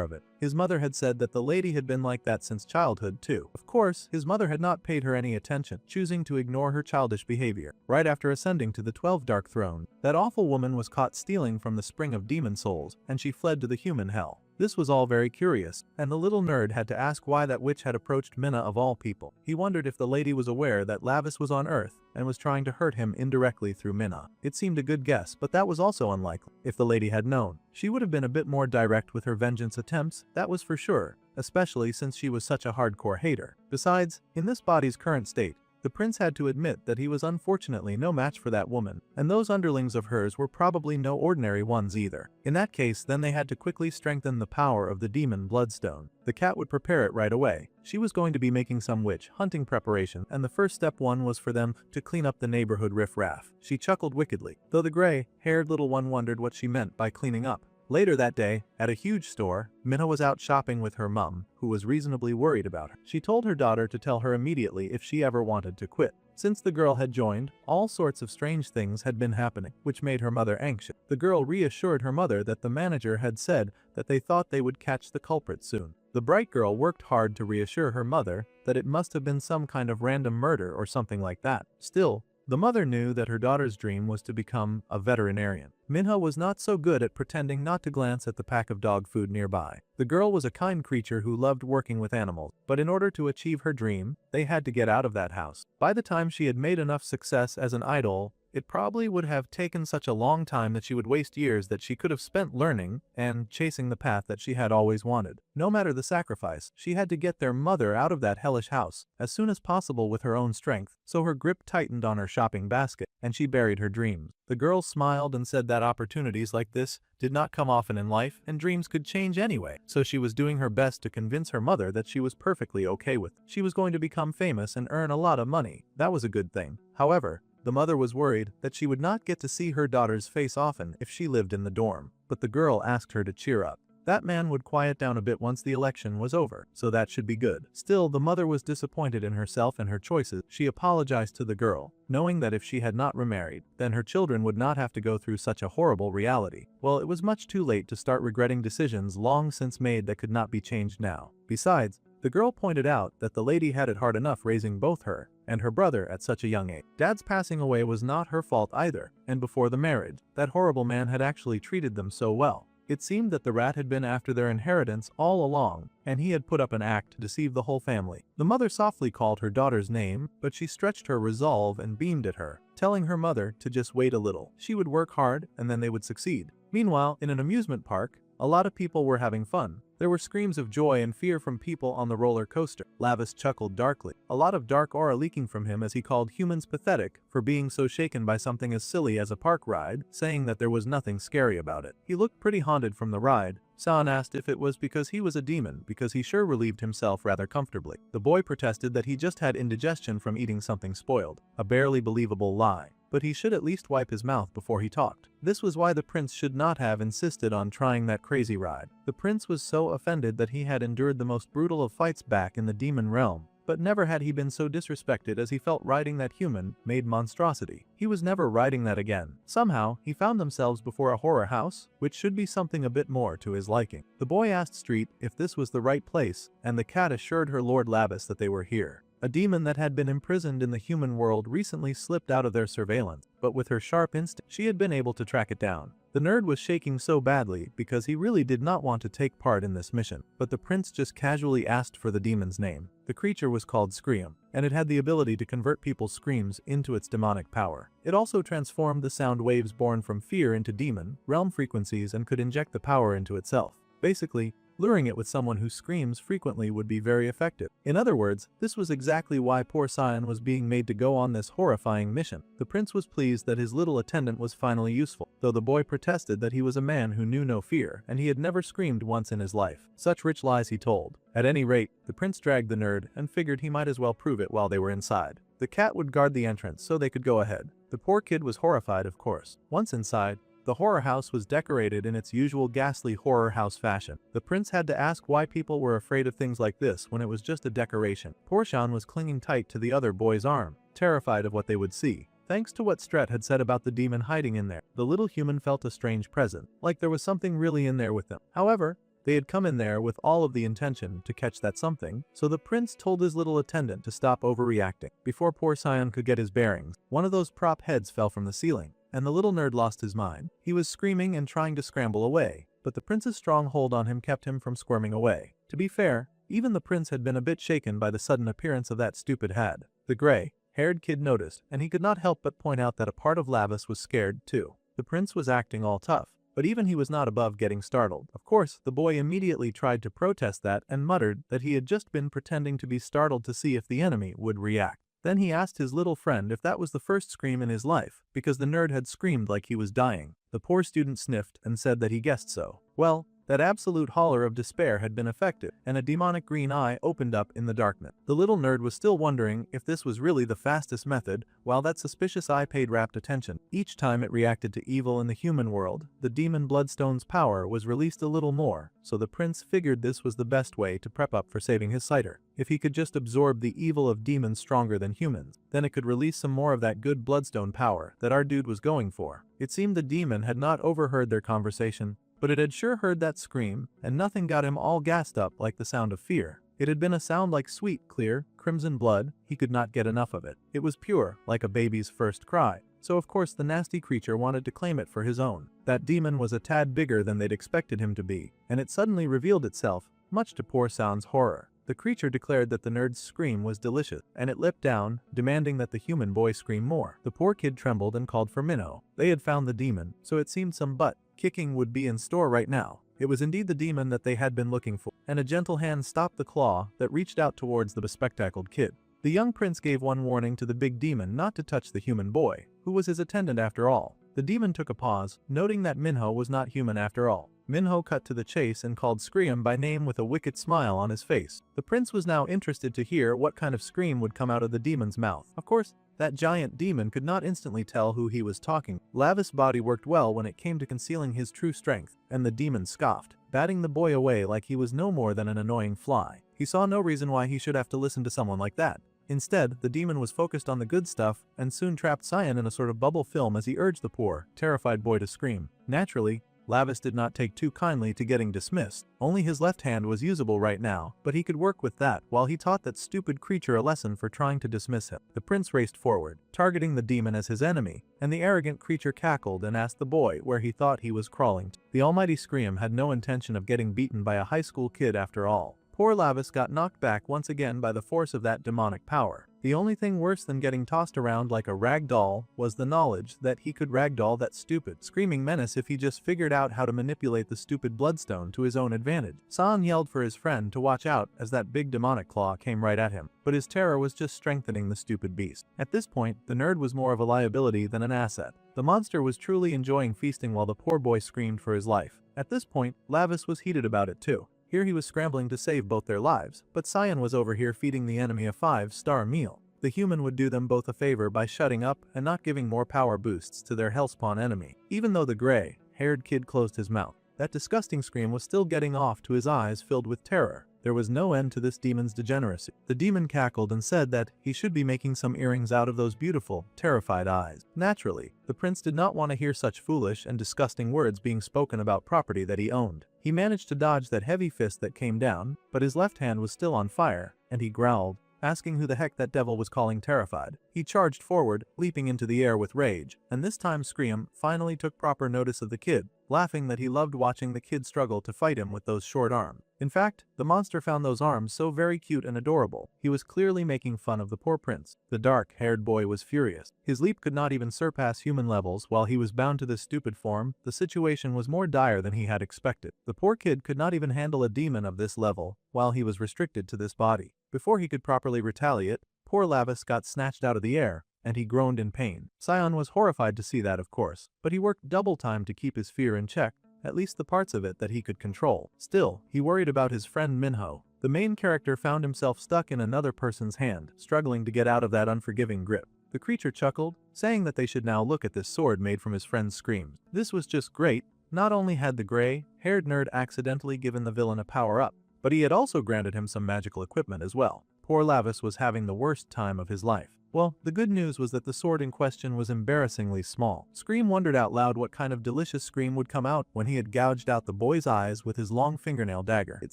of it. His mother had said that the lady had been like that since childhood too. Of course, his mother had not paid her any attention, choosing to ignore her childish behavior. Right after ascending to the 12 Dark Throne, that awful woman was caught stealing from the spring of demon souls, and she fled to the human hell. This was all very curious, and the little nerd had to ask why that witch had approached Minna of all people. He wondered if the lady was aware that Lavis was on Earth and was trying to hurt him indirectly through Minna. It seemed a good guess, but that was also unlikely. If the lady had known, she would have been a bit more direct with her vengeance attempts, that was for sure, especially since she was such a hardcore hater. Besides, in this body's current state, the prince had to admit that he was unfortunately no match for that woman, and those underlings of hers were probably no ordinary ones either. In that case, then they had to quickly strengthen the power of the demon bloodstone. The cat would prepare it right away. She was going to be making some witch hunting preparation, and the first step one was for them to clean up the neighborhood riff-raff. She chuckled wickedly, though the gray-haired little one wondered what she meant by cleaning up. Later that day, at a huge store, Minna was out shopping with her mum, who was reasonably worried about her. She told her daughter to tell her immediately if she ever wanted to quit. Since the girl had joined, all sorts of strange things had been happening, which made her mother anxious. The girl reassured her mother that the manager had said that they thought they would catch the culprit soon. The bright girl worked hard to reassure her mother that it must have been some kind of random murder or something like that. Still, the mother knew that her daughter's dream was to become a veterinarian. Minha was not so good at pretending not to glance at the pack of dog food nearby. The girl was a kind creature who loved working with animals, but in order to achieve her dream, they had to get out of that house. By the time she had made enough success as an idol, it probably would have taken such a long time that she would waste years that she could have spent learning and chasing the path that she had always wanted. No matter the sacrifice, she had to get their mother out of that hellish house as soon as possible with her own strength, so her grip tightened on her shopping basket, and she buried her dreams. The girl smiled and said that opportunities like this did not come often in life, and dreams could change anyway, so she was doing her best to convince her mother that she was perfectly okay with it. She was going to become famous and earn a lot of money. That was a good thing. However, the mother was worried that she would not get to see her daughter's face often if she lived in the dorm, but the girl asked her to cheer up. That man would quiet down a bit once the election was over, so that should be good. Still, the mother was disappointed in herself and her choices. She apologized to the girl, knowing that if she had not remarried, then her children would not have to go through such a horrible reality. Well, it was much too late to start regretting decisions long since made that could not be changed now. Besides, the girl pointed out that the lady had it hard enough raising both her and her brother at such a young age. Dad's passing away was not her fault either, and before the marriage, that horrible man had actually treated them so well. It seemed that the rat had been after their inheritance all along, and he had put up an act to deceive the whole family. The mother softly called her daughter's name, but she stretched her resolve and beamed at her, telling her mother to just wait a little. She would work hard, and then they would succeed. Meanwhile, in an amusement park, A lot of people were having fun. There were screams of joy and fear from people on the roller coaster. Lavis chuckled darkly, a lot of dark aura leaking from him as he called humans pathetic for being so shaken by something as silly as a park ride, saying that there was nothing scary about it. He looked pretty haunted from the ride. San asked if it was because he was a demon, because he sure relieved himself rather comfortably. The boy protested that he just had indigestion from eating something spoiled, a barely believable lie. But he should at least wipe his mouth before he talked. This was why the prince should not have insisted on trying that crazy ride. The prince was so offended that he had endured the most brutal of fights back in the demon realm, but never had he been so disrespected as he felt riding that human-made monstrosity. He was never riding that again. Somehow, he found themselves before a horror house, which should be something a bit more to his liking. The boy asked Street if this was the right place, and the cat assured her Lord Lavis that they were here. A demon that had been imprisoned in the human world recently slipped out of their surveillance, but with her sharp instinct, she had been able to track it down. The nerd was shaking so badly because he really did not want to take part in this mission, but the prince just casually asked for the demon's name. The creature was called Scream, and it had the ability to convert people's screams into its demonic power. It also transformed the sound waves born from fear into demon realm frequencies and could inject the power into itself. Basically, luring it with someone who screams frequently would be very effective. In other words, this was exactly why poor Cyan was being made to go on this horrifying mission. The prince was pleased that his little attendant was finally useful, though the boy protested that he was a man who knew no fear, and he had never screamed once in his life. Such rich lies he told. At any rate, the prince dragged the nerd and figured he might as well prove it while they were inside. The cat would guard the entrance so they could go ahead. The poor kid was horrified, of course. Once inside, the horror house was decorated in its usual ghastly horror house fashion. The prince had to ask why people were afraid of things like this when it was just a decoration. Poor Shan was clinging tight to the other boy's arm, terrified of what they would see. Thanks to what Stret had said about the demon hiding in there, the little human felt a strange presence, like there was something really in there with them. However, they had come in there with all of the intention to catch that something, so the prince told his little attendant to stop overreacting. Before poor Cyan could get his bearings, one of those prop heads fell from the ceiling, and the little nerd lost his mind. He was screaming and trying to scramble away, but the prince's strong hold on him kept him from squirming away. To be fair, even the prince had been a bit shaken by the sudden appearance of that stupid head. The gray-haired kid noticed, and he could not help but point out that a part of Lavis was scared too. The prince was acting all tough, but even he was not above getting startled. Of course, the boy immediately tried to protest that and muttered that he had just been pretending to be startled to see if the enemy would react. Then he asked his little friend if that was the first scream in his life, because the nerd had screamed like he was dying. The poor student sniffed and said that he guessed so. Well, that absolute holler of despair had been effective, and a demonic green eye opened up in the darkness. The little nerd was still wondering if this was really the fastest method, while that suspicious eye paid rapt attention. Each time it reacted to evil in the human world, the demon bloodstone's power was released a little more, so the prince figured this was the best way to prep up for saving his sighter. If he could just absorb the evil of demons stronger than humans, then it could release some more of that good bloodstone power that our dude was going for. It seemed the demon had not overheard their conversation, but it had sure heard that scream, and nothing got him all gassed up like the sound of fear. It had been a sound like sweet, clear, crimson blood. He could not get enough of it. It was pure, like a baby's first cry. So of course the nasty creature wanted to claim it for his own. That demon was a tad bigger than they'd expected him to be, and it suddenly revealed itself, much to poor Sound's horror. The creature declared that the nerd's scream was delicious, and it leapt down, demanding that the human boy scream more. The poor kid trembled and called for Minho. They had found the demon, so it seemed some butt-kicking would be in store right now. It was indeed the demon that they had been looking for, and a gentle hand stopped the claw that reached out towards the bespectacled kid. The young prince gave one warning to the big demon not to touch the human boy, who was his attendant after all. The demon took a pause, noting that Minho was not human after all. Minho cut to the chase and called Scream by name with a wicked smile on his face. The prince was now interested to hear what kind of scream would come out of the demon's mouth. Of course, that giant demon could not instantly tell who he was talking. Lavis' body worked well when it came to concealing his true strength, and the demon scoffed, batting the boy away like he was no more than an annoying fly. He saw no reason why he should have to listen to someone like that. Instead, the demon was focused on the good stuff and soon trapped Cyan in a sort of bubble film as he urged the poor, terrified boy to scream. Naturally, Lavis did not take too kindly to getting dismissed. Only his left hand was usable right now, but he could work with that while he taught that stupid creature a lesson for trying to dismiss him. The prince raced forward, targeting the demon as his enemy, and the arrogant creature cackled and asked the boy where he thought he was crawling to. The almighty Scream had no intention of getting beaten by a high school kid after all. Poor Lavis got knocked back once again by the force of that demonic power. The only thing worse than getting tossed around like a rag doll was the knowledge that he could ragdoll that stupid, screaming menace if he just figured out how to manipulate the stupid bloodstone to his own advantage. San yelled for his friend to watch out as that big demonic claw came right at him, but his terror was just strengthening the stupid beast. At this point, the nerd was more of a liability than an asset. The monster was truly enjoying feasting while the poor boy screamed for his life. At this point, Lavis was heated about it too. Here he was scrambling to save both their lives, but Cyan was over here feeding the enemy a 5-star meal. The human would do them both a favor by shutting up and not giving more power boosts to their hellspawn enemy. Even though the gray-haired kid closed his mouth, that disgusting scream was still getting off to his eyes filled with terror. There was no end to this demon's degeneracy. The demon cackled and said that he should be making some earrings out of those beautiful, terrified eyes. Naturally, the prince did not want to hear such foolish and disgusting words being spoken about property that he owned. He managed to dodge that heavy fist that came down, but his left hand was still on fire, and he growled, asking who the heck that devil was calling terrified. He charged forward, leaping into the air with rage, and this time Scream finally took proper notice of the kid, laughing that he loved watching the kid struggle to fight him with those short arms. In fact, the monster found those arms so very cute and adorable. He was clearly making fun of the poor prince. The dark-haired boy was furious. His leap could not even surpass human levels while he was bound to this stupid form. The situation was more dire than he had expected. The poor kid could not even handle a demon of this level while he was restricted to this body. Before he could properly retaliate, poor Lavis got snatched out of the air, and he groaned in pain. Sion was horrified to see that, of course, but he worked double time to keep his fear in check, at least the parts of it that he could control. Still, he worried about his friend Minho. The main character found himself stuck in another person's hand, struggling to get out of that unforgiving grip. The creature chuckled, saying that they should now look at this sword made from his friend's screams. This was just great. Not only had the gray-haired nerd accidentally given the villain a power-up, but he had also granted him some magical equipment as well. Poor Lavis was having the worst time of his life. Well, the good news was that the sword in question was embarrassingly small. Scream wondered out loud what kind of delicious scream would come out when he had gouged out the boy's eyes with his long fingernail dagger. It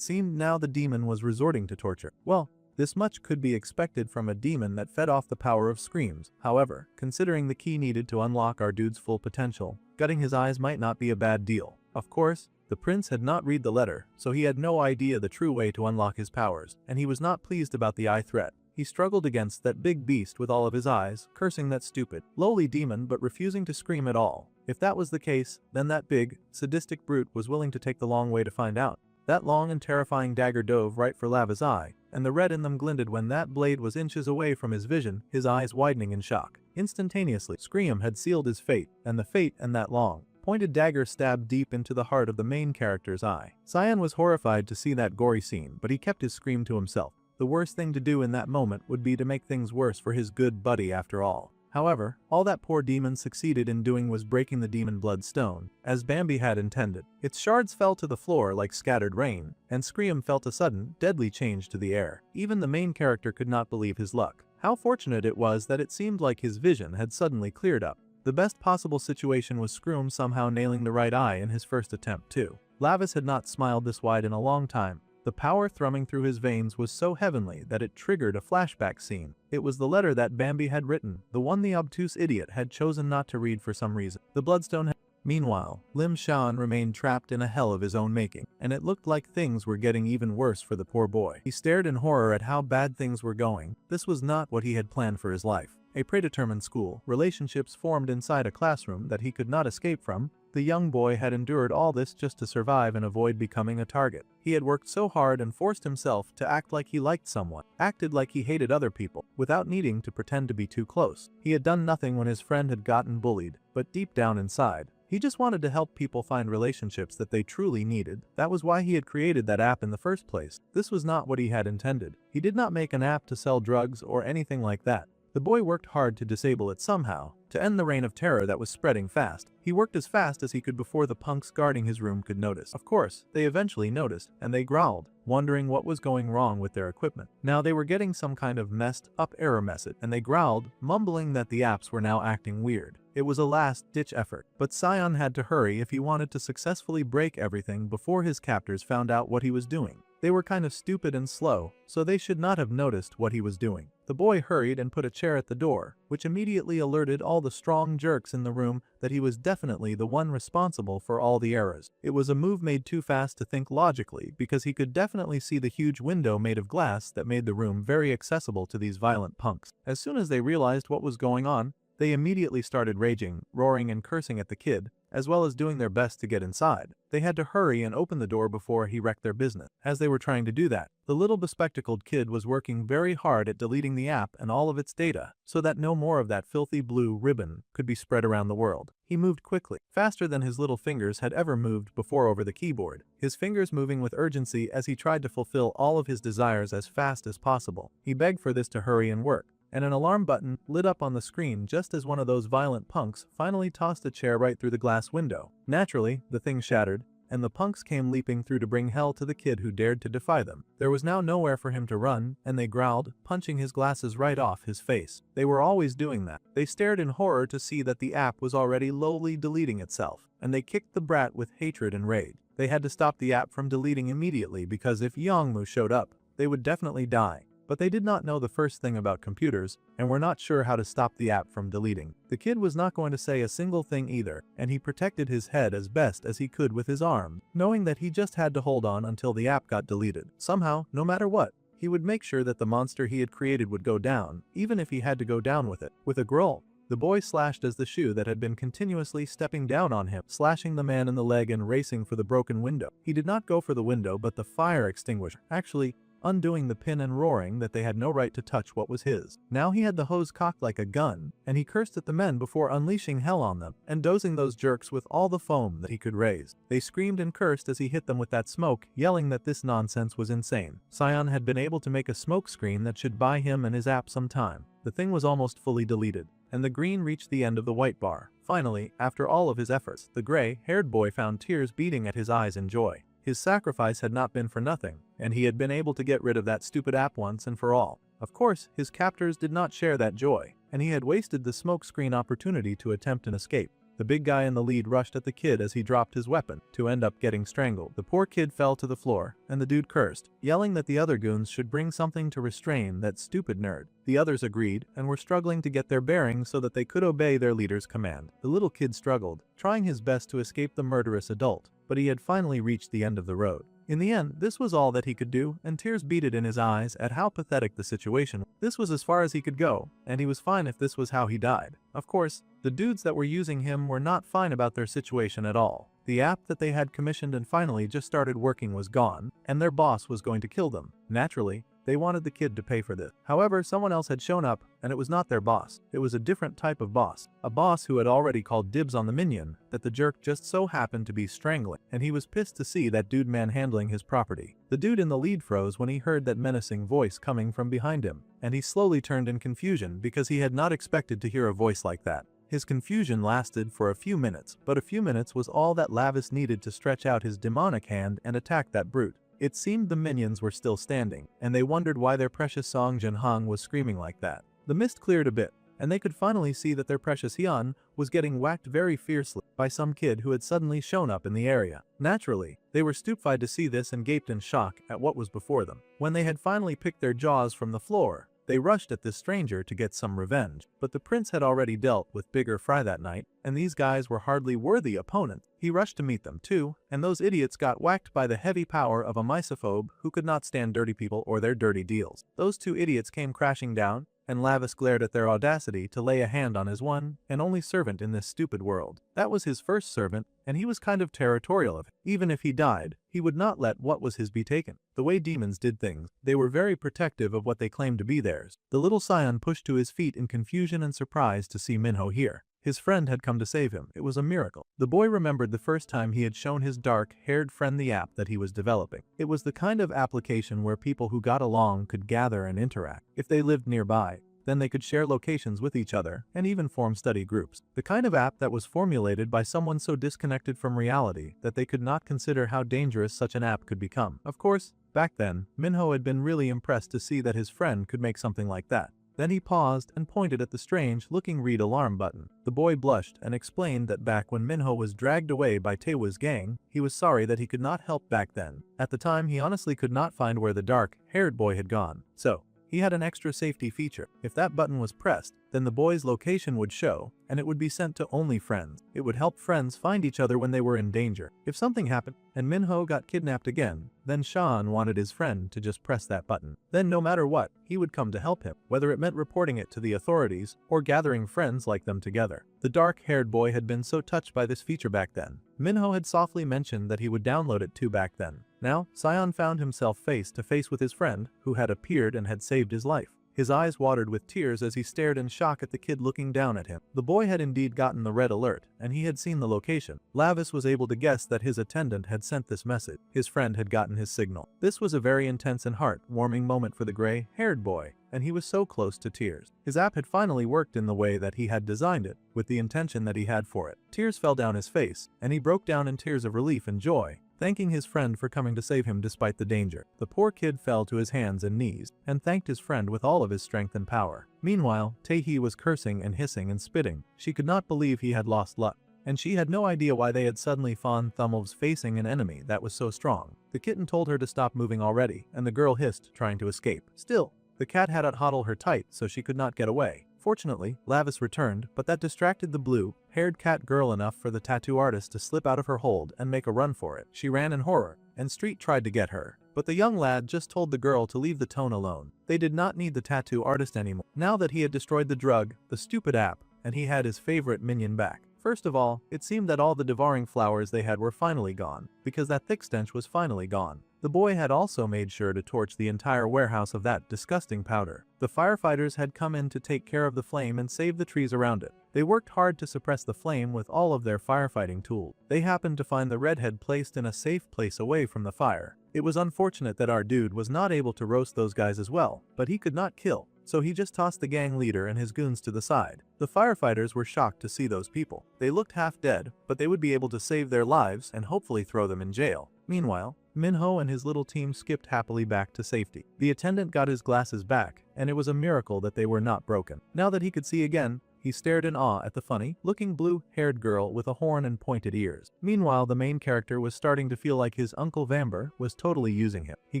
seemed now the demon was resorting to torture. Well, this much could be expected from a demon that fed off the power of screams. However, considering the key needed to unlock our dude's full potential, gutting his eyes might not be a bad deal. Of course, the prince had not read the letter, so he had no idea the true way to unlock his powers, and he was not pleased about the eye threat. He struggled against that big beast with all of his eyes, cursing that stupid, lowly demon but refusing to scream at all. If that was the case, then that big, sadistic brute was willing to take the long way to find out. That long and terrifying dagger dove right for Lava's eye, and the red in them glinted when that blade was inches away from his vision, his eyes widening in shock. Instantaneously, Scream had sealed his fate, and the fate and that long, pointed dagger stabbed deep into the heart of the main character's eye. Cyan was horrified to see that gory scene, but he kept his scream to himself. The worst thing to do in that moment would be to make things worse for his good buddy after all. However, all that poor demon succeeded in doing was breaking the demon bloodstone, as Bambi had intended. Its shards fell to the floor like scattered rain, and Scream felt a sudden, deadly change to the air. Even the main character could not believe his luck. How fortunate it was that it seemed like his vision had suddenly cleared up. The best possible situation was Scream somehow nailing the right eye in his first attempt too. Lavis had not smiled this wide in a long time. The power thrumming through his veins was so heavenly that it triggered a flashback scene. It was the letter that Bambi had written, the one the obtuse idiot had chosen not to read for some reason. The bloodstone had... Meanwhile, Lim Shan remained trapped in a hell of his own making, and it looked like things were getting even worse for the poor boy. He stared in horror at how bad things were going. This was not what he had planned for his life. A predetermined school, relationships formed inside a classroom that he could not escape from. The young boy had endured all this just to survive and avoid becoming a target. He had worked so hard and forced himself to act like he liked someone, acted like he hated other people, without needing to pretend to be too close. He had done nothing when his friend had gotten bullied, but deep down inside, he just wanted to help people find relationships that they truly needed. That was why he had created that app in the first place. This was not what he had intended. He did not make an app to sell drugs or anything like that. The boy worked hard to disable it somehow, to end the reign of terror that was spreading fast. He worked as fast as he could before the punks guarding his room could notice. Of course, they eventually noticed, and they growled, wondering what was going wrong with their equipment. Now they were getting some kind of messed up error message, and they growled, mumbling that the apps were now acting weird. It was a last-ditch effort, but Sion had to hurry if he wanted to successfully break everything before his captors found out what he was doing. They were kind of stupid and slow, so they should not have noticed what he was doing. The boy hurried and put a chair at the door, which immediately alerted all the strong jerks in the room that he was definitely the one responsible for all the errors. It was a move made too fast to think logically because he could definitely definitely see the huge window made of glass that made the room very accessible to these violent punks. As soon as they realized what was going on, they immediately started raging, roaring and cursing at the kid, as well as doing their best to get inside. They had to hurry and open the door before he wrecked their business. As they were trying to do that, the little bespectacled kid was working very hard at deleting the app and all of its data, so that no more of that filthy blue ribbon could be spread around the world. He moved quickly, faster than his little fingers had ever moved before over the keyboard, his fingers moving with urgency as he tried to fulfill all of his desires as fast as possible. He begged for this to hurry and work, and an alarm button lit up on the screen just as one of those violent punks finally tossed a chair right through the glass window. Naturally, the thing shattered, and the punks came leaping through to bring hell to the kid who dared to defy them. There was now nowhere for him to run, and they growled, punching his glasses right off his face. They were always doing that. They stared in horror to see that the app was already lowly deleting itself, and they kicked the brat with hatred and rage. They had to stop the app from deleting immediately because if Yongmu showed up, they would definitely die. But they did not know the first thing about computers, and were not sure how to stop the app from deleting. The kid was not going to say a single thing either, and he protected his head as best as he could with his arm, knowing that he just had to hold on until the app got deleted. Somehow, no matter what, he would make sure that the monster he had created would go down, even if he had to go down with it. With a growl, the boy slashed as the shoe that had been continuously stepping down on him, slashing the man in the leg and racing for the broken window. He did not go for the window but the fire extinguisher. Actually, undoing the pin and roaring that they had no right to touch what was his. Now he had the hose cocked like a gun, and he cursed at the men before unleashing hell on them, and dosing those jerks with all the foam that he could raise. They screamed and cursed as he hit them with that smoke, yelling that this nonsense was insane. Sion had been able to make a smoke screen that should buy him and his app some time. The thing was almost fully deleted, and the green reached the end of the white bar. Finally, after all of his efforts, the gray-haired boy found tears beating at his eyes in joy. His sacrifice had not been for nothing, and he had been able to get rid of that stupid app once and for all. Of course, his captors did not share that joy, and he had wasted the smokescreen opportunity to attempt an escape. The big guy in the lead rushed at the kid as he dropped his weapon, to end up getting strangled. The poor kid fell to the floor, and the dude cursed, yelling that the other goons should bring something to restrain that stupid nerd. The others agreed, and were struggling to get their bearings so that they could obey their leader's command. The little kid struggled, trying his best to escape the murderous adult, but he had finally reached the end of the road. In the end, this was all that he could do, and tears beaded in his eyes at how pathetic the situation was. This was as far as he could go, and he was fine if this was how he died. Of course, the dudes that were using him were not fine about their situation at all. The app that they had commissioned and finally just started working was gone, and their boss was going to kill them. Naturally, they wanted the kid to pay for this. However, someone else had shown up, and it was not their boss. It was a different type of boss. A boss who had already called dibs on the minion that the jerk just so happened to be strangling, and he was pissed to see that dude manhandling his property. The dude in the lead froze when he heard that menacing voice coming from behind him, and he slowly turned in confusion because he had not expected to hear a voice like that. His confusion lasted for a few minutes, but a few minutes was all that Lavis needed to stretch out his demonic hand and attack that brute. It seemed the minions were still standing, and they wondered why their precious Song Jinhong was screaming like that. The mist cleared a bit, and they could finally see that their precious Hyun was getting whacked very fiercely by some kid who had suddenly shown up in the area. Naturally, they were stupefied to see this and gaped in shock at what was before them. When they had finally picked their jaws from the floor, they rushed at this stranger to get some revenge, but the prince had already dealt with bigger fry that night, and these guys were hardly worthy opponents. He rushed to meet them too, and those idiots got whacked by the heavy power of a misophobe who could not stand dirty people or their dirty deals. Those two idiots came crashing down, and Lavis glared at their audacity to lay a hand on his one and only servant in this stupid world. That was his first servant, and he was kind of territorial of it. Even if he died, he would not let what was his be taken. The way demons did things, they were very protective of what they claimed to be theirs. The little scion pushed to his feet in confusion and surprise to see Minho here. His friend had come to save him. It was a miracle. The boy remembered the first time he had shown his dark-haired friend the app that he was developing. It was the kind of application where people who got along could gather and interact. If they lived nearby, then they could share locations with each other and even form study groups. The kind of app that was formulated by someone so disconnected from reality that they could not consider how dangerous such an app could become. Of course, back then, Minho had been really impressed to see that his friend could make something like that. Then he paused and pointed at the strange-looking read alarm button. The boy blushed and explained that back when Minho was dragged away by Taewa's gang, he was sorry that he could not help back then. At the time, he honestly could not find where the dark-haired boy had gone. So, he had an extra safety feature. If that button was pressed, then the boy's location would show, and it would be sent to only friends. It would help friends find each other when they were in danger. If something happened, and Minho got kidnapped again, then Sean wanted his friend to just press that button. Then no matter what, he would come to help him, whether it meant reporting it to the authorities or gathering friends like them together. The dark-haired boy had been so touched by this feature back then. Minho had softly mentioned that he would download it too back then. Now, Sion found himself face to face with his friend, who had appeared and had saved his life. His eyes watered with tears as he stared in shock at the kid looking down at him. The boy had indeed gotten the red alert, and he had seen the location. Lavis was able to guess that his attendant had sent this message. His friend had gotten his signal. This was a very intense and heart-warming moment for the gray-haired boy, and he was so close to tears. His app had finally worked in the way that he had designed it, with the intention that he had for it. Tears fell down his face, and he broke down in tears of relief and joy, thanking his friend for coming to save him despite the danger. The poor kid fell to his hands and knees, and thanked his friend with all of his strength and power. Meanwhile, Taehi was cursing and hissing and spitting. She could not believe he had lost luck, and she had no idea why they had suddenly found Thummelves facing an enemy that was so strong. The kitten told her to stop moving already, and the girl hissed, trying to escape. Still, the cat had to huddle her tight so she could not get away. Fortunately, Lavis returned, but that distracted the blue-haired cat girl enough for the tattoo artist to slip out of her hold and make a run for it. She ran in horror, and Street tried to get her, but the young lad just told the girl to leave the tone alone. They did not need the tattoo artist anymore, now that he had destroyed the drug, the stupid app, and he had his favorite minion back. First of all, it seemed that all the devouring flowers they had were finally gone, because that thick stench was finally gone. The boy had also made sure to torch the entire warehouse of that disgusting powder. The firefighters had come in to take care of the flame and save the trees around it. They worked hard to suppress the flame with all of their firefighting tools. They happened to find the redhead placed in a safe place away from the fire. It was unfortunate that our dude was not able to roast those guys as well, but he could not kill, so he just tossed the gang leader and his goons to the side. The firefighters were shocked to see those people. They looked half dead, but they would be able to save their lives and hopefully throw them in jail. Meanwhile, Minho and his little team skipped happily back to safety. The attendant got his glasses back, and it was a miracle that they were not broken. Now that he could see again, he stared in awe at the funny-looking blue-haired girl with a horn and pointed ears. Meanwhile, the main character was starting to feel like his Uncle Vamber was totally using him. He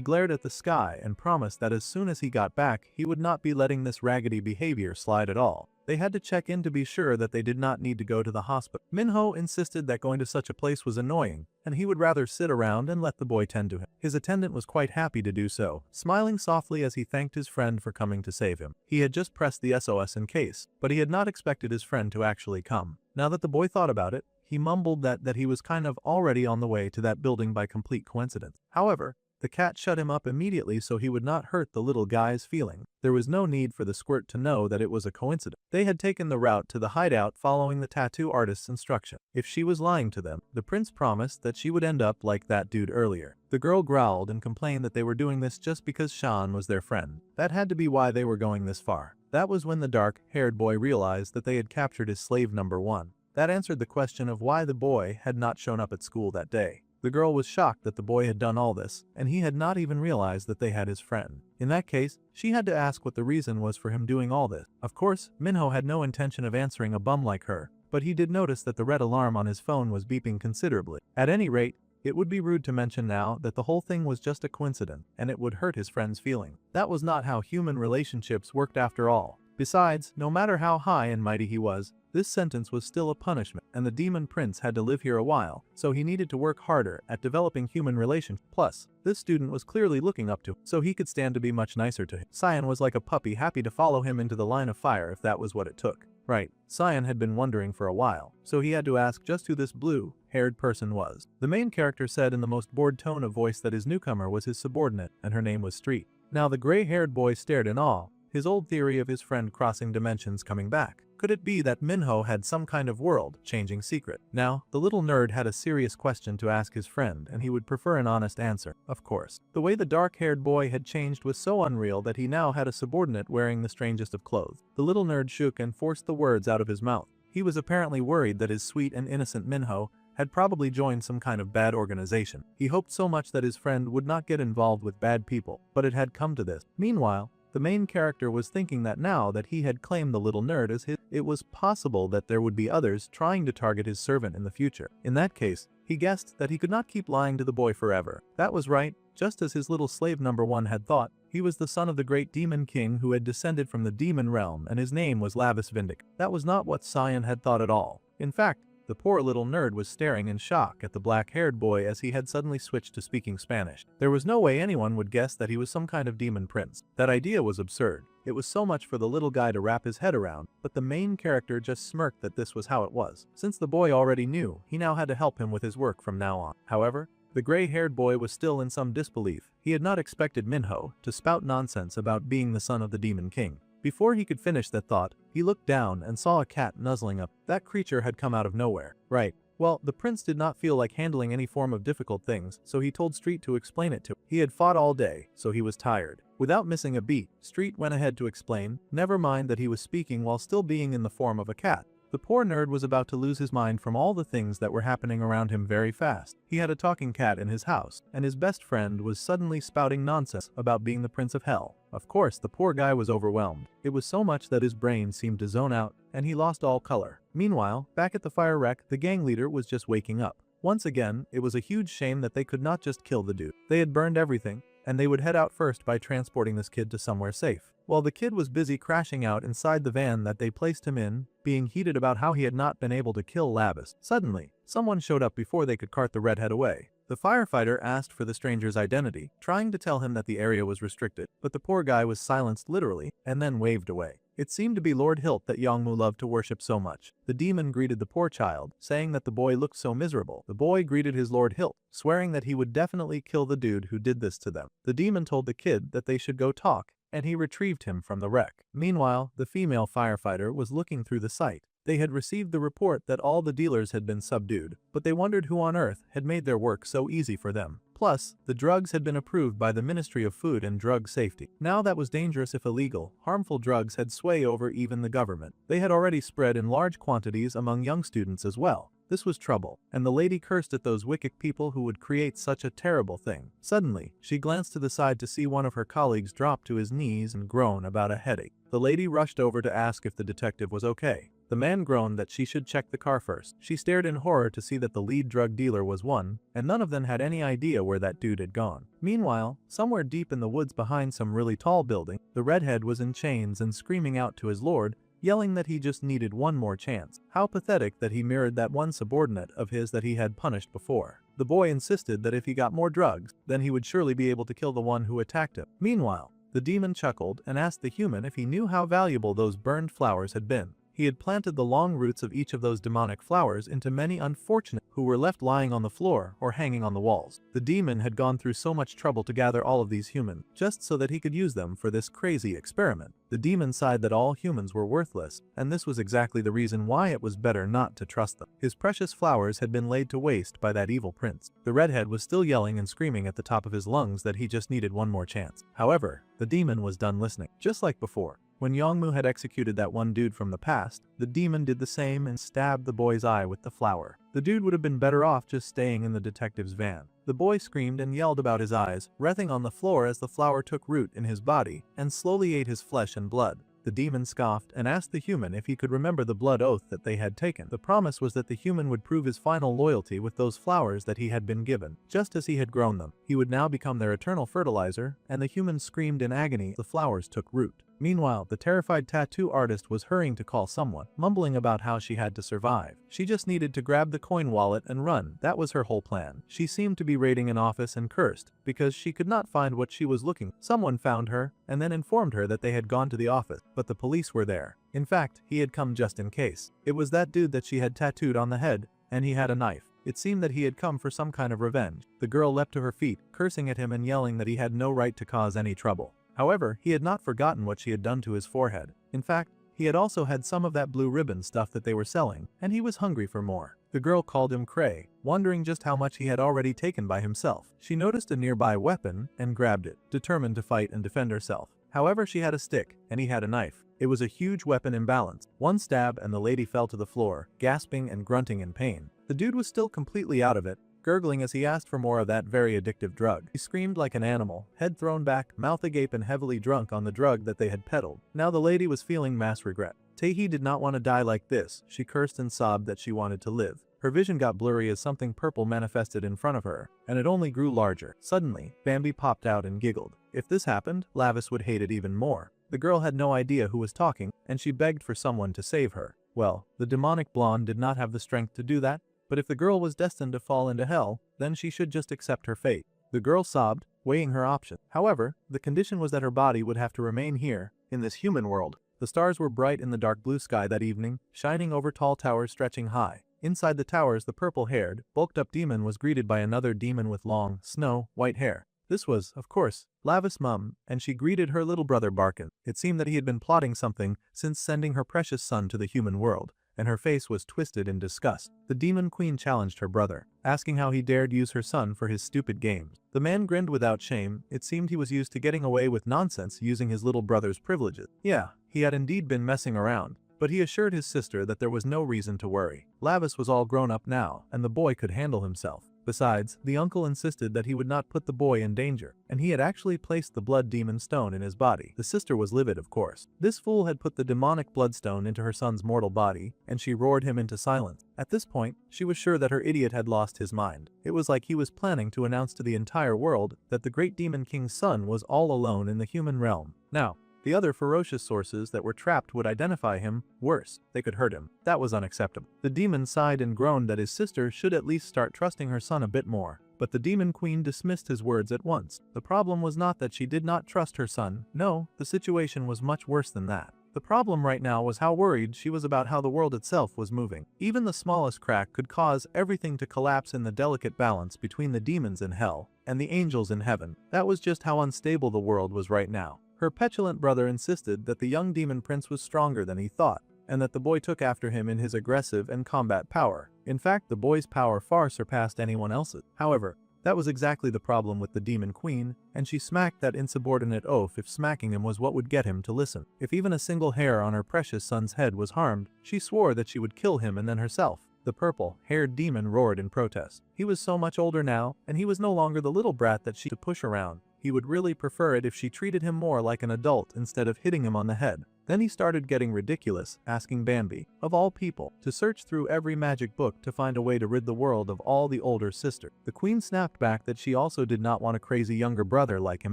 glared at the sky and promised that as soon as he got back, he would not be letting this raggedy behavior slide at all. They had to check in to be sure that they did not need to go to the hospital. Minho insisted that going to such a place was annoying, and he would rather sit around and let the boy tend to him. His attendant was quite happy to do so, smiling softly as he thanked his friend for coming to save him. He had just pressed the SOS in case, but he had not expected his friend to actually come. Now that the boy thought about it, he mumbled that he was kind of already on the way to that building by complete coincidence. However, the cat shut him up immediately so he would not hurt the little guy's feeling. There was no need for the squirt to know that it was a coincidence. They had taken the route to the hideout following the tattoo artist's instruction. If she was lying to them, the prince promised that she would end up like that dude earlier. The girl growled and complained that they were doing this just because Sean was their friend. That had to be why they were going this far. That was when the dark-haired boy realized that they had captured his slave number 1. That answered the question of why the boy had not shown up at school that day. The girl was shocked that the boy had done all this, and he had not even realized that they had his friend. In that case, she had to ask what the reason was for him doing all this. Of course, Minho had no intention of answering a bum like her, but he did notice that the red alarm on his phone was beeping considerably. At any rate, it would be rude to mention now that the whole thing was just a coincidence, and it would hurt his friend's feeling. That was not how human relationships worked after all. Besides, no matter how high and mighty he was, this sentence was still a punishment, and the demon prince had to live here a while, so he needed to work harder at developing human relations. Plus, this student was clearly looking up to him, so he could stand to be much nicer to him. Sion was like a puppy, happy to follow him into the line of fire if that was what it took. Right, Sion had been wondering for a while, so he had to ask just who this blue-haired person was. The main character said in the most bored tone of voice that his newcomer was his subordinate, and her name was Street. Now the gray-haired boy stared in awe, his old theory of his friend crossing dimensions coming back. Could it be that Minho had some kind of world-changing secret? Now, the little nerd had a serious question to ask his friend, and he would prefer an honest answer, of course. The way the dark-haired boy had changed was so unreal that he now had a subordinate wearing the strangest of clothes. The little nerd shook and forced the words out of his mouth. He was apparently worried that his sweet and innocent Minho had probably joined some kind of bad organization. He hoped so much that his friend would not get involved with bad people, but it had come to this. Meanwhile, the main character was thinking that now that he had claimed the little nerd as his, it was possible that there would be others trying to target his servant in the future. In that case, he guessed that he could not keep lying to the boy forever. That was right, just as his little slave number 1 had thought. He was the son of the great demon king who had descended from the demon realm, and his name was Lavis Vindic. That was not what Cyan had thought at all. In fact, the poor little nerd was staring in shock at the black-haired boy as he had suddenly switched to speaking Spanish. There was no way anyone would guess that he was some kind of demon prince. That idea was absurd. It was so much for the little guy to wrap his head around, but the main character just smirked that this was how it was. Since the boy already knew, he now had to help him with his work from now on. However, the gray-haired boy was still in some disbelief. He had not expected Minho to spout nonsense about being the son of the demon king. Before he could finish that thought, he looked down and saw a cat nuzzling up. That creature had come out of nowhere. Right. Well, the prince did not feel like handling any form of difficult things, so he told Street to explain it to him. He had fought all day, so he was tired. Without missing a beat, Street went ahead to explain, never mind that he was speaking while still being in the form of a cat. The poor nerd was about to lose his mind from all the things that were happening around him very fast. He had a talking cat in his house, and his best friend was suddenly spouting nonsense about being the Prince of Hell. Of course, the poor guy was overwhelmed. It was so much that his brain seemed to zone out, and he lost all color. Meanwhile, back at the fire wreck, the gang leader was just waking up. Once again, it was a huge shame that they could not just kill the dude. They had burned everything, and they would head out first by transporting this kid to somewhere safe. While the kid was busy crashing out inside the van that they placed him in, being heated about how he had not been able to kill Lavis, suddenly, someone showed up before they could cart the redhead away. The firefighter asked for the stranger's identity, trying to tell him that the area was restricted, but the poor guy was silenced literally, and then waved away. It seemed to be Lord Hilt that Yongmu loved to worship so much. The demon greeted the poor child, saying that the boy looked so miserable. The boy greeted his Lord Hilt, swearing that he would definitely kill the dude who did this to them. The demon told the kid that they should go talk, and he retrieved him from the wreck. Meanwhile, the female firefighter was looking through the site. They had received the report that all the dealers had been subdued, but they wondered who on earth had made their work so easy for them. Plus, the drugs had been approved by the Ministry of Food and Drug Safety. Now that was dangerous if illegal, harmful drugs had sway over even the government. They had already spread in large quantities among young students as well. This was trouble, and the lady cursed at those wicked people who would create such a terrible thing. Suddenly, she glanced to the side to see one of her colleagues drop to his knees and groan about a headache. The lady rushed over to ask if the detective was okay. The man groaned that she should check the car first. She stared in horror to see that the lead drug dealer was one, and none of them had any idea where that dude had gone. Meanwhile, somewhere deep in the woods behind some really tall building, the redhead was in chains and screaming out to his lord, yelling that he just needed one more chance. How pathetic that he mirrored that one subordinate of his that he had punished before. The boy insisted that if he got more drugs, then he would surely be able to kill the one who attacked him. Meanwhile, the demon chuckled and asked the human if he knew how valuable those burned flowers had been. He had planted the long roots of each of those demonic flowers into many unfortunate who were left lying on the floor or hanging on the walls. The demon had gone through so much trouble to gather all of these humans, just so that he could use them for this crazy experiment. The demon sighed that all humans were worthless, and this was exactly the reason why it was better not to trust them. His precious flowers had been laid to waste by that evil prince. The redhead was still yelling and screaming at the top of his lungs that he just needed one more chance. However, the demon was done listening, just like before. When Yongmu had executed that one dude from the past, the demon did the same and stabbed the boy's eye with the flower. The dude would have been better off just staying in the detective's van. The boy screamed and yelled about his eyes, writhing on the floor as the flower took root in his body and slowly ate his flesh and blood. The demon scoffed and asked the human if he could remember the blood oath that they had taken. The promise was that the human would prove his final loyalty with those flowers that he had been given, just as he had grown them. He would now become their eternal fertilizer, and the human screamed in agony as the flowers took root. Meanwhile, the terrified tattoo artist was hurrying to call someone, mumbling about how she had to survive. She just needed to grab the coin wallet and run. That was her whole plan. She seemed to be raiding an office and cursed because she could not find what she was looking for. Someone found her and then informed her that they had gone to the office, but the police were there. In fact, he had come just in case. It was that dude that she had tattooed on the head, and he had a knife. It seemed that he had come for some kind of revenge. The girl leapt to her feet, cursing at him and yelling that he had no right to cause any trouble. However, he had not forgotten what she had done to his forehead. In fact, he had also had some of that blue ribbon stuff that they were selling, and he was hungry for more. The girl called him Cray, wondering just how much he had already taken by himself. She noticed a nearby weapon and grabbed it, determined to fight and defend herself. However, she had a stick, and he had a knife. It was a huge weapon imbalance. One stab and the lady fell to the floor, gasping and grunting in pain. The dude was still completely out of it, gurgling as he asked for more of that very addictive drug. He screamed like an animal, head thrown back, mouth agape and heavily drunk on the drug that they had peddled. Now the lady was feeling mass regret. Taehi did not want to die like this. She cursed and sobbed that she wanted to live. Her vision got blurry as something purple manifested in front of her, and it only grew larger. Suddenly, Bambi popped out and giggled. If this happened, Lavis would hate it even more. The girl had no idea who was talking, and she begged for someone to save her. Well, the demonic blonde did not have the strength to do that, but if the girl was destined to fall into hell, then she should just accept her fate. The girl sobbed, weighing her options. However, the condition was that her body would have to remain here, in this human world. The stars were bright in the dark blue sky that evening, shining over tall towers stretching high. Inside the towers, the purple-haired, bulked-up demon was greeted by another demon with long, snow-white hair. This was, of course, Lavis' mum, and she greeted her little brother Barkin. It seemed that he had been plotting something since sending her precious son to the human world, and her face was twisted in disgust. The demon queen challenged her brother, asking how he dared use her son for his stupid games. The man grinned without shame. It seemed he was used to getting away with nonsense using his little brother's privileges. Yeah, he had indeed been messing around, but he assured his sister that there was no reason to worry. Lavis was all grown up now, and the boy could handle himself. Besides, the uncle insisted that he would not put the boy in danger, and he had actually placed the blood demon stone in his body. The sister was livid, of course. This fool had put the demonic bloodstone into her son's mortal body, and she roared him into silence. At this point, she was sure that her idiot had lost his mind. It was like he was planning to announce to the entire world that the great demon king's son was all alone in the human realm. Now, the other ferocious sources that were trapped would identify him. Worse, they could hurt him. That was unacceptable. The demon sighed and groaned that his sister should at least start trusting her son a bit more. But the demon queen dismissed his words at once. The problem was not that she did not trust her son. No, the situation was much worse than that. The problem right now was how worried she was about how the world itself was moving. Even the smallest crack could cause everything to collapse in the delicate balance between the demons in hell and the angels in heaven. That was just how unstable the world was right now. Her petulant brother insisted that the young demon prince was stronger than he thought, and that the boy took after him in his aggressive and combat power. In fact, the boy's power far surpassed anyone else's. However, that was exactly the problem with the demon queen, and she smacked that insubordinate oaf if smacking him was what would get him to listen. If even a single hair on her precious son's head was harmed, she swore that she would kill him and then herself. The purple-haired demon roared in protest. He was so much older now, and he was no longer the little brat that she could push around. He would really prefer it if she treated him more like an adult instead of hitting him on the head. Then he started getting ridiculous, asking Bambi, of all people, to search through every magic book to find a way to rid the world of all the older sister. The queen snapped back that she also did not want a crazy younger brother like him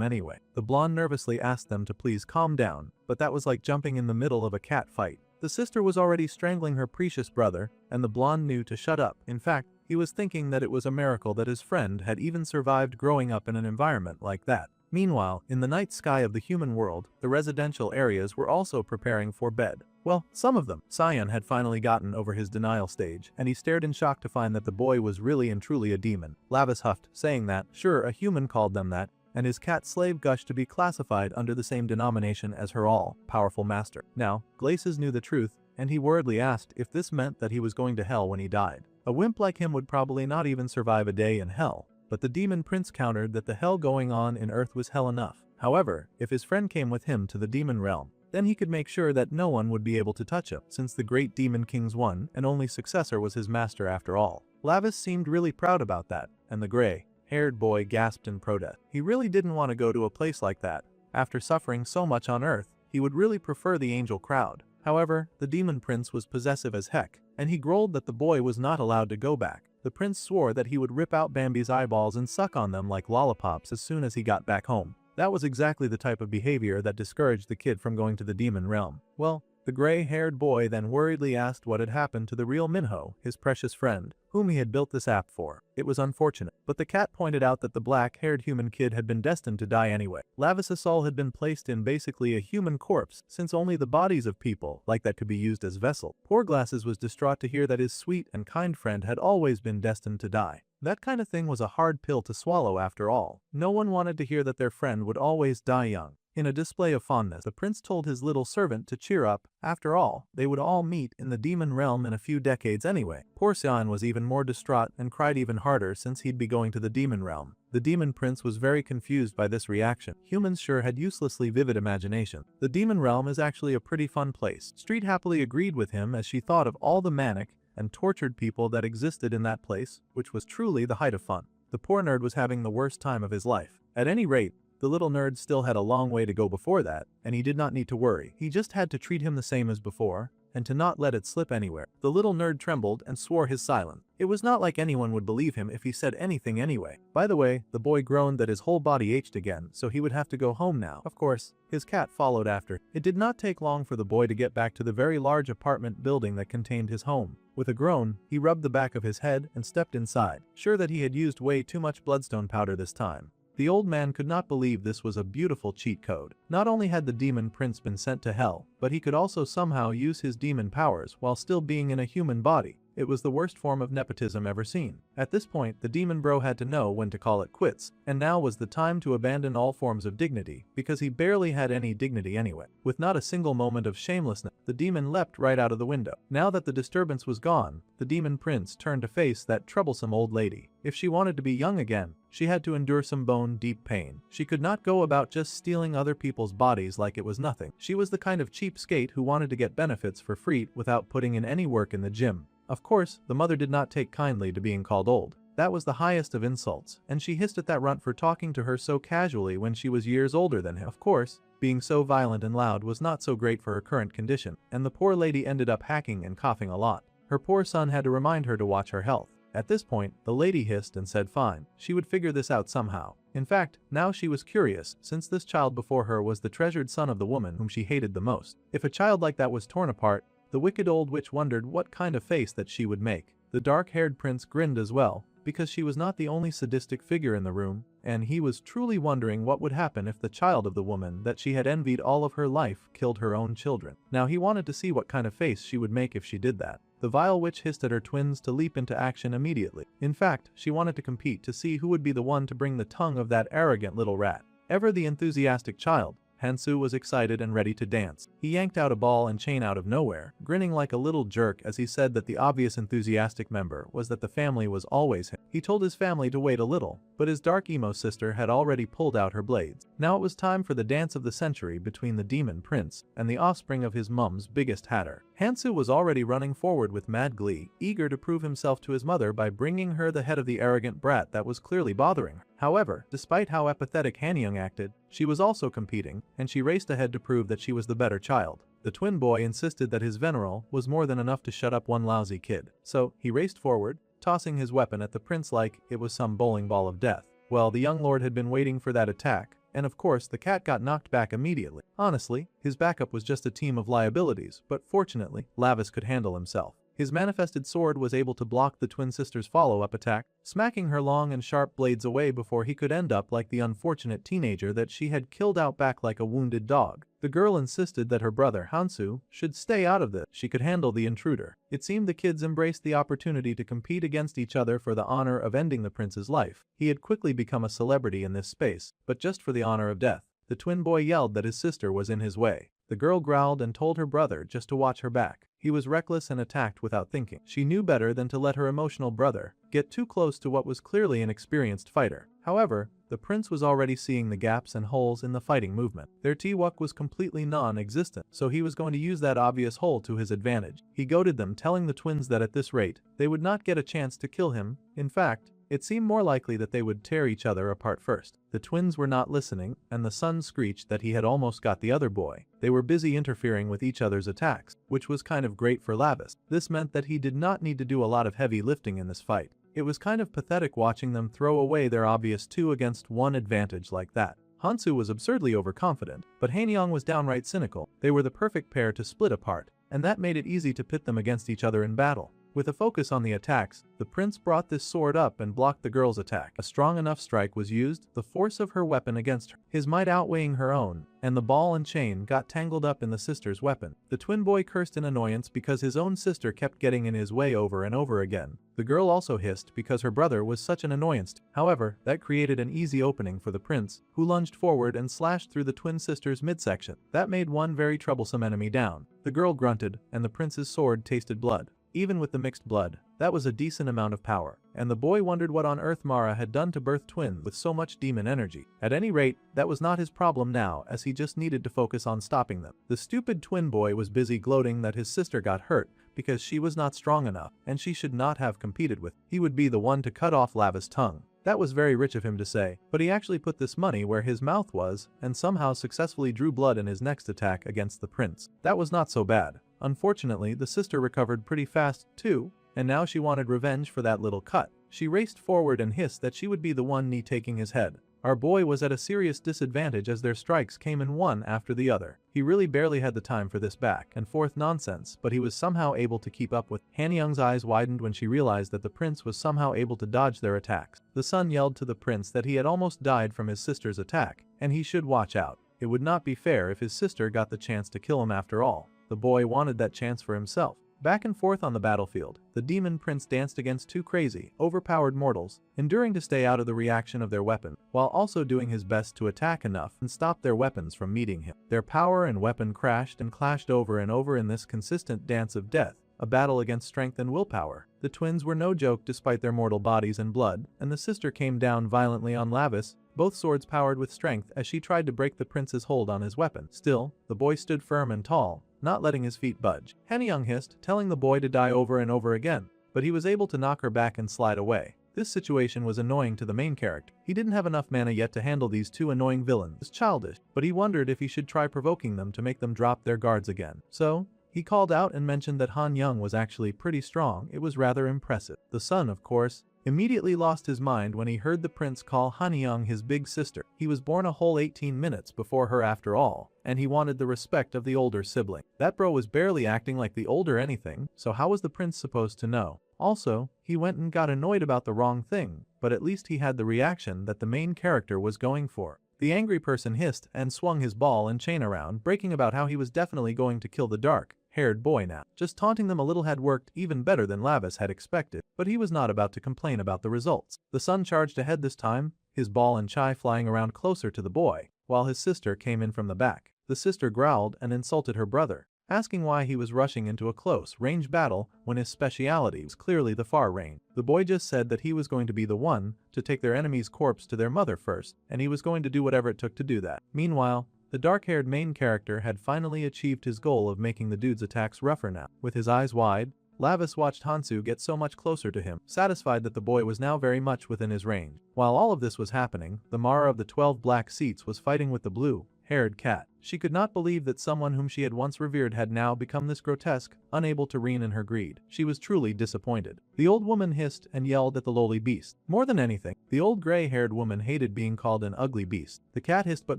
anyway. The blonde nervously asked them to please calm down, but that was like jumping in the middle of a cat fight. The sister was already strangling her precious brother, and the blonde knew to shut up. In fact, he was thinking that it was a miracle that his friend had even survived growing up in an environment like that. Meanwhile, in the night sky of the human world, the residential areas were also preparing for bed. Well, some of them. Sion had finally gotten over his denial stage, and he stared in shock to find that the boy was really and truly a demon. Lavis huffed, saying that, sure, a human called them that, and his cat slave gushed to be classified under the same denomination as her all-powerful master. Now, Glaces knew the truth, and he worriedly asked if this meant that he was going to hell when he died. A wimp like him would probably not even survive a day in hell. But the demon prince countered that the hell going on in Earth was hell enough. However, if his friend came with him to the demon realm, then he could make sure that no one would be able to touch him, since the great demon king's one and only successor was his master after all. Lavis seemed really proud about that, and the gray-haired boy gasped in protest. He really didn't want to go to a place like that. After suffering so much on Earth, he would really prefer the angel crowd. However, the demon prince was possessive as heck, and he growled that the boy was not allowed to go back. The prince swore that he would rip out Bambi's eyeballs and suck on them like lollipops as soon as he got back home. That was exactly the type of behavior that discouraged the kid from going to the demon realm. Well, the gray-haired boy then worriedly asked what had happened to the real Minho, his precious friend, whom he had built this app for. It was unfortunate, but the cat pointed out that the black-haired human kid had been destined to die anyway. Lavis' soul had been placed in basically a human corpse, since only the bodies of people like that could be used as vessel. Poor Glasses was distraught to hear that his sweet and kind friend had always been destined to die. That kind of thing was a hard pill to swallow after all. No one wanted to hear that their friend would always die young. In a display of fondness, the prince told his little servant to cheer up. After all, they would all meet in the demon realm in a few decades anyway. Poor Sion was even more distraught and cried even harder since he'd be going to the demon realm. The demon prince was very confused by this reaction. Humans sure had uselessly vivid imagination. The demon realm is actually a pretty fun place. Street happily agreed with him as she thought of all the manic and tortured people that existed in that place, which was truly the height of fun. The poor nerd was having the worst time of his life. At any rate, the little nerd still had a long way to go before that, and he did not need to worry. He just had to treat him the same as before, and to not let it slip anywhere. The little nerd trembled and swore his silence. It was not like anyone would believe him if he said anything anyway. By the way, the boy groaned that his whole body ached again, so he would have to go home now. Of course, his cat followed after. It did not take long for the boy to get back to the very large apartment building that contained his home. With a groan, he rubbed the back of his head and stepped inside, sure that he had used way too much bloodstone powder this time. The old man could not believe this was a beautiful cheat code. Not only had the demon prince been sent to hell, but he could also somehow use his demon powers while still being in a human body. It was the worst form of nepotism ever seen. At this point, the demon bro had to know when to call it quits, and now was the time to abandon all forms of dignity, because he barely had any dignity anyway. With not a single moment of shamelessness, the demon leapt right out of the window. Now that the disturbance was gone, the demon prince turned to face that troublesome old lady. If she wanted to be young again, she had to endure some bone-deep pain. She could not go about just stealing other people's bodies like it was nothing. She was the kind of cheapskate who wanted to get benefits for free without putting in any work in the gym. Of course, the mother did not take kindly to being called old. That was the highest of insults, and she hissed at that runt for talking to her so casually when she was years older than him. Of course, being so violent and loud was not so great for her current condition, and the poor lady ended up hacking and coughing a lot. Her poor son had to remind her to watch her health. At this point, the lady hissed and said fine, she would figure this out somehow. In fact, now she was curious, since this child before her was the treasured son of the woman whom she hated the most. If a child like that was torn apart, the wicked old witch wondered what kind of face that she would make. The dark-haired prince grinned as well, because she was not the only sadistic figure in the room, and he was truly wondering what would happen if the child of the woman that she had envied all of her life killed her own children. Now he wanted to see what kind of face she would make if she did that. The vile witch hissed at her twins to leap into action immediately. In fact, she wanted to compete to see who would be the one to bring the tongue of that arrogant little rat. Ever the enthusiastic child, Hansu was excited and ready to dance. He yanked out a ball and chain out of nowhere, grinning like a little jerk as he said that the obvious enthusiastic member was that the family was always him. He told his family to wait a little, but his dark emo sister had already pulled out her blades. Now it was time for the dance of the century between the demon prince and the offspring of his mum's biggest hatter. Hansu was already running forward with mad glee, eager to prove himself to his mother by bringing her the head of the arrogant brat that was clearly bothering her. However, despite how apathetic Hanyang acted, she was also competing, and she raced ahead to prove that she was the better child. The twin boy insisted that his veneral was more than enough to shut up one lousy kid. So, he raced forward, tossing his weapon at the prince like it was some bowling ball of death. Well, the young lord had been waiting for that attack, and of course the cat got knocked back immediately. Honestly, his backup was just a team of liabilities, but fortunately, Lavis could handle himself. His manifested sword was able to block the twin sister's follow-up attack, smacking her long and sharp blades away before he could end up like the unfortunate teenager that she had killed out back like a wounded dog. The girl insisted that her brother Hansu should stay out of this. She could handle the intruder. It seemed the kids embraced the opportunity to compete against each other for the honor of ending the prince's life. He had quickly become a celebrity in this space, but just for the honor of death. The twin boy yelled that his sister was in his way. The girl growled and told her brother just to watch her back. He was reckless and attacked without thinking. She knew better than to let her emotional brother get too close to what was clearly an experienced fighter. However, the prince was already seeing the gaps and holes in the fighting movement. Their T-Wuck was completely non-existent, so he was going to use that obvious hole to his advantage. He goaded them, telling the twins that at this rate, they would not get a chance to kill him. In fact, it seemed more likely that they would tear each other apart first. The twins were not listening, and the son screeched that he had almost got the other boy. They were busy interfering with each other's attacks, which was kind of great for Lavis. This meant that he did not need to do a lot of heavy lifting in this fight. It was kind of pathetic watching them throw away their obvious 2-against-1 advantage like that. Hansu was absurdly overconfident, but Hanyang was downright cynical. They were the perfect pair to split apart, and that made it easy to pit them against each other in battle. With a focus on the attacks, the prince brought this sword up and blocked the girl's attack. A strong enough strike was used, the force of her weapon against her, his might outweighing her own, and the ball and chain got tangled up in the sister's weapon. The twin boy cursed in annoyance because his own sister kept getting in his way over and over again. The girl also hissed because her brother was such an annoyance. However, that created an easy opening for the prince, who lunged forward and slashed through the twin sister's midsection. That made one very troublesome enemy down. The girl grunted, and the prince's sword tasted blood. Even with the mixed blood, that was a decent amount of power, and the boy wondered what on earth Mara had done to birth twins with so much demon energy. At any rate, that was not his problem now, as he just needed to focus on stopping them. The stupid twin boy was busy gloating that his sister got hurt because she was not strong enough, and she should not have competed with. He would be the one to cut off Lava's tongue. That was very rich of him to say, but he actually put this money where his mouth was, and somehow successfully drew blood in his next attack against the prince. That was not so bad. Unfortunately, the sister recovered pretty fast, too, and now she wanted revenge for that little cut. She raced forward and hissed that she would be the one taking his head. Our boy was at a serious disadvantage as their strikes came in one after the other. He really barely had the time for this back and forth nonsense, but he was somehow able to keep up with. Han Young's eyes widened when she realized that the prince was somehow able to dodge their attacks. The son yelled to the prince that he had almost died from his sister's attack, and he should watch out. It would not be fair if his sister got the chance to kill him after all. The boy wanted that chance for himself. Back and forth on the battlefield, the demon prince danced against two crazy, overpowered mortals, enduring to stay out of the reaction of their weapon, while also doing his best to attack enough and stop their weapons from meeting him. Their power and weapon crashed and clashed over and over in this consistent dance of death, a battle against strength and willpower. The twins were no joke despite their mortal bodies and blood, and the sister came down violently on Lavis, both swords powered with strength as she tried to break the prince's hold on his weapon. Still, the boy stood firm and tall, not letting his feet budge. Han Young hissed, telling the boy to die over and over again, but he was able to knock her back and slide away. This situation was annoying to the main character. He didn't have enough mana yet to handle these two annoying villains. It was childish, but he wondered if he should try provoking them to make them drop their guards again. So, he called out and mentioned that Han Young was actually pretty strong. It was rather impressive. The son, of course, immediately lost his mind when he heard the prince call Han Young his big sister. He was born a whole 18 minutes before her after all, and he wanted the respect of the older sibling. That bro was barely acting like the older anything, so how was the prince supposed to know? Also, he went and got annoyed about the wrong thing, but at least he had the reaction that the main character was going for. The angry person hissed and swung his ball and chain around, breaking about how he was definitely going to kill the dark-haired boy now. Just taunting them a little had worked even better than Lavis had expected, but he was not about to complain about the results. The son charged ahead this time, his ball and chai flying around closer to the boy, while his sister came in from the back. The sister growled and insulted her brother, asking why he was rushing into a close-range battle when his speciality was clearly the far range. The boy just said that he was going to be the one to take their enemy's corpse to their mother first, and he was going to do whatever it took to do that. Meanwhile, the dark-haired main character had finally achieved his goal of making the dude's attacks rougher now. With his eyes wide, Lavis watched Hansu get so much closer to him, satisfied that the boy was now very much within his range. While all of this was happening, the Mara of the 12 black seats was fighting with the blue-haired cat. She could not believe that someone whom she had once revered had now become this grotesque, unable to rein in her greed. She was truly disappointed. The old woman hissed and yelled at the lowly beast. More than anything, the old gray-haired woman hated being called an ugly beast. The cat hissed but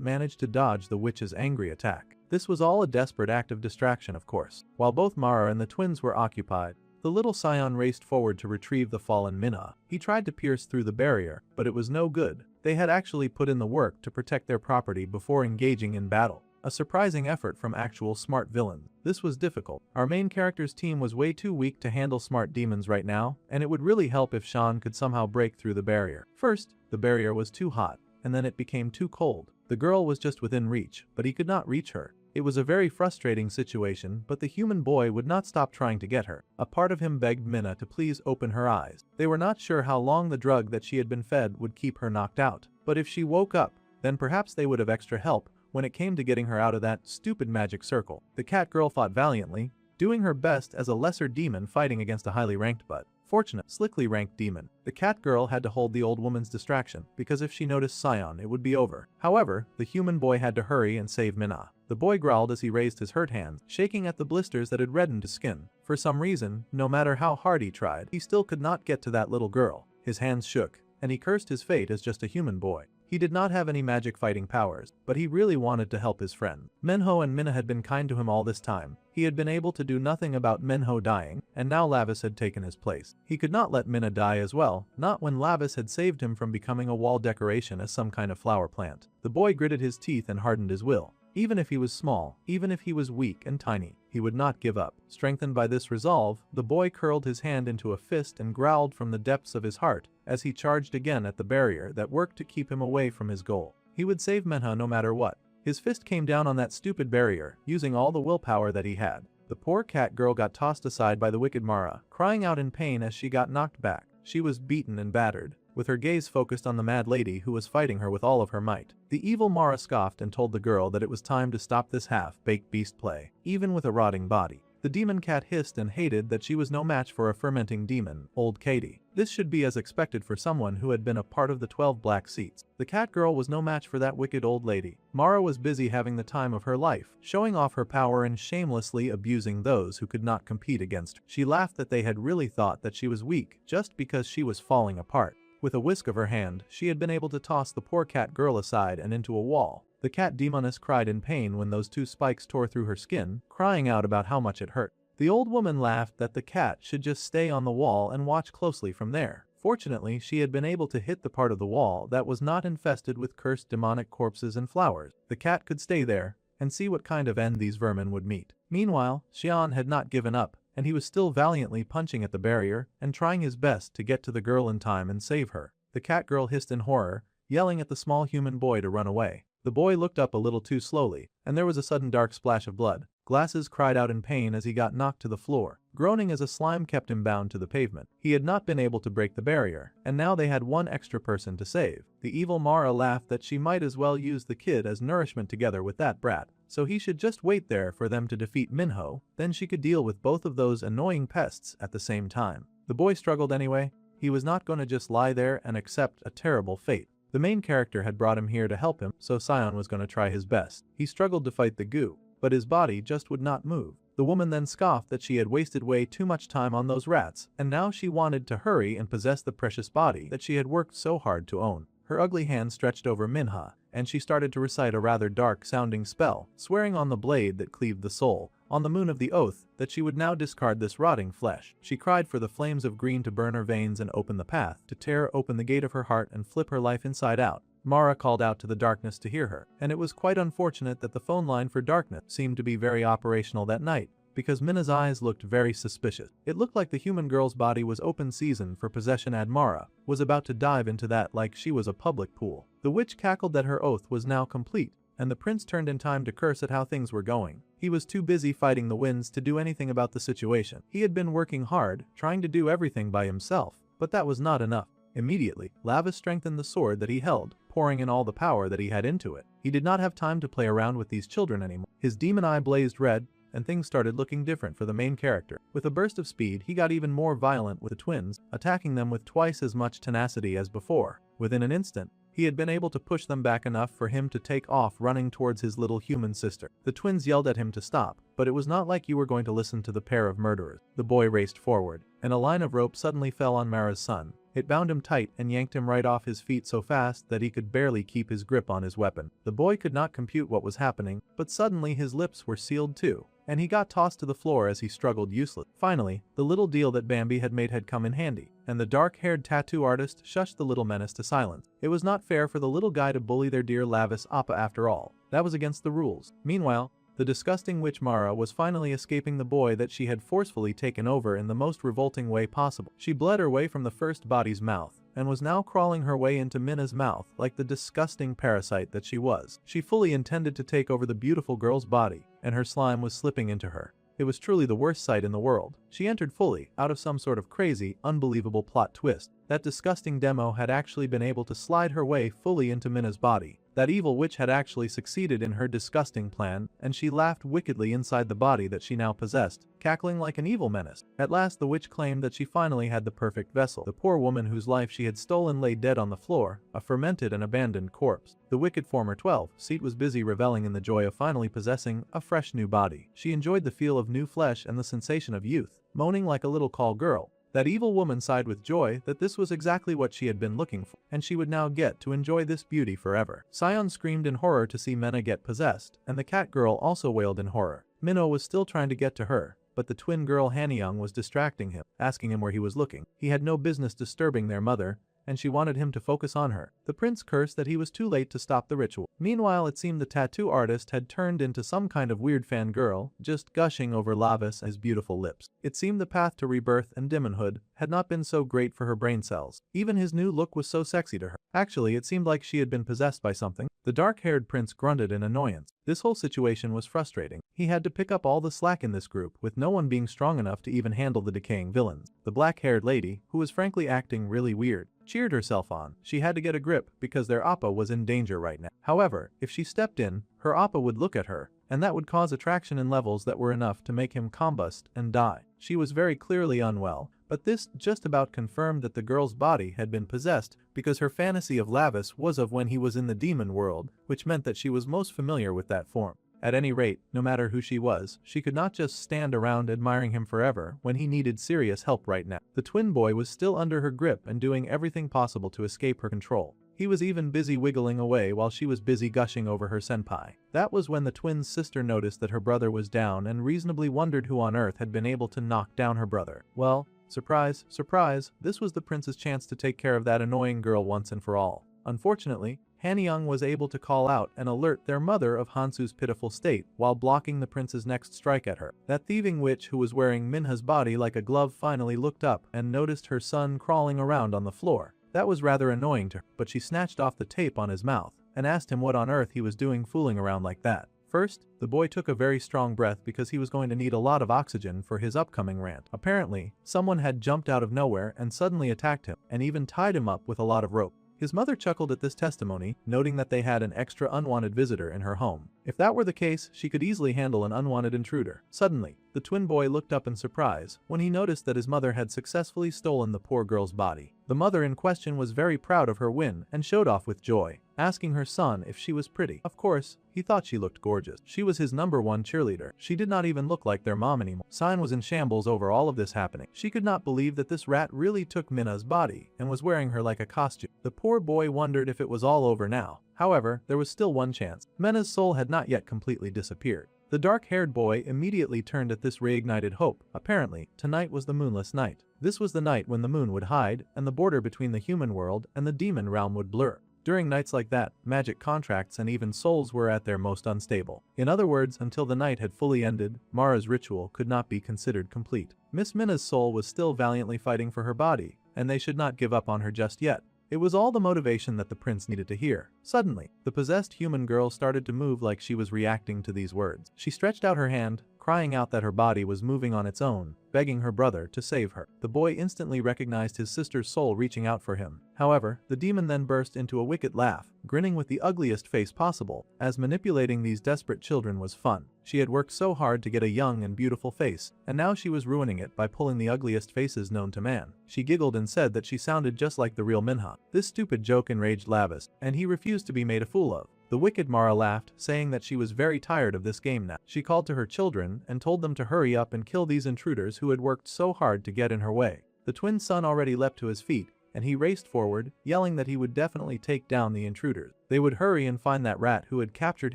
managed to dodge the witch's angry attack. This was all a desperate act of distraction, of course. While both Mara and the twins were occupied, the little scion raced forward to retrieve the fallen Minna. He tried to pierce through the barrier, but it was no good. They had actually put in the work to protect their property before engaging in battle. A surprising effort from actual smart villains. This was difficult. Our main character's team was way too weak to handle smart demons right now, and it would really help if Sean could somehow break through the barrier. First, the barrier was too hot, and then it became too cold. The girl was just within reach, but he could not reach her. It was a very frustrating situation, but the human boy would not stop trying to get her. A part of him begged Minna to please open her eyes. They were not sure how long the drug that she had been fed would keep her knocked out, but if she woke up, then perhaps they would have extra help when it came to getting her out of that stupid magic circle. The cat girl fought valiantly, doing her best as a lesser demon fighting against a highly ranked but fortunate, slickly ranked demon. The cat girl had to hold the old woman's distraction, because if she noticed Scion, it would be over. However, the human boy had to hurry and save Minna. The boy growled as he raised his hurt hands, shaking at the blisters that had reddened his skin. For some reason, no matter how hard he tried, he still could not get to that little girl. His hands shook, and he cursed his fate as just a human boy. He did not have any magic fighting powers, but he really wanted to help his friend. Menho and Minna had been kind to him all this time. He had been able to do nothing about Menho dying, and now Lavis had taken his place. He could not let Minna die as well, not when Lavis had saved him from becoming a wall decoration as some kind of flower plant. The boy gritted his teeth and hardened his will. Even if he was small, even if he was weak and tiny, he would not give up. Strengthened by this resolve, the boy curled his hand into a fist and growled from the depths of his heart as he charged again at the barrier that worked to keep him away from his goal. He would save Menha no matter what. His fist came down on that stupid barrier, using all the willpower that he had. The poor cat girl got tossed aside by the wicked Mara, crying out in pain as she got knocked back. She was beaten and battered, with her gaze focused on the mad lady who was fighting her with all of her might. The evil Mara scoffed and told the girl that it was time to stop this half-baked beast play, even with a rotting body. The demon cat hissed and hated that she was no match for a fermenting demon, old Katie. This should be as expected for someone who had been a part of the 12 black seats. The cat girl was no match for that wicked old lady. Mara was busy having the time of her life, showing off her power and shamelessly abusing those who could not compete against her. She laughed that they had really thought that she was weak just because she was falling apart. With a whisk of her hand, she had been able to toss the poor cat girl aside and into a wall. The cat demoness cried in pain when those 2 spikes tore through her skin, crying out about how much it hurt. The old woman laughed that the cat should just stay on the wall and watch closely from there. Fortunately, she had been able to hit the part of the wall that was not infested with cursed demonic corpses and flowers. The cat could stay there and see what kind of end these vermin would meet. Meanwhile, Xian had not given up, and he was still valiantly punching at the barrier and trying his best to get to the girl in time and save her. The cat girl hissed in horror, yelling at the small human boy to run away. The boy looked up a little too slowly, and there was a sudden dark splash of blood. Glasses cried out in pain as he got knocked to the floor, groaning as a slime kept him bound to the pavement. He had not been able to break the barrier, and now they had one extra person to save. The evil Mara laughed that she might as well use the kid as nourishment together with that brat, so he should just wait there for them to defeat Minho, then she could deal with both of those annoying pests at the same time. The boy struggled anyway. He was not going to just lie there and accept a terrible fate. The main character had brought him here to help him, so Sion was going to try his best. He struggled to fight the goo, but his body just would not move. The woman then scoffed that she had wasted way too much time on those rats, and now she wanted to hurry and possess the precious body that she had worked so hard to own. Her ugly hand stretched over Minha, and she started to recite a rather dark-sounding spell, swearing on the blade that cleaved the soul, on the moon of the oath, that she would now discard this rotting flesh. She cried for the flames of green to burn her veins and open the path, to tear open the gate of her heart and flip her life inside out. Mara called out to the darkness to hear her, and it was quite unfortunate that the phone line for darkness seemed to be very operational that night, because Minna's eyes looked very suspicious. It looked like the human girl's body was open season for possession, and Mara was about to dive into that like she was a public pool. The witch cackled that her oath was now complete, and the prince turned in time to curse at how things were going. He was too busy fighting the winds to do anything about the situation. He had been working hard, trying to do everything by himself, but that was not enough. Immediately, Lavis strengthened the sword that he held, pouring in all the power that he had into it. He did not have time to play around with these children anymore. His demon eye blazed red, and things started looking different for the main character. With a burst of speed, he got even more violent with the twins, attacking them with twice as much tenacity as before. Within an instant, he had been able to push them back enough for him to take off running towards his little human sister. The twins yelled at him to stop, but it was not like you were going to listen to the pair of murderers. The boy raced forward, and a line of rope suddenly fell on Mara's son. It bound him tight and yanked him right off his feet so fast that he could barely keep his grip on his weapon. The boy could not compute what was happening, but suddenly his lips were sealed too, and he got tossed to the floor as he struggled useless. Finally, the little deal that Bambi had made had come in handy, and the dark-haired tattoo artist shushed the little menace to silence. It was not fair for the little guy to bully their dear Lavis Appa after all. That was against the rules. Meanwhile, the disgusting witch Mara was finally escaping the boy that she had forcefully taken over in the most revolting way possible. She bled her way from the first body's mouth, and was now crawling her way into Minna's mouth like the disgusting parasite that she was. She fully intended to take over the beautiful girl's body, and her slime was slipping into her. It was truly the worst sight in the world. She entered fully, out of some sort of crazy, unbelievable plot twist. That disgusting demo had actually been able to slide her way fully into Minna's body. That evil witch had actually succeeded in her disgusting plan, and she laughed wickedly inside the body that she now possessed, cackling like an evil menace. At last the witch claimed that she finally had the perfect vessel. The poor woman whose life she had stolen lay dead on the floor, a fermented and abandoned corpse. The wicked former 12 seat was busy reveling in the joy of finally possessing a fresh new body. She enjoyed the feel of new flesh and the sensation of youth, moaning like a little call girl. That evil woman sighed with joy that this was exactly what she had been looking for, and she would now get to enjoy this beauty forever. Sion screamed in horror to see Mena get possessed, and the cat girl also wailed in horror. Minnow was still trying to get to her, but the twin girl Hanyang was distracting him, asking him where he was looking. He had no business disturbing their mother, and she wanted him to focus on her. The prince cursed that he was too late to stop the ritual. Meanwhile, it seemed the tattoo artist had turned into some kind of weird fangirl, just gushing over Lavis and his beautiful lips. It seemed the path to rebirth and demonhood had not been so great for her brain cells. Even his new look was so sexy to her. Actually, it seemed like she had been possessed by something. The dark-haired prince grunted in annoyance. This whole situation was frustrating. He had to pick up all the slack in this group, with no one being strong enough to even handle the decaying villains. The black-haired lady, who was frankly acting really weird, cheered herself on. She had to get a grip because their Appa was in danger right now. However, if she stepped in, her Appa would look at her, and that would cause attraction in levels that were enough to make him combust and die. She was very clearly unwell, but this just about confirmed that the girl's body had been possessed because her fantasy of Lavis was of when he was in the demon world, which meant that she was most familiar with that form. At any rate, no matter who she was, she could not just stand around admiring him forever when he needed serious help right now. The twin boy was still under her grip and doing everything possible to escape her control. He was even busy wiggling away while she was busy gushing over her senpai. That was when the twin's sister noticed that her brother was down and reasonably wondered who on earth had been able to knock down her brother. Well, surprise, surprise, this was the prince's chance to take care of that annoying girl once and for all. Unfortunately, Hanyoung was able to call out and alert their mother of Hansu's pitiful state while blocking the prince's next strike at her. That thieving witch who was wearing Minha's body like a glove finally looked up and noticed her son crawling around on the floor. That was rather annoying to her, but she snatched off the tape on his mouth and asked him what on earth he was doing fooling around like that. First, the boy took a very strong breath because he was going to need a lot of oxygen for his upcoming rant. Apparently, someone had jumped out of nowhere and suddenly attacked him and even tied him up with a lot of rope. His mother chuckled at this testimony, noting that they had an extra unwanted visitor in her home. If that were the case, she could easily handle an unwanted intruder. Suddenly, the twin boy looked up in surprise when he noticed that his mother had successfully stolen the poor girl's body. The mother in question was very proud of her win and showed off with joy, asking her son if she was pretty. Of course, he thought she looked gorgeous. She was his #1 cheerleader. She did not even look like their mom anymore. Sign was in shambles over all of this happening. She could not believe that this rat really took Minna's body and was wearing her like a costume. The poor boy wondered if it was all over now. However, there was still one chance. Minna's soul had not yet completely disappeared. The dark-haired boy immediately turned at this reignited hope. Apparently, tonight was the moonless night. This was the night when the moon would hide and the border between the human world and the demon realm would blur. During nights like that, magic contracts and even souls were at their most unstable. In other words, until the night had fully ended, Mara's ritual could not be considered complete. Miss Minna's soul was still valiantly fighting for her body, and they should not give up on her just yet. It was all the motivation that the prince needed to hear. Suddenly, the possessed human girl started to move like she was reacting to these words. She stretched out her hand, crying out that her body was moving on its own, begging her brother to save her. The boy instantly recognized his sister's soul reaching out for him. However, the demon then burst into a wicked laugh, grinning with the ugliest face possible, as manipulating these desperate children was fun. She had worked so hard to get a young and beautiful face, and now she was ruining it by pulling the ugliest faces known to man. She giggled and said that she sounded just like the real Minha. This stupid joke enraged Lavis, and he refused to be made a fool of. The wicked Mara laughed, saying that she was very tired of this game now. She called to her children and told them to hurry up and kill these intruders who had worked so hard to get in her way. The twin son already leapt to his feet, and he raced forward, yelling that he would definitely take down the intruders. They would hurry and find that rat who had captured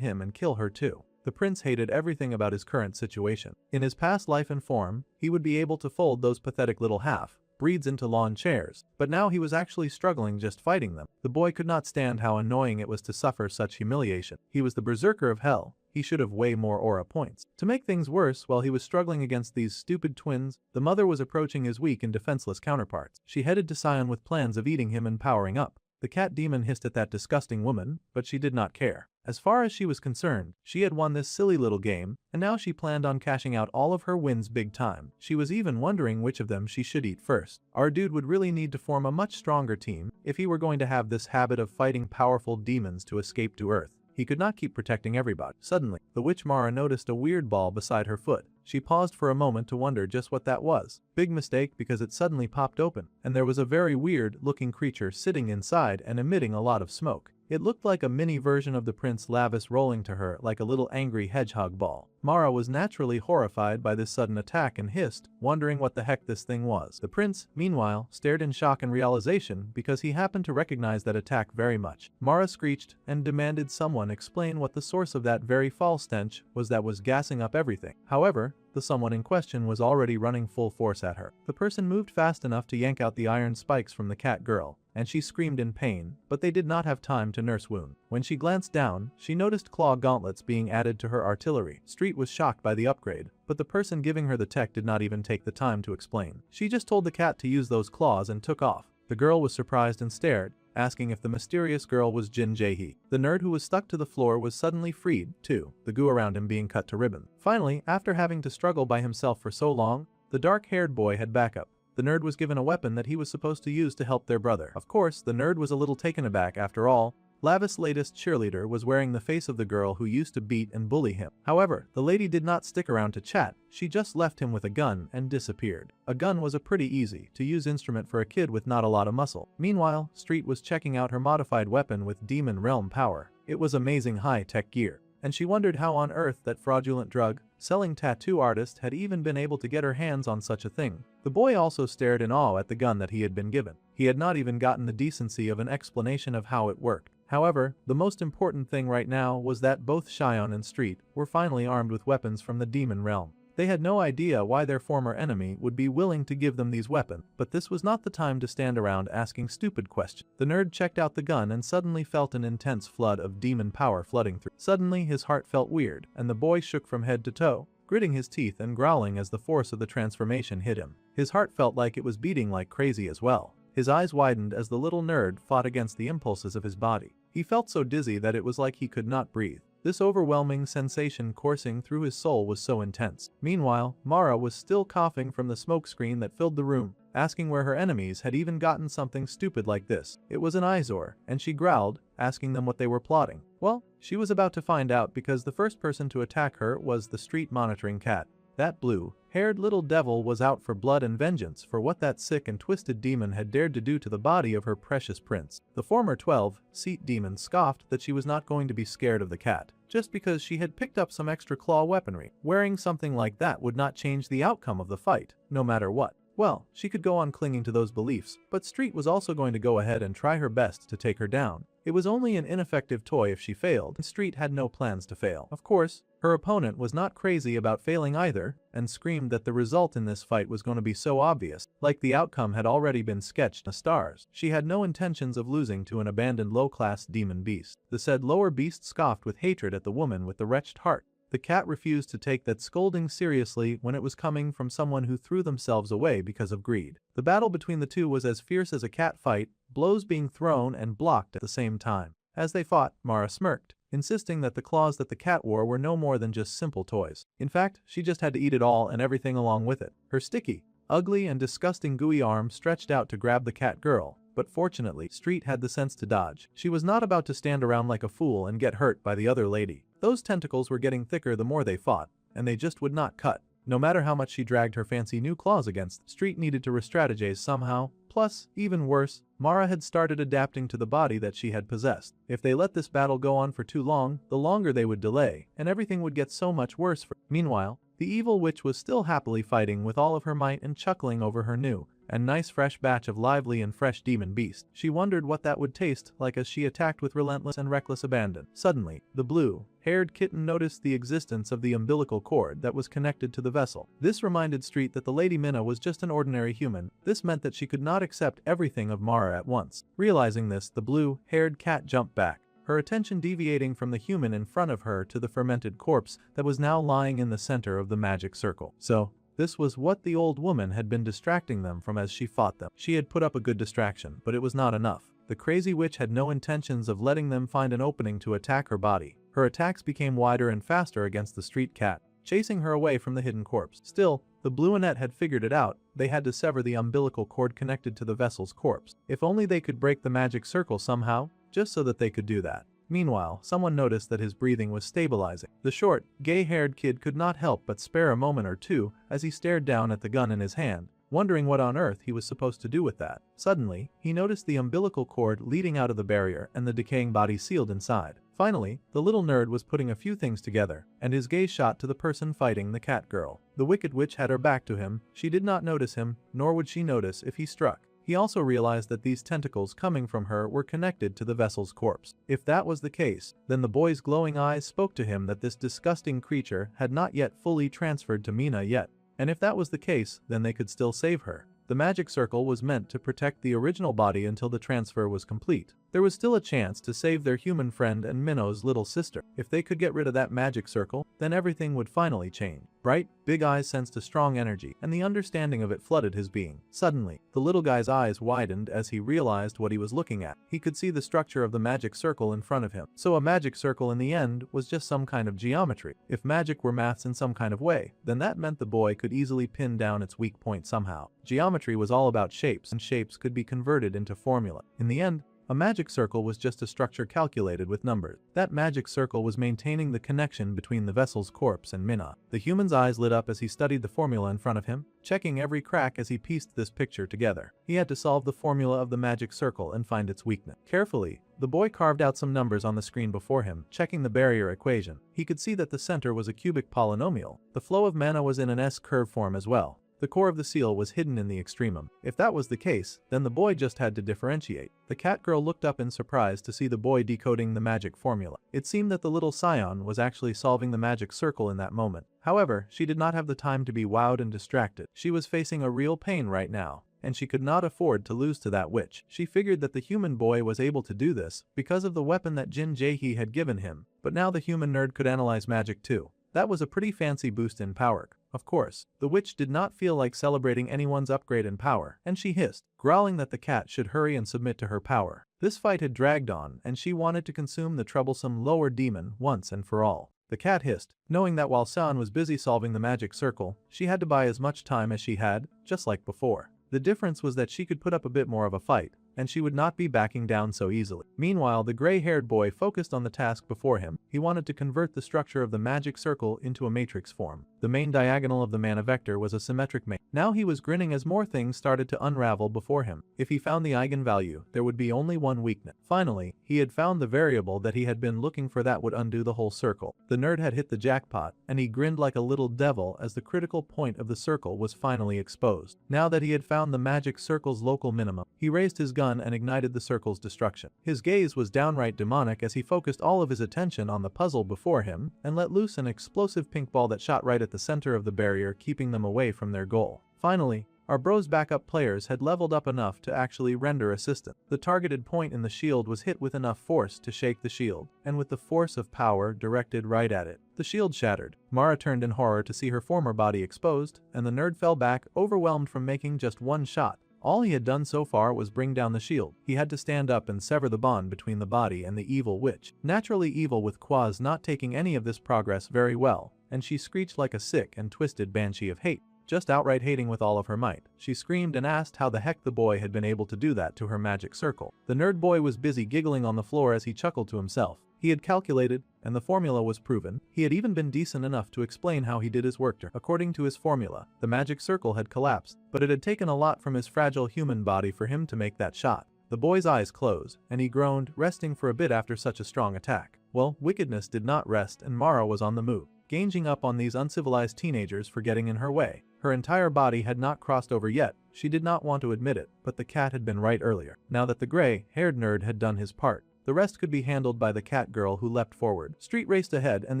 him and kill her too. The prince hated everything about his current situation. In his past life and form, he would be able to fold those pathetic little half-breeds into lawn chairs, but now he was actually struggling just fighting them. The boy could not stand how annoying it was to suffer such humiliation. He was the berserker of hell. He should have way more aura points. To make things worse, while he was struggling against these stupid twins, the mother was approaching his weak and defenseless counterparts. She headed to Sion with plans of eating him and powering up. The cat demon hissed at that disgusting woman, but she did not care. As far as she was concerned, she had won this silly little game, and now she planned on cashing out all of her wins big time. She was even wondering which of them she should eat first. Our dude would really need to form a much stronger team if he were going to have this habit of fighting powerful demons to escape to Earth. He could not keep protecting everybody. Suddenly, the witch Mara noticed a weird ball beside her foot. She paused for a moment to wonder just what that was. Big mistake, because it suddenly popped open, and there was a very weird-looking creature sitting inside and emitting a lot of smoke. It looked like a mini version of the Prince Lavis rolling to her like a little angry hedgehog ball. Mara was naturally horrified by this sudden attack and hissed, wondering what the heck this thing was. The prince, meanwhile, stared in shock and realization because he happened to recognize that attack very much. Mara screeched and demanded someone explain what the source of that very foul stench was that was gassing up everything. However, the someone in question was already running full force at her. The person moved fast enough to yank out the iron spikes from the cat girl, and she screamed in pain, but they did not have time to nurse wound. When she glanced down, she noticed claw gauntlets being added to her artillery. Street was shocked by the upgrade, but the person giving her the tech did not even take the time to explain. She just told the cat to use those claws and took off. The girl was surprised and stared, asking if the mysterious girl was Jin Jae-hee. The nerd who was stuck to the floor was suddenly freed, too, the goo around him being cut to ribbons. Finally, after having to struggle by himself for so long, the dark-haired boy had backup. The nerd was given a weapon that he was supposed to use to help their brother. Of course, the nerd was a little taken aback after all, Lavis' latest cheerleader was wearing the face of the girl who used to beat and bully him. However, the lady did not stick around to chat, she just left him with a gun and disappeared. A gun was a pretty easy to use instrument for a kid with not a lot of muscle. Meanwhile, Street was checking out her modified weapon with demon realm power. It was amazing high-tech gear, and she wondered how on earth that fraudulent drug-selling tattoo artist had even been able to get her hands on such a thing. The boy also stared in awe at the gun that he had been given. He had not even gotten the decency of an explanation of how it worked. However, the most important thing right now was that both Shion and Street were finally armed with weapons from the demon realm. They had no idea why their former enemy would be willing to give them these weapons, but this was not the time to stand around asking stupid questions. The nerd checked out the gun and suddenly felt an intense flood of demon power flooding through. Suddenly his heart felt weird, and the boy shook from head to toe, gritting his teeth and growling as the force of the transformation hit him. His heart felt like it was beating like crazy as well. His eyes widened as the little nerd fought against the impulses of his body. He felt so dizzy that it was like he could not breathe. This overwhelming sensation coursing through his soul was so intense. Meanwhile, Mara was still coughing from the smokescreen that filled the room, asking where her enemies had even gotten something stupid like this. It was an eyesore, and she growled, asking them what they were plotting. Well, she was about to find out because the first person to attack her was the street monitoring cat. That blue-haired little devil was out for blood and vengeance for what that sick and twisted demon had dared to do to the body of her precious prince. The former 12-seat demon scoffed that she was not going to be scared of the cat, just because she had picked up some extra claw weaponry. Wearing something like that would not change the outcome of the fight, no matter what. Well, she could go on clinging to those beliefs, but Street was also going to go ahead and try her best to take her down. It was only an ineffective toy if she failed, and Street had no plans to fail. Of course, her opponent was not crazy about failing either, and screamed that the result in this fight was going to be so obvious, like the outcome had already been sketched in the stars. She had no intentions of losing to an abandoned low-class demon beast. The said lower beast scoffed with hatred at the woman with the wretched heart. The cat refused to take that scolding seriously when it was coming from someone who threw themselves away because of greed. The battle between the two was as fierce as a cat fight, blows being thrown and blocked at the same time. As they fought, Mara smirked, insisting that the claws that the cat wore were no more than just simple toys. In fact, she just had to eat it all and everything along with it. Her sticky, ugly and disgusting gooey arm stretched out to grab the cat girl, but fortunately, Street had the sense to dodge. She was not about to stand around like a fool and get hurt by the other lady. Those tentacles were getting thicker the more they fought, and they just would not cut. No matter how much she dragged her fancy new claws against, Street needed to re-strategize somehow. Plus, even worse, Mara had started adapting to the body that she had possessed. If they let this battle go on for too long, the longer they would delay, and everything would get so much worse for. Meanwhile, the evil witch was still happily fighting with all of her might and chuckling over her new and nice fresh batch of lively and fresh demon beast. She wondered what that would taste like as she attacked with relentless and reckless abandon. Suddenly, the blue-haired kitten noticed the existence of the umbilical cord that was connected to the vessel. This reminded Street that the Lady Minna was just an ordinary human. This meant that she could not accept everything of Mara at once. Realizing this, the blue-haired cat jumped back, her attention deviating from the human in front of her to the fermented corpse that was now lying in the center of the magic circle. So, this was what the old woman had been distracting them from as she fought them. She had put up a good distraction, but it was not enough. The crazy witch had no intentions of letting them find an opening to attack her body. Her attacks became wider and faster against the street cat, chasing her away from the hidden corpse. Still, the Blueanette had figured it out. They had to sever the umbilical cord connected to the vessel's corpse. If only they could break the magic circle somehow, just so that they could do that. Meanwhile, someone noticed that his breathing was stabilizing. The short, gay-haired kid could not help but spare a moment or two as he stared down at the gun in his hand, wondering what on earth he was supposed to do with that. Suddenly, he noticed the umbilical cord leading out of the barrier and the decaying body sealed inside. Finally, the little nerd was putting a few things together, and his gaze shot to the person fighting the cat girl. The wicked witch had her back to him. She did not notice him, nor would she notice if he struck. He also realized that these tentacles coming from her were connected to the vessel's corpse. If that was the case, then the boy's glowing eyes spoke to him that this disgusting creature had not yet fully transferred to Mina yet. And if that was the case, then they could still save her. The magic circle was meant to protect the original body until the transfer was complete. There was still a chance to save their human friend and Minno's little sister. If they could get rid of that magic circle, then everything would finally change. Bright, big eyes sensed a strong energy, and the understanding of it flooded his being. Suddenly, the little guy's eyes widened as he realized what he was looking at. He could see the structure of the magic circle in front of him. So a magic circle in the end was just some kind of geometry. If magic were maths in some kind of way, then that meant the boy could easily pin down its weak point somehow. Geometry was all about shapes, and shapes could be converted into formula. In the end, A magic circle was just a structure calculated with numbers. That magic circle was maintaining the connection between the vessel's corpse and Minna. The human's eyes lit up as he studied the formula in front of him, checking every crack as he pieced this picture together. He had to solve the formula of the magic circle and find its weakness. Carefully, the boy carved out some numbers on the screen before him, checking the barrier equation. He could see that the center was a cubic polynomial. The flow of mana was in an S-curve form as well. The core of the seal was hidden in the extremum. If that was the case, then the boy just had to differentiate. The cat girl looked up in surprise to see the boy decoding the magic formula. It seemed that the little scion was actually solving the magic circle in that moment. However, she did not have the time to be wowed and distracted. She was facing a real pain right now, and she could not afford to lose to that witch. She figured that the human boy was able to do this because of the weapon that Jin Jae-hee had given him, but now the human nerd could analyze magic too. That was a pretty fancy boost in power. Of course, the witch did not feel like celebrating anyone's upgrade in power, and she hissed, growling that the cat should hurry and submit to her power. This fight had dragged on, and she wanted to consume the troublesome lower demon once and for all. The cat hissed, knowing that while San was busy solving the magic circle, she had to buy as much time as she had, just like before. The difference was that she could put up a bit more of a fight, and she would not be backing down so easily. Meanwhile, the gray-haired boy focused on the task before him. He wanted to convert the structure of the magic circle into a matrix form. The main diagonal of the mana vector was a symmetric matrix. Now he was grinning as more things started to unravel before him. If he found the eigenvalue, there would be only one weakness. Finally, he had found the variable that he had been looking for that would undo the whole circle. The nerd had hit the jackpot, and he grinned like a little devil as the critical point of the circle was finally exposed. Now that he had found the magic circle's local minimum, he raised his gun and ignited the circle's destruction. His gaze was downright demonic as he focused all of his attention on the puzzle before him and let loose an explosive pink ball that shot right at the center of the barrier, keeping them away from their goal. Finally, our bro's backup players had leveled up enough to actually render assistance. The targeted point in the shield was hit with enough force to shake the shield, and with the force of power directed right at it, the shield shattered. Mara turned in horror to see her former body exposed, and the nerd fell back, overwhelmed from making just one shot. All he had done so far was bring down the shield. He had to stand up and sever the bond between the body and the evil witch. Naturally evil, with Quaz not taking any of this progress very well, and she screeched like a sick and twisted banshee of hate. Just outright hating with all of her might. She screamed and asked how the heck the boy had been able to do that to her magic circle. The nerd boy was busy giggling on the floor as he chuckled to himself. He had calculated, and the formula was proven. He had even been decent enough to explain how he did his work. According to his formula, the magic circle had collapsed, but it had taken a lot from his fragile human body for him to make that shot. The boy's eyes closed, and he groaned, resting for a bit after such a strong attack. Well, wickedness did not rest, and Mara was on the move, ganging up on these uncivilized teenagers for getting in her way. Her entire body had not crossed over yet. She did not want to admit it, but the cat had been right earlier. Now that the gray-haired nerd had done his part, the rest could be handled by the cat girl, who leapt forward. Street raced ahead, and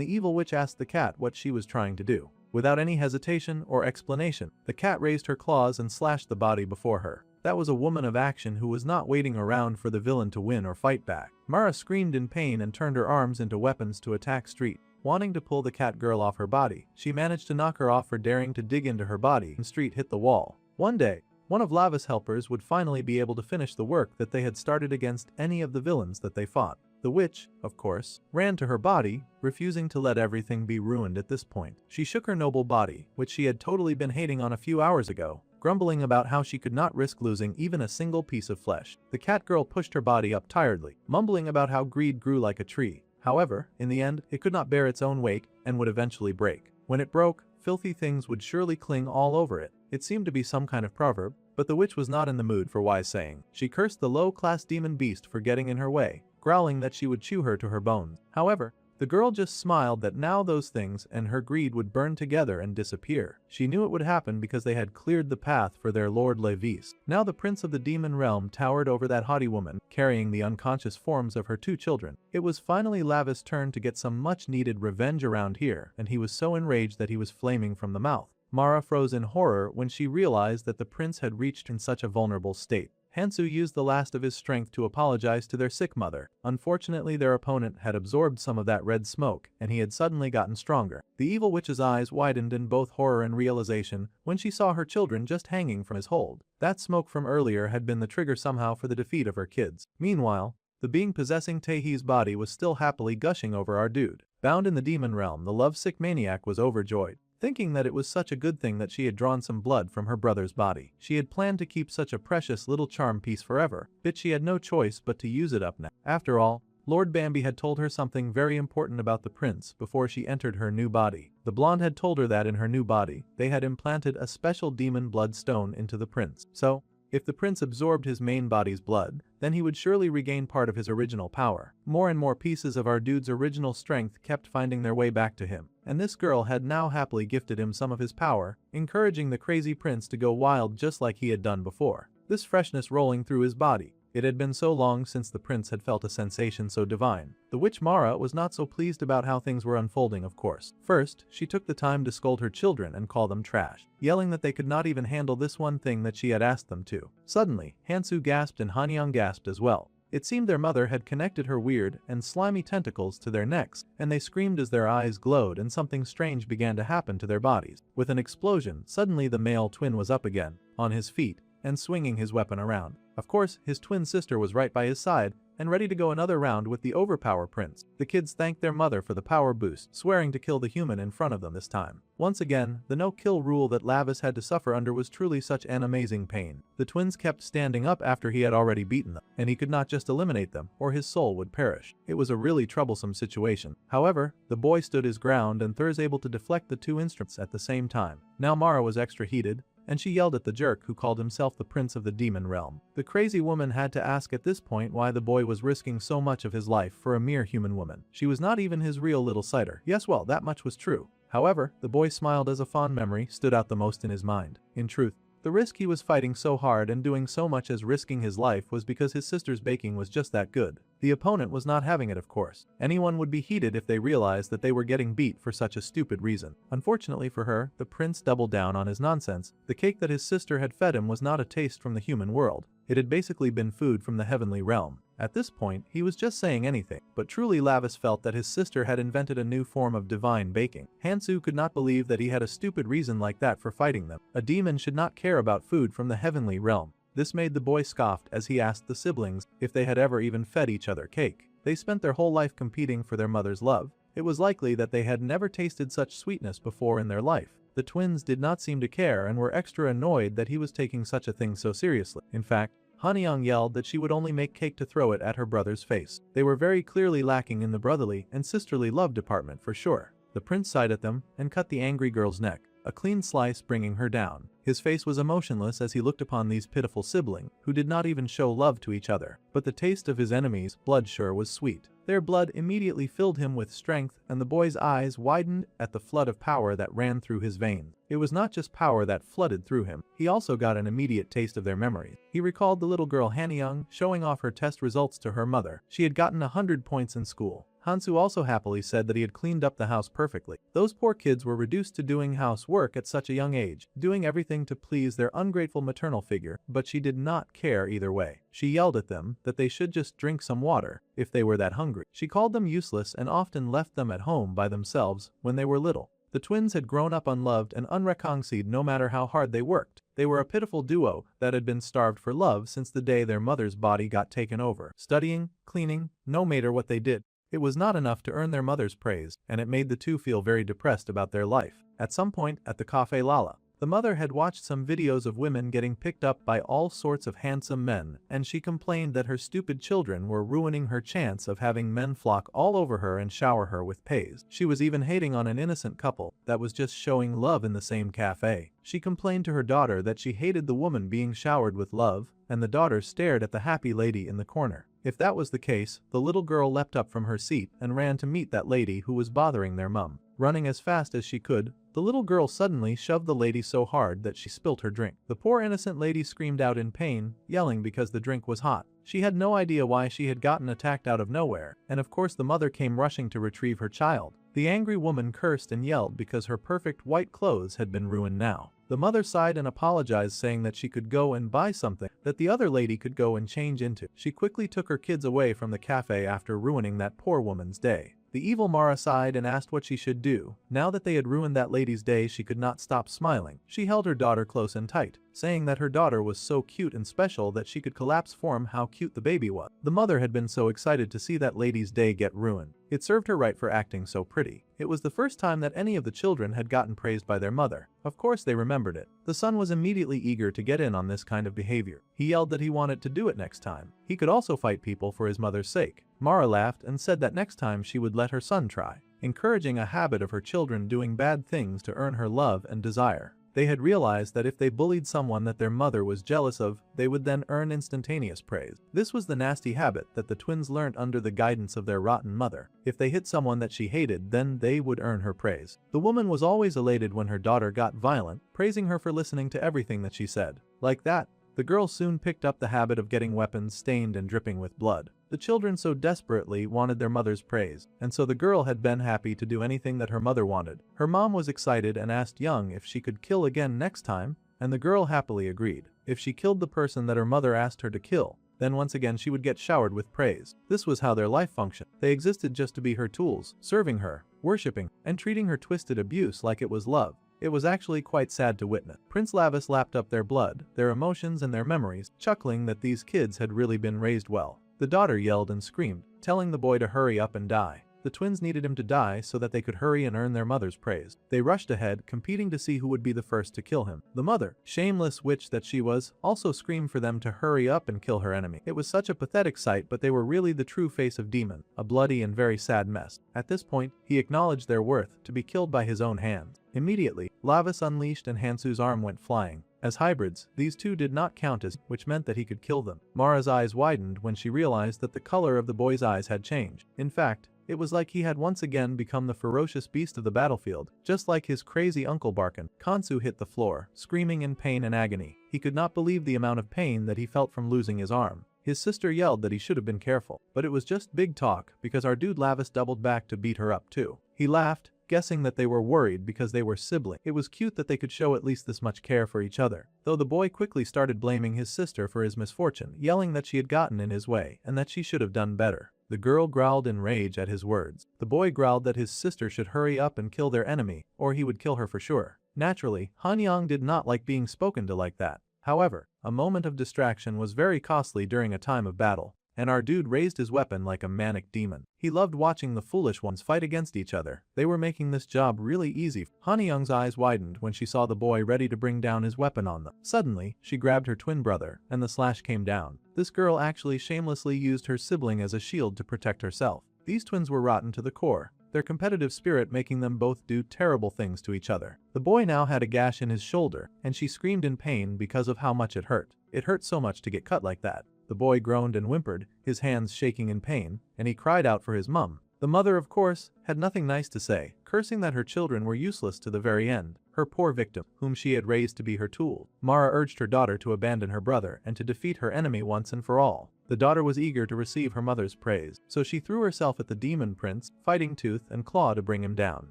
the evil witch asked the cat what she was trying to do. Without any hesitation or explanation, the cat raised her claws and slashed the body before her. That was a woman of action who was not waiting around for the villain to win or fight back. Mara screamed in pain and turned her arms into weapons to attack Street. Wanting to pull the cat girl off her body, she managed to knock her off for daring to dig into her body, and Street hit the wall. One day, one of Lava's helpers would finally be able to finish the work that they had started against any of the villains that they fought. The witch, of course, ran to her body, refusing to let everything be ruined at this point. She shook her noble body, which she had totally been hating on a few hours ago, grumbling about how she could not risk losing even a single piece of flesh. The cat girl pushed her body up tiredly, mumbling about how greed grew like a tree. However, in the end, it could not bear its own weight and would eventually break. When it broke, filthy things would surely cling all over it. It seemed to be some kind of proverb, but the witch was not in the mood for wise saying. She cursed the low-class demon beast for getting in her way, growling that she would chew her to her bones. However, the girl just smiled that now those things and her greed would burn together and disappear. She knew it would happen because they had cleared the path for their Lord Levis. Now the prince of the demon realm towered over that haughty woman, carrying the unconscious forms of her two children. It was finally Lava's turn to get some much-needed revenge around here, and he was so enraged that he was flaming from the mouth. Mara froze in horror when she realized that the prince had reached in such a vulnerable state. Hansu used the last of his strength to apologize to their sick mother. Unfortunately, their opponent had absorbed some of that red smoke, and he had suddenly gotten stronger. The evil witch's eyes widened in both horror and realization when she saw her children just hanging from his hold. That smoke from earlier had been the trigger somehow for the defeat of her kids. Meanwhile, the being possessing Taehee's body was still happily gushing over our dude. Bound in the demon realm, the lovesick maniac was overjoyed. thinking that it was such a good thing that she had drawn some blood from her brother's body. She had planned to keep such a precious little charm piece forever, but she had no choice but to use it up now. After all, Lord Bambi had told her something very important about the prince before she entered her new body. The blonde had told her that in her new body, they had implanted a special demon blood stone into the prince. So, if the prince absorbed his main body's blood, then he would surely regain part of his original power. More and more pieces of our dude's original strength kept finding their way back to him, and this girl had now happily gifted him some of his power, encouraging the crazy prince to go wild just like he had done before. This freshness rolling through his body. It had been so long since the prince had felt a sensation so divine. The witch Mara was not so pleased about how things were unfolding, of course. First, she took the time to scold her children and call them trash, yelling that they could not even handle this one thing that she had asked them to. Suddenly, Hansu gasped and Hanyang gasped as well. It seemed their mother had connected her weird and slimy tentacles to their necks, and they screamed as their eyes glowed and something strange began to happen to their bodies. With an explosion, suddenly the male twin was up again, on his feet, and swinging his weapon around. Of course, his twin sister was right by his side and ready to go another round with the overpower prince. The kids thanked their mother for the power boost, swearing to kill the human in front of them this time. Once again, the no-kill rule that Lavis had to suffer under was truly such an amazing pain. The twins kept standing up after he had already beaten them, and he could not just eliminate them, or his soul would perish. It was a really troublesome situation. However, the boy stood his ground and Thurs able to deflect the two instruments at the same time. Now Mara was extra heated, and she yelled at the jerk who called himself the prince of the demon realm. The crazy woman had to ask at this point why the boy was risking so much of his life for a mere human woman. She was not even his real little sighter. Yes, well, that much was true. However, the boy smiled as a fond memory stood out the most in his mind. In truth, the risk he was fighting so hard and doing so much as risking his life was because his sister's baking was just that good. The opponent was not having it, of course. Anyone would be heated if they realized that they were getting beat for such a stupid reason. Unfortunately for her, the prince doubled down on his nonsense. The cake that his sister had fed him was not a taste from the human world. It had basically been food from the heavenly realm. At this point, he was just saying anything, but truly Lavis felt that his sister had invented a new form of divine baking. Hansu could not believe that he had a stupid reason like that for fighting them. A demon should not care about food from the heavenly realm. This made the boy scoffed as he asked the siblings if they had ever even fed each other cake. They spent their whole life competing for their mother's love. It was likely that they had never tasted such sweetness before in their life. The twins did not seem to care and were extra annoyed that he was taking such a thing so seriously. In fact, Hanyang yelled that she would only make cake to throw it at her brother's face. They were very clearly lacking in the brotherly and sisterly love department for sure. The prince sighed at them and cut the angry girl's neck, a clean slice bringing her down. His face was emotionless as he looked upon these pitiful siblings, who did not even show love to each other. But the taste of his enemies' blood sure was sweet. Their blood immediately filled him with strength, and the boy's eyes widened at the flood of power that ran through his veins. It was not just power that flooded through him, he also got an immediate taste of their memories. He recalled the little girl Hanyang showing off her test results to her mother. She had gotten 100 points in school. Hansu also happily said that he had cleaned up the house perfectly. Those poor kids were reduced to doing housework at such a young age, doing everything to please their ungrateful maternal figure, but she did not care either way. She yelled at them that they should just drink some water if they were that hungry. She called them useless and often left them at home by themselves when they were little. The twins had grown up unloved and unrecognized no matter how hard they worked. They were a pitiful duo that had been starved for love since the day their mother's body got taken over. Studying, cleaning, no matter what they did, it was not enough to earn their mother's praise, and it made the two feel very depressed about their life. At some point at the Café Lala, the mother had watched some videos of women getting picked up by all sorts of handsome men, and she complained that her stupid children were ruining her chance of having men flock all over her and shower her with pays. She was even hating on an innocent couple that was just showing love in the same cafe. She complained to her daughter that she hated the woman being showered with love, and the daughter stared at the happy lady in the corner. If that was the case, the little girl leapt up from her seat and ran to meet that lady who was bothering their mum. Running as fast as she could, the little girl suddenly shoved the lady so hard that she spilt her drink. The poor innocent lady screamed out in pain, yelling because the drink was hot. She had no idea why she had gotten attacked out of nowhere, and of course the mother came rushing to retrieve her child. The angry woman cursed and yelled because her perfect white clothes had been ruined now. The mother sighed and apologized, saying that she could go and buy something that the other lady could go and change into. She quickly took her kids away from the cafe after ruining that poor woman's day. The evil Mara sighed and asked what she should do. Now that they had ruined that lady's day, she could not stop smiling. She held her daughter close and tight. saying that her daughter was so cute and special that she could collapse form how cute the baby was. The mother had been so excited to see that lady's day get ruined. It served her right for acting so pretty. It was the first time that any of the children had gotten praised by their mother. Of course they remembered it. The son was immediately eager to get in on this kind of behavior. He yelled that he wanted to do it next time. He could also fight people for his mother's sake. Mara laughed and said that next time she would let her son try, encouraging a habit of her children doing bad things to earn her love and desire. They had realized that if they bullied someone that their mother was jealous of, they would then earn instantaneous praise. This was the nasty habit that the twins learned under the guidance of their rotten mother. If they hit someone that she hated, then they would earn her praise. The woman was always elated when her daughter got violent, praising her for listening to everything that she said. Like that, the girl soon picked up the habit of getting weapons stained and dripping with blood. The children so desperately wanted their mother's praise, and so the girl had been happy to do anything that her mother wanted. Her mom was excited and asked Young if she could kill again next time, and the girl happily agreed. If she killed the person that her mother asked her to kill, then once again she would get showered with praise. This was how their life functioned. They existed just to be her tools, serving her, worshipping, and treating her twisted abuse like it was love. It was actually quite sad to witness. Prince Lavis lapped up their blood, their emotions and their memories, chuckling that these kids had really been raised well. The daughter yelled and screamed, telling the boy to hurry up and die. The twins needed him to die so that they could hurry and earn their mother's praise. They rushed ahead, competing to see who would be the first to kill him. The mother, shameless witch that she was, also screamed for them to hurry up and kill her enemy. It was such a pathetic sight, but they were really the true face of Demon, a bloody and very sad mess. At this point, he acknowledged their worth to be killed by his own hands. Immediately, Lavis unleashed and Hansu's arm went flying. As hybrids, these two did not count as, which meant that he could kill them. Mara's eyes widened when she realized that the color of the boy's eyes had changed. In fact, it was like he had once again become the ferocious beast of the battlefield, just like his crazy uncle Barkin. Kansu hit the floor, screaming in pain and agony. He could not believe the amount of pain that he felt from losing his arm. His sister yelled that he should have been careful, but it was just big talk because our dude Lavis doubled back to beat her up too. He laughed, guessing that they were worried because they were siblings. It was cute that they could show at least this much care for each other, though the boy quickly started blaming his sister for his misfortune, yelling that she had gotten in his way and that she should have done better. The girl growled in rage at his words. The boy growled that his sister should hurry up and kill their enemy, or he would kill her for sure. Naturally, Hanyang did not like being spoken to like that. However, a moment of distraction was very costly during a time of battle, and our dude raised his weapon like a manic demon. He loved watching the foolish ones fight against each other. They were making this job really easy. Hanyang's eyes widened when she saw the boy ready to bring down his weapon on them. Suddenly, she grabbed her twin brother, and the slash came down. This girl actually shamelessly used her sibling as a shield to protect herself. These twins were rotten to the core, their competitive spirit making them both do terrible things to each other. The boy now had a gash in his shoulder, and she screamed in pain because of how much it hurt. It hurt so much to get cut like that. The boy groaned and whimpered, his hands shaking in pain, and he cried out for his mum. The mother, of course, had nothing nice to say, cursing that her children were useless to the very end. Her poor victim, whom she had raised to be her tool. Mara urged her daughter to abandon her brother and to defeat her enemy once and for all. The daughter was eager to receive her mother's praise, so she threw herself at the demon prince, fighting tooth and claw to bring him down.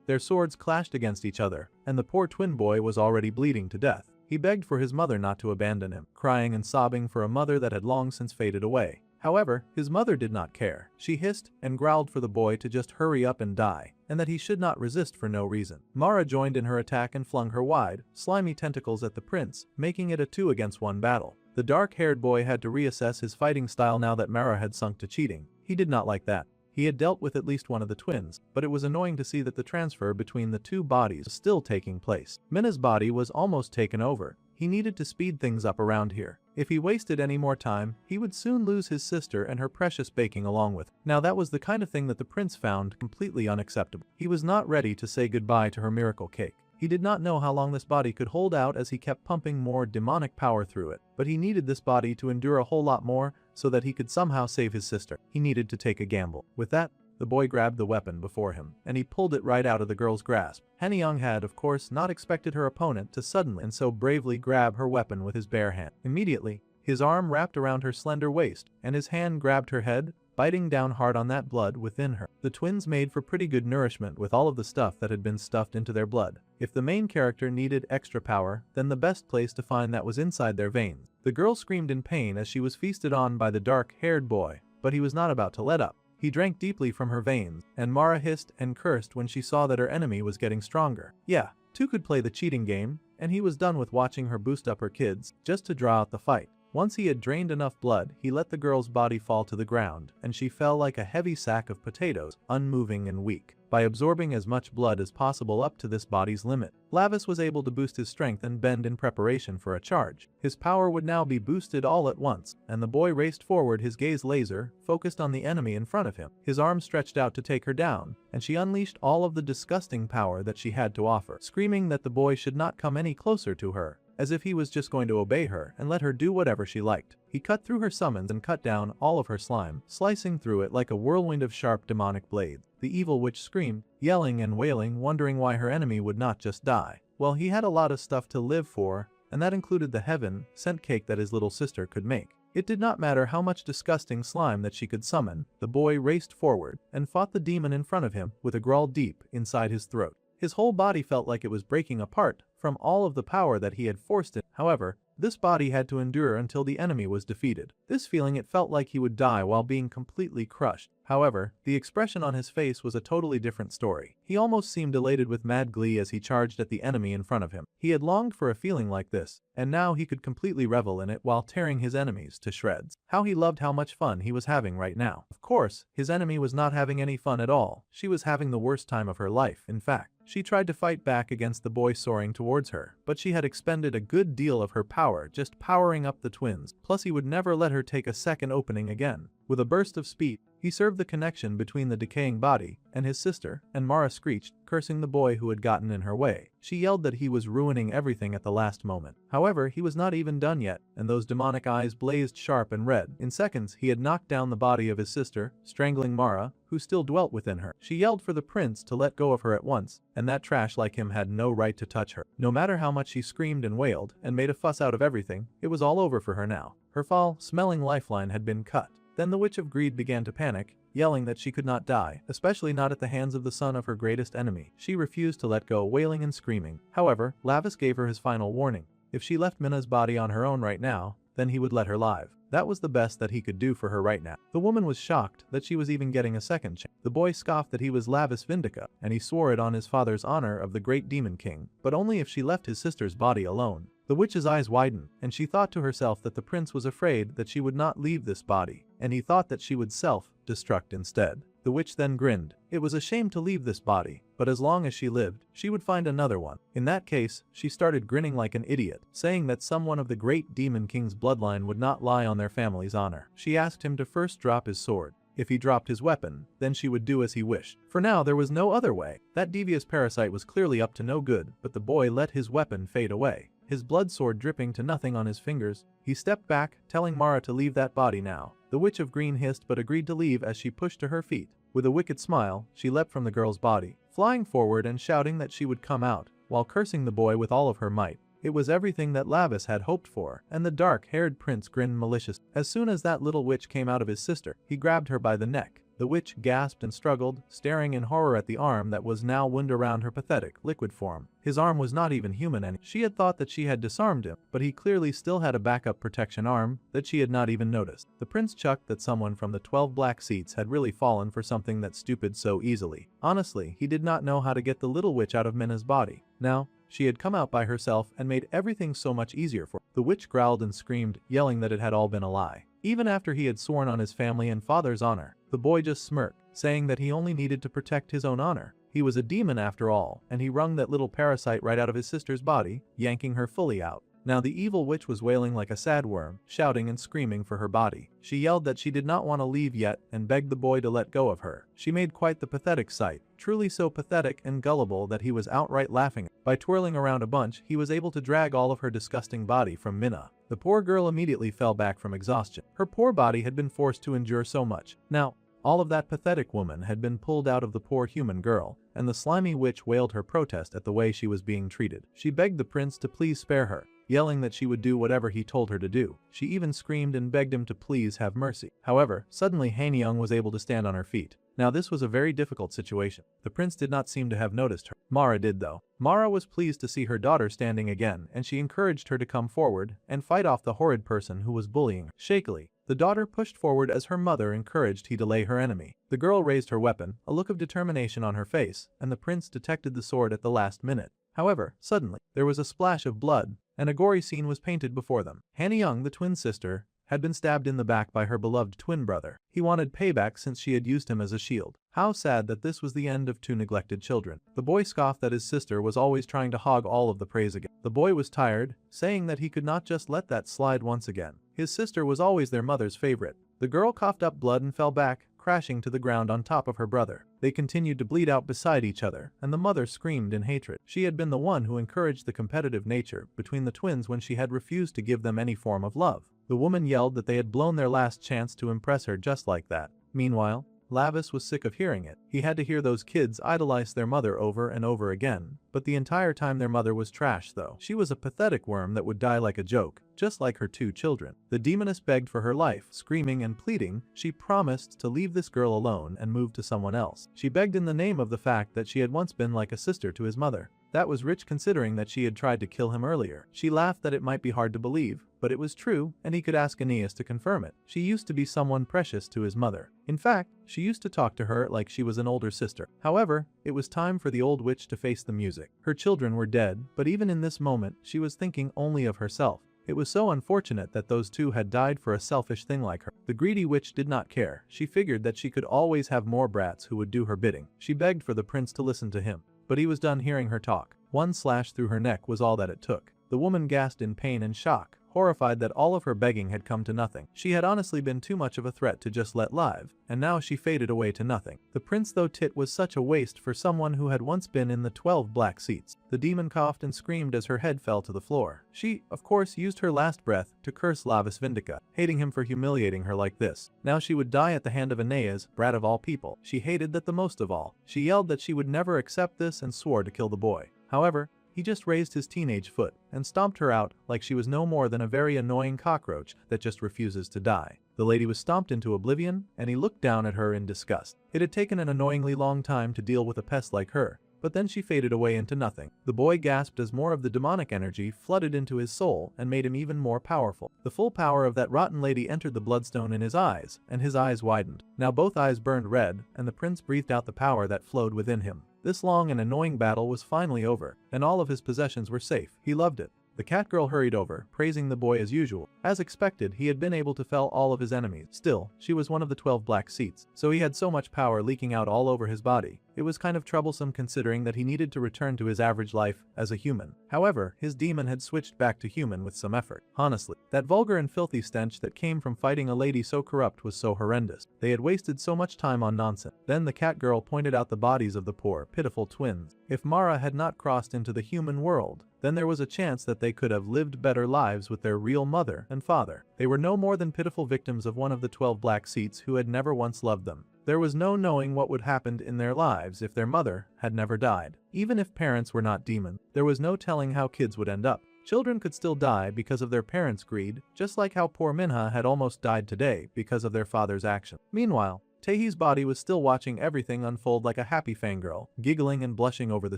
Their swords clashed against each other, and the poor twin boy was already bleeding to death. He begged for his mother not to abandon him, crying and sobbing for a mother that had long since faded away. However, his mother did not care. She hissed and growled for the boy to just hurry up and die, and that he should not resist for no reason. Mara joined in her attack and flung her wide, slimy tentacles at the prince, making it a 2-against-1 battle. The dark-haired boy had to reassess his fighting style now that Mara had sunk to cheating. He did not like that. He had dealt with at least one of the twins, but it was annoying to see that the transfer between the two bodies was still taking place. Minna's body was almost taken over. He needed to speed things up around here. If he wasted any more time, he would soon lose his sister and her precious baking along with. Now that was the kind of thing that the prince found completely unacceptable. He was not ready to say goodbye to her miracle cake. He did not know how long this body could hold out as he kept pumping more demonic power through it, but he needed this body to endure a whole lot more so that he could somehow save his sister. He needed to take a gamble. With that, the boy grabbed the weapon before him, and he pulled it right out of the girl's grasp. Hanyang had, of course, not expected her opponent to suddenly and so bravely grab her weapon with his bare hand. Immediately, his arm wrapped around her slender waist, and his hand grabbed her head, biting down hard on that blood within her. The twins made for pretty good nourishment with all of the stuff that had been stuffed into their blood. If the main character needed extra power, then the best place to find that was inside their veins. The girl screamed in pain as she was feasted on by the dark-haired boy, but he was not about to let up. He drank deeply from her veins, and Mara hissed and cursed when she saw that her enemy was getting stronger. Yeah, two could play the cheating game, and he was done with watching her boost up her kids just to draw out the fight. Once he had drained enough blood, he let the girl's body fall to the ground, and she fell like a heavy sack of potatoes, unmoving and weak. By absorbing as much blood as possible up to this body's limit, Lavis was able to boost his strength and bend in preparation for a charge. His power would now be boosted all at once, and the boy raced forward, his gaze laser focused on the enemy in front of him. His arm stretched out to take her down, and she unleashed all of the disgusting power that she had to offer, screaming that the boy should not come any closer to her, as if he was just going to obey her and let her do whatever she liked. He cut through her summons and cut down all of her slime, slicing through it like a whirlwind of sharp demonic blades. The evil witch screamed, yelling and wailing, wondering why her enemy would not just die. Well, he had a lot of stuff to live for, and that included the heaven-sent cake that his little sister could make. It did not matter how much disgusting slime that she could summon, the boy raced forward and fought the demon in front of him with a growl deep inside his throat. His whole body felt like it was breaking apart from all of the power that he had forced it. However, this body had to endure until the enemy was defeated. This feeling, it felt like he would die while being completely crushed. However, the expression on his face was a totally different story. He almost seemed elated with mad glee as he charged at the enemy in front of him. He had longed for a feeling like this, and now he could completely revel in it while tearing his enemies to shreds. How he loved how much fun he was having right now. Of course, his enemy was not having any fun at all. She was having the worst time of her life, in fact. She tried to fight back against the boy soaring towards her, but she had expended a good deal of her power just powering up the twins, plus he would never let her take a second opening again. With a burst of speed, he served the connection between the decaying body and his sister, and Mara screeched, cursing the boy who had gotten in her way. She yelled that he was ruining everything at the last moment. However, he was not even done yet, and those demonic eyes blazed sharp and red. In seconds, he had knocked down the body of his sister, strangling Mara, who still dwelt within her. She yelled for the prince to let go of her at once, and that trash like him had no right to touch her. No matter how much she screamed and wailed and made a fuss out of everything, it was all over for her now. Her foul-smelling lifeline had been cut. Then the Witch of Greed began to panic, yelling that she could not die, especially not at the hands of the son of her greatest enemy. She refused to let go, wailing and screaming. However, Lavis gave her his final warning. If she left Minna's body on her own right now, then he would let her live. That was the best that he could do for her right now. The woman was shocked that she was even getting a second chance. The boy scoffed that he was Lavis Vindica, and he swore it on his father's honor of the great demon king, but only if she left his sister's body alone. The witch's eyes widened, and she thought to herself that the prince was afraid that she would not leave this body, and he thought that she would self-destruct instead. The witch then grinned. It was a shame to leave this body, but as long as she lived, she would find another one. In that case, she started grinning like an idiot, saying that someone of the great demon king's bloodline would not lie on their family's honor. She asked him to first drop his sword. If he dropped his weapon, then she would do as he wished. For now, there was no other way. That devious parasite was clearly up to no good, but the boy let his weapon fade away. His blood sword dripping to nothing on his fingers, he stepped back, telling Mara to leave that body now. The Witch of Green hissed but agreed to leave as she pushed to her feet. With a wicked smile, she leapt from the girl's body, flying forward and shouting that she would come out, while cursing the boy with all of her might. It was everything that Lavis had hoped for, and the dark-haired prince grinned maliciously. As soon as that little witch came out of his sister, he grabbed her by the neck. The witch gasped and struggled, staring in horror at the arm that was now wound around her pathetic, liquid form. His arm was not even human anymore. She had thought that she had disarmed him, but he clearly still had a backup protection arm that she had not even noticed. The prince chucked that someone from the 12 black seats had really fallen for something that stupid so easily. Honestly, he did not know how to get the little witch out of Minna's body. Now, she had come out by herself and made everything so much easier for her. The witch growled and screamed, yelling that it had all been a lie. Even after he had sworn on his family and father's honor, the boy just smirked, saying that he only needed to protect his own honor. He was a demon after all, and he wrung that little parasite right out of his sister's body, yanking her fully out. Now the evil witch was wailing like a sad worm, shouting and screaming for her body. She yelled that she did not want to leave yet and begged the boy to let go of her. She made quite the pathetic sight, truly so pathetic and gullible that he was outright laughing. By twirling around a bunch, he was able to drag all of her disgusting body from Minna. The poor girl immediately fell back from exhaustion. Her poor body had been forced to endure so much. Now, all of that pathetic woman had been pulled out of the poor human girl, and the slimy witch wailed her protest at the way she was being treated. She begged the prince to please spare her, yelling that she would do whatever he told her to do. She even screamed and begged him to please have mercy. However, suddenly Han-young was able to stand on her feet. Now this was a very difficult situation. The prince did not seem to have noticed her. Mara did though. Mara was pleased to see her daughter standing again, and she encouraged her to come forward and fight off the horrid person who was bullying her. Shakily, the daughter pushed forward as her mother encouraged he delay her enemy. The girl raised her weapon, a look of determination on her face, and the prince detected the sword at the last minute. However, suddenly, there was a splash of blood, and a gory scene was painted before them. Han-young, the twin sister, had been stabbed in the back by her beloved twin brother. He wanted payback since she had used him as a shield. How sad that this was the end of two neglected children. The boy scoffed that his sister was always trying to hog all of the praise again. The boy was tired, saying that he could not just let that slide once again. His sister was always their mother's favorite. The girl coughed up blood and fell back, crashing to the ground on top of her brother. They continued to bleed out beside each other, and the mother screamed in hatred. She had been the one who encouraged the competitive nature between the twins when she had refused to give them any form of love. The woman yelled that they had blown their last chance to impress her just like that. Meanwhile, Lavis was sick of hearing it. He had to hear those kids idolize their mother over and over again, but the entire time their mother was trash though. She was a pathetic worm that would die like a joke, just like her two children. The demoness begged for her life, screaming and pleading. She promised to leave this girl alone and move to someone else. She begged in the name of the fact that she had once been like a sister to his mother. That was rich considering that she had tried to kill him earlier. She laughed that it might be hard to believe, but it was true, and he could ask Aeneas to confirm it. She used to be someone precious to his mother. In fact, she used to talk to her like she was an older sister. However, it was time for the old witch to face the music. Her children were dead, but even in this moment, she was thinking only of herself. It was so unfortunate that those two had died for a selfish thing like her. The greedy witch did not care. She figured that she could always have more brats who would do her bidding. She begged for the prince to listen to him, but he was done hearing her talk. One slash through her neck was all that it took. The woman gasped in pain and shock, horrified that all of her begging had come to nothing. She had honestly been too much of a threat to just let live, and now she faded away to nothing. The prince though tit was such a waste for someone who had once been in the 12 black seats. The demon coughed and screamed as her head fell to the floor. She, of course, used her last breath to curse Lavis Vindica, hating him for humiliating her like this. Now she would die at the hand of Aeneas, brat of all people. She hated that the most of all. She yelled that she would never accept this and swore to kill the boy. However, he just raised his teenage foot and stomped her out like she was no more than a very annoying cockroach that just refuses to die. The lady was stomped into oblivion, and he looked down at her in disgust. It had taken an annoyingly long time to deal with a pest like her, but then she faded away into nothing. The boy gasped as more of the demonic energy flooded into his soul and made him even more powerful. The full power of that rotten lady entered the bloodstone in his eyes, and his eyes widened. Now both eyes burned red, and the prince breathed out the power that flowed within him. This long and annoying battle was finally over, and all of his possessions were safe. He loved it. The cat girl hurried over, praising the boy as usual. As expected, he had been able to fell all of his enemies. Still, she was one of the 12 black seats, so he had so much power leaking out all over his body. It was kind of troublesome considering that he needed to return to his average life as a human. However, his demon had switched back to human with some effort. Honestly, that vulgar and filthy stench that came from fighting a lady so corrupt was so horrendous. They had wasted so much time on nonsense. Then the cat girl pointed out the bodies of the poor, pitiful twins. If Mara had not crossed into the human world, then there was a chance that they could have lived better lives with their real mother and father. They were no more than pitiful victims of one of the 12 black seats who had never once loved them. There was no knowing what would happen in their lives if their mother had never died. Even if parents were not demons, there was no telling how kids would end up. Children could still die because of their parents' greed, just like how poor Minha had almost died today because of their father's action. Meanwhile, Taehee's body was still watching everything unfold like a happy fangirl, giggling and blushing over the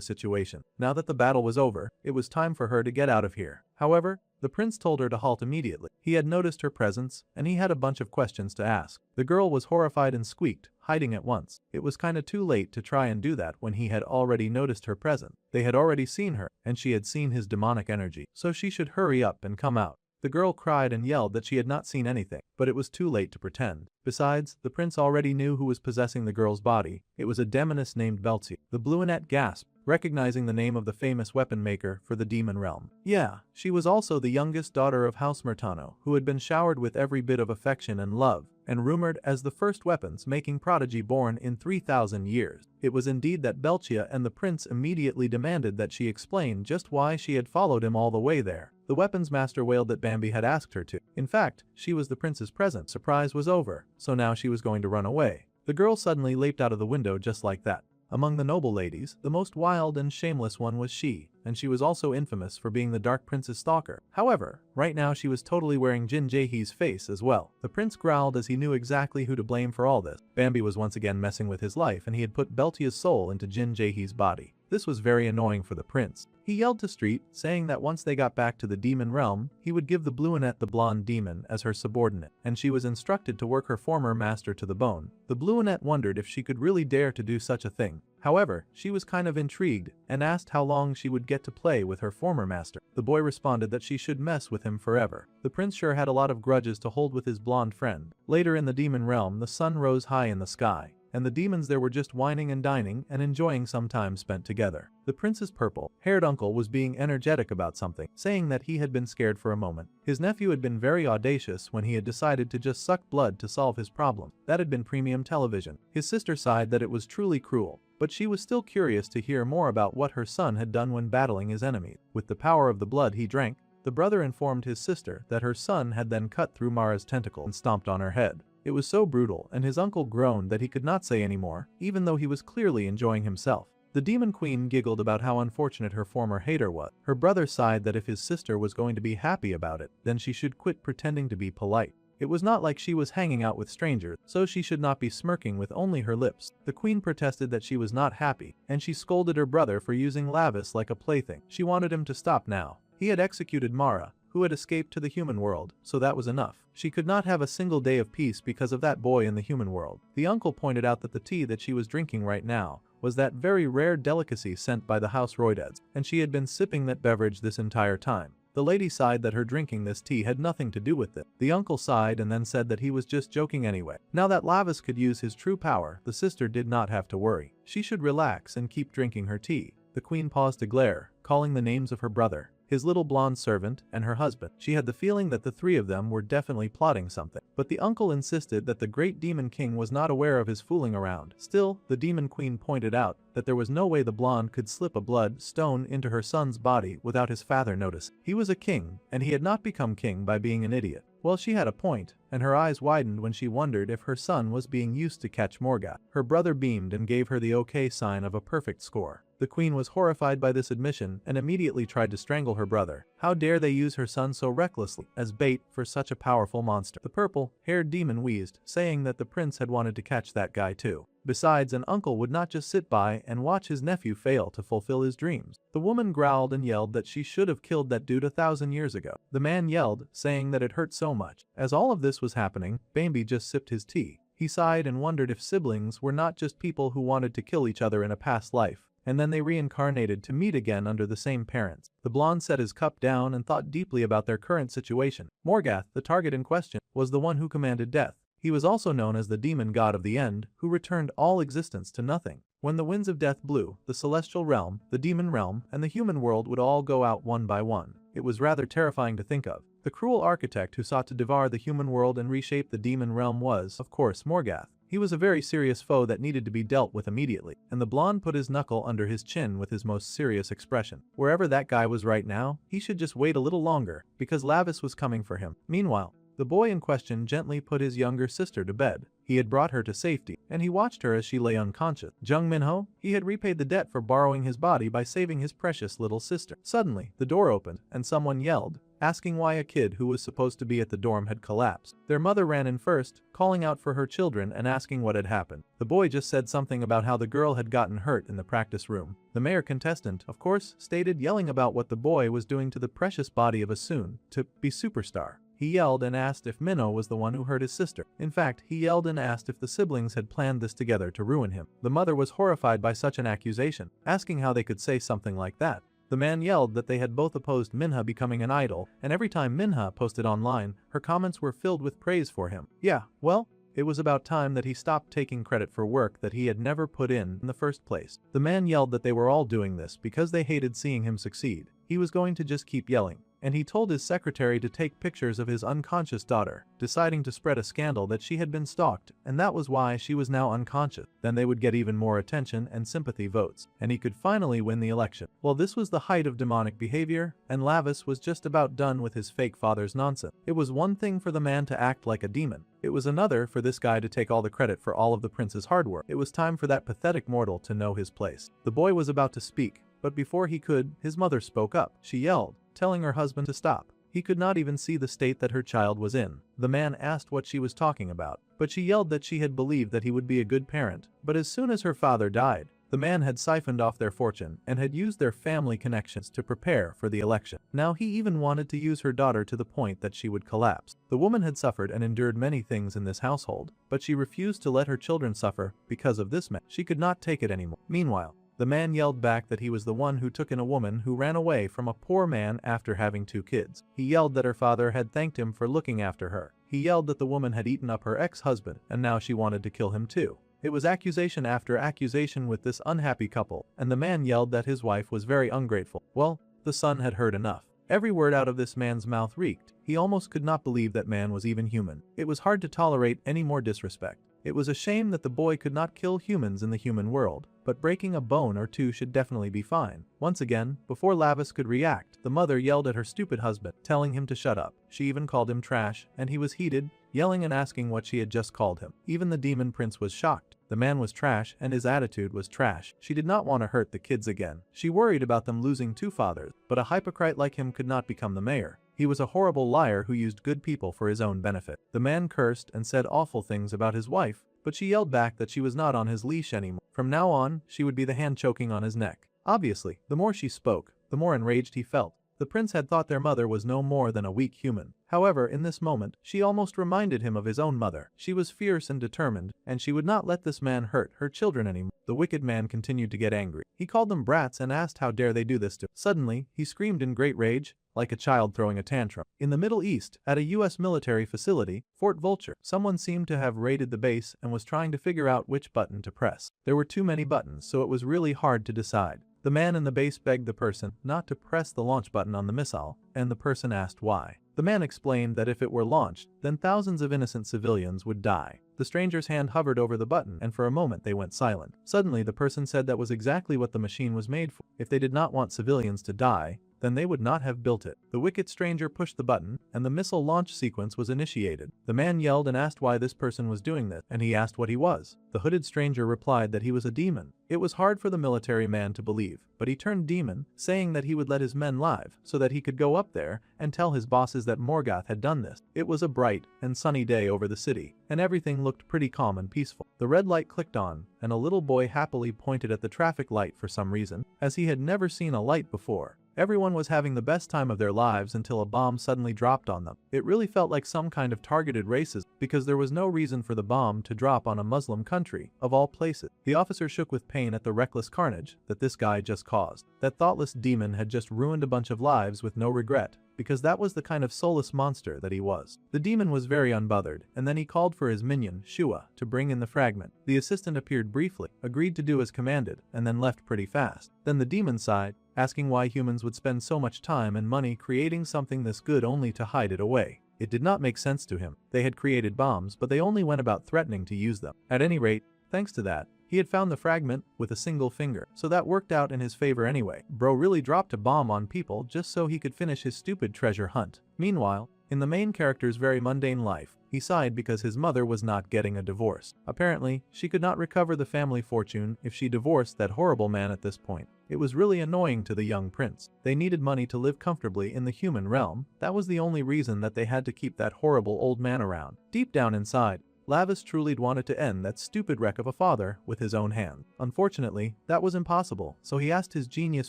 situation. Now that the battle was over, it was time for her to get out of here. However, the prince told her to halt immediately. He had noticed her presence, and he had a bunch of questions to ask. The girl was horrified and squeaked, hiding at once. It was kinda too late to try and do that when he had already noticed her presence. They had already seen her, and she had seen his demonic energy, so she should hurry up and come out. The girl cried and yelled that she had not seen anything, but it was too late to pretend. Besides, the prince already knew who was possessing the girl's body. It was a demoness named Beltia. The Bluenet gasped, recognizing the name of the famous weapon maker for the demon realm. Yeah, she was also the youngest daughter of House Murtano, who had been showered with every bit of affection and love, and rumored as the first weapons-making prodigy born in 3,000 years. It was indeed that Beltia, and the prince immediately demanded that she explain just why she had followed him all the way there. The weapons master wailed that Bambi had asked her to. In fact, she was the prince's present. Surprise was over, so now she was going to run away. The girl suddenly leaped out of the window just like that. Among the noble ladies, the most wild and shameless one was she, and she was also infamous for being the Dark Prince's stalker. However, right now she was totally wearing Jin Jaehee's face as well. The prince growled as he knew exactly who to blame for all this. Bambi was once again messing with his life, and he had put Beltia's soul into Jin Jaehee's body. This was very annoying for the prince. He yelled to Street, saying that once they got back to the demon realm, he would give the Bluinette the blonde demon as her subordinate, and she was instructed to work her former master to the bone. The Bluinette wondered if she could really dare to do such a thing. However, she was kind of intrigued and asked how long she would get to play with her former master. The boy responded that she should mess with him forever. The prince sure had a lot of grudges to hold with his blonde friend. Later in the demon realm, the sun rose high in the sky, and the demons there were just whining and dining and enjoying some time spent together. The prince's purple-haired uncle was being energetic about something, saying that he had been scared for a moment. His nephew had been very audacious when he had decided to just suck blood to solve his problem. That had been premium television. His sister sighed that it was truly cruel, but she was still curious to hear more about what her son had done when battling his enemies. With the power of the blood he drank, the brother informed his sister that her son had then cut through Mara's tentacle and stomped on her head. It was so brutal, and his uncle groaned that he could not say any more, even though he was clearly enjoying himself. The demon queen giggled about how unfortunate her former hater was. Her brother sighed that if his sister was going to be happy about it, then she should quit pretending to be polite. It was not like she was hanging out with strangers, so she should not be smirking with only her lips. The queen protested that she was not happy, and she scolded her brother for using Lavis like a plaything. She wanted him to stop now. He had executed Mara, who had escaped to the human world, so that was enough. She could not have a single day of peace because of that boy in the human world. The uncle pointed out that the tea that she was drinking right now was that very rare delicacy sent by the House Roydeds, and she had been sipping that beverage this entire time. The lady sighed that her drinking this tea had nothing to do with it. The uncle sighed and then said that he was just joking anyway. Now that Lavis could use his true power, the sister did not have to worry. She should relax and keep drinking her tea. The queen paused to glare, calling the names of her brother, his little blonde servant, and her husband. She had the feeling that the three of them were definitely plotting something. But the uncle insisted that the great demon king was not aware of his fooling around. Still, the demon queen pointed out that there was no way the blonde could slip a blood stone into her son's body without his father noticing. He was a king, and he had not become king by being an idiot. Well, she had a point, and her eyes widened when she wondered if her son was being used to catch Morgoth. Her brother beamed and gave her the okay sign of a perfect score. The queen was horrified by this admission and immediately tried to strangle her brother. How dare they use her son so recklessly as bait for such a powerful monster? The purple-haired demon wheezed, saying that the prince had wanted to catch that guy too. Besides, an uncle would not just sit by and watch his nephew fail to fulfill his dreams. The woman growled and yelled that she should have killed that dude 1,000 years ago. The man yelled, saying that it hurt so much. As all of this was happening, Bambi just sipped his tea. He sighed and wondered if siblings were not just people who wanted to kill each other in a past life, and then they reincarnated to meet again under the same parents. The blonde set his cup down and thought deeply about their current situation. Morgoth, the target in question, was the one who commanded death. He was also known as the demon god of the end, who returned all existence to nothing. When the winds of death blew, the celestial realm, the demon realm, and the human world would all go out one by one. It was rather terrifying to think of. The cruel architect who sought to devour the human world and reshape the demon realm was, of course, Morgoth. He was a very serious foe that needed to be dealt with immediately, and the blonde put his knuckle under his chin with his most serious expression. Wherever that guy was right now, he should just wait a little longer, because Lavis was coming for him. Meanwhile, the boy in question gently put his younger sister to bed. He had brought her to safety, and he watched her as she lay unconscious. Jung Minho, he had repaid the debt for borrowing his body by saving his precious little sister. Suddenly, the door opened, and someone yelled, asking why a kid who was supposed to be at the dorm had collapsed. Their mother ran in first, calling out for her children and asking what had happened. The boy just said something about how the girl had gotten hurt in the practice room. The mayor contestant, of course, stated, yelling about what the boy was doing to the precious body of a soon-to-be superstar. He yelled and asked if Minho was the one who hurt his sister. In fact, he yelled and asked if the siblings had planned this together to ruin him. The mother was horrified by such an accusation, asking how they could say something like that. The man yelled that they had both opposed Minha becoming an idol, and every time Minha posted online, her comments were filled with praise for him. Yeah, well, it was about time that he stopped taking credit for work that he had never put in the first place. The man yelled that they were all doing this because they hated seeing him succeed. He was going to just keep yelling, and he told his secretary to take pictures of his unconscious daughter, deciding to spread a scandal that she had been stalked, and that was why she was now unconscious. Then they would get even more attention and sympathy votes, and he could finally win the election. Well, this was the height of demonic behavior, and Lavis was just about done with his fake father's nonsense. It was one thing for the man to act like a demon. It was another for this guy to take all the credit for all of the prince's hard work. It was time for that pathetic mortal to know his place. The boy was about to speak, but before he could, his mother spoke up. She yelled, telling her husband to stop. He could not even see the state that her child was in. The man asked what she was talking about, but she yelled that she had believed that he would be a good parent. But as soon as her father died, The man had siphoned off their fortune and had used their family connections to prepare for the election. Now he even wanted to use her daughter to the point that she would collapse. The woman had suffered and endured many things in this household, but she refused to let her children suffer because of this man. She could not take it anymore. Meanwhile, the man yelled back that he was the one who took in a woman who ran away from a poor man after having 2 kids. He yelled that her father had thanked him for looking after her. He yelled that the woman had eaten up her ex-husband and now she wanted to kill him too. It was accusation after accusation with this unhappy couple, and the man yelled that his wife was very ungrateful. Well, the son had heard enough. Every word out of this man's mouth reeked. He almost could not believe that man was even human. It was hard to tolerate any more disrespect. It was a shame that the boy could not kill humans in the human world, but breaking a bone or 2 should definitely be fine. Once again, before Lavis could react, the mother yelled at her stupid husband, telling him to shut up. She even called him trash, and he was heated, yelling and asking what she had just called him. Even the demon prince was shocked. The man was trash and his attitude was trash. She did not want to hurt the kids again. She worried about them losing 2 fathers, but a hypocrite like him could not become the mayor. He was a horrible liar who used good people for his own benefit. The man cursed and said awful things about his wife, but she yelled back that she was not on his leash anymore. From now on, she would be the hand choking on his neck. Obviously, the more she spoke, the more enraged he felt. The prince had thought their mother was no more than a weak human. However, in this moment, she almost reminded him of his own mother. She was fierce and determined, and she would not let this man hurt her children anymore. The wicked man continued to get angry. He called them brats and asked how dare they do this to him. Suddenly, he screamed in great rage, like a child throwing a tantrum. In the Middle East, at a US military facility, Fort Vulture, someone seemed to have raided the base and was trying to figure out which button to press. There were too many buttons, so it was really hard to decide. The man in the base begged the person not to press the launch button on the missile, and the person asked why. The man explained that if it were launched, then thousands of innocent civilians would die. The stranger's hand hovered over the button, and for a moment they went silent. Suddenly, the person said that was exactly what the machine was made for. If they did not want civilians to die, then they would not have built it. The wicked stranger pushed the button, and the missile launch sequence was initiated. The man yelled and asked why this person was doing this, and he asked what he was. The hooded stranger replied that he was a demon. It was hard for the military man to believe, but he turned demon, saying that he would let his men live, so that he could go up there and tell his bosses that Morgoth had done this. It was a bright and sunny day over the city, and everything looked pretty calm and peaceful. The red light clicked on, and a little boy happily pointed at the traffic light for some reason, as he had never seen a light before. Everyone was having the best time of their lives until a bomb suddenly dropped on them. It really felt like some kind of targeted racism, because there was no reason for the bomb to drop on a Muslim country, of all places. The officer shook with pain at the reckless carnage that this guy just caused. That thoughtless demon had just ruined a bunch of lives with no regret, because that was the kind of soulless monster that he was. The demon was very unbothered, and then he called for his minion, Shua, to bring in the fragment. The assistant appeared briefly, agreed to do as commanded, and then left pretty fast. Then the demon sighed, asking why humans would spend so much time and money creating something this good only to hide it away. It did not make sense to him. They had created bombs, but they only went about threatening to use them. At any rate, thanks to that, he had found the fragment with a single finger, so that worked out in his favor anyway. Bro really dropped a bomb on people just so he could finish his stupid treasure hunt. Meanwhile, in the main character's very mundane life, he sighed because his mother was not getting a divorce. Apparently, she could not recover the family fortune if she divorced that horrible man at this point. It was really annoying to the young prince. They needed money to live comfortably in the human realm. That was the only reason that they had to keep that horrible old man around. Deep down inside, Lavis truly wanted to end that stupid wreck of a father with his own hand. Unfortunately, that was impossible, so he asked his genius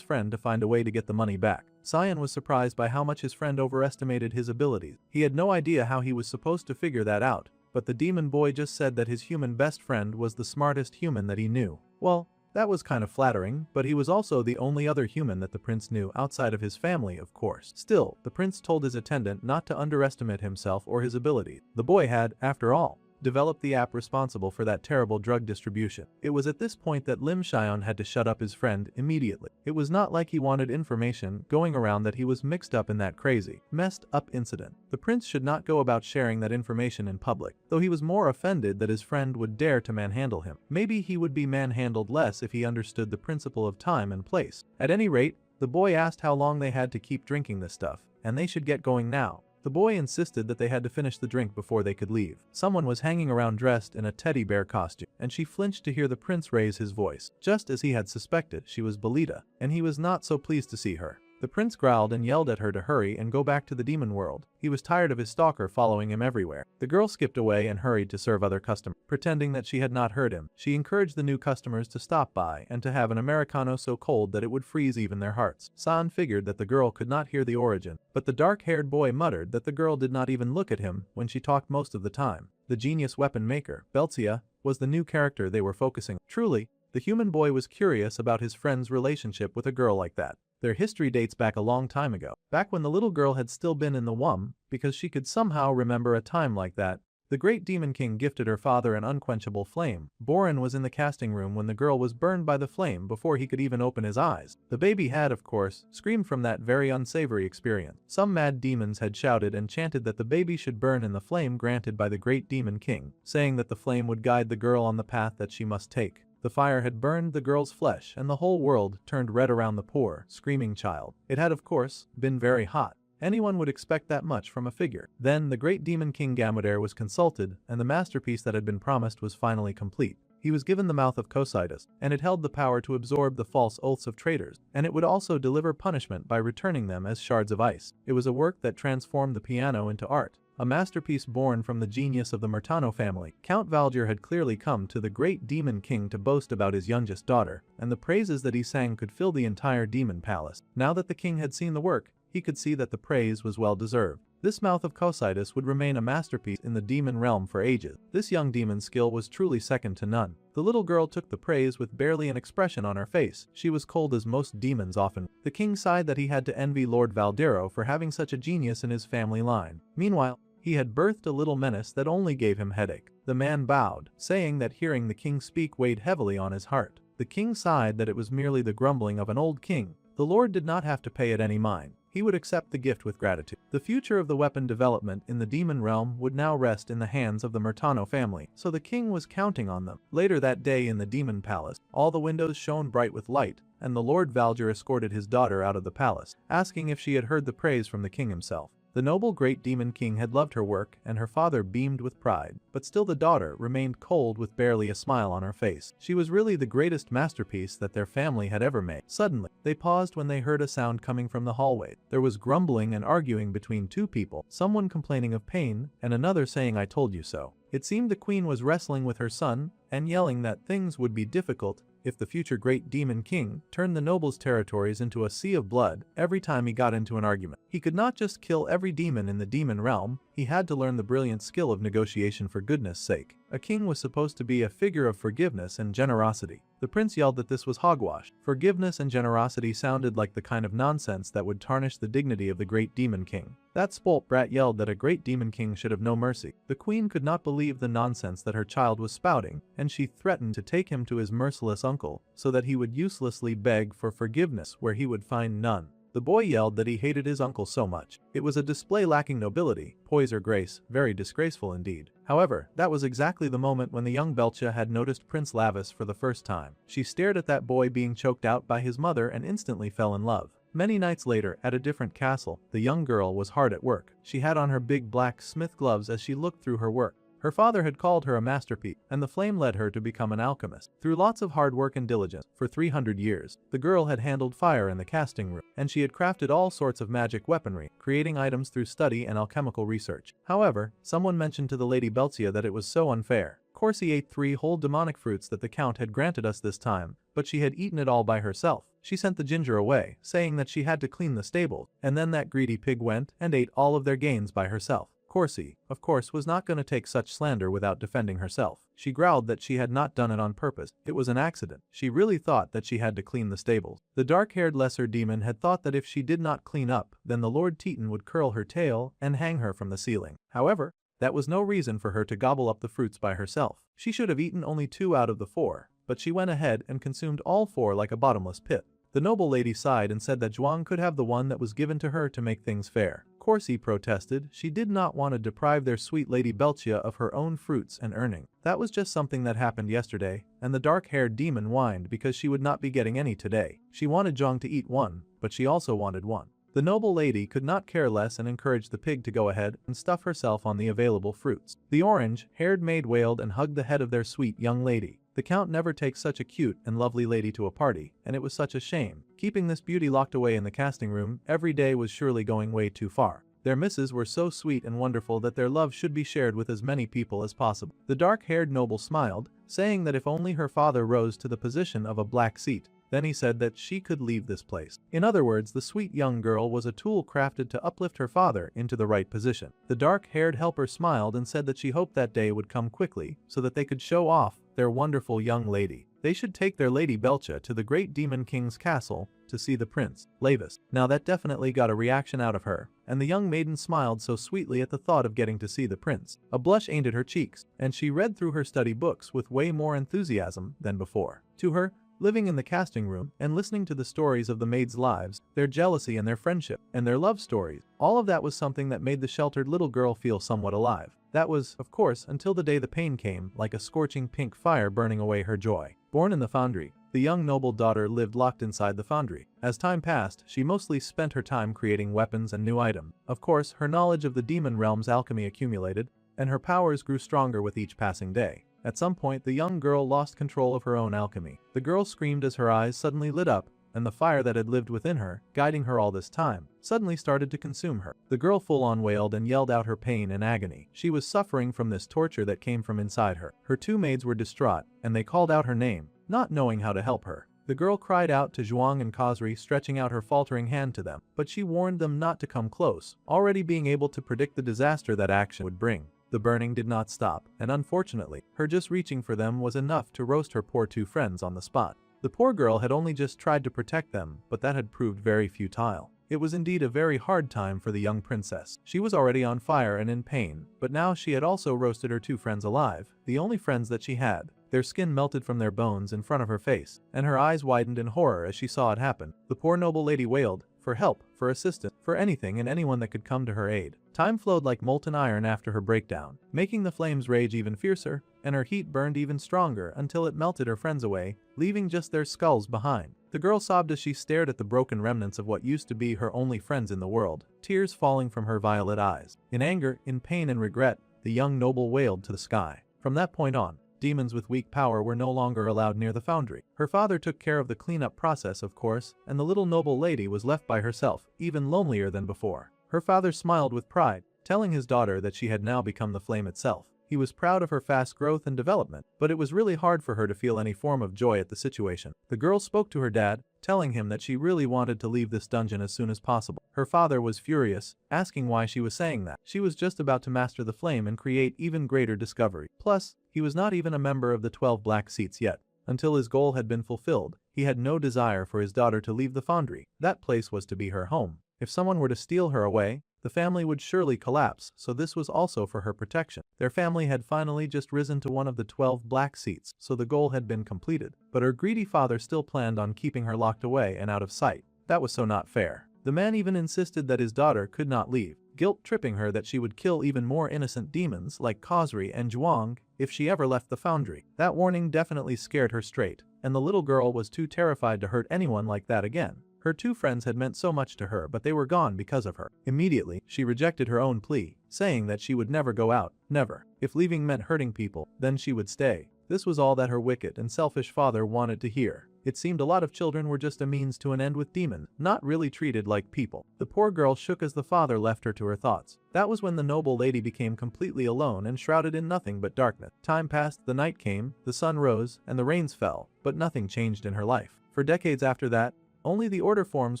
friend to find a way to get the money back. Cyan was surprised by how much his friend overestimated his abilities. He had no idea how he was supposed to figure that out, but the demon boy just said that his human best friend was the smartest human that he knew. Well, that was kind of flattering, but he was also the only other human that the prince knew outside of his family, of course. Still, the prince told his attendant not to underestimate himself or his abilities. The boy had, after all, developed the app responsible for that terrible drug distribution. It was at this point that Lim Xion had to shut up his friend immediately. It was not like he wanted information going around that he was mixed up in that crazy, messed up incident. The prince should not go about sharing that information in public, though he was more offended that his friend would dare to manhandle him. Maybe he would be manhandled less if he understood the principle of time and place. At any rate, the boy asked how long they had to keep drinking this stuff, and they should get going now. The boy insisted that they had to finish the drink before they could leave. Someone was hanging around dressed in a teddy bear costume, and she flinched to hear the prince raise his voice. Just as he had suspected, she was Belita, and he was not so pleased to see her. The prince growled and yelled at her to hurry and go back to the demon world. He was tired of his stalker following him everywhere. The girl skipped away and hurried to serve other customers. Pretending that she had not heard him, she encouraged the new customers to stop by and to have an Americano so cold that it would freeze even their hearts. San figured that the girl could not hear the origin, but the dark-haired boy muttered that the girl did not even look at him when she talked most of the time. The genius weapon maker, Belzia, was the new character they were focusing on. Truly, the human boy was curious about his friend's relationship with a girl like that. Their history dates back a long time ago, back when the little girl had still been in the womb, because she could somehow remember a time like that. The great demon king gifted her father an unquenchable flame. Borin was in the casting room when the girl was burned by the flame before he could even open his eyes. The baby had, of course, screamed from that very unsavory experience. Some mad demons had shouted and chanted that the baby should burn in the flame granted by the great demon king, saying that the flame would guide the girl on the path that she must take. The fire had burned the girl's flesh and the whole world turned red around the poor, screaming child. It had, of course, been very hot. Anyone would expect that much from a figure. Then the great demon king Gamodare was consulted and the masterpiece that had been promised was finally complete. He was given the mouth of Cocytus, and it held the power to absorb the false oaths of traitors, and it would also deliver punishment by returning them as shards of ice. It was a work that transformed the piano into art. A masterpiece born from the genius of the Murtano family. Count Valdir had clearly come to the great demon king to boast about his youngest daughter, and the praises that he sang could fill the entire demon palace. Now that the king had seen the work, he could see that the praise was well deserved. This mouth of Cocytus would remain a masterpiece in the demon realm for ages. This young demon's skill was truly second to none. The little girl took the praise with barely an expression on her face. She was cold as most demons often. The king sighed that he had to envy Lord Valdero for having such a genius in his family line. Meanwhile, he had birthed a little menace that only gave him headache. The man bowed, saying that hearing the king speak weighed heavily on his heart. The king sighed that it was merely the grumbling of an old king. The lord did not have to pay it any mind. He would accept the gift with gratitude. The future of the weapon development in the demon realm would now rest in the hands of the Murtano family, so the king was counting on them. Later that day in the demon palace, all the windows shone bright with light, and the Lord Valdir escorted his daughter out of the palace, asking if she had heard the praise from the king himself. The noble great demon king had loved her work and her father beamed with pride, but still the daughter remained cold with barely a smile on her face. She was really the greatest masterpiece that their family had ever made. Suddenly, they paused when they heard a sound coming from the hallway. There was grumbling and arguing between two people, someone complaining of pain and another saying "I told you so." It seemed the queen was wrestling with her son and yelling that things would be difficult if the future great demon king turned the nobles' territories into a sea of blood every time he got into an argument. He could not just kill every demon in the demon realm, he had to learn the brilliant skill of negotiation for goodness sake. A king was supposed to be a figure of forgiveness and generosity. The prince yelled that this was hogwash. Forgiveness and generosity sounded like the kind of nonsense that would tarnish the dignity of the great demon king. That spoilt brat yelled that a great demon king should have no mercy. The queen could not believe the nonsense that her child was spouting, and she threatened to take him to his merciless uncle so that he would uselessly beg for forgiveness where he would find none. The boy yelled that he hated his uncle so much. It was a display lacking nobility, poise or grace, very disgraceful indeed. However, that was exactly the moment when the young Belcha had noticed Prince Lavis for the first time. She stared at that boy being choked out by his mother and instantly fell in love. Many nights later, at a different castle, the young girl was hard at work. She had on her big black smith gloves as she looked through her work. Her father had called her a masterpiece, and the flame led her to become an alchemist. Through lots of hard work and diligence, for 300 years, the girl had handled fire in the casting room, and she had crafted all sorts of magic weaponry, creating items through study and alchemical research. However, someone mentioned to the Lady Belzia that it was so unfair. Corsi ate 3 whole demonic fruits that the count had granted us this time, but she had eaten it all by herself. She sent the ginger away, saying that she had to clean the stables, and then that greedy pig went and ate all of their gains by herself. Corsi, of course, was not going to take such slander without defending herself. She growled that she had not done it on purpose. It was an accident. She really thought that she had to clean the stables. The dark-haired lesser demon had thought that if she did not clean up, then the Lord Teton would curl her tail and hang her from the ceiling. However, that was no reason for her to gobble up the fruits by herself. She should have eaten only 2 out of the 4, but she went ahead and consumed all 4 like a bottomless pit. The noble lady sighed and said that Zhuang could have the one that was given to her to make things fair. Corsi protested. She did not want to deprive their sweet Lady Belchia of her own fruits and earning. That was just something that happened yesterday, and the dark-haired demon whined because she would not be getting any today. She wanted Zhuang to eat 1, but she also wanted 1. The noble lady could not care less and encouraged the pig to go ahead and stuff herself on the available fruits. The orange-haired maid wailed and hugged the head of their sweet young lady. The Count never takes such a cute and lovely lady to a party, and it was such a shame. Keeping this beauty locked away in the casting room every day was surely going way too far. Their misses were so sweet and wonderful that their love should be shared with as many people as possible. The dark-haired noble smiled, saying that if only her father rose to the position of a black seat, then he said that she could leave this place. In other words, the sweet young girl was a tool crafted to uplift her father into the right position. The dark-haired helper smiled and said that she hoped that day would come quickly so that they could show off their wonderful young lady. They should take their Lady Belcha to the great demon king's castle to see the prince, Lavis. Now that definitely got a reaction out of her, and the young maiden smiled so sweetly at the thought of getting to see the prince. A blush painted her cheeks, and she read through her study books with way more enthusiasm than before. To her, living in the casting room and listening to the stories of the maids' lives, their jealousy and their friendship, and their love stories, all of that was something that made the sheltered little girl feel somewhat alive. That was, of course, until the day the pain came like a scorching pink fire burning away her joy. Born in the foundry, the young noble daughter lived locked inside the foundry. As time passed, she mostly spent her time creating weapons and new items. Of course, her knowledge of the demon realm's alchemy accumulated, and her powers grew stronger with each passing day. At some point, the young girl lost control of her own alchemy. The girl screamed as her eyes suddenly lit up, and the fire that had lived within her, guiding her all this time, suddenly started to consume her. The girl full-on wailed and yelled out her pain and agony. She was suffering from this torture that came from inside her. Her two maids were distraught, and they called out her name, not knowing how to help her. The girl cried out to Zhuang and Kazri, stretching out her faltering hand to them, but she warned them not to come close, already being able to predict the disaster that action would bring. The burning did not stop, and unfortunately, her just reaching for them was enough to roast her poor two friends on the spot. The poor girl had only just tried to protect them, but that had proved very futile. It was indeed a very hard time for the young princess. She was already on fire and in pain, but now she had also roasted her two friends alive, the only friends that she had. Their skin melted from their bones in front of her face, and her eyes widened in horror as she saw it happen. The poor noble lady wailed, for help, for assistance, for anything and anyone that could come to her aid. Time flowed like molten iron after her breakdown, making the flames rage even fiercer, and her heat burned even stronger until it melted her friends away, leaving just their skulls behind. The girl sobbed as she stared at the broken remnants of what used to be her only friends in the world, tears falling from her violet eyes. In anger, in pain and regret, the young noble wailed to the sky. From that point on, demons with weak power were no longer allowed near the foundry. Her father took care of the cleanup process, of course, and the little noble lady was left by herself, even lonelier than before. Her father smiled with pride, telling his daughter that she had now become the flame itself. He was proud of her fast growth and development, but it was really hard for her to feel any form of joy at the situation. The girl spoke to her dad, telling him that she really wanted to leave this dungeon as soon as possible. Her father was furious, asking why she was saying that. She was just about to master the flame and create even greater discovery. Plus, he was not even a member of the 12 black seats yet. Until his goal had been fulfilled, he had no desire for his daughter to leave the foundry. That place was to be her home. If someone were to steal her away, the family would surely collapse, so this was also for her protection. Their family had finally just risen to one of the 12 black seats, so the goal had been completed. But her greedy father still planned on keeping her locked away and out of sight. That was so not fair. The man even insisted that his daughter could not leave, guilt-tripping her that she would kill even more innocent demons like Kazri and Zhuang if she ever left the foundry. That warning definitely scared her straight, and the little girl was too terrified to hurt anyone like that again. Her two friends had meant so much to her, but they were gone because of her. Immediately, she rejected her own plea, saying that she would never go out, never. If leaving meant hurting people, then she would stay. This was all that her wicked and selfish father wanted to hear. It seemed a lot of children were just a means to an end with demons, not really treated like people. The poor girl shook as the father left her to her thoughts. That was when the noble lady became completely alone and shrouded in nothing but darkness. Time passed, the night came, the sun rose, and the rains fell, but nothing changed in her life. For decades after that, only the order forms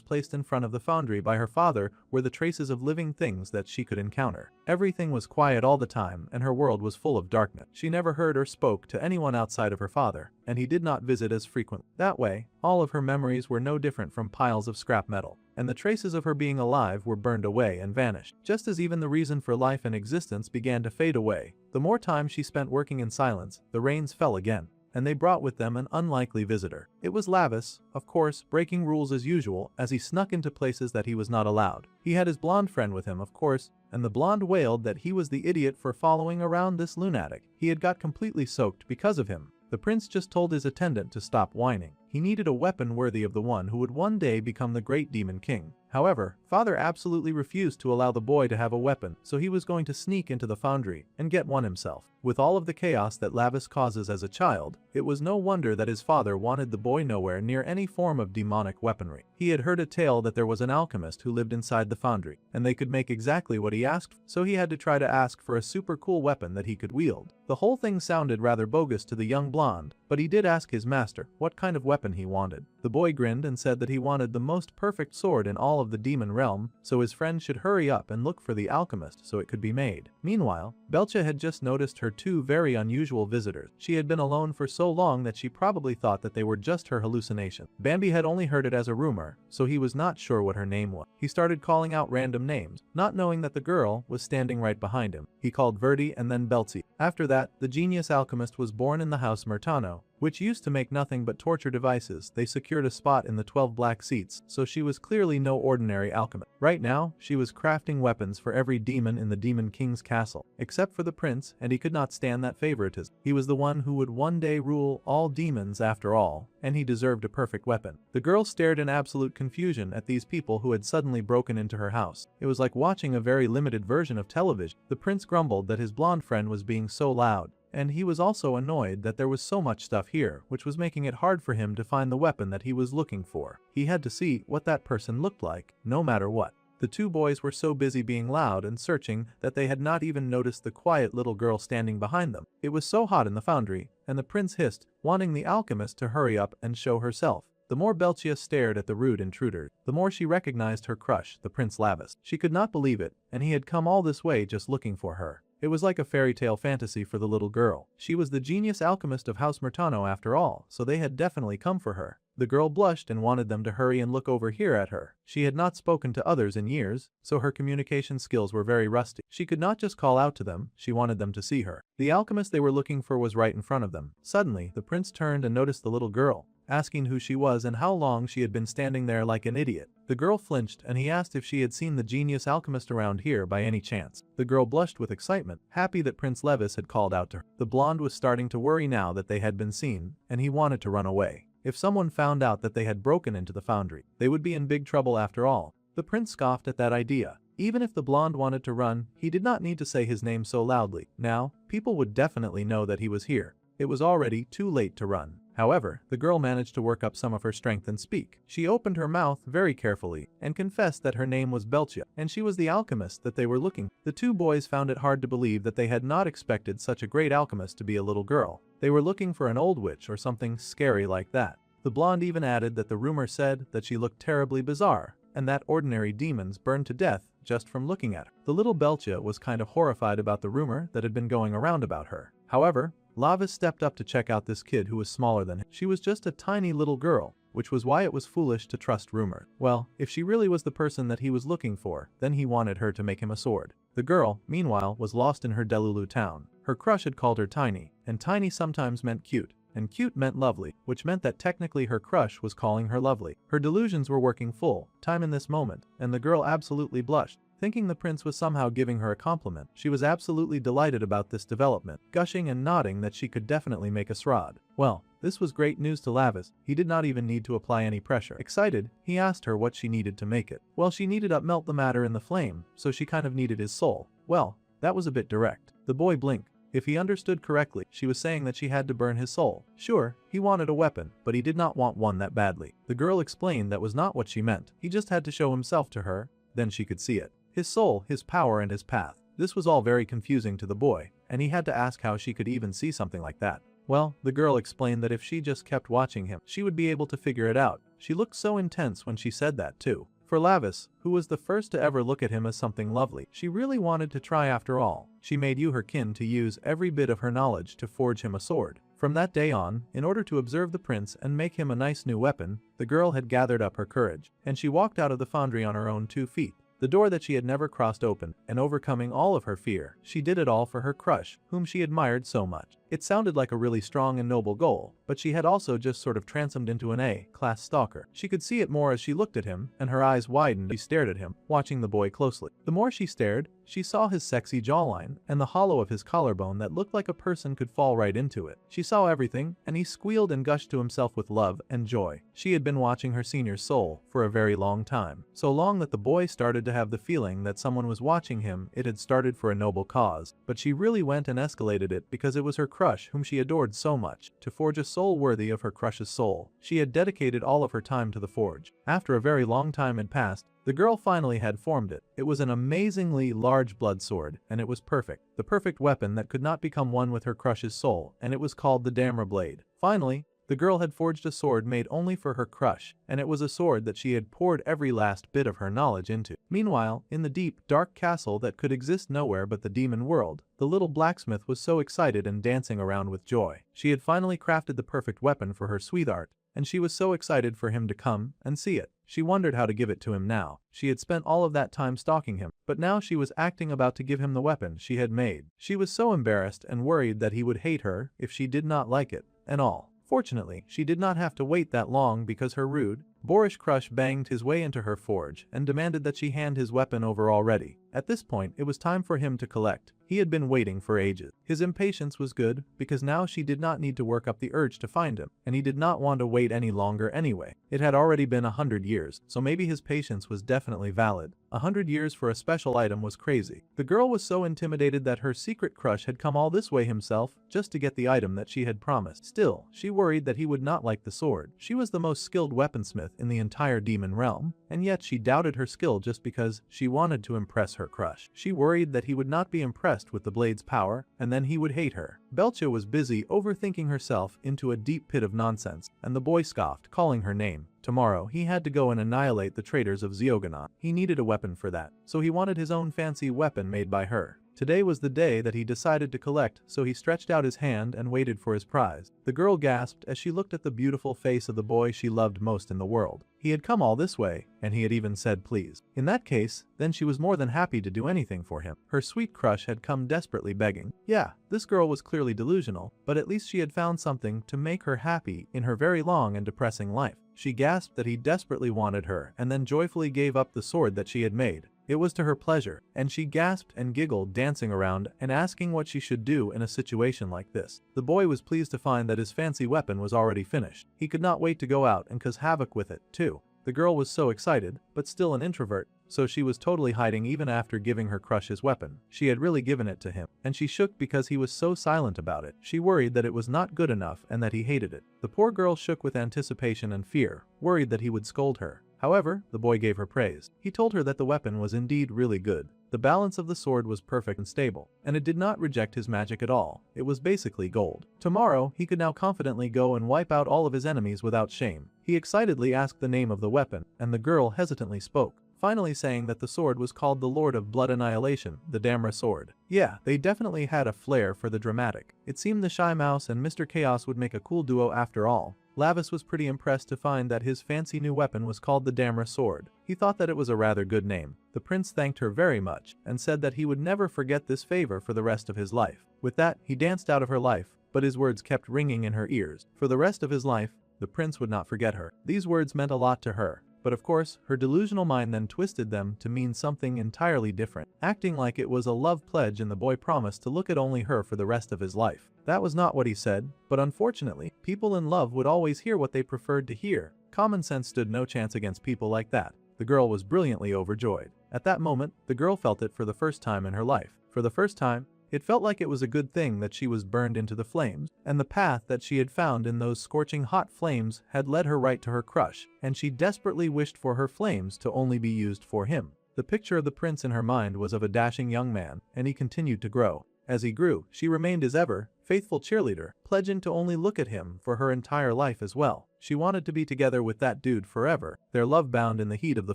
placed in front of the foundry by her father were the traces of living things that she could encounter. Everything was quiet all the time, and her world was full of darkness. She never heard or spoke to anyone outside of her father, and he did not visit as frequently. That way, all of her memories were no different from piles of scrap metal, and the traces of her being alive were burned away and vanished. Just as even the reason for life and existence began to fade away, the more time she spent working in silence, the rains fell again, and they brought with them an unlikely visitor. It was Lavis, of course, breaking rules as usual as he snuck into places that he was not allowed. He had his blonde friend with him, of course, and the blonde wailed that he was the idiot for following around this lunatic. He had got completely soaked because of him. The prince just told his attendant to stop whining. He needed a weapon worthy of the one who would one day become the great demon king. However, father absolutely refused to allow the boy to have a weapon, so he was going to sneak into the foundry and get one himself. With all of the chaos that Lavis causes as a child, it was no wonder that his father wanted the boy nowhere near any form of demonic weaponry. He had heard a tale that there was an alchemist who lived inside the foundry, and they could make exactly what he asked for, so he had to try to ask for a super cool weapon that he could wield. The whole thing sounded rather bogus to the young blonde, but he did ask his master what kind of weapon he wanted. The boy grinned and said that he wanted the most perfect sword in all of the demon realm, so his friend should hurry up and look for the alchemist so it could be made. Meanwhile, Belcha had just noticed her two very unusual visitors. She had been alone for so long that she probably thought that they were just her hallucination. Bambi had only heard it as a rumor, so he was not sure what her name was. He started calling out random names, not knowing that the girl was standing right behind him. He called Verdi and then Belzi. After that, the genius alchemist was born in the house Murtano, which used to make nothing but torture devices. They secured a spot in the 12 black seats, so she was clearly no ordinary alchemist. Right now, she was crafting weapons for every demon in the Demon King's castle, except for the prince, and he could not stand that favoritism. He was the one who would one day rule all demons after all, and he deserved a perfect weapon. The girl stared in absolute confusion at these people who had suddenly broken into her house. It was like watching a very limited version of television. The prince grumbled that his blonde friend was being so loud, and he was also annoyed that there was so much stuff here, which was making it hard for him to find the weapon that he was looking for. He had to see what that person looked like, no matter what. The two boys were so busy being loud and searching that they had not even noticed the quiet little girl standing behind them. It was so hot in the foundry, and the prince hissed, wanting the alchemist to hurry up and show herself. The more Belchia stared at the rude intruder, the more she recognized her crush, the Prince Lavis. She could not believe it, and he had come all this way just looking for her. It was like a fairy tale fantasy for the little girl. She was the genius alchemist of House Murtano after all, so they had definitely come for her. The girl blushed and wanted them to hurry and look over here at her. She had not spoken to others in years, so her communication skills were very rusty. She could not just call out to them, she wanted them to see her. The alchemist they were looking for was right in front of them. Suddenly, the prince turned and noticed the little girl, asking who she was and how long she had been standing there like an idiot. The girl flinched and he asked if she had seen the genius alchemist around here by any chance. The girl blushed with excitement, happy that Prince Levis had called out to her. The blonde was starting to worry now that they had been seen, and he wanted to run away. If someone found out that they had broken into the foundry, they would be in big trouble after all. The prince scoffed at that idea. Even if the blonde wanted to run, he did not need to say his name so loudly. Now, people would definitely know that he was here. It was already too late to run. However, the girl managed to work up some of her strength and speak. She opened her mouth very carefully and confessed that her name was Belchia, and she was the alchemist that they were looking. The two boys found it hard to believe that they had not expected such a great alchemist to be a little girl. They were looking for an old witch or something scary like that. The blonde even added that the rumor said that she looked terribly bizarre, and that ordinary demons burned to death just from looking at her. The little Belchia was kind of horrified about the rumor that had been going around about her. However, Lavis stepped up to check out this kid who was smaller than him. She was just a tiny little girl, which was why it was foolish to trust rumor. Well, if she really was the person that he was looking for, then he wanted her to make him a sword. The girl, meanwhile, was lost in her Delulu town. Her crush had called her Tiny, and Tiny sometimes meant cute, and cute meant lovely, which meant that technically her crush was calling her lovely. Her delusions were working full time in this moment, and the girl absolutely blushed. Thinking the prince was somehow giving her a compliment, she was absolutely delighted about this development, gushing and nodding that she could definitely make a srod. Well, this was great news to Lavis. He did not even need to apply any pressure. Excited, he asked her what she needed to make it. Well, she needed to melt the matter in the flame, so she kind of needed his soul. Well, that was a bit direct. The boy blinked. If he understood correctly, she was saying that she had to burn his soul. Sure, he wanted a weapon, but he did not want one that badly. The girl explained that was not what she meant. He just had to show himself to her, then she could see it. His soul, his power, and his path. This was all very confusing to the boy, and he had to ask how she could even see something like that. Well, the girl explained that if she just kept watching him, she would be able to figure it out. She looked so intense when she said that too. For Lavis, who was the first to ever look at him as something lovely, she really wanted to try after all. She made you her kin to use every bit of her knowledge to forge him a sword. From that day on, in order to observe the prince and make him a nice new weapon, the girl had gathered up her courage, and she walked out of the foundry on her own 2 feet. The door that she had never crossed open, and overcoming all of her fear, she did it all for her crush, whom she admired so much. It sounded like a really strong and noble goal, but she had also just sort of transformed into an A-class stalker. She could see it more as she looked at him, and her eyes widened as she stared at him, watching the boy closely. The more she stared, She saw his sexy jawline and the hollow of his collarbone that looked like a person could fall right into it. She saw everything, and he squealed and gushed to himself with love and joy. She had been watching her senior's soul for a very long time. So long that the boy started to have the feeling that someone was watching him. It had started for a noble cause, but she really went and escalated it because it was her crush whom she adored so much. To forge a soul worthy of her crush's soul, she had dedicated all of her time to the forge. After a very long time had passed, the girl finally had formed it. It was an amazingly large blood sword, and it was perfect. The perfect weapon that could not become one with her crush's soul, and it was called the Damra blade. Finally, the girl had forged a sword made only for her crush, and it was a sword that she had poured every last bit of her knowledge into. Meanwhile, in the deep, dark castle that could exist nowhere but the demon world, the little blacksmith was so excited and dancing around with joy. She had finally crafted the perfect weapon for her sweetheart, and she was so excited for him to come and see it. She wondered how to give it to him now. She had spent all of that time stalking him, but now she was acting about to give him the weapon she had made. She was so embarrassed and worried that he would hate her if she did not like it, and all. Fortunately, she did not have to wait that long because her rude, boorish crush banged his way into her forge and demanded that she hand his weapon over already. At this point, it was time for him to collect. He had been waiting for ages. His impatience was good because now she did not need to work up the urge to find him, and he did not want to wait any longer anyway. It had already been 100 years, so maybe his patience was definitely valid. 100 years for a special item was crazy. The girl was so intimidated that her secret crush had come all this way himself just to get the item that she had promised. Still, she worried that he would not like the sword. She was the most skilled weaponsmith in the entire demon realm, and yet she doubted her skill just because she wanted to impress her crush. She worried that he would not be impressed with the blade's power, and then he would hate her. Belcha was busy overthinking herself into a deep pit of nonsense, and the boy scoffed, calling her name. Tomorrow, he had to go and annihilate the traitors of Ziogonon. He needed a weapon for that, so he wanted his own fancy weapon made by her. Today was the day that he decided to collect, so he stretched out his hand and waited for his prize. The girl gasped as she looked at the beautiful face of the boy she loved most in the world. He had come all this way, and he had even said please. In that case, then she was more than happy to do anything for him. Her sweet crush had come desperately begging. Yeah, this girl was clearly delusional, but at least she had found something to make her happy in her very long and depressing life. She gasped that he desperately wanted her and then joyfully gave up the sword that she had made. It was to her pleasure, and she gasped and giggled, dancing around and asking what she should do in a situation like this. The boy was pleased to find that his fancy weapon was already finished. He could not wait to go out and cause havoc with it, too. The girl was so excited, but still an introvert, so she was totally hiding even after giving her crush his weapon. She had really given it to him, and she shook because he was so silent about it. She worried that it was not good enough and that he hated it. The poor girl shook with anticipation and fear, worried that he would scold her. However, the boy gave her praise. He told her that the weapon was indeed really good. The balance of the sword was perfect and stable, and it did not reject his magic at all. It was basically gold. Tomorrow, he could now confidently go and wipe out all of his enemies without shame. He excitedly asked the name of the weapon, and the girl hesitantly spoke, finally saying that the sword was called the Lord of Blood Annihilation, the Damra sword. Yeah, they definitely had a flair for the dramatic. It seemed the Shy Mouse and Mr. Chaos would make a cool duo after all. Lavis was pretty impressed to find that his fancy new weapon was called the Damra sword. He thought that it was a rather good name. The prince thanked her very much and said that he would never forget this favor for the rest of his life. With that, he danced out of her life, but his words kept ringing in her ears. For the rest of his life, the prince would not forget her. These words meant a lot to her. But of course, her delusional mind then twisted them to mean something entirely different, acting like it was a love pledge and the boy promised to look at only her for the rest of his life. That was not what he said, but unfortunately, people in love would always hear what they preferred to hear. Common sense stood no chance against people like that. The girl was brilliantly overjoyed. At that moment, the girl felt it for the first time in her life. For the first time, it felt like it was a good thing that she was burned into the flames, and the path that she had found in those scorching hot flames had led her right to her crush, and she desperately wished for her flames to only be used for him. The picture of the prince in her mind was of a dashing young man, and he continued to grow. As he grew, she remained his ever faithful cheerleader, pledging to only look at him for her entire life as well. She wanted to be together with that dude forever, their love bound in the heat of the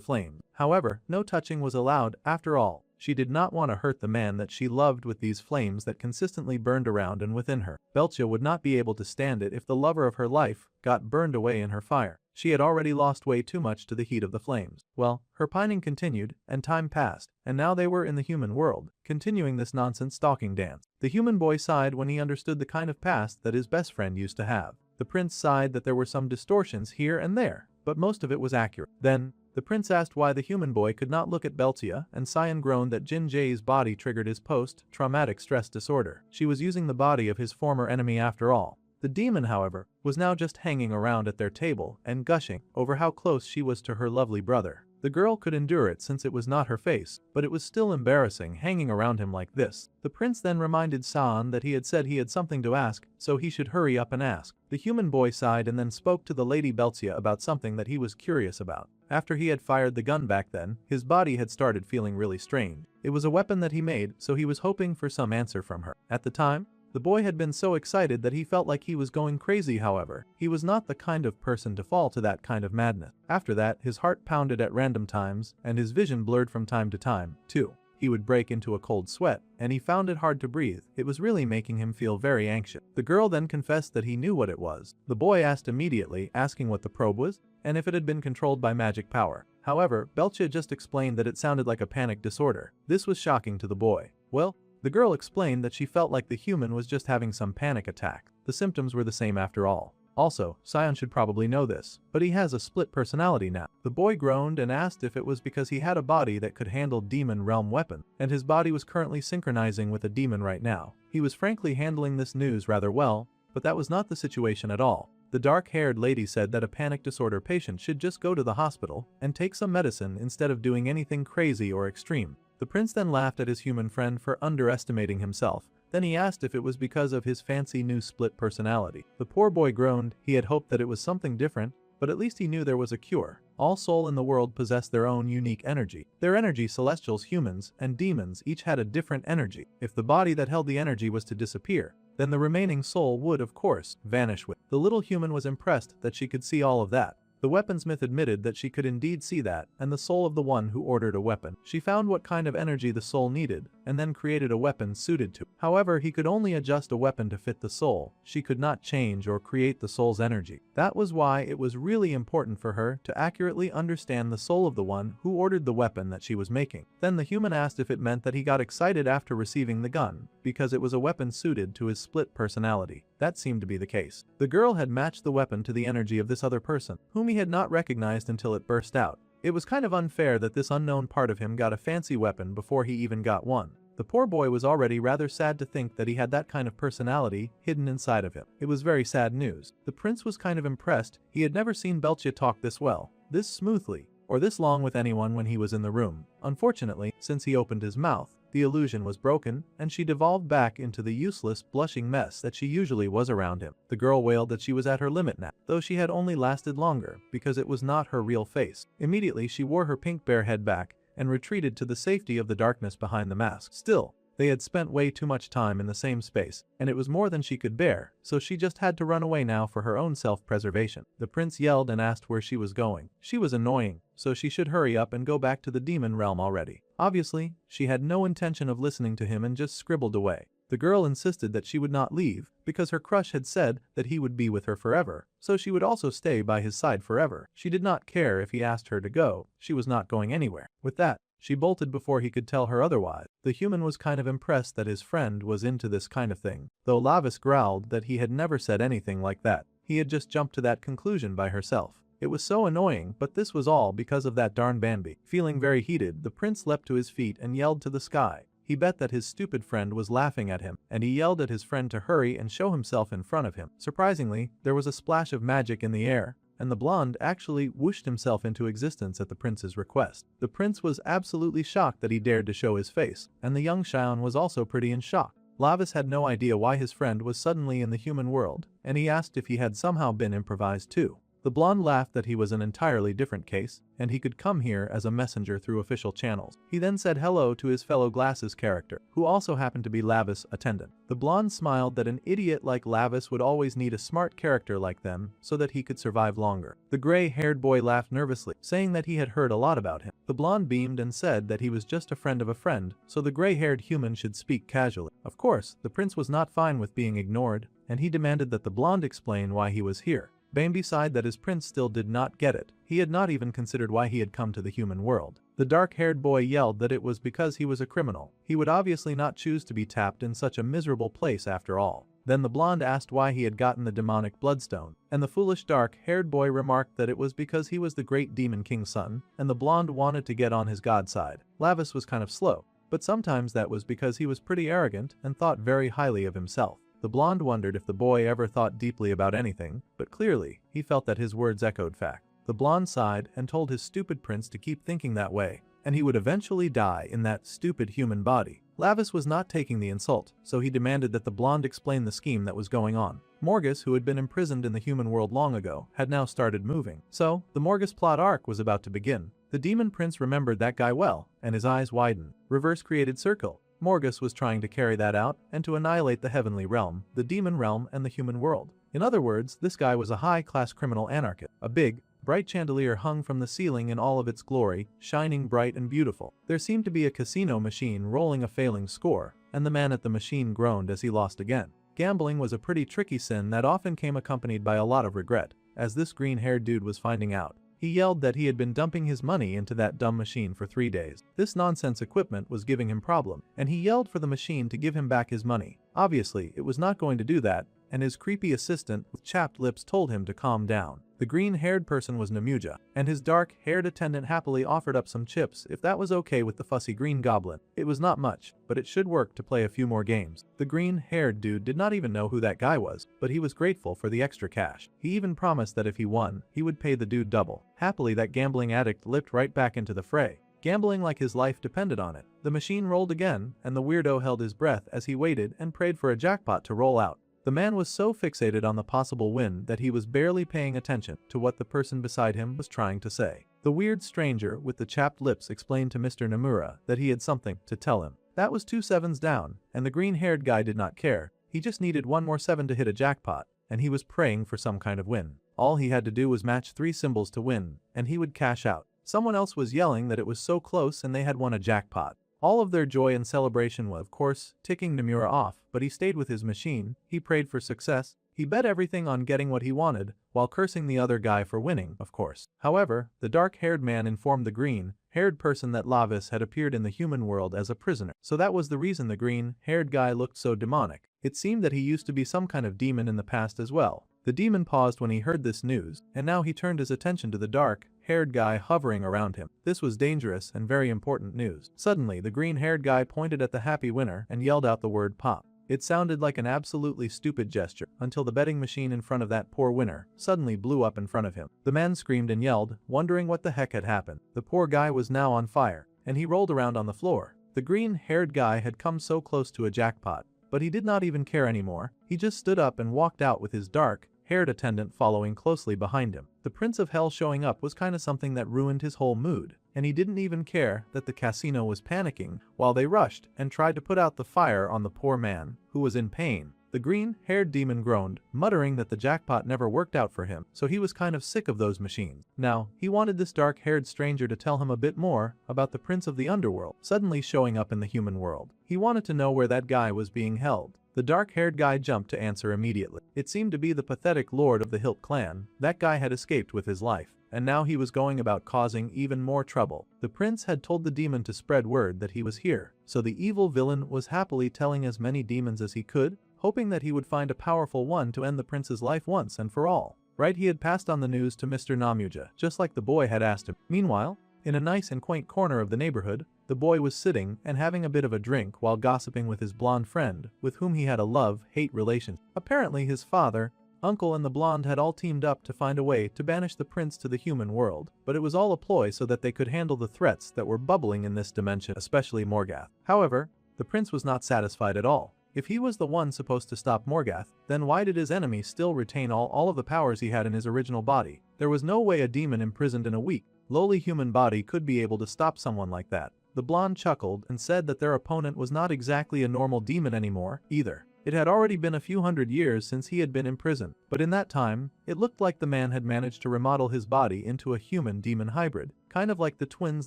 flames. However, no touching was allowed after all. She did not want to hurt the man that she loved with these flames that consistently burned around and within her. Belcha would not be able to stand it if the lover of her life got burned away in her fire. She had already lost way too much to the heat of the flames. Well, her pining continued, and time passed, and now they were in the human world, continuing this nonsense stalking dance. The human boy sighed when he understood the kind of past that his best friend used to have. The prince sighed that there were some distortions here and there, but most of it was accurate. Then, The prince asked why the human boy could not look at Beltia, and Cyan groaned that Jin Jae's body triggered his post-traumatic stress disorder. She was using the body of his former enemy after all. The demon, however, was now just hanging around at their table and gushing over how close she was to her lovely brother. The girl could endure it since it was not her face, but it was still embarrassing hanging around him like this. The prince then reminded Saan that he had said he had something to ask, so he should hurry up and ask. The human boy sighed and then spoke to the lady Beltia about something that he was curious about. After he had fired the gun back then, his body had started feeling really strange. It was a weapon that he made, so he was hoping for some answer from her. At the time, the boy had been so excited that he felt like he was going crazy. However, he was not the kind of person to fall to that kind of madness. After that, his heart pounded at random times, and his vision blurred from time to time, too. He would break into a cold sweat, and he found it hard to breathe. It was really making him feel very anxious. The girl then confessed that he knew what it was. The boy asked immediately, asking what the probe was, and if it had been controlled by magic power. However, Belcha just explained that it sounded like a panic disorder. This was shocking to the boy. Well, the girl explained that she felt like the human was just having some panic attack. The symptoms were the same after all. Also, Sion should probably know this, but he has a split personality now. The boy groaned and asked if it was because he had a body that could handle demon realm weapons, and his body was currently synchronizing with a demon right now. He was frankly handling this news rather well, but that was not the situation at all. The dark-haired lady said that a panic disorder patient should just go to the hospital and take some medicine instead of doing anything crazy or extreme. The prince then laughed at his human friend for underestimating himself. Then he asked if it was because of his fancy new split personality. The poor boy groaned. He had hoped that it was something different, but at least he knew there was a cure. All soul in the world possessed their own unique energy. Their energy, celestials, humans, and demons each had a different energy. If the body that held the energy was to disappear, then the remaining soul would, of course, vanish with. The little human was impressed that she could see all of that. The weaponsmith admitted that she could indeed see that, and the soul of the one who ordered a weapon. She found what kind of energy the soul needed, and then created a weapon suited to it. However, he could only adjust a weapon to fit the soul. She could not change or create the soul's energy. That was why it was really important for her to accurately understand the soul of the one who ordered the weapon that she was making. Then the human asked if it meant that he got excited after receiving the gun, because it was a weapon suited to his split personality. That seemed to be the case. The girl had matched the weapon to the energy of this other person, whom he had not recognized until it burst out. It was kind of unfair that this unknown part of him got a fancy weapon before he even got one. The poor boy was already rather sad to think that he had that kind of personality hidden inside of him. It was very sad news. The prince was kind of impressed. He had never seen Belcha talk this well, this smoothly, or this long with anyone when he was in the room. Unfortunately, since he opened his mouth, the illusion was broken, and she devolved back into the useless, blushing mess that she usually was around him. The girl wailed that she was at her limit now, though she had only lasted longer, because it was not her real face. Immediately she wore her pink bear head back, and retreated to the safety of the darkness behind the mask. Still, they had spent way too much time in the same space, and it was more than she could bear, so she just had to run away now for her own self-preservation. The prince yelled and asked where she was going. She was annoying, so she should hurry up and go back to the demon realm already. Obviously, she had no intention of listening to him and just scribbled away. The girl insisted that she would not leave, because her crush had said that he would be with her forever, so she would also stay by his side forever. She did not care if he asked her to go, she was not going anywhere. With that, she bolted before he could tell her otherwise. The human was kind of impressed that his friend was into this kind of thing, though Lavis growled that he had never said anything like that. He had just jumped to that conclusion by herself. It was so annoying, but this was all because of that darn Bambi. Feeling very heated, the prince leapt to his feet and yelled to the sky. He bet that his stupid friend was laughing at him, and he yelled at his friend to hurry and show himself in front of him. Surprisingly, there was a splash of magic in the air, and the blonde actually whooshed himself into existence at the prince's request. The prince was absolutely shocked that he dared to show his face, and the young Xion was also pretty in shock. Lavis had no idea why his friend was suddenly in the human world, and he asked if he had somehow been improvised too. The blonde laughed that he was an entirely different case, and he could come here as a messenger through official channels. He then said hello to his fellow glasses character, who also happened to be Lavis' attendant. The blonde smiled that an idiot like Lavis would always need a smart character like them so that he could survive longer. The gray-haired boy laughed nervously, saying that he had heard a lot about him. The blonde beamed and said that he was just a friend of a friend, so the gray-haired human should speak casually. Of course, the prince was not fine with being ignored, and he demanded that the blonde explain why he was here. Bambi sighed that his prince still did not get it. He had not even considered why he had come to the human world. The dark-haired boy yelled that it was because he was a criminal. He would obviously not choose to be tapped in such a miserable place after all. Then the blonde asked why he had gotten the demonic bloodstone, and the foolish dark-haired boy remarked that it was because he was the great demon king's son, and the blonde wanted to get on his god side. Lavis was kind of slow, but sometimes that was because he was pretty arrogant and thought very highly of himself. The blonde wondered if the boy ever thought deeply about anything, but clearly, he felt that his words echoed fact. The blonde sighed and told his stupid prince to keep thinking that way, and he would eventually die in that stupid human body. Lavis was not taking the insult, so he demanded that the blonde explain the scheme that was going on. Morgus, who had been imprisoned in the human world long ago, had now started moving. So, the Morgus plot arc was about to begin. The demon prince remembered that guy well, and his eyes widened. Reverse created circle. Morgus was trying to carry that out and to annihilate the heavenly realm, the demon realm, and the human world. In other words, this guy was a high-class criminal anarchist. A big, bright chandelier hung from the ceiling in all of its glory, shining bright and beautiful. There seemed to be a casino machine rolling a failing score, and the man at the machine groaned as he lost again. Gambling was a pretty tricky sin that often came accompanied by a lot of regret, as this green-haired dude was finding out. He yelled that he had been dumping his money into that dumb machine for 3 days. This nonsense equipment was giving him problem, and he yelled for the machine to give him back his money. Obviously, it was not going to do that, and his creepy assistant with chapped lips told him to calm down. The green-haired person was Namuja, and his dark-haired attendant happily offered up some chips if that was okay with the fussy green goblin. It was not much, but it should work to play a few more games. The green-haired dude did not even know who that guy was, but he was grateful for the extra cash. He even promised that if he won, he would pay the dude double. Happily, that gambling addict leapt right back into the fray, gambling like his life depended on it. The machine rolled again, and the weirdo held his breath as he waited and prayed for a jackpot to roll out. The man was so fixated on the possible win that he was barely paying attention to what the person beside him was trying to say. The weird stranger with the chapped lips explained to Mr. Nomura that he had something to tell him. That was 2 sevens down, and the green-haired guy did not care. He just needed 1 more 7 to hit a jackpot, and he was praying for some kind of win. All he had to do was match 3 symbols to win, and he would cash out. Someone else was yelling that it was so close and they had won a jackpot. All of their joy and celebration was, of course, ticking Nomura off, but he stayed with his machine, he prayed for success, he bet everything on getting what he wanted, while cursing the other guy for winning, of course. However, the dark-haired man informed the green-haired person that Lavis had appeared in the human world as a prisoner. So that was the reason the green-haired guy looked so demonic. It seemed that he used to be some kind of demon in the past as well. The demon paused when he heard this news, and now he turned his attention to the dark-haired guy hovering around him. This was dangerous and very important news. Suddenly, the green-haired guy pointed at the happy winner and yelled out the word pop. It sounded like an absolutely stupid gesture until the betting machine in front of that poor winner suddenly blew up in front of him. The man screamed and yelled, wondering what the heck had happened. The poor guy was now on fire, and he rolled around on the floor. The green-haired guy had come so close to a jackpot, but he did not even care anymore. He just stood up and walked out with his dark-haired attendant following closely behind him. The Prince of Hell showing up was kinda something that ruined his whole mood, and he didn't even care that the casino was panicking while they rushed and tried to put out the fire on the poor man, who was in pain. The green-haired demon groaned, muttering that the jackpot never worked out for him, so he was kind of sick of those machines. Now, he wanted this dark-haired stranger to tell him a bit more about the Prince of the Underworld suddenly showing up in the human world. He wanted to know where that guy was being held. The dark-haired guy jumped to answer immediately. It seemed to be the pathetic lord of the Hilt clan. That guy had escaped with his life, and now he was going about causing even more trouble. The prince had told the demon to spread word that he was here, so the evil villain was happily telling as many demons as he could, hoping that he would find a powerful one to end the prince's life once and for all. Right, he had passed on the news to Mr. Namuja, just like the boy had asked him. Meanwhile, in a nice and quaint corner of the neighborhood, the boy was sitting and having a bit of a drink while gossiping with his blonde friend, with whom he had a love-hate relationship. Apparently his father, uncle and the blonde had all teamed up to find a way to banish the prince to the human world, but it was all a ploy so that they could handle the threats that were bubbling in this dimension, especially Morgath. However, the prince was not satisfied at all. If he was the one supposed to stop Morgath, then why did his enemy still retain all of the powers he had in his original body? There was no way a demon imprisoned in a weak, lowly human body could be able to stop someone like that. The blonde chuckled and said that their opponent was not exactly a normal demon anymore, either. It had already been a few hundred years since he had been imprisoned, but in that time, it looked like the man had managed to remodel his body into a human-demon hybrid, kind of like the twins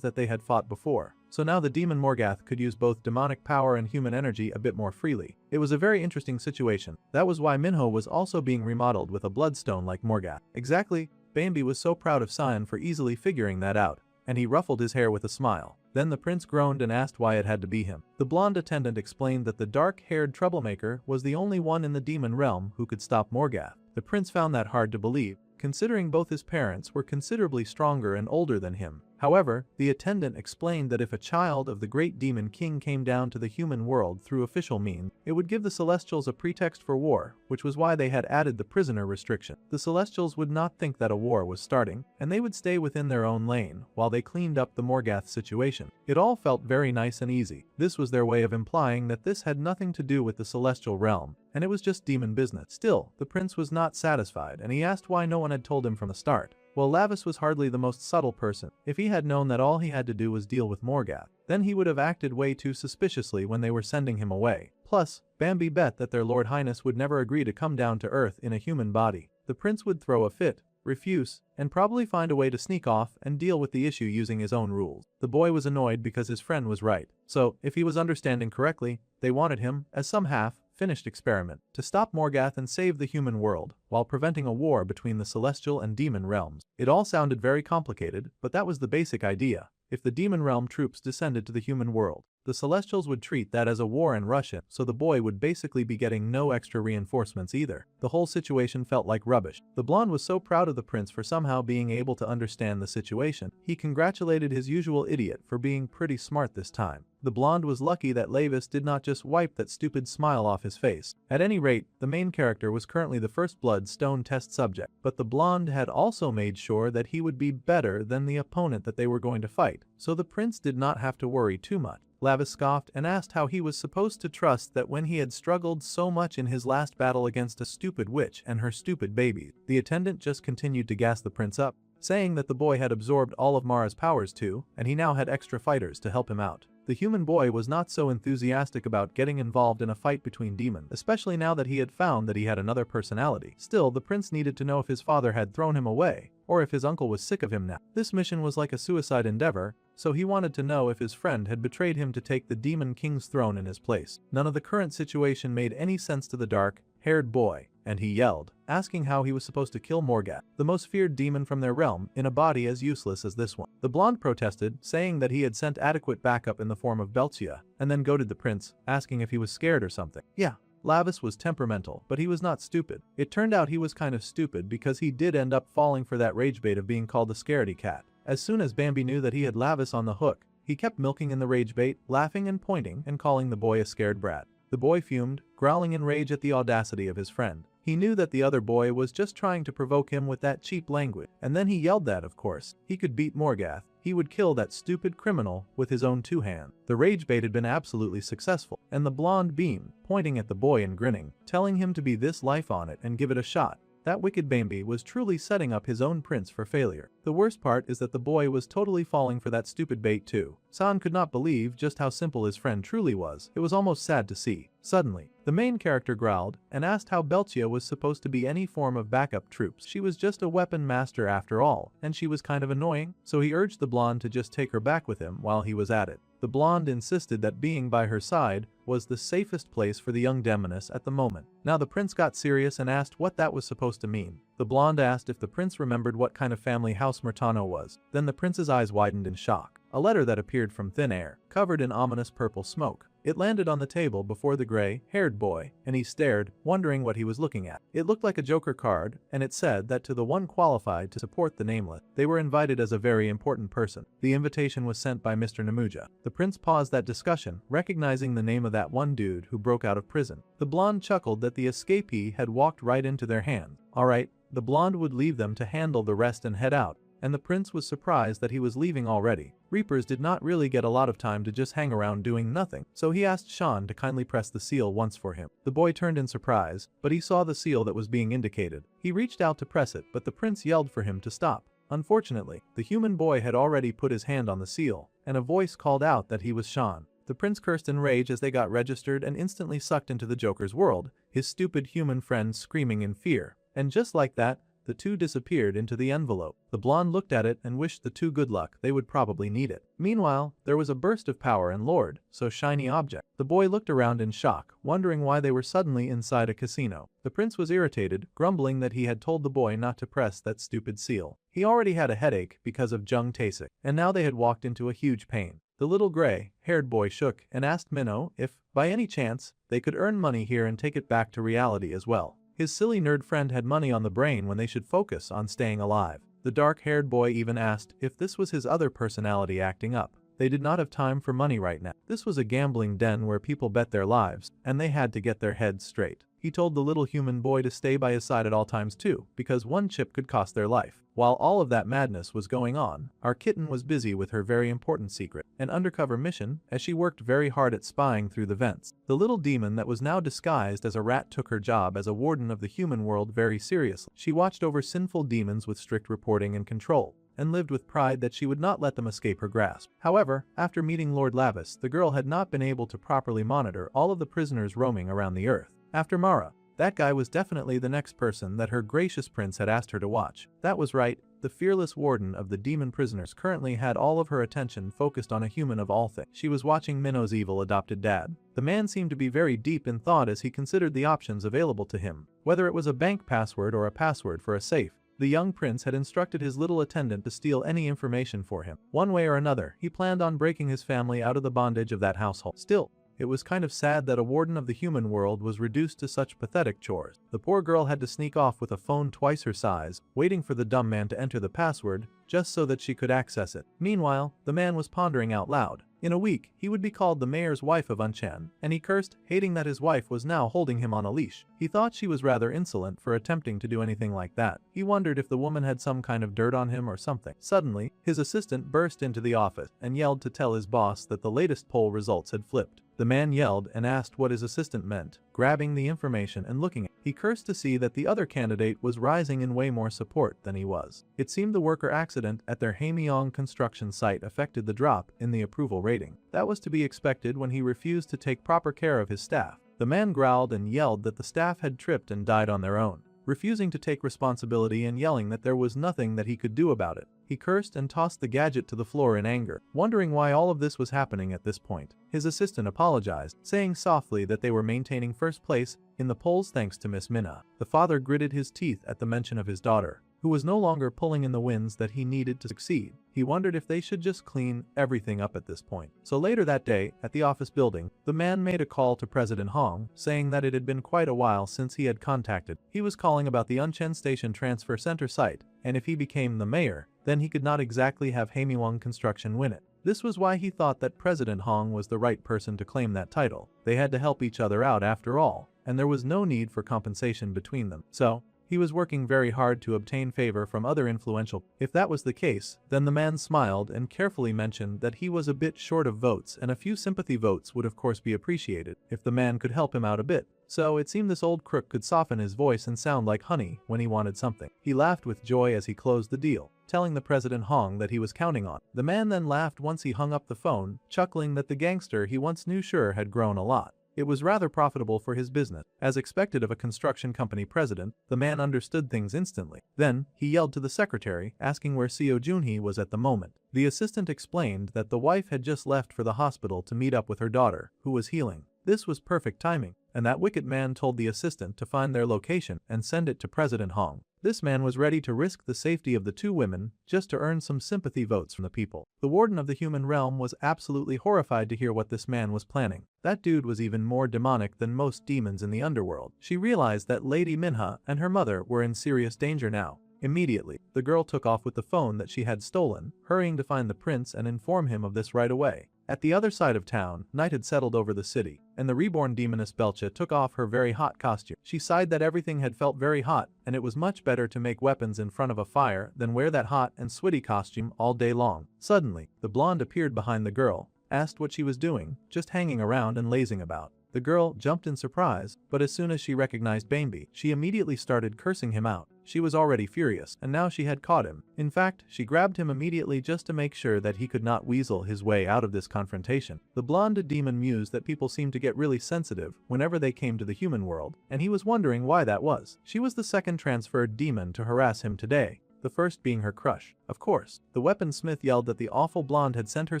that they had fought before. So now the demon Morgath could use both demonic power and human energy a bit more freely. It was a very interesting situation. That was why Minho was also being remodeled with a bloodstone like Morgath. Exactly, Bambi was so proud of Cyan for easily figuring that out, and he ruffled his hair with a smile. Then the prince groaned and asked why it had to be him. The blonde attendant explained that the dark-haired troublemaker was the only one in the demon realm who could stop Morgath. The prince found that hard to believe, considering both his parents were considerably stronger and older than him. However, the attendant explained that if a child of the great demon king came down to the human world through official means, it would give the Celestials a pretext for war, which was why they had added the prisoner restriction. The Celestials would not think that a war was starting, and they would stay within their own lane while they cleaned up the Morgath situation. It all felt very nice and easy. This was their way of implying that this had nothing to do with the celestial realm, and it was just demon business. Still, the prince was not satisfied, and he asked why no one had told him from the start. Well, Lavis was hardly the most subtle person. If he had known that all he had to do was deal with Morgath, then he would have acted way too suspiciously when they were sending him away. Plus, Bambi bet that their Lord Highness would never agree to come down to Earth in a human body. The prince would throw a fit, refuse, and probably find a way to sneak off and deal with the issue using his own rules. The boy was annoyed because his friend was right. So, if he was understanding correctly, they wanted him, as some half-finished experiment, to stop Morgath and save the human world, while preventing a war between the celestial and demon realms. It all sounded very complicated, but that was the basic idea. If the demon realm troops descended to the human world, the Celestials would treat that as a war and rush in, so the boy would basically be getting no extra reinforcements either. The whole situation felt like rubbish. The blonde was so proud of the prince for somehow being able to understand the situation. He congratulated his usual idiot for being pretty smart this time. The blonde was lucky that Lavis did not just wipe that stupid smile off his face. At any rate, the main character was currently the first blood stone test subject, but the blonde had also made sure that he would be better than the opponent that they were going to fight, so the prince did not have to worry too much. Lavis scoffed and asked how he was supposed to trust that when he had struggled so much in his last battle against a stupid witch and her stupid babies. The attendant just continued to gas the prince up, saying that the boy had absorbed all of Mara's powers too, and he now had extra fighters to help him out. The human boy was not so enthusiastic about getting involved in a fight between demons, especially now that he had found that he had another personality. Still, the prince needed to know if his father had thrown him away, or if his uncle was sick of him now. This mission was like a suicide endeavor, so he wanted to know if his friend had betrayed him to take the demon king's throne in his place. None of the current situation made any sense to the dark-haired boy, and he yelled, asking how he was supposed to kill Morgath, the most feared demon from their realm, in a body as useless as this one. The blonde protested, saying that he had sent adequate backup in the form of Beltia, and then goaded the prince, asking if he was scared or something. Yeah. Lavis was temperamental, but he was not stupid. It turned out he was kind of stupid because he did end up falling for that rage bait of being called the scaredy cat. As soon as Bambi knew that he had Lavis on the hook, he kept milking in the rage bait, laughing and pointing and calling the boy a scared brat. The boy fumed, growling in rage at the audacity of his friend. He knew that the other boy was just trying to provoke him with that cheap language, and then he yelled that, of course, he could beat Morgath. He would kill that stupid criminal with his own two hands. The rage bait had been absolutely successful, and the blonde beamed, pointing at the boy and grinning, telling him to be this life on it and give it a shot. That wicked Bambi was truly setting up his own prince for failure. The worst part is that the boy was totally falling for that stupid bait too. San could not believe just how simple his friend truly was. It was almost sad to see. Suddenly, the main character growled and asked how Beltia was supposed to be any form of backup troops. She was just a weapon master after all, and she was kind of annoying, so he urged the blonde to just take her back with him while he was at it. The blonde insisted that being by her side was the safest place for the young demoness at the moment. Now the prince got serious and asked what that was supposed to mean. The blonde asked if the prince remembered what kind of family House Murtano was. Then the prince's eyes widened in shock. A letter that appeared from thin air, covered in ominous purple smoke. It landed on the table before the gray-haired boy, and he stared, wondering what he was looking at. It looked like a Joker card, and it said that to the one qualified to support the nameless, they were invited as a very important person. The invitation was sent by Mr. Namuja. The prince paused that discussion, recognizing the name of that one dude who broke out of prison. The blonde chuckled that the escapee had walked right into their hands. Alright, the blonde would leave them to handle the rest and head out. And the prince was surprised that he was leaving already. Reapers did not really get a lot of time to just hang around doing nothing, so he asked Sean to kindly press the seal once for him. The boy turned in surprise, but he saw the seal that was being indicated. He reached out to press it, but the prince yelled for him to stop. Unfortunately, the human boy had already put his hand on the seal, and a voice called out that he was Sean. The prince cursed in rage as they got registered and instantly sucked into the Joker's world, his stupid human friend screaming in fear. And just like that, the two disappeared into the envelope. The blonde looked at it and wished the two good luck, they would probably need it. Meanwhile, there was a burst of power and Lord, so shiny object. The boy looked around in shock, wondering why they were suddenly inside a casino. The prince was irritated, grumbling that he had told the boy not to press that stupid seal. He already had a headache because of Jung Taesik, and now they had walked into a huge pain. The little gray-haired boy shook and asked Minho if, by any chance, they could earn money here and take it back to reality as well. His silly nerd friend had money on the brain when they should focus on staying alive. The dark-haired boy even asked if this was his other personality acting up. They did not have time for money right now. This was a gambling den where people bet their lives, and they had to get their heads straight. He told the little human boy to stay by his side at all times too, because one chip could cost their life. While all of that madness was going on, our kitten was busy with her very important secret, an undercover mission, as she worked very hard at spying through the vents. The little demon that was now disguised as a rat took her job as a warden of the human world very seriously. She watched over sinful demons with strict reporting and control, and lived with pride that she would not let them escape her grasp. However, after meeting Lord Lavis, the girl had not been able to properly monitor all of the prisoners roaming around the earth. After Mara, that guy was definitely the next person that her gracious prince had asked her to watch. That was right, the fearless warden of the demon prisoners currently had all of her attention focused on a human of all things. She was watching Minho's evil adopted dad. The man seemed to be very deep in thought as he considered the options available to him. Whether it was a bank password or a password for a safe, the young prince had instructed his little attendant to steal any information for him. One way or another, he planned on breaking his family out of the bondage of that household. Still, it was kind of sad that a warden of the human world was reduced to such pathetic chores. The poor girl had to sneak off with a phone twice her size, waiting for the dumb man to enter the password, just so that she could access it. Meanwhile, the man was pondering out loud. In a week, he would be called the mayor's wife of Unchan, and he cursed, hating that his wife was now holding him on a leash. He thought she was rather insolent for attempting to do anything like that. He wondered if the woman had some kind of dirt on him or something. Suddenly, his assistant burst into the office and yelled to tell his boss that the latest poll results had flipped. The man yelled and asked what his assistant meant, grabbing the information and looking at it. He cursed to see that the other candidate was rising in way more support than he was. It seemed the worker accident at their Haemyeong construction site affected the drop in the approval rating. That was to be expected when he refused to take proper care of his staff. The man growled and yelled that the staff had tripped and died on their own, refusing to take responsibility and yelling that there was nothing that he could do about it. He cursed and tossed the gadget to the floor in anger, wondering why all of this was happening at this point. His assistant apologized, saying softly that they were maintaining first place in the polls thanks to Miss Minna. The father gritted his teeth at the mention of his daughter, who was no longer pulling in the winds that he needed to succeed. He wondered if they should just clean everything up at this point. So later that day, at the office building, the man made a call to President Hong, saying that it had been quite a while since he had contacted. He was calling about the Unchen Station Transfer Center site, and if he became the mayor, then he could not exactly have Haemyeong Construction win it. This was why he thought that President Hong was the right person to claim that title. They had to help each other out after all, and there was no need for compensation between them. So, he was working very hard to obtain favor from other influential. If that was the case, then the man smiled and carefully mentioned that he was a bit short of votes and a few sympathy votes would of course be appreciated if the man could help him out a bit. So it seemed this old crook could soften his voice and sound like honey when he wanted something. He laughed with joy as he closed the deal, telling the President Hong that he was counting on. The man then laughed once he hung up the phone, chuckling that the gangster he once knew sure had grown a lot. It was rather profitable for his business. As expected of a construction company president, the man understood things instantly. Then, he yelled to the secretary, asking where Seo Junhee was at the moment. The assistant explained that the wife had just left for the hospital to meet up with her daughter, who was healing. This was perfect timing, and that wicked man told the assistant to find their location and send it to President Hong. This man was ready to risk the safety of the two women just to earn some sympathy votes from the people. The warden of the human realm was absolutely horrified to hear what this man was planning. That dude was even more demonic than most demons in the underworld. She realized that Lady Minha and her mother were in serious danger now. Immediately, the girl took off with the phone that she had stolen, hurrying to find the prince and inform him of this right away. At the other side of town, night had settled over the city, and the reborn demoness Belcha took off her very hot costume. She sighed that everything had felt very hot, and it was much better to make weapons in front of a fire than wear that hot and sweaty costume all day long. Suddenly, the blonde appeared behind the girl, asked what she was doing, just hanging around and lazing about. The girl jumped in surprise, but as soon as she recognized Bainby, she immediately started cursing him out. She was already furious, and now she had caught him. In fact, she grabbed him immediately just to make sure that he could not weasel his way out of this confrontation. The blonde demon mused that people seemed to get really sensitive whenever they came to the human world, and he was wondering why that was. She was the second transferred demon to harass him today, the first being her crush. Of course, the weaponsmith yelled that the awful blonde had sent her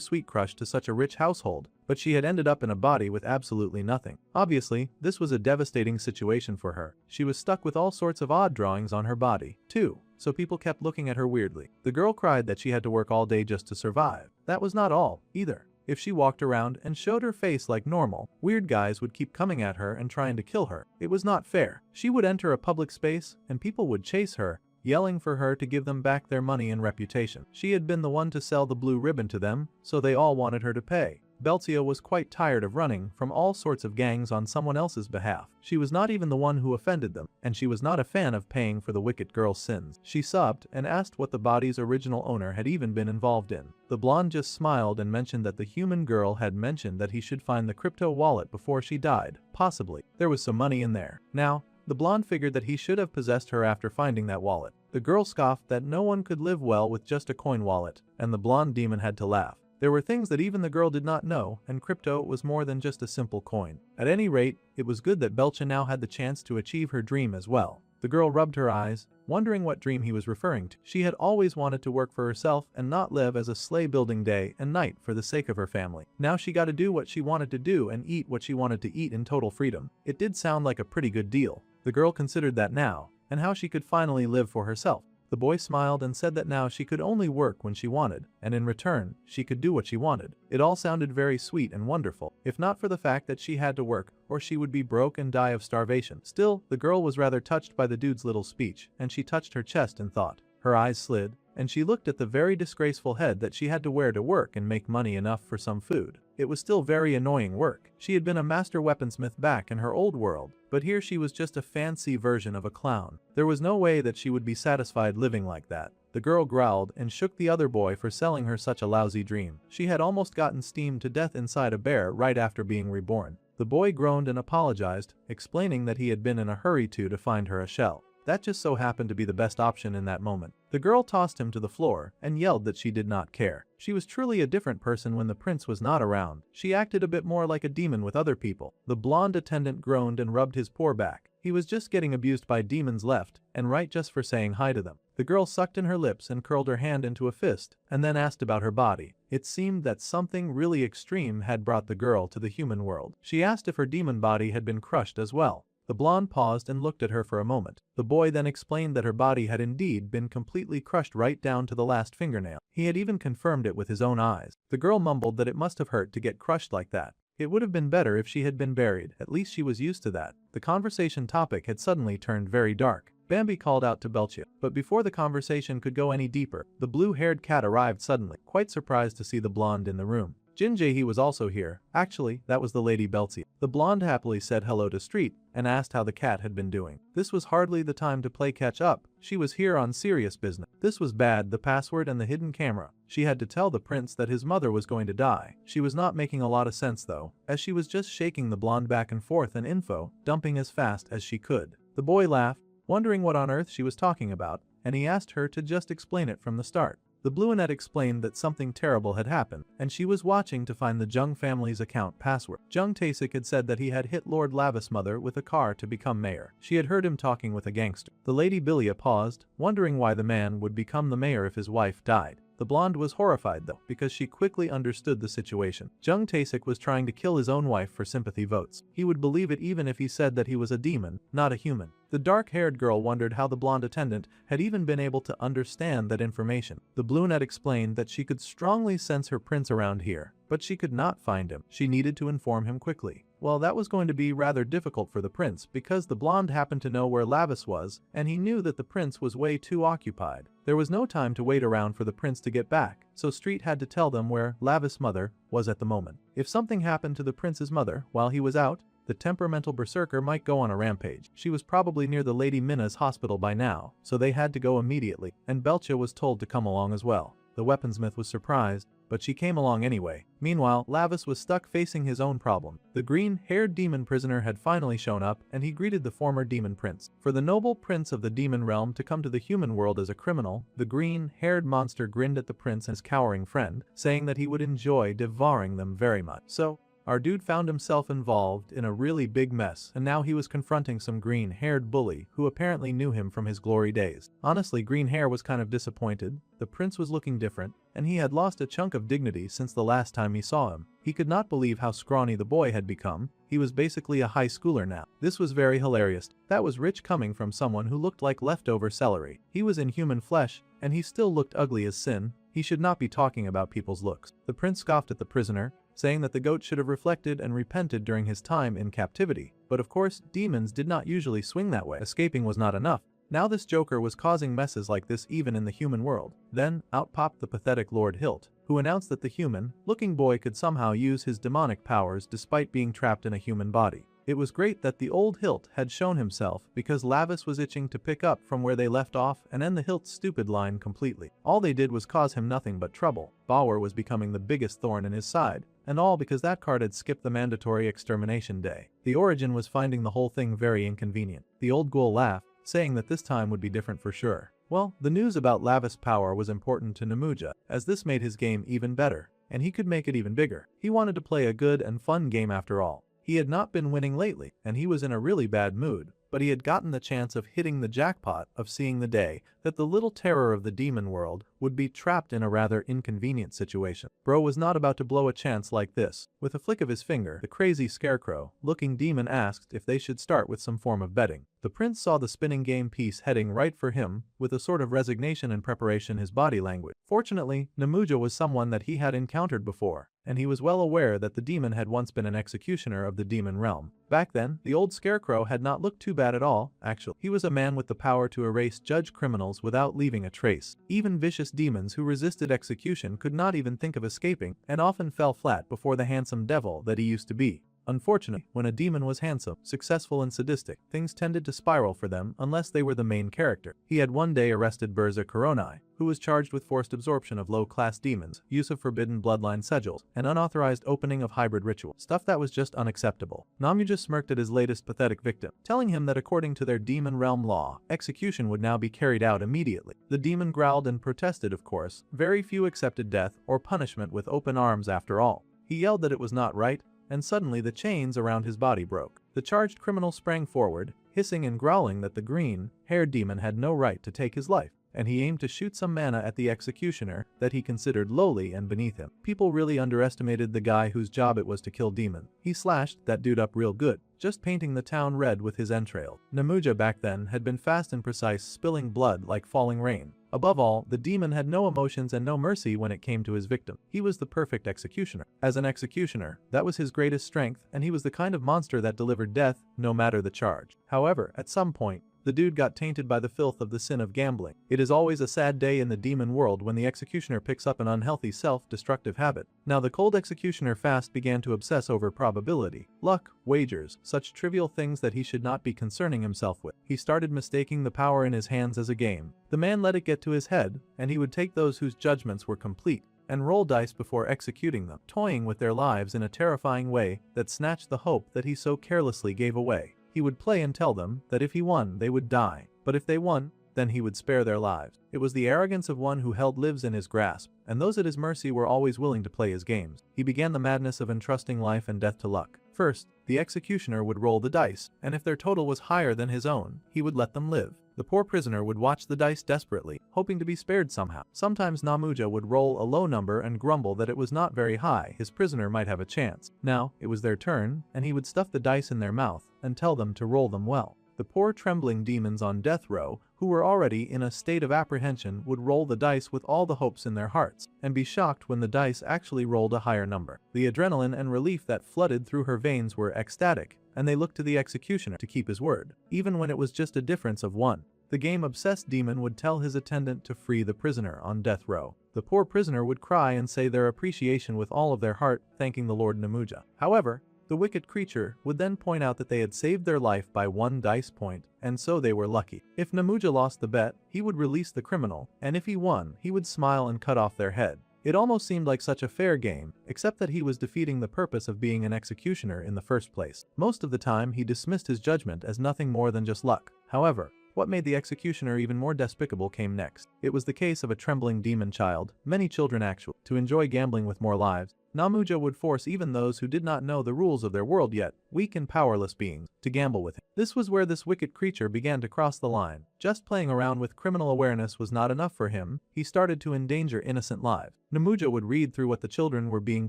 sweet crush to such a rich household, but she had ended up in a body with absolutely nothing. Obviously, this was a devastating situation for her. She was stuck with all sorts of odd drawings on her body, too, so people kept looking at her weirdly. The girl cried that she had to work all day just to survive. That was not all, either. If she walked around and showed her face like normal, weird guys would keep coming at her and trying to kill her. It was not fair. She would enter a public space and people would chase her, yelling for her to give them back their money and reputation. She had been the one to sell the blue ribbon to them, so they all wanted her to pay. Belcia was quite tired of running from all sorts of gangs on someone else's behalf. She was not even the one who offended them, and she was not a fan of paying for the wicked girl's sins. She sobbed and asked what the body's original owner had even been involved in. The blonde just smiled and mentioned that the human girl had mentioned that he should find the crypto wallet before she died. Possibly. There was some money in there. Now, the blonde figured that he should have possessed her after finding that wallet. The girl scoffed that no one could live well with just a coin wallet, and the blonde demon had to laugh. There were things that even the girl did not know, and crypto was more than just a simple coin. At any rate, it was good that Belcia now had the chance to achieve her dream as well. The girl rubbed her eyes, wondering what dream he was referring to. She had always wanted to work for herself and not live as a slave building day and night for the sake of her family. Now she got to do what she wanted to do and eat what she wanted to eat in total freedom. It did sound like a pretty good deal. The girl considered that now, and how she could finally live for herself. The boy smiled and said that now she could only work when she wanted, and in return, she could do what she wanted. It all sounded very sweet and wonderful, if not for the fact that she had to work, or she would be broke and die of starvation. Still, the girl was rather touched by the dude's little speech, and she touched her chest in thought. Her eyes slid, and she looked at the very disgraceful head that she had to wear to work and make money enough for some food. It was still very annoying work. She had been a master weaponsmith back in her old world, but here she was just a fancy version of a clown. There was no way that she would be satisfied living like that. The girl growled and shook the other boy for selling her such a lousy dream. She had almost gotten steamed to death inside a bear right after being reborn. The boy groaned and apologized, explaining that he had been in a hurry to find her a shell. That just so happened to be the best option in that moment. The girl tossed him to the floor and yelled that she did not care. She was truly a different person when the prince was not around. She acted a bit more like a demon with other people. The blonde attendant groaned and rubbed his poor back. He was just getting abused by demons left and right just for saying hi to them. The girl sucked in her lips and curled her hand into a fist and then asked about her body. It seemed that something really extreme had brought the girl to the human world. She asked if her demon body had been crushed as well. The blonde paused and looked at her for a moment. The boy then explained that her body had indeed been completely crushed right down to the last fingernail. He had even confirmed it with his own eyes. The girl mumbled that it must have hurt to get crushed like that. It would have been better if she had been buried, at least she was used to that. The conversation topic had suddenly turned very dark. Bambi called out to Belcia, but before the conversation could go any deeper, the blue-haired cat arrived suddenly, quite surprised to see the blonde in the room. Jinjae was also here. Actually, that was the lady Belcia. The blonde happily said hello to Street and asked how the cat had been doing. This was hardly the time to play catch up. She was here on serious business. This was bad, the password and the hidden camera. She had to tell the prince that his mother was going to die. She was not making a lot of sense though, as she was just shaking the blonde back and forth and info, dumping as fast as she could. The boy laughed, wondering what on earth she was talking about, and he asked her to just explain it from the start. The Blueonette explained that something terrible had happened, and she was watching to find the Jung family's account password. Jung Taesik had said that he had hit Lord Lavis' mother with a car to become mayor. She had heard him talking with a gangster. The Lady Bilia paused, wondering why the man would become the mayor if his wife died. The blonde was horrified though, because she quickly understood the situation. Jung Taesik was trying to kill his own wife for sympathy votes. He would believe it even if he said that he was a demon, not a human. The dark-haired girl wondered how the blonde attendant had even been able to understand that information. The Blueonette explained that she could strongly sense her prince around here, but she could not find him. She needed to inform him quickly. Well, that was going to be rather difficult for the prince because the blonde happened to know where Lavis was, and he knew that the prince was way too occupied. There was no time to wait around for the prince to get back, so Street had to tell them where Lavis' mother was at the moment. If something happened to the prince's mother while he was out, the temperamental berserker might go on a rampage. She was probably near the Lady Minna's hospital by now, so they had to go immediately, and Belcia was told to come along as well. The weaponsmith was surprised, but she came along anyway. Meanwhile, Lavis was stuck facing his own problem. The green-haired demon prisoner had finally shown up, and he greeted the former demon prince. For the noble prince of the demon realm to come to the human world as a criminal, the green-haired monster grinned at the prince and his cowering friend, saying that he would enjoy devouring them very much. So, our dude found himself involved in a really big mess, and now he was confronting some green-haired bully who apparently knew him from his glory days. Honestly, Green Hair was kind of disappointed. The prince was looking different, and he had lost a chunk of dignity since the last time he saw him. He could not believe how scrawny the boy had become. He was basically a high schooler now. This was very hilarious. That was rich coming from someone who looked like leftover celery. He was in human flesh, and he still looked ugly as sin. He should not be talking about people's looks. The prince scoffed at the prisoner, saying that the goat should have reflected and repented during his time in captivity. But of course, demons did not usually swing that way. Escaping was not enough. Now this joker was causing messes like this even in the human world. Then, out popped the pathetic Lord Hilt, who announced that the human-looking boy could somehow use his demonic powers despite being trapped in a human body. It was great that the old Hilt had shown himself because Lavis was itching to pick up from where they left off and end the Hilt's stupid line completely. All they did was cause him nothing but trouble. Bauer was becoming the biggest thorn in his side, and all because that card had skipped the mandatory extermination day. The Origin was finding the whole thing very inconvenient. The old ghoul laughed, saying that this time would be different for sure. Well, the news about Lavis' power was important to Namuja, as this made his game even better, and he could make it even bigger. He wanted to play a good and fun game after all. He had not been winning lately, and he was in a really bad mood, but he had gotten the chance of hitting the jackpot of seeing the day that the little terror of the demon world would be trapped in a rather inconvenient situation. Bro was not about to blow a chance like this. With a flick of his finger, the crazy scarecrow-looking demon asked if they should start with some form of betting. The prince saw the spinning game piece heading right for him, with a sort of resignation and preparation in his body language. Fortunately, Namuja was someone that he had encountered before, and he was well aware that the demon had once been an executioner of the demon realm. Back then, the old scarecrow had not looked too bad at all, actually. He was a man with the power to erase judge criminals without leaving a trace. Even vicious demons who resisted execution could not even think of escaping, and often fell flat before the handsome devil that he used to be. Unfortunately, when a demon was handsome, successful and sadistic, things tended to spiral for them unless they were the main character. He had one day arrested Burza Koronai, who was charged with forced absorption of low-class demons, use of forbidden bloodline sigils, and unauthorized opening of hybrid ritual. Stuff that was just unacceptable. Namuja smirked at his latest pathetic victim, telling him that according to their demon realm law, execution would now be carried out immediately. The demon growled and protested, of course. Very few accepted death or punishment with open arms after all. He yelled that it was not right, and suddenly the chains around his body broke. The charged criminal sprang forward, hissing and growling that the green-haired demon had no right to take his life, and he aimed to shoot some mana at the executioner that he considered lowly and beneath him. People really underestimated the guy whose job it was to kill demons. He slashed that dude up real good, just painting the town red with his entrails. Namuja back then had been fast and precise, spilling blood like falling rain. Above all, the demon had no emotions and no mercy when it came to his victim. He was the perfect executioner. As an executioner, that was his greatest strength, and he was the kind of monster that delivered death, no matter the charge. However, at some point, the dude got tainted by the filth of the sin of gambling. It is always a sad day in the demon world when the executioner picks up an unhealthy self-destructive habit. Now the cold executioner fast began to obsess over probability, luck, wagers, such trivial things that he should not be concerning himself with. He started mistaking the power in his hands as a game. The man let it get to his head, and he would take those whose judgments were complete and roll dice before executing them, toying with their lives in a terrifying way that snatched the hope that he so carelessly gave away. He would play and tell them that if he won, they would die, but if they won, then he would spare their lives. It was the arrogance of one who held lives in his grasp, and those at his mercy were always willing to play his games. He began the madness of entrusting life and death to luck. First, the executioner would roll the dice, and if their total was higher than his own, he would let them live. The poor prisoner would watch the dice desperately, hoping to be spared somehow. Sometimes Namuja would roll a low number and grumble that it was not very high, his prisoner might have a chance. Now, it was their turn, and he would stuff the dice in their mouth and tell them to roll them well. The poor trembling demons on death row, who were already in a state of apprehension, would roll the dice with all the hopes in their hearts, and be shocked when the dice actually rolled a higher number. The adrenaline and relief that flooded through her veins were ecstatic, and they looked to the executioner to keep his word, even when it was just a difference of one. The game-obsessed demon would tell his attendant to free the prisoner on death row. The poor prisoner would cry and say their appreciation with all of their heart, thanking the Lord Namuja. However, the wicked creature would then point out that they had saved their life by 1 dice point, and so they were lucky. If Namuja lost the bet, he would release the criminal, and if he won, he would smile and cut off their head. It almost seemed like such a fair game, except that he was defeating the purpose of being an executioner in the first place. Most of the time, he dismissed his judgment as nothing more than just luck. However, what made the executioner even more despicable came next. It was the case of a trembling demon child, many children actually, to enjoy gambling with more lives. Namuja would force even those who did not know the rules of their world yet weak and powerless beings, to gamble with him. This was where this wicked creature began to cross the line. Just playing around with criminal awareness was not enough for him, he started to endanger innocent lives. Namuja would read through what the children were being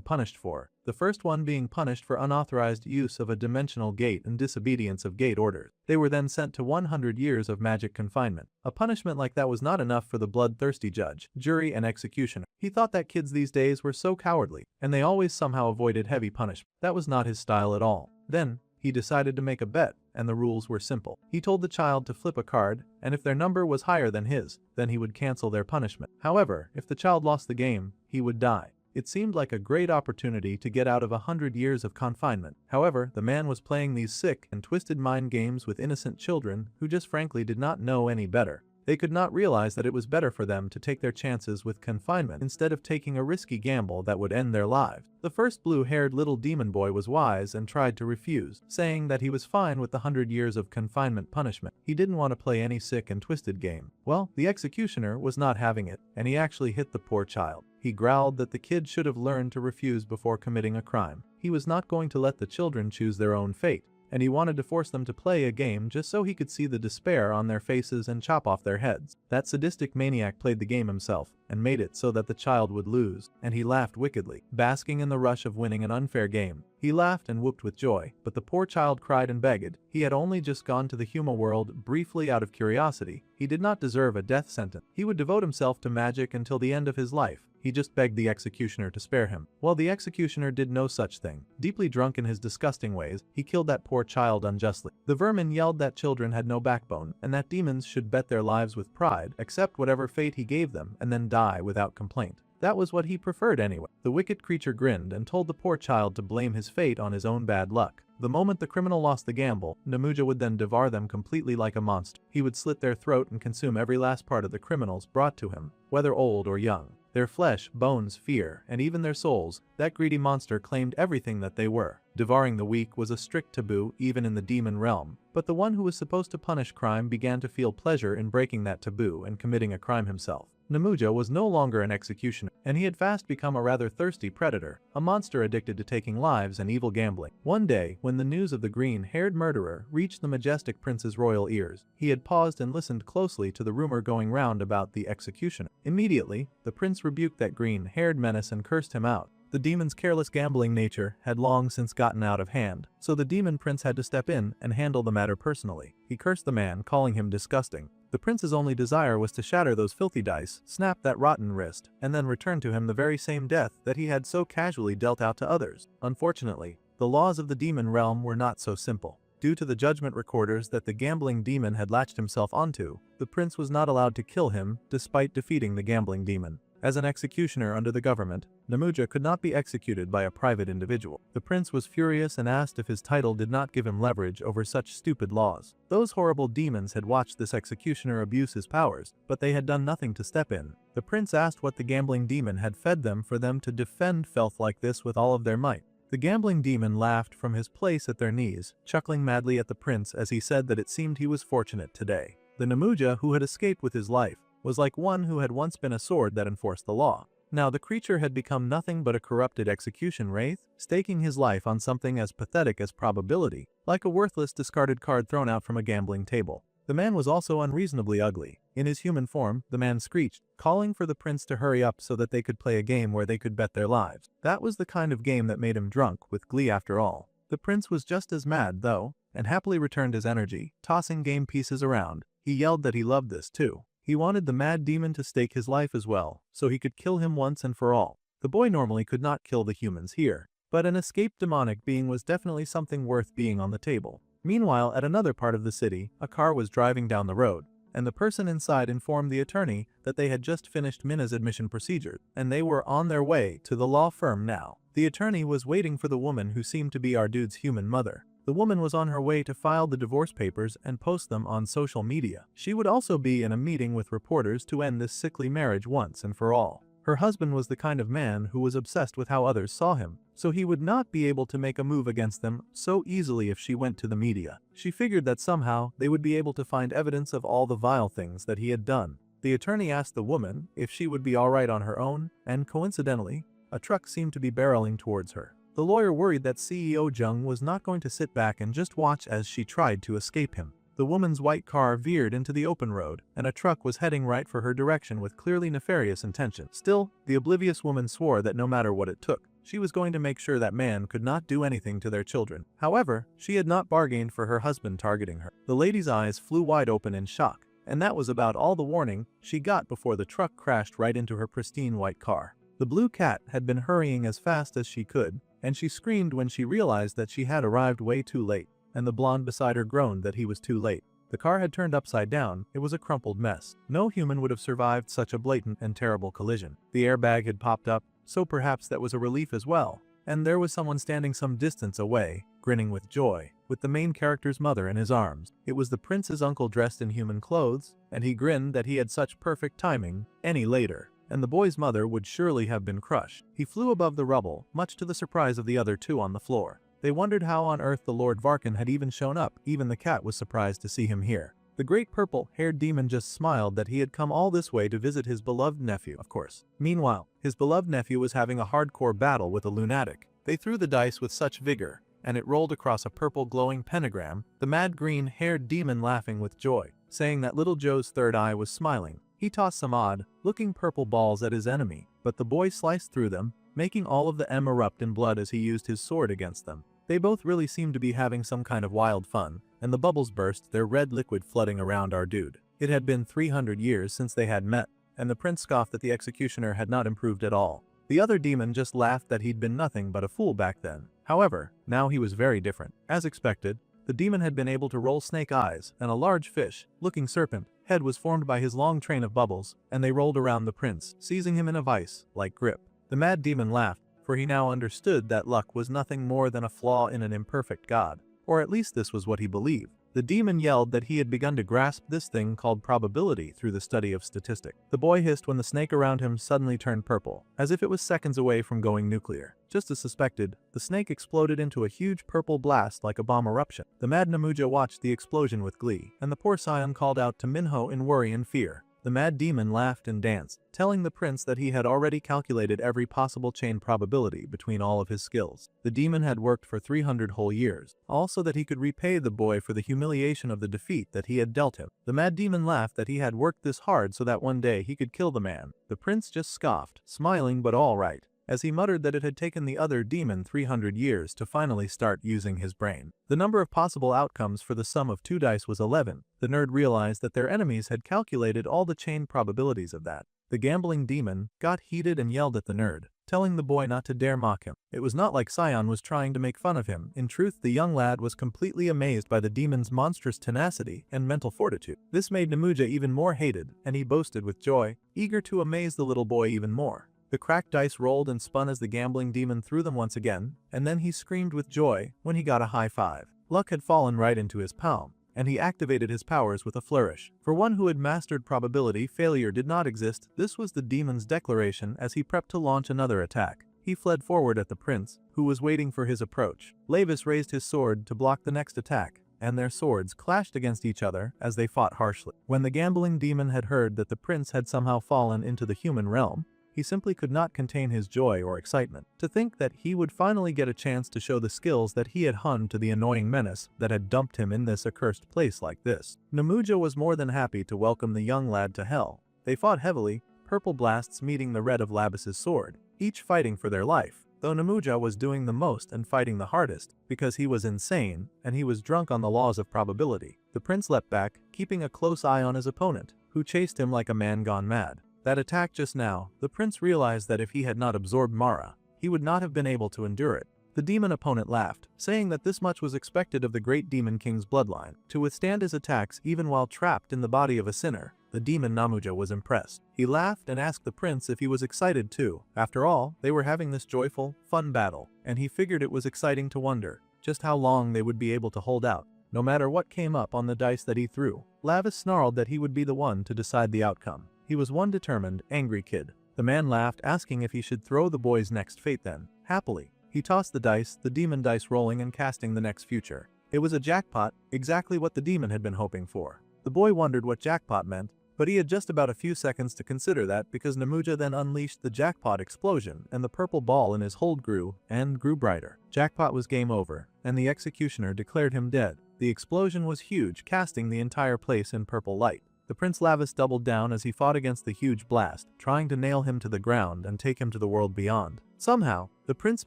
punished for, the first one being punished for unauthorized use of a dimensional gate and disobedience of gate orders. They were then sent to 100 years of magic confinement. A punishment like that was not enough for the bloodthirsty judge, jury, and executioner. He thought that kids these days were so cowardly, and they always somehow avoided heavy punishment. That was not his style at all. Then, he decided to make a bet, and the rules were simple. He told the child to flip a card, and if their number was higher than his, then he would cancel their punishment. However, if the child lost the game, he would die. It seemed like a great opportunity to get out of 100 years of confinement. However, the man was playing these sick and twisted mind games with innocent children who just frankly did not know any better. They could not realize that it was better for them to take their chances with confinement instead of taking a risky gamble that would end their lives. The first blue-haired little demon boy was wise and tried to refuse, saying that he was fine with the 100 years of confinement punishment. He didn't want to play any sick and twisted game. Well, the executioner was not having it, and he actually hit the poor child. He growled that the kid should have learned to refuse before committing a crime. He was not going to let the children choose their own fate, and he wanted to force them to play a game just so he could see the despair on their faces and chop off their heads. That sadistic maniac played the game himself and made it so that the child would lose, and he laughed wickedly, basking in the rush of winning an unfair game. He laughed and whooped with joy, but the poor child cried and begged. He had only just gone to the human world briefly out of curiosity. He did not deserve a death sentence. He would devote himself to magic until the end of his life. He just begged the executioner to spare him. Well, the executioner did no such thing. Deeply drunk in his disgusting ways, he killed that poor child unjustly. The vermin yelled that children had no backbone, and that demons should bet their lives with pride, accept whatever fate he gave them, and then die without complaint. That was what he preferred anyway. The wicked creature grinned and told the poor child to blame his fate on his own bad luck. The moment the criminal lost the gamble, Namuja would then devour them completely like a monster. He would slit their throat and consume every last part of the criminals brought to him, whether old or young. Their flesh, bones, fear, and even their souls, that greedy monster claimed everything that they were. Devouring the weak was a strict taboo even in the demon realm, but the one who was supposed to punish crime began to feel pleasure in breaking that taboo and committing a crime himself. Namuja was no longer an executioner, and he had fast become a rather thirsty predator, a monster addicted to taking lives and evil gambling. One day, when the news of the green-haired murderer reached the majestic prince's royal ears, he had paused and listened closely to the rumor going round about the executioner. Immediately, the prince rebuked that green-haired menace and cursed him out. The demon's careless gambling nature had long since gotten out of hand, so the demon prince had to step in and handle the matter personally. He cursed the man, calling him disgusting. The prince's only desire was to shatter those filthy dice, snap that rotten wrist, and then return to him the very same death that he had so casually dealt out to others. Unfortunately, the laws of the demon realm were not so simple. Due to the judgment recorders that the gambling demon had latched himself onto, the prince was not allowed to kill him despite defeating the gambling demon. As an executioner under the government, Namuja could not be executed by a private individual. The prince was furious and asked if his title did not give him leverage over such stupid laws. Those horrible demons had watched this executioner abuse his powers, but they had done nothing to step in. The prince asked what the gambling demon had fed them for them to defend filth like this with all of their might. The gambling demon laughed from his place at their knees, chuckling madly at the prince as he said that it seemed he was fortunate today. The Namuja who had escaped with his life was like one who had once been a sword that enforced the law. Now the creature had become nothing but a corrupted execution wraith, staking his life on something as pathetic as probability, like a worthless discarded card thrown out from a gambling table. The man was also unreasonably ugly. In his human form, the man screeched, calling for the prince to hurry up so that they could play a game where they could bet their lives. That was the kind of game that made him drunk with glee after all. The prince was just as mad, though, and happily returned his energy, tossing game pieces around. He yelled that he loved this too. He wanted the mad demon to stake his life as well, so he could kill him once and for all. The boy normally could not kill the humans here, but an escaped demonic being was definitely something worth being on the table. Meanwhile, at another part of the city, a car was driving down the road, and the person inside informed the attorney that they had just finished Minna's admission procedure, and they were on their way to the law firm now. The attorney was waiting for the woman who seemed to be our dude's human mother. The woman was on her way to file the divorce papers and post them on social media. She would also be in a meeting with reporters to end this sickly marriage once and for all. Her husband was the kind of man who was obsessed with how others saw him, so he would not be able to make a move against them so easily if she went to the media. She figured that somehow they would be able to find evidence of all the vile things that he had done. The attorney asked the woman if she would be alright on her own, and coincidentally, a truck seemed to be barreling towards her. The lawyer worried that CEO Jung was not going to sit back and just watch as she tried to escape him. The woman's white car veered into the open road, and a truck was heading right for her direction with clearly nefarious intention. Still, the oblivious woman swore that no matter what it took, she was going to make sure that man could not do anything to their children. However, she had not bargained for her husband targeting her. The lady's eyes flew wide open in shock, and that was about all the warning she got before the truck crashed right into her pristine white car. The blue cat had been hurrying as fast as she could, and she screamed when she realized that she had arrived way too late, and the blonde beside her groaned that he was too late. The car had turned upside down, it was a crumpled mess. No human would have survived such a blatant and terrible collision. The airbag had popped up, so perhaps that was a relief as well, and there was someone standing some distance away, grinning with joy, with the main character's mother in his arms. It was the prince's uncle dressed in human clothes, and he grinned that he had such perfect timing. Any later, and the boy's mother would surely have been crushed. He flew above the rubble, much to the surprise of the other two on the floor. They wondered how on earth the Lord Varkan had even shown up. Even the cat was surprised to see him here. The great purple-haired demon just smiled that he had come all this way to visit his beloved nephew, of course. Meanwhile, his beloved nephew was having a hardcore battle with a lunatic. They threw the dice with such vigor, and it rolled across a purple glowing pentagram, the mad green-haired demon laughing with joy, saying that little Joe's third eye was smiling. He tossed some odd-looking purple balls at his enemy, but the boy sliced through them, making all of the M erupt in blood as he used his sword against them. They both really seemed to be having some kind of wild fun, and the bubbles burst, their red liquid flooding around our dude. It had been 300 years since they had met, and the prince scoffed that the executioner had not improved at all. The other demon just laughed that he'd been nothing but a fool back then. However, now he was very different. As expected, the demon had been able to roll snake eyes, and a large fish-looking serpent head was formed by his long train of bubbles, and they rolled around the prince, seizing him in a vice-like grip. The mad demon laughed, for he now understood that luck was nothing more than a flaw in an imperfect god. Or at least this was what he believed. The demon yelled that he had begun to grasp this thing called probability through the study of statistics. The boy hissed when the snake around him suddenly turned purple, as if it was seconds away from going nuclear. Just as suspected, the snake exploded into a huge purple blast like a bomb eruption. The mad Namuja watched the explosion with glee, and the poor scion called out to Minho in worry and fear. The mad demon laughed and danced, telling the prince that he had already calculated every possible chain probability between all of his skills. The demon had worked for 300 whole years, also that he could repay the boy for the humiliation of the defeat that he had dealt him. The mad demon laughed that he had worked this hard so that one day he could kill the man. The prince just scoffed, smiling but all right, as he muttered that it had taken the other demon 300 years to finally start using his brain. The number of possible outcomes for the sum of 2 dice was 11. The nerd realized that their enemies had calculated all the chain probabilities of that. The gambling demon got heated and yelled at the nerd, telling the boy not to dare mock him. It was not like Scion was trying to make fun of him. In truth, the young lad was completely amazed by the demon's monstrous tenacity and mental fortitude. This made Namuja even more hated, and he boasted with joy, eager to amaze the little boy even more. The cracked dice rolled and spun as the gambling demon threw them once again, and then he screamed with joy when he got a high five. Luck had fallen right into his palm, and he activated his powers with a flourish. For one who had mastered probability, failure did not exist. This was the demon's declaration as he prepped to launch another attack. He fled forward at the prince, who was waiting for his approach. Lavis raised his sword to block the next attack, and their swords clashed against each other as they fought harshly. When the gambling demon had heard that the prince had somehow fallen into the human realm, he simply could not contain his joy or excitement. To think that he would finally get a chance to show the skills that he had honed to the annoying menace that had dumped him in this accursed place like this. Namuja was more than happy to welcome the young lad to hell. They fought heavily, purple blasts meeting the red of Labis's sword, each fighting for their life, though Namuja was doing the most and fighting the hardest, because he was insane, and he was drunk on the laws of probability. The prince leapt back, keeping a close eye on his opponent, who chased him like a man gone mad. That attack just now, the prince realized that if he had not absorbed Mara, he would not have been able to endure it. The demon opponent laughed, saying that this much was expected of the great demon king's bloodline. To withstand his attacks even while trapped in the body of a sinner, the demon Namuja was impressed. He laughed and asked the prince if he was excited too. After all, they were having this joyful, fun battle, and he figured it was exciting to wonder just how long they would be able to hold out, no matter what came up on the dice that he threw. Lavis snarled that he would be the one to decide the outcome. He was one determined, angry kid. The man laughed, asking if he should throw the boy's next fate then. Happily, he tossed the dice, the demon dice rolling and casting the next future. It was a jackpot, exactly what the demon had been hoping for. The boy wondered what jackpot meant, But he had just about a few seconds to consider that because Namuja then unleashed the jackpot explosion and the purple ball in his hold grew brighter. Jackpot was game over, and the executioner declared him dead. The explosion was huge, casting the entire place in purple light. The Prince Lavis doubled down as he fought against the huge blast, trying to nail him to the ground and take him to the world beyond. Somehow, the prince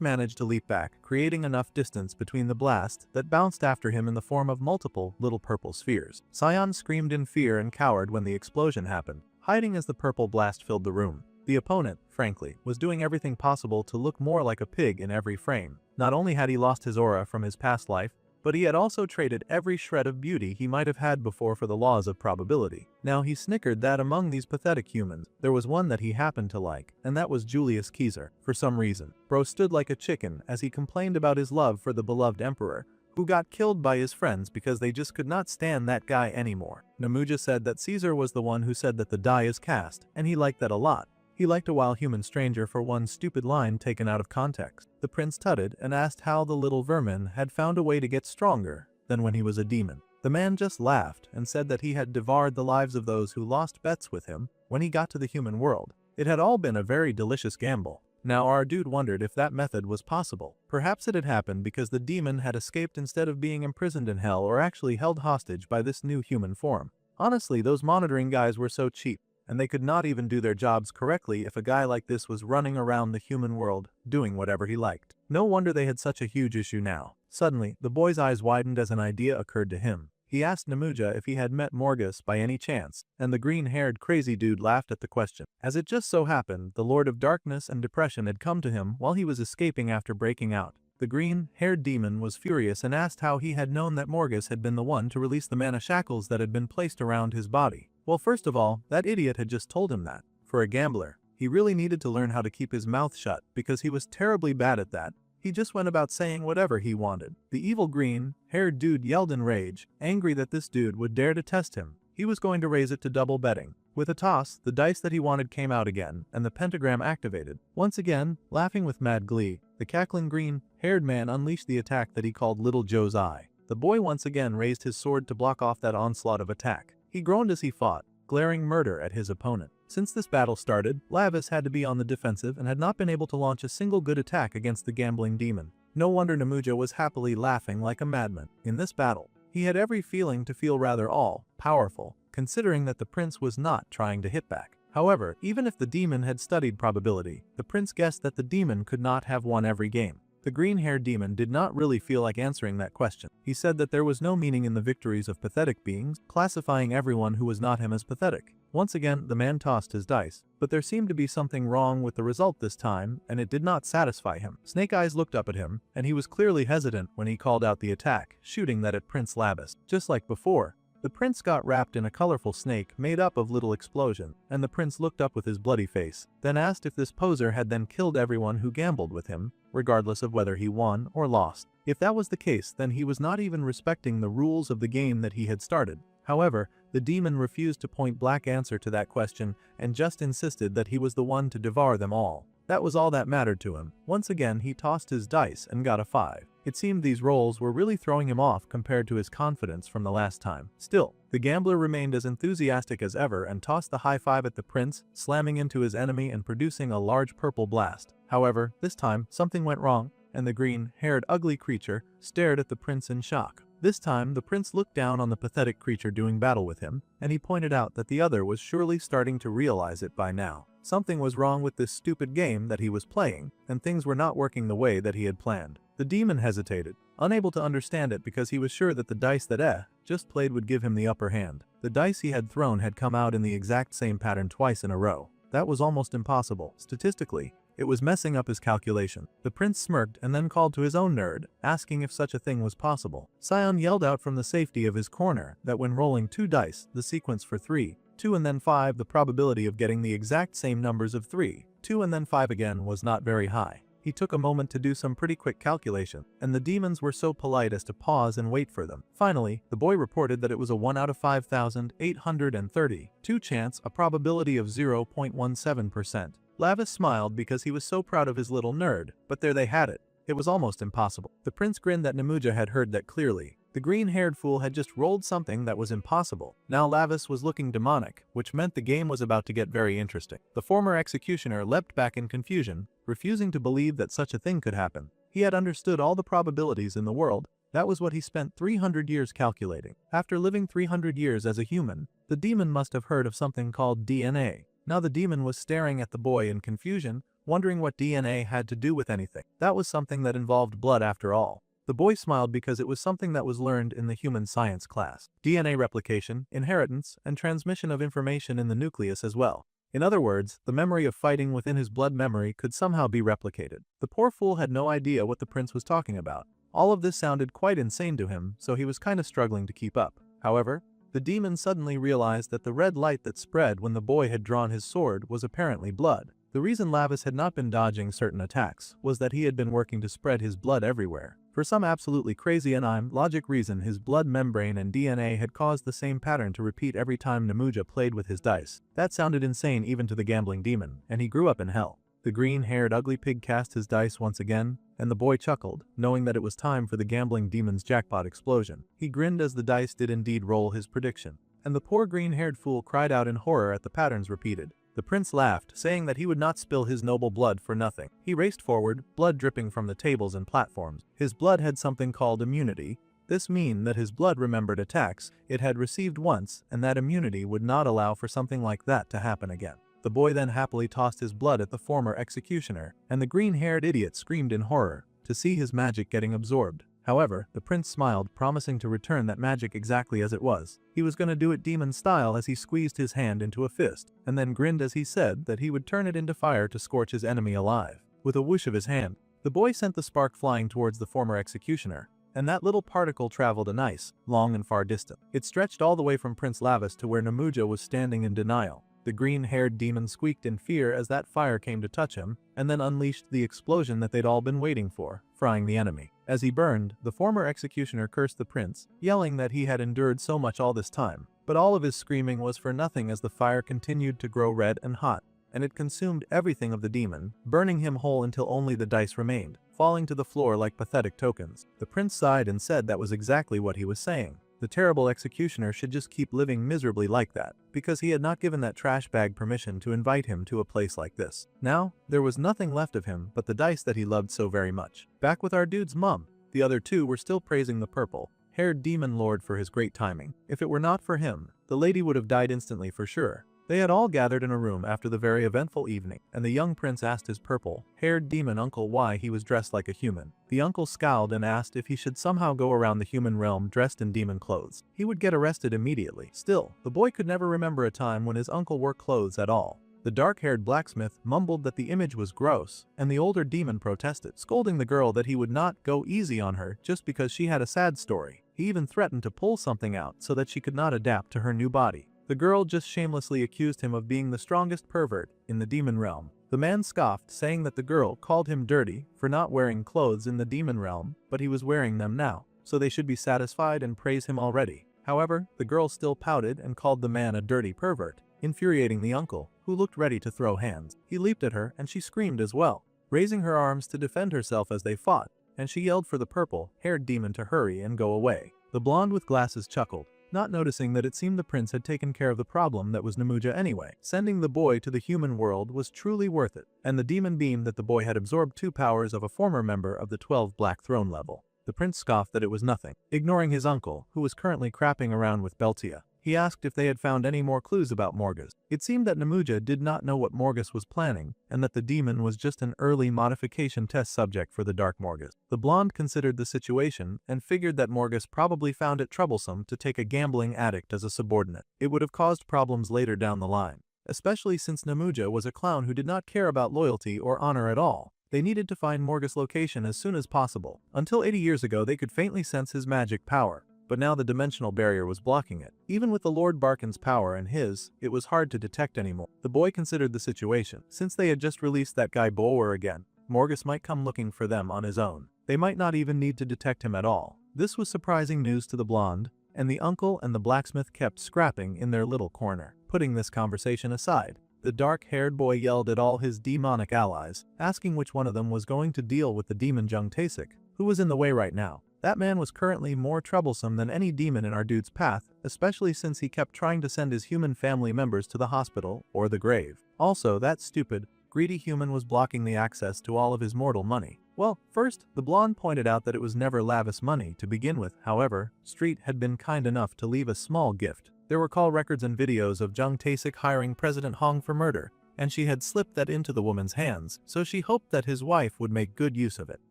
managed to leap back, creating enough distance between the blast that bounced after him in the form of multiple little purple spheres. Sion screamed in fear and cowered when the explosion happened, hiding as the purple blast filled the room. The opponent, frankly, was doing everything possible to look more like a pig in every frame. Not only had he lost his aura from his past life, but he had also traded every shred of beauty he might have had before for the laws of probability. Now he snickered that among these pathetic humans, there was one that he happened to like, and that was Julius Caesar. For some reason, Bro stood like a chicken as he complained about his love for the beloved emperor, who got killed by his friends because they just could not stand that guy anymore. Namuja said that Caesar was the one who said that the die is cast, and he liked that a lot. He liked a wild human stranger for one stupid line taken out of context. The prince tutted and asked how the little vermin had found a way to get stronger than when he was a demon. The man just laughed and said that he had devoured the lives of those who lost bets with him when he got to the human world. It had all been a very delicious gamble. Now our dude wondered if that method was possible. Perhaps it had happened because the demon had escaped instead of being imprisoned in hell or actually held hostage by this new human form. Honestly, those monitoring guys were so cheap, and they could not even do their jobs correctly if a guy like this was running around the human world, doing whatever he liked. No wonder they had such a huge issue now. Suddenly, the boy's eyes widened as an idea occurred to him. He asked Namuja if he had met Morgus by any chance, and the green-haired crazy dude laughed at the question. As it just so happened, the Lord of Darkness and Depression had come to him while he was escaping after breaking out. The green-haired demon was furious and asked how he had known that Morgus had been the one to release the mana shackles that had been placed around his body. Well, first of all, that idiot had just told him that. For a gambler, he really needed to learn how to keep his mouth shut because he was terribly bad at that. He just went about saying whatever he wanted. The evil green-haired dude yelled in rage, angry that this dude would dare to test him. He was going to raise it to double betting. With a toss, the dice that he wanted came out again, and the pentagram activated. Once again, laughing with mad glee, the cackling green-haired man unleashed the attack that he called Little Joe's Eye. The boy once again raised his sword to block off that onslaught of attack. He groaned as he fought, glaring murder at his opponent. Since this battle started, Lavis had to be on the defensive and had not been able to launch a single good attack against the gambling demon. No wonder Namuja was happily laughing like a madman. In this battle, he had every feeling to feel rather all-powerful, considering that the prince was not trying to hit back. However, even if the demon had studied probability, the prince guessed that the demon could not have won every game. The green-haired demon did not really feel like answering that question. He said that there was no meaning in the victories of pathetic beings, classifying everyone who was not him as pathetic. Once again, the man tossed his dice, but there seemed to be something wrong with the result this time, and it did not satisfy him. Snake Eyes looked up at him, and he was clearly hesitant when he called out the attack, shooting that at Prince Lavis. Just like before, the prince got wrapped in a colorful snake made up of little explosion, and the prince looked up with his bloody face, then asked if this poser had then killed everyone who gambled with him, regardless of whether he won or lost. If that was the case, then he was not even respecting the rules of the game that he had started. However, the demon refused to point-blank answer to that question and just insisted that he was the one to devour them all. That was all that mattered to him. Once again, he tossed his dice and got a 5. It seemed these rolls were really throwing him off compared to his confidence from the last time. Still, the gambler remained as enthusiastic as ever and tossed the high 5 at the prince, slamming into his enemy and producing a large purple blast. However, this time, something went wrong, and the green-haired ugly creature stared at the prince in shock. This time, the prince looked down on the pathetic creature doing battle with him, and he pointed out that the other was surely starting to realize it by now. Something was wrong with this stupid game that he was playing, and things were not working the way that he had planned. The demon hesitated, unable to understand it because he was sure that the dice that just played would give him the upper hand. The dice he had thrown had come out in the exact same pattern twice in a row. That was almost impossible. Statistically, it was messing up his calculation. The prince smirked and then called to his own nerd, asking if such a thing was possible. Sion yelled out from the safety of his corner that when rolling 2 dice, the sequence for 3, 2 and then 5, the probability of getting the exact same numbers of 3, 2 and then 5 again was not very high. He took a moment to do some pretty quick calculation, and the demons were so polite as to pause and wait for them. Finally, the boy reported that it was a 1 out of 5,832 chance, a probability of 0.17%. Lavis smiled because he was so proud of his little nerd, but there they had it. It was almost impossible. The prince grinned that Namuja had heard that clearly, The green-haired fool had just rolled something that was impossible. Now Lavis was looking demonic, which meant the game was about to get very interesting. The former executioner leapt back in confusion, refusing to believe that such a thing could happen. He had understood all the probabilities in the world. That was what he spent 300 years calculating. After living 300 years as a human, the demon must have heard of something called DNA. Now the demon was staring at the boy in confusion, wondering what DNA had to do with anything. That was something that involved blood after all. The boy smiled because it was something that was learned in the human science class. DNA replication, inheritance, and transmission of information in the nucleus as well. In other words, the memory of fighting within his blood memory could somehow be replicated. The poor fool had no idea what the prince was talking about. All of this sounded quite insane to him, so he was kind of struggling to keep up. However, the demon suddenly realized that the red light that spread when the boy had drawn his sword was apparently blood. The reason Lavis had not been dodging certain attacks was that he had been working to spread his blood everywhere. For some absolutely crazy and logic reason, his blood membrane and DNA had caused the same pattern to repeat every time Namuja played with his dice. That sounded insane even to the gambling demon, and he grew up in hell. The green-haired ugly pig cast his dice once again, and the boy chuckled, knowing that it was time for the gambling demon's jackpot explosion. He grinned as the dice did indeed roll his prediction, and the poor green-haired fool cried out in horror at the patterns repeated. The prince laughed, saying that he would not spill his noble blood for nothing. He raced forward, blood dripping from the tables and platforms. His blood had something called immunity. This meant that his blood remembered attacks it had received once, and that immunity would not allow for something like that to happen again. The boy then happily tossed his blood at the former executioner, and the green-haired idiot screamed in horror to see his magic getting absorbed. However, the prince smiled, promising to return that magic exactly as it was. He was going to do it demon style as he squeezed his hand into a fist, and then grinned as he said that he would turn it into fire to scorch his enemy alive. With a whoosh of his hand, the boy sent the spark flying towards the former executioner, and that little particle traveled a nice, long and far distance. It stretched all the way from Prince Lavis to where Namuja was standing in denial. The green-haired demon squeaked in fear as that fire came to touch him, and then unleashed the explosion that they'd all been waiting for, frying the enemy. As he burned, the former executioner cursed the prince, yelling that he had endured so much all this time. But all of his screaming was for nothing as the fire continued to grow red and hot, and it consumed everything of the demon, burning him whole until only the dice remained, falling to the floor like pathetic tokens. The prince sighed and said that was exactly what he was saying. The terrible executioner should just keep living miserably like that, because he had not given that trash bag permission to invite him to a place like this. Now, there was nothing left of him but the dice that he loved so very much. Back with our dude's mum, the other two were still praising the purple-haired demon lord for his great timing. If it were not for him, the lady would have died instantly for sure. They had all gathered in a room after the very eventful evening, and the young prince asked his purple-haired demon uncle why he was dressed like a human. The uncle scowled and asked if he should somehow go around the human realm dressed in demon clothes. He would get arrested immediately. Still, the boy could never remember a time when his uncle wore clothes at all. The dark-haired blacksmith mumbled that the image was gross, and the older demon protested, scolding the girl that he would not go easy on her just because she had a sad story. He even threatened to pull something out so that she could not adapt to her new body. The girl just shamelessly accused him of being the strongest pervert in the demon realm. The man scoffed, saying that the girl called him dirty for not wearing clothes in the demon realm, but he was wearing them now, so they should be satisfied and praise him already. However, the girl still pouted and called the man a dirty pervert, infuriating the uncle, who looked ready to throw hands. He leaped at her and she screamed as well, raising her arms to defend herself as they fought, and she yelled for the purple-haired demon to hurry and go away. The blonde with glasses chuckled, not noticing that it seemed the prince had taken care of the problem that was Namuja anyway. Sending the boy to the human world was truly worth it, and the demon beamed that the boy had absorbed 2 powers of a former member of the 12 Black Throne level. The prince scoffed that it was nothing. Ignoring his uncle, who was currently crapping around with Beltia, he asked if they had found any more clues about Morgus. It seemed that Namuja did not know what Morgus was planning, and that the demon was just an early modification test subject for the Dark Morgus. The blonde considered the situation and figured that Morgus probably found it troublesome to take a gambling addict as a subordinate. It would have caused problems later down the line, especially since Namuja was a clown who did not care about loyalty or honor at all. They needed to find Morgus' location as soon as possible. Until 80 years ago, they could faintly sense his magic power, but now the dimensional barrier was blocking it. Even with the Lord Barkin's power and his, it was hard to detect anymore. The boy considered the situation. Since they had just released that guy Boer again, Morgus might come looking for them on his own. They might not even need to detect him at all. This was surprising news to the blonde, and the uncle and the blacksmith kept scrapping in their little corner. Putting this conversation aside, the dark-haired boy yelled at all his demonic allies, asking which one of them was going to deal with the demon Jung Tasik, who was in the way right now. That man was currently more troublesome than any demon in our dude's path, especially since he kept trying to send his human family members to the hospital or the grave. Also, that stupid, greedy human was blocking the access to all of his mortal money. Well, first, the blonde pointed out that it was never lavish money to begin with. However, Street had been kind enough to leave a small gift. There were call records and videos of Jung Tae-sik hiring President Hong for murder, and she had slipped that into the woman's hands, so she hoped that his wife would make good use of it.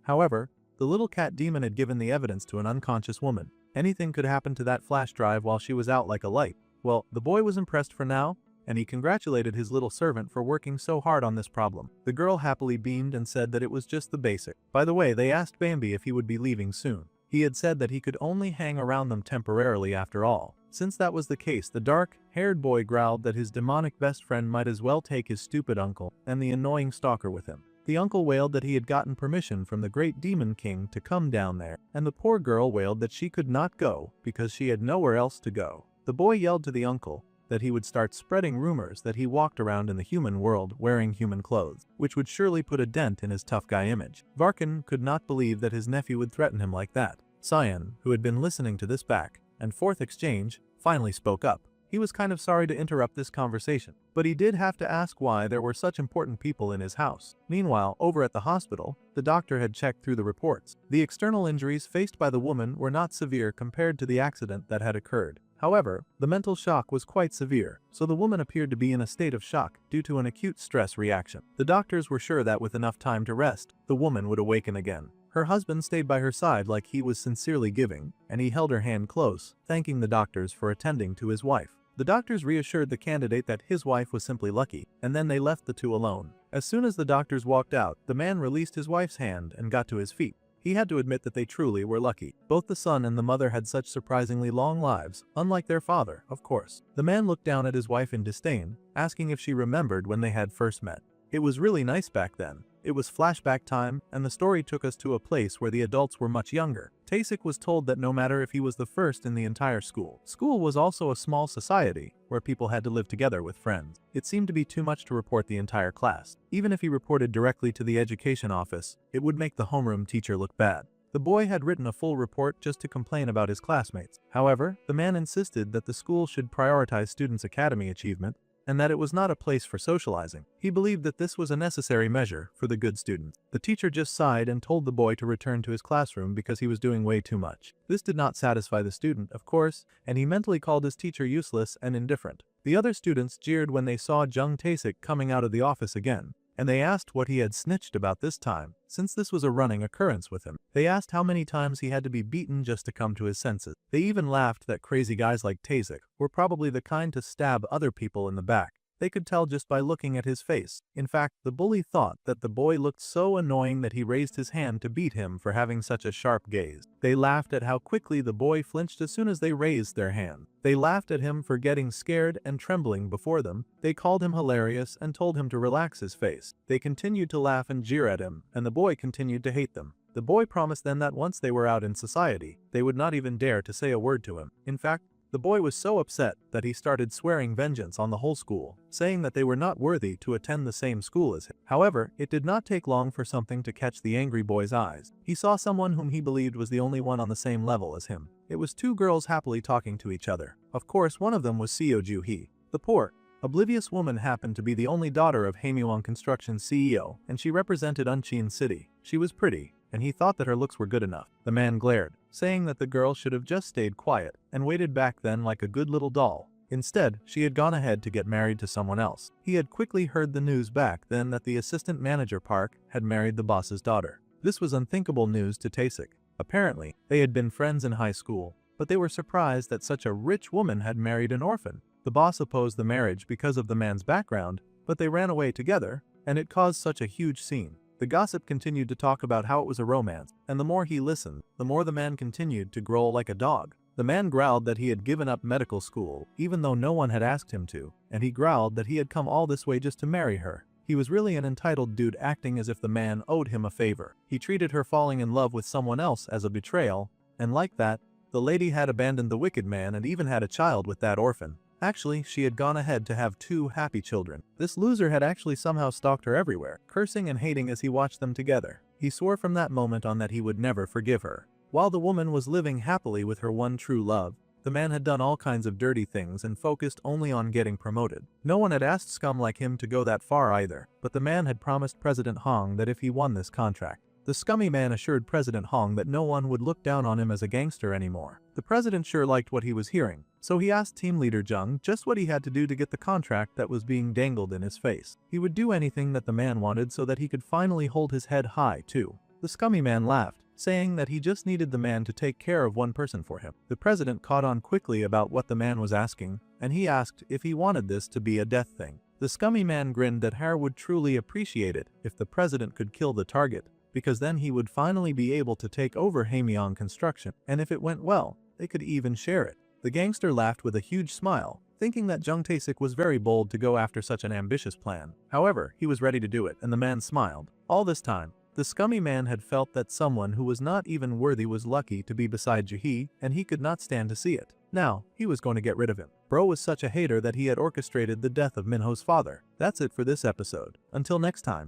However, the little cat demon had given the evidence to an unconscious woman. Anything could happen to that flash drive while she was out like a light. Well, the boy was impressed for now, and he congratulated his little servant for working so hard on this problem. The girl happily beamed and said that it was just the basic. By the way, they asked Bambi if he would be leaving soon. He had said that he could only hang around them temporarily after all. Since that was the case, the dark-haired boy growled that his demonic best friend might as well take his stupid uncle and the annoying stalker with him. The uncle wailed that he had gotten permission from the great demon king to come down there, and the poor girl wailed that she could not go because she had nowhere else to go. The boy yelled to the uncle that he would start spreading rumors that he walked around in the human world wearing human clothes, which would surely put a dent in his tough guy image. Varkin could not believe that his nephew would threaten him like that. Cyan, who had been listening to this back and forth exchange, finally spoke up. He was kind of sorry to interrupt this conversation, but he did have to ask why there were such important people in his house. Meanwhile, over at the hospital, the doctor had checked through the reports. The external injuries faced by the woman were not severe compared to the accident that had occurred. However, the mental shock was quite severe, so the woman appeared to be in a state of shock due to an acute stress reaction. The doctors were sure that with enough time to rest, the woman would awaken again. Her husband stayed by her side like he was sincerely giving, and he held her hand close, thanking the doctors for attending to his wife. The doctors reassured the candidate that his wife was simply lucky, and then they left the two alone. As soon as the doctors walked out, the man released his wife's hand and got to his feet. He had to admit that they truly were lucky. Both the son and the mother had such surprisingly long lives, unlike their father, of course. The man looked down at his wife in disdain, asking if she remembered when they had first met. It was really nice back then. It was flashback time, and the story took us to a place where the adults were much younger. Tae-sik was told that no matter if he was the first in the entire school. School was also a small society, where people had to live together with friends. It seemed to be too much to report the entire class. Even if he reported directly to the education office, it would make the homeroom teacher look bad. The boy had written a full report just to complain about his classmates. However, the man insisted that the school should prioritize students' academy achievement, and that it was not a place for socializing. He believed that this was a necessary measure for the good students. The teacher just sighed and told the boy to return to his classroom because he was doing way too much. This did not satisfy the student, of course, and he mentally called his teacher useless and indifferent. The other students jeered when they saw Jung Tae-sik coming out of the office again, and they asked what he had snitched about this time, since this was a running occurrence with him. They asked how many times he had to be beaten just to come to his senses. They even laughed that crazy guys like Tae-sik were probably the kind to stab other people in the back. They could tell just by looking at his face. In fact, the bully thought that the boy looked so annoying that he raised his hand to beat him for having such a sharp gaze. They laughed at how quickly the boy flinched as soon as they raised their hand. They laughed at him for getting scared and trembling before them. They called him hilarious and told him to relax his face. They continued to laugh and jeer at him, and the boy continued to hate them. The boy promised them that once they were out in society, they would not even dare to say a word to him. In fact, the boy was so upset that he started swearing vengeance on the whole school, saying that they were not worthy to attend the same school as him. However, it did not take long for something to catch the angry boy's eyes. He saw someone whom he believed was the only one on the same level as him. It was two girls happily talking to each other. Of course, one of them was Seo Ju-hee. The poor, oblivious woman happened to be the only daughter of Haemyeong Construction's CEO, and she represented Unchin City. She was pretty, and he thought that her looks were good enough. The man glared, saying that the girl should have just stayed quiet and waited back then like a good little doll. Instead, she had gone ahead to get married to someone else. He had quickly heard the news back then that the assistant manager Park had married the boss's daughter. This was unthinkable news to Tae-sik. Apparently, they had been friends in high school, but they were surprised that such a rich woman had married an orphan. The boss opposed the marriage because of the man's background, but they ran away together, and it caused such a huge scene. The gossip continued to talk about how it was a romance, and the more he listened, the more the man continued to growl like a dog. The man growled that he had given up medical school, even though no one had asked him to, and he growled that he had come all this way just to marry her. He was really an entitled dude acting as if the man owed him a favor. He treated her falling in love with someone else as a betrayal, and like that, the lady had abandoned the wicked man and even had a child with that orphan. Actually, she had gone ahead to have 2 happy children. This loser had actually somehow stalked her everywhere, cursing and hating as he watched them together. He swore from that moment on that he would never forgive her. While the woman was living happily with her one true love, the man had done all kinds of dirty things and focused only on getting promoted. No one had asked scum like him to go that far either, but the man had promised President Hong that if he won this contract, the scummy man assured President Hong that no one would look down on him as a gangster anymore. The president sure liked what he was hearing, so he asked team leader Jung just what he had to do to get the contract that was being dangled in his face. He would do anything that the man wanted so that he could finally hold his head high too. The scummy man laughed, saying that he just needed the man to take care of one person for him. The president caught on quickly about what the man was asking, and he asked if he wanted this to be a death thing. The scummy man grinned that Har would truly appreciate it if the president could kill the target, because then he would finally be able to take over Haemyeong construction, and if it went well, they could even share it. The gangster laughed with a huge smile, thinking that Jung Tae-sik was very bold to go after such an ambitious plan. However, he was ready to do it, and the man smiled. All this time, the scummy man had felt that someone who was not even worthy was lucky to be beside Jae-hee, and he could not stand to see it. Now, he was going to get rid of him. Bro was such a hater that he had orchestrated the death of Minho's father. That's it for this episode. Until next time.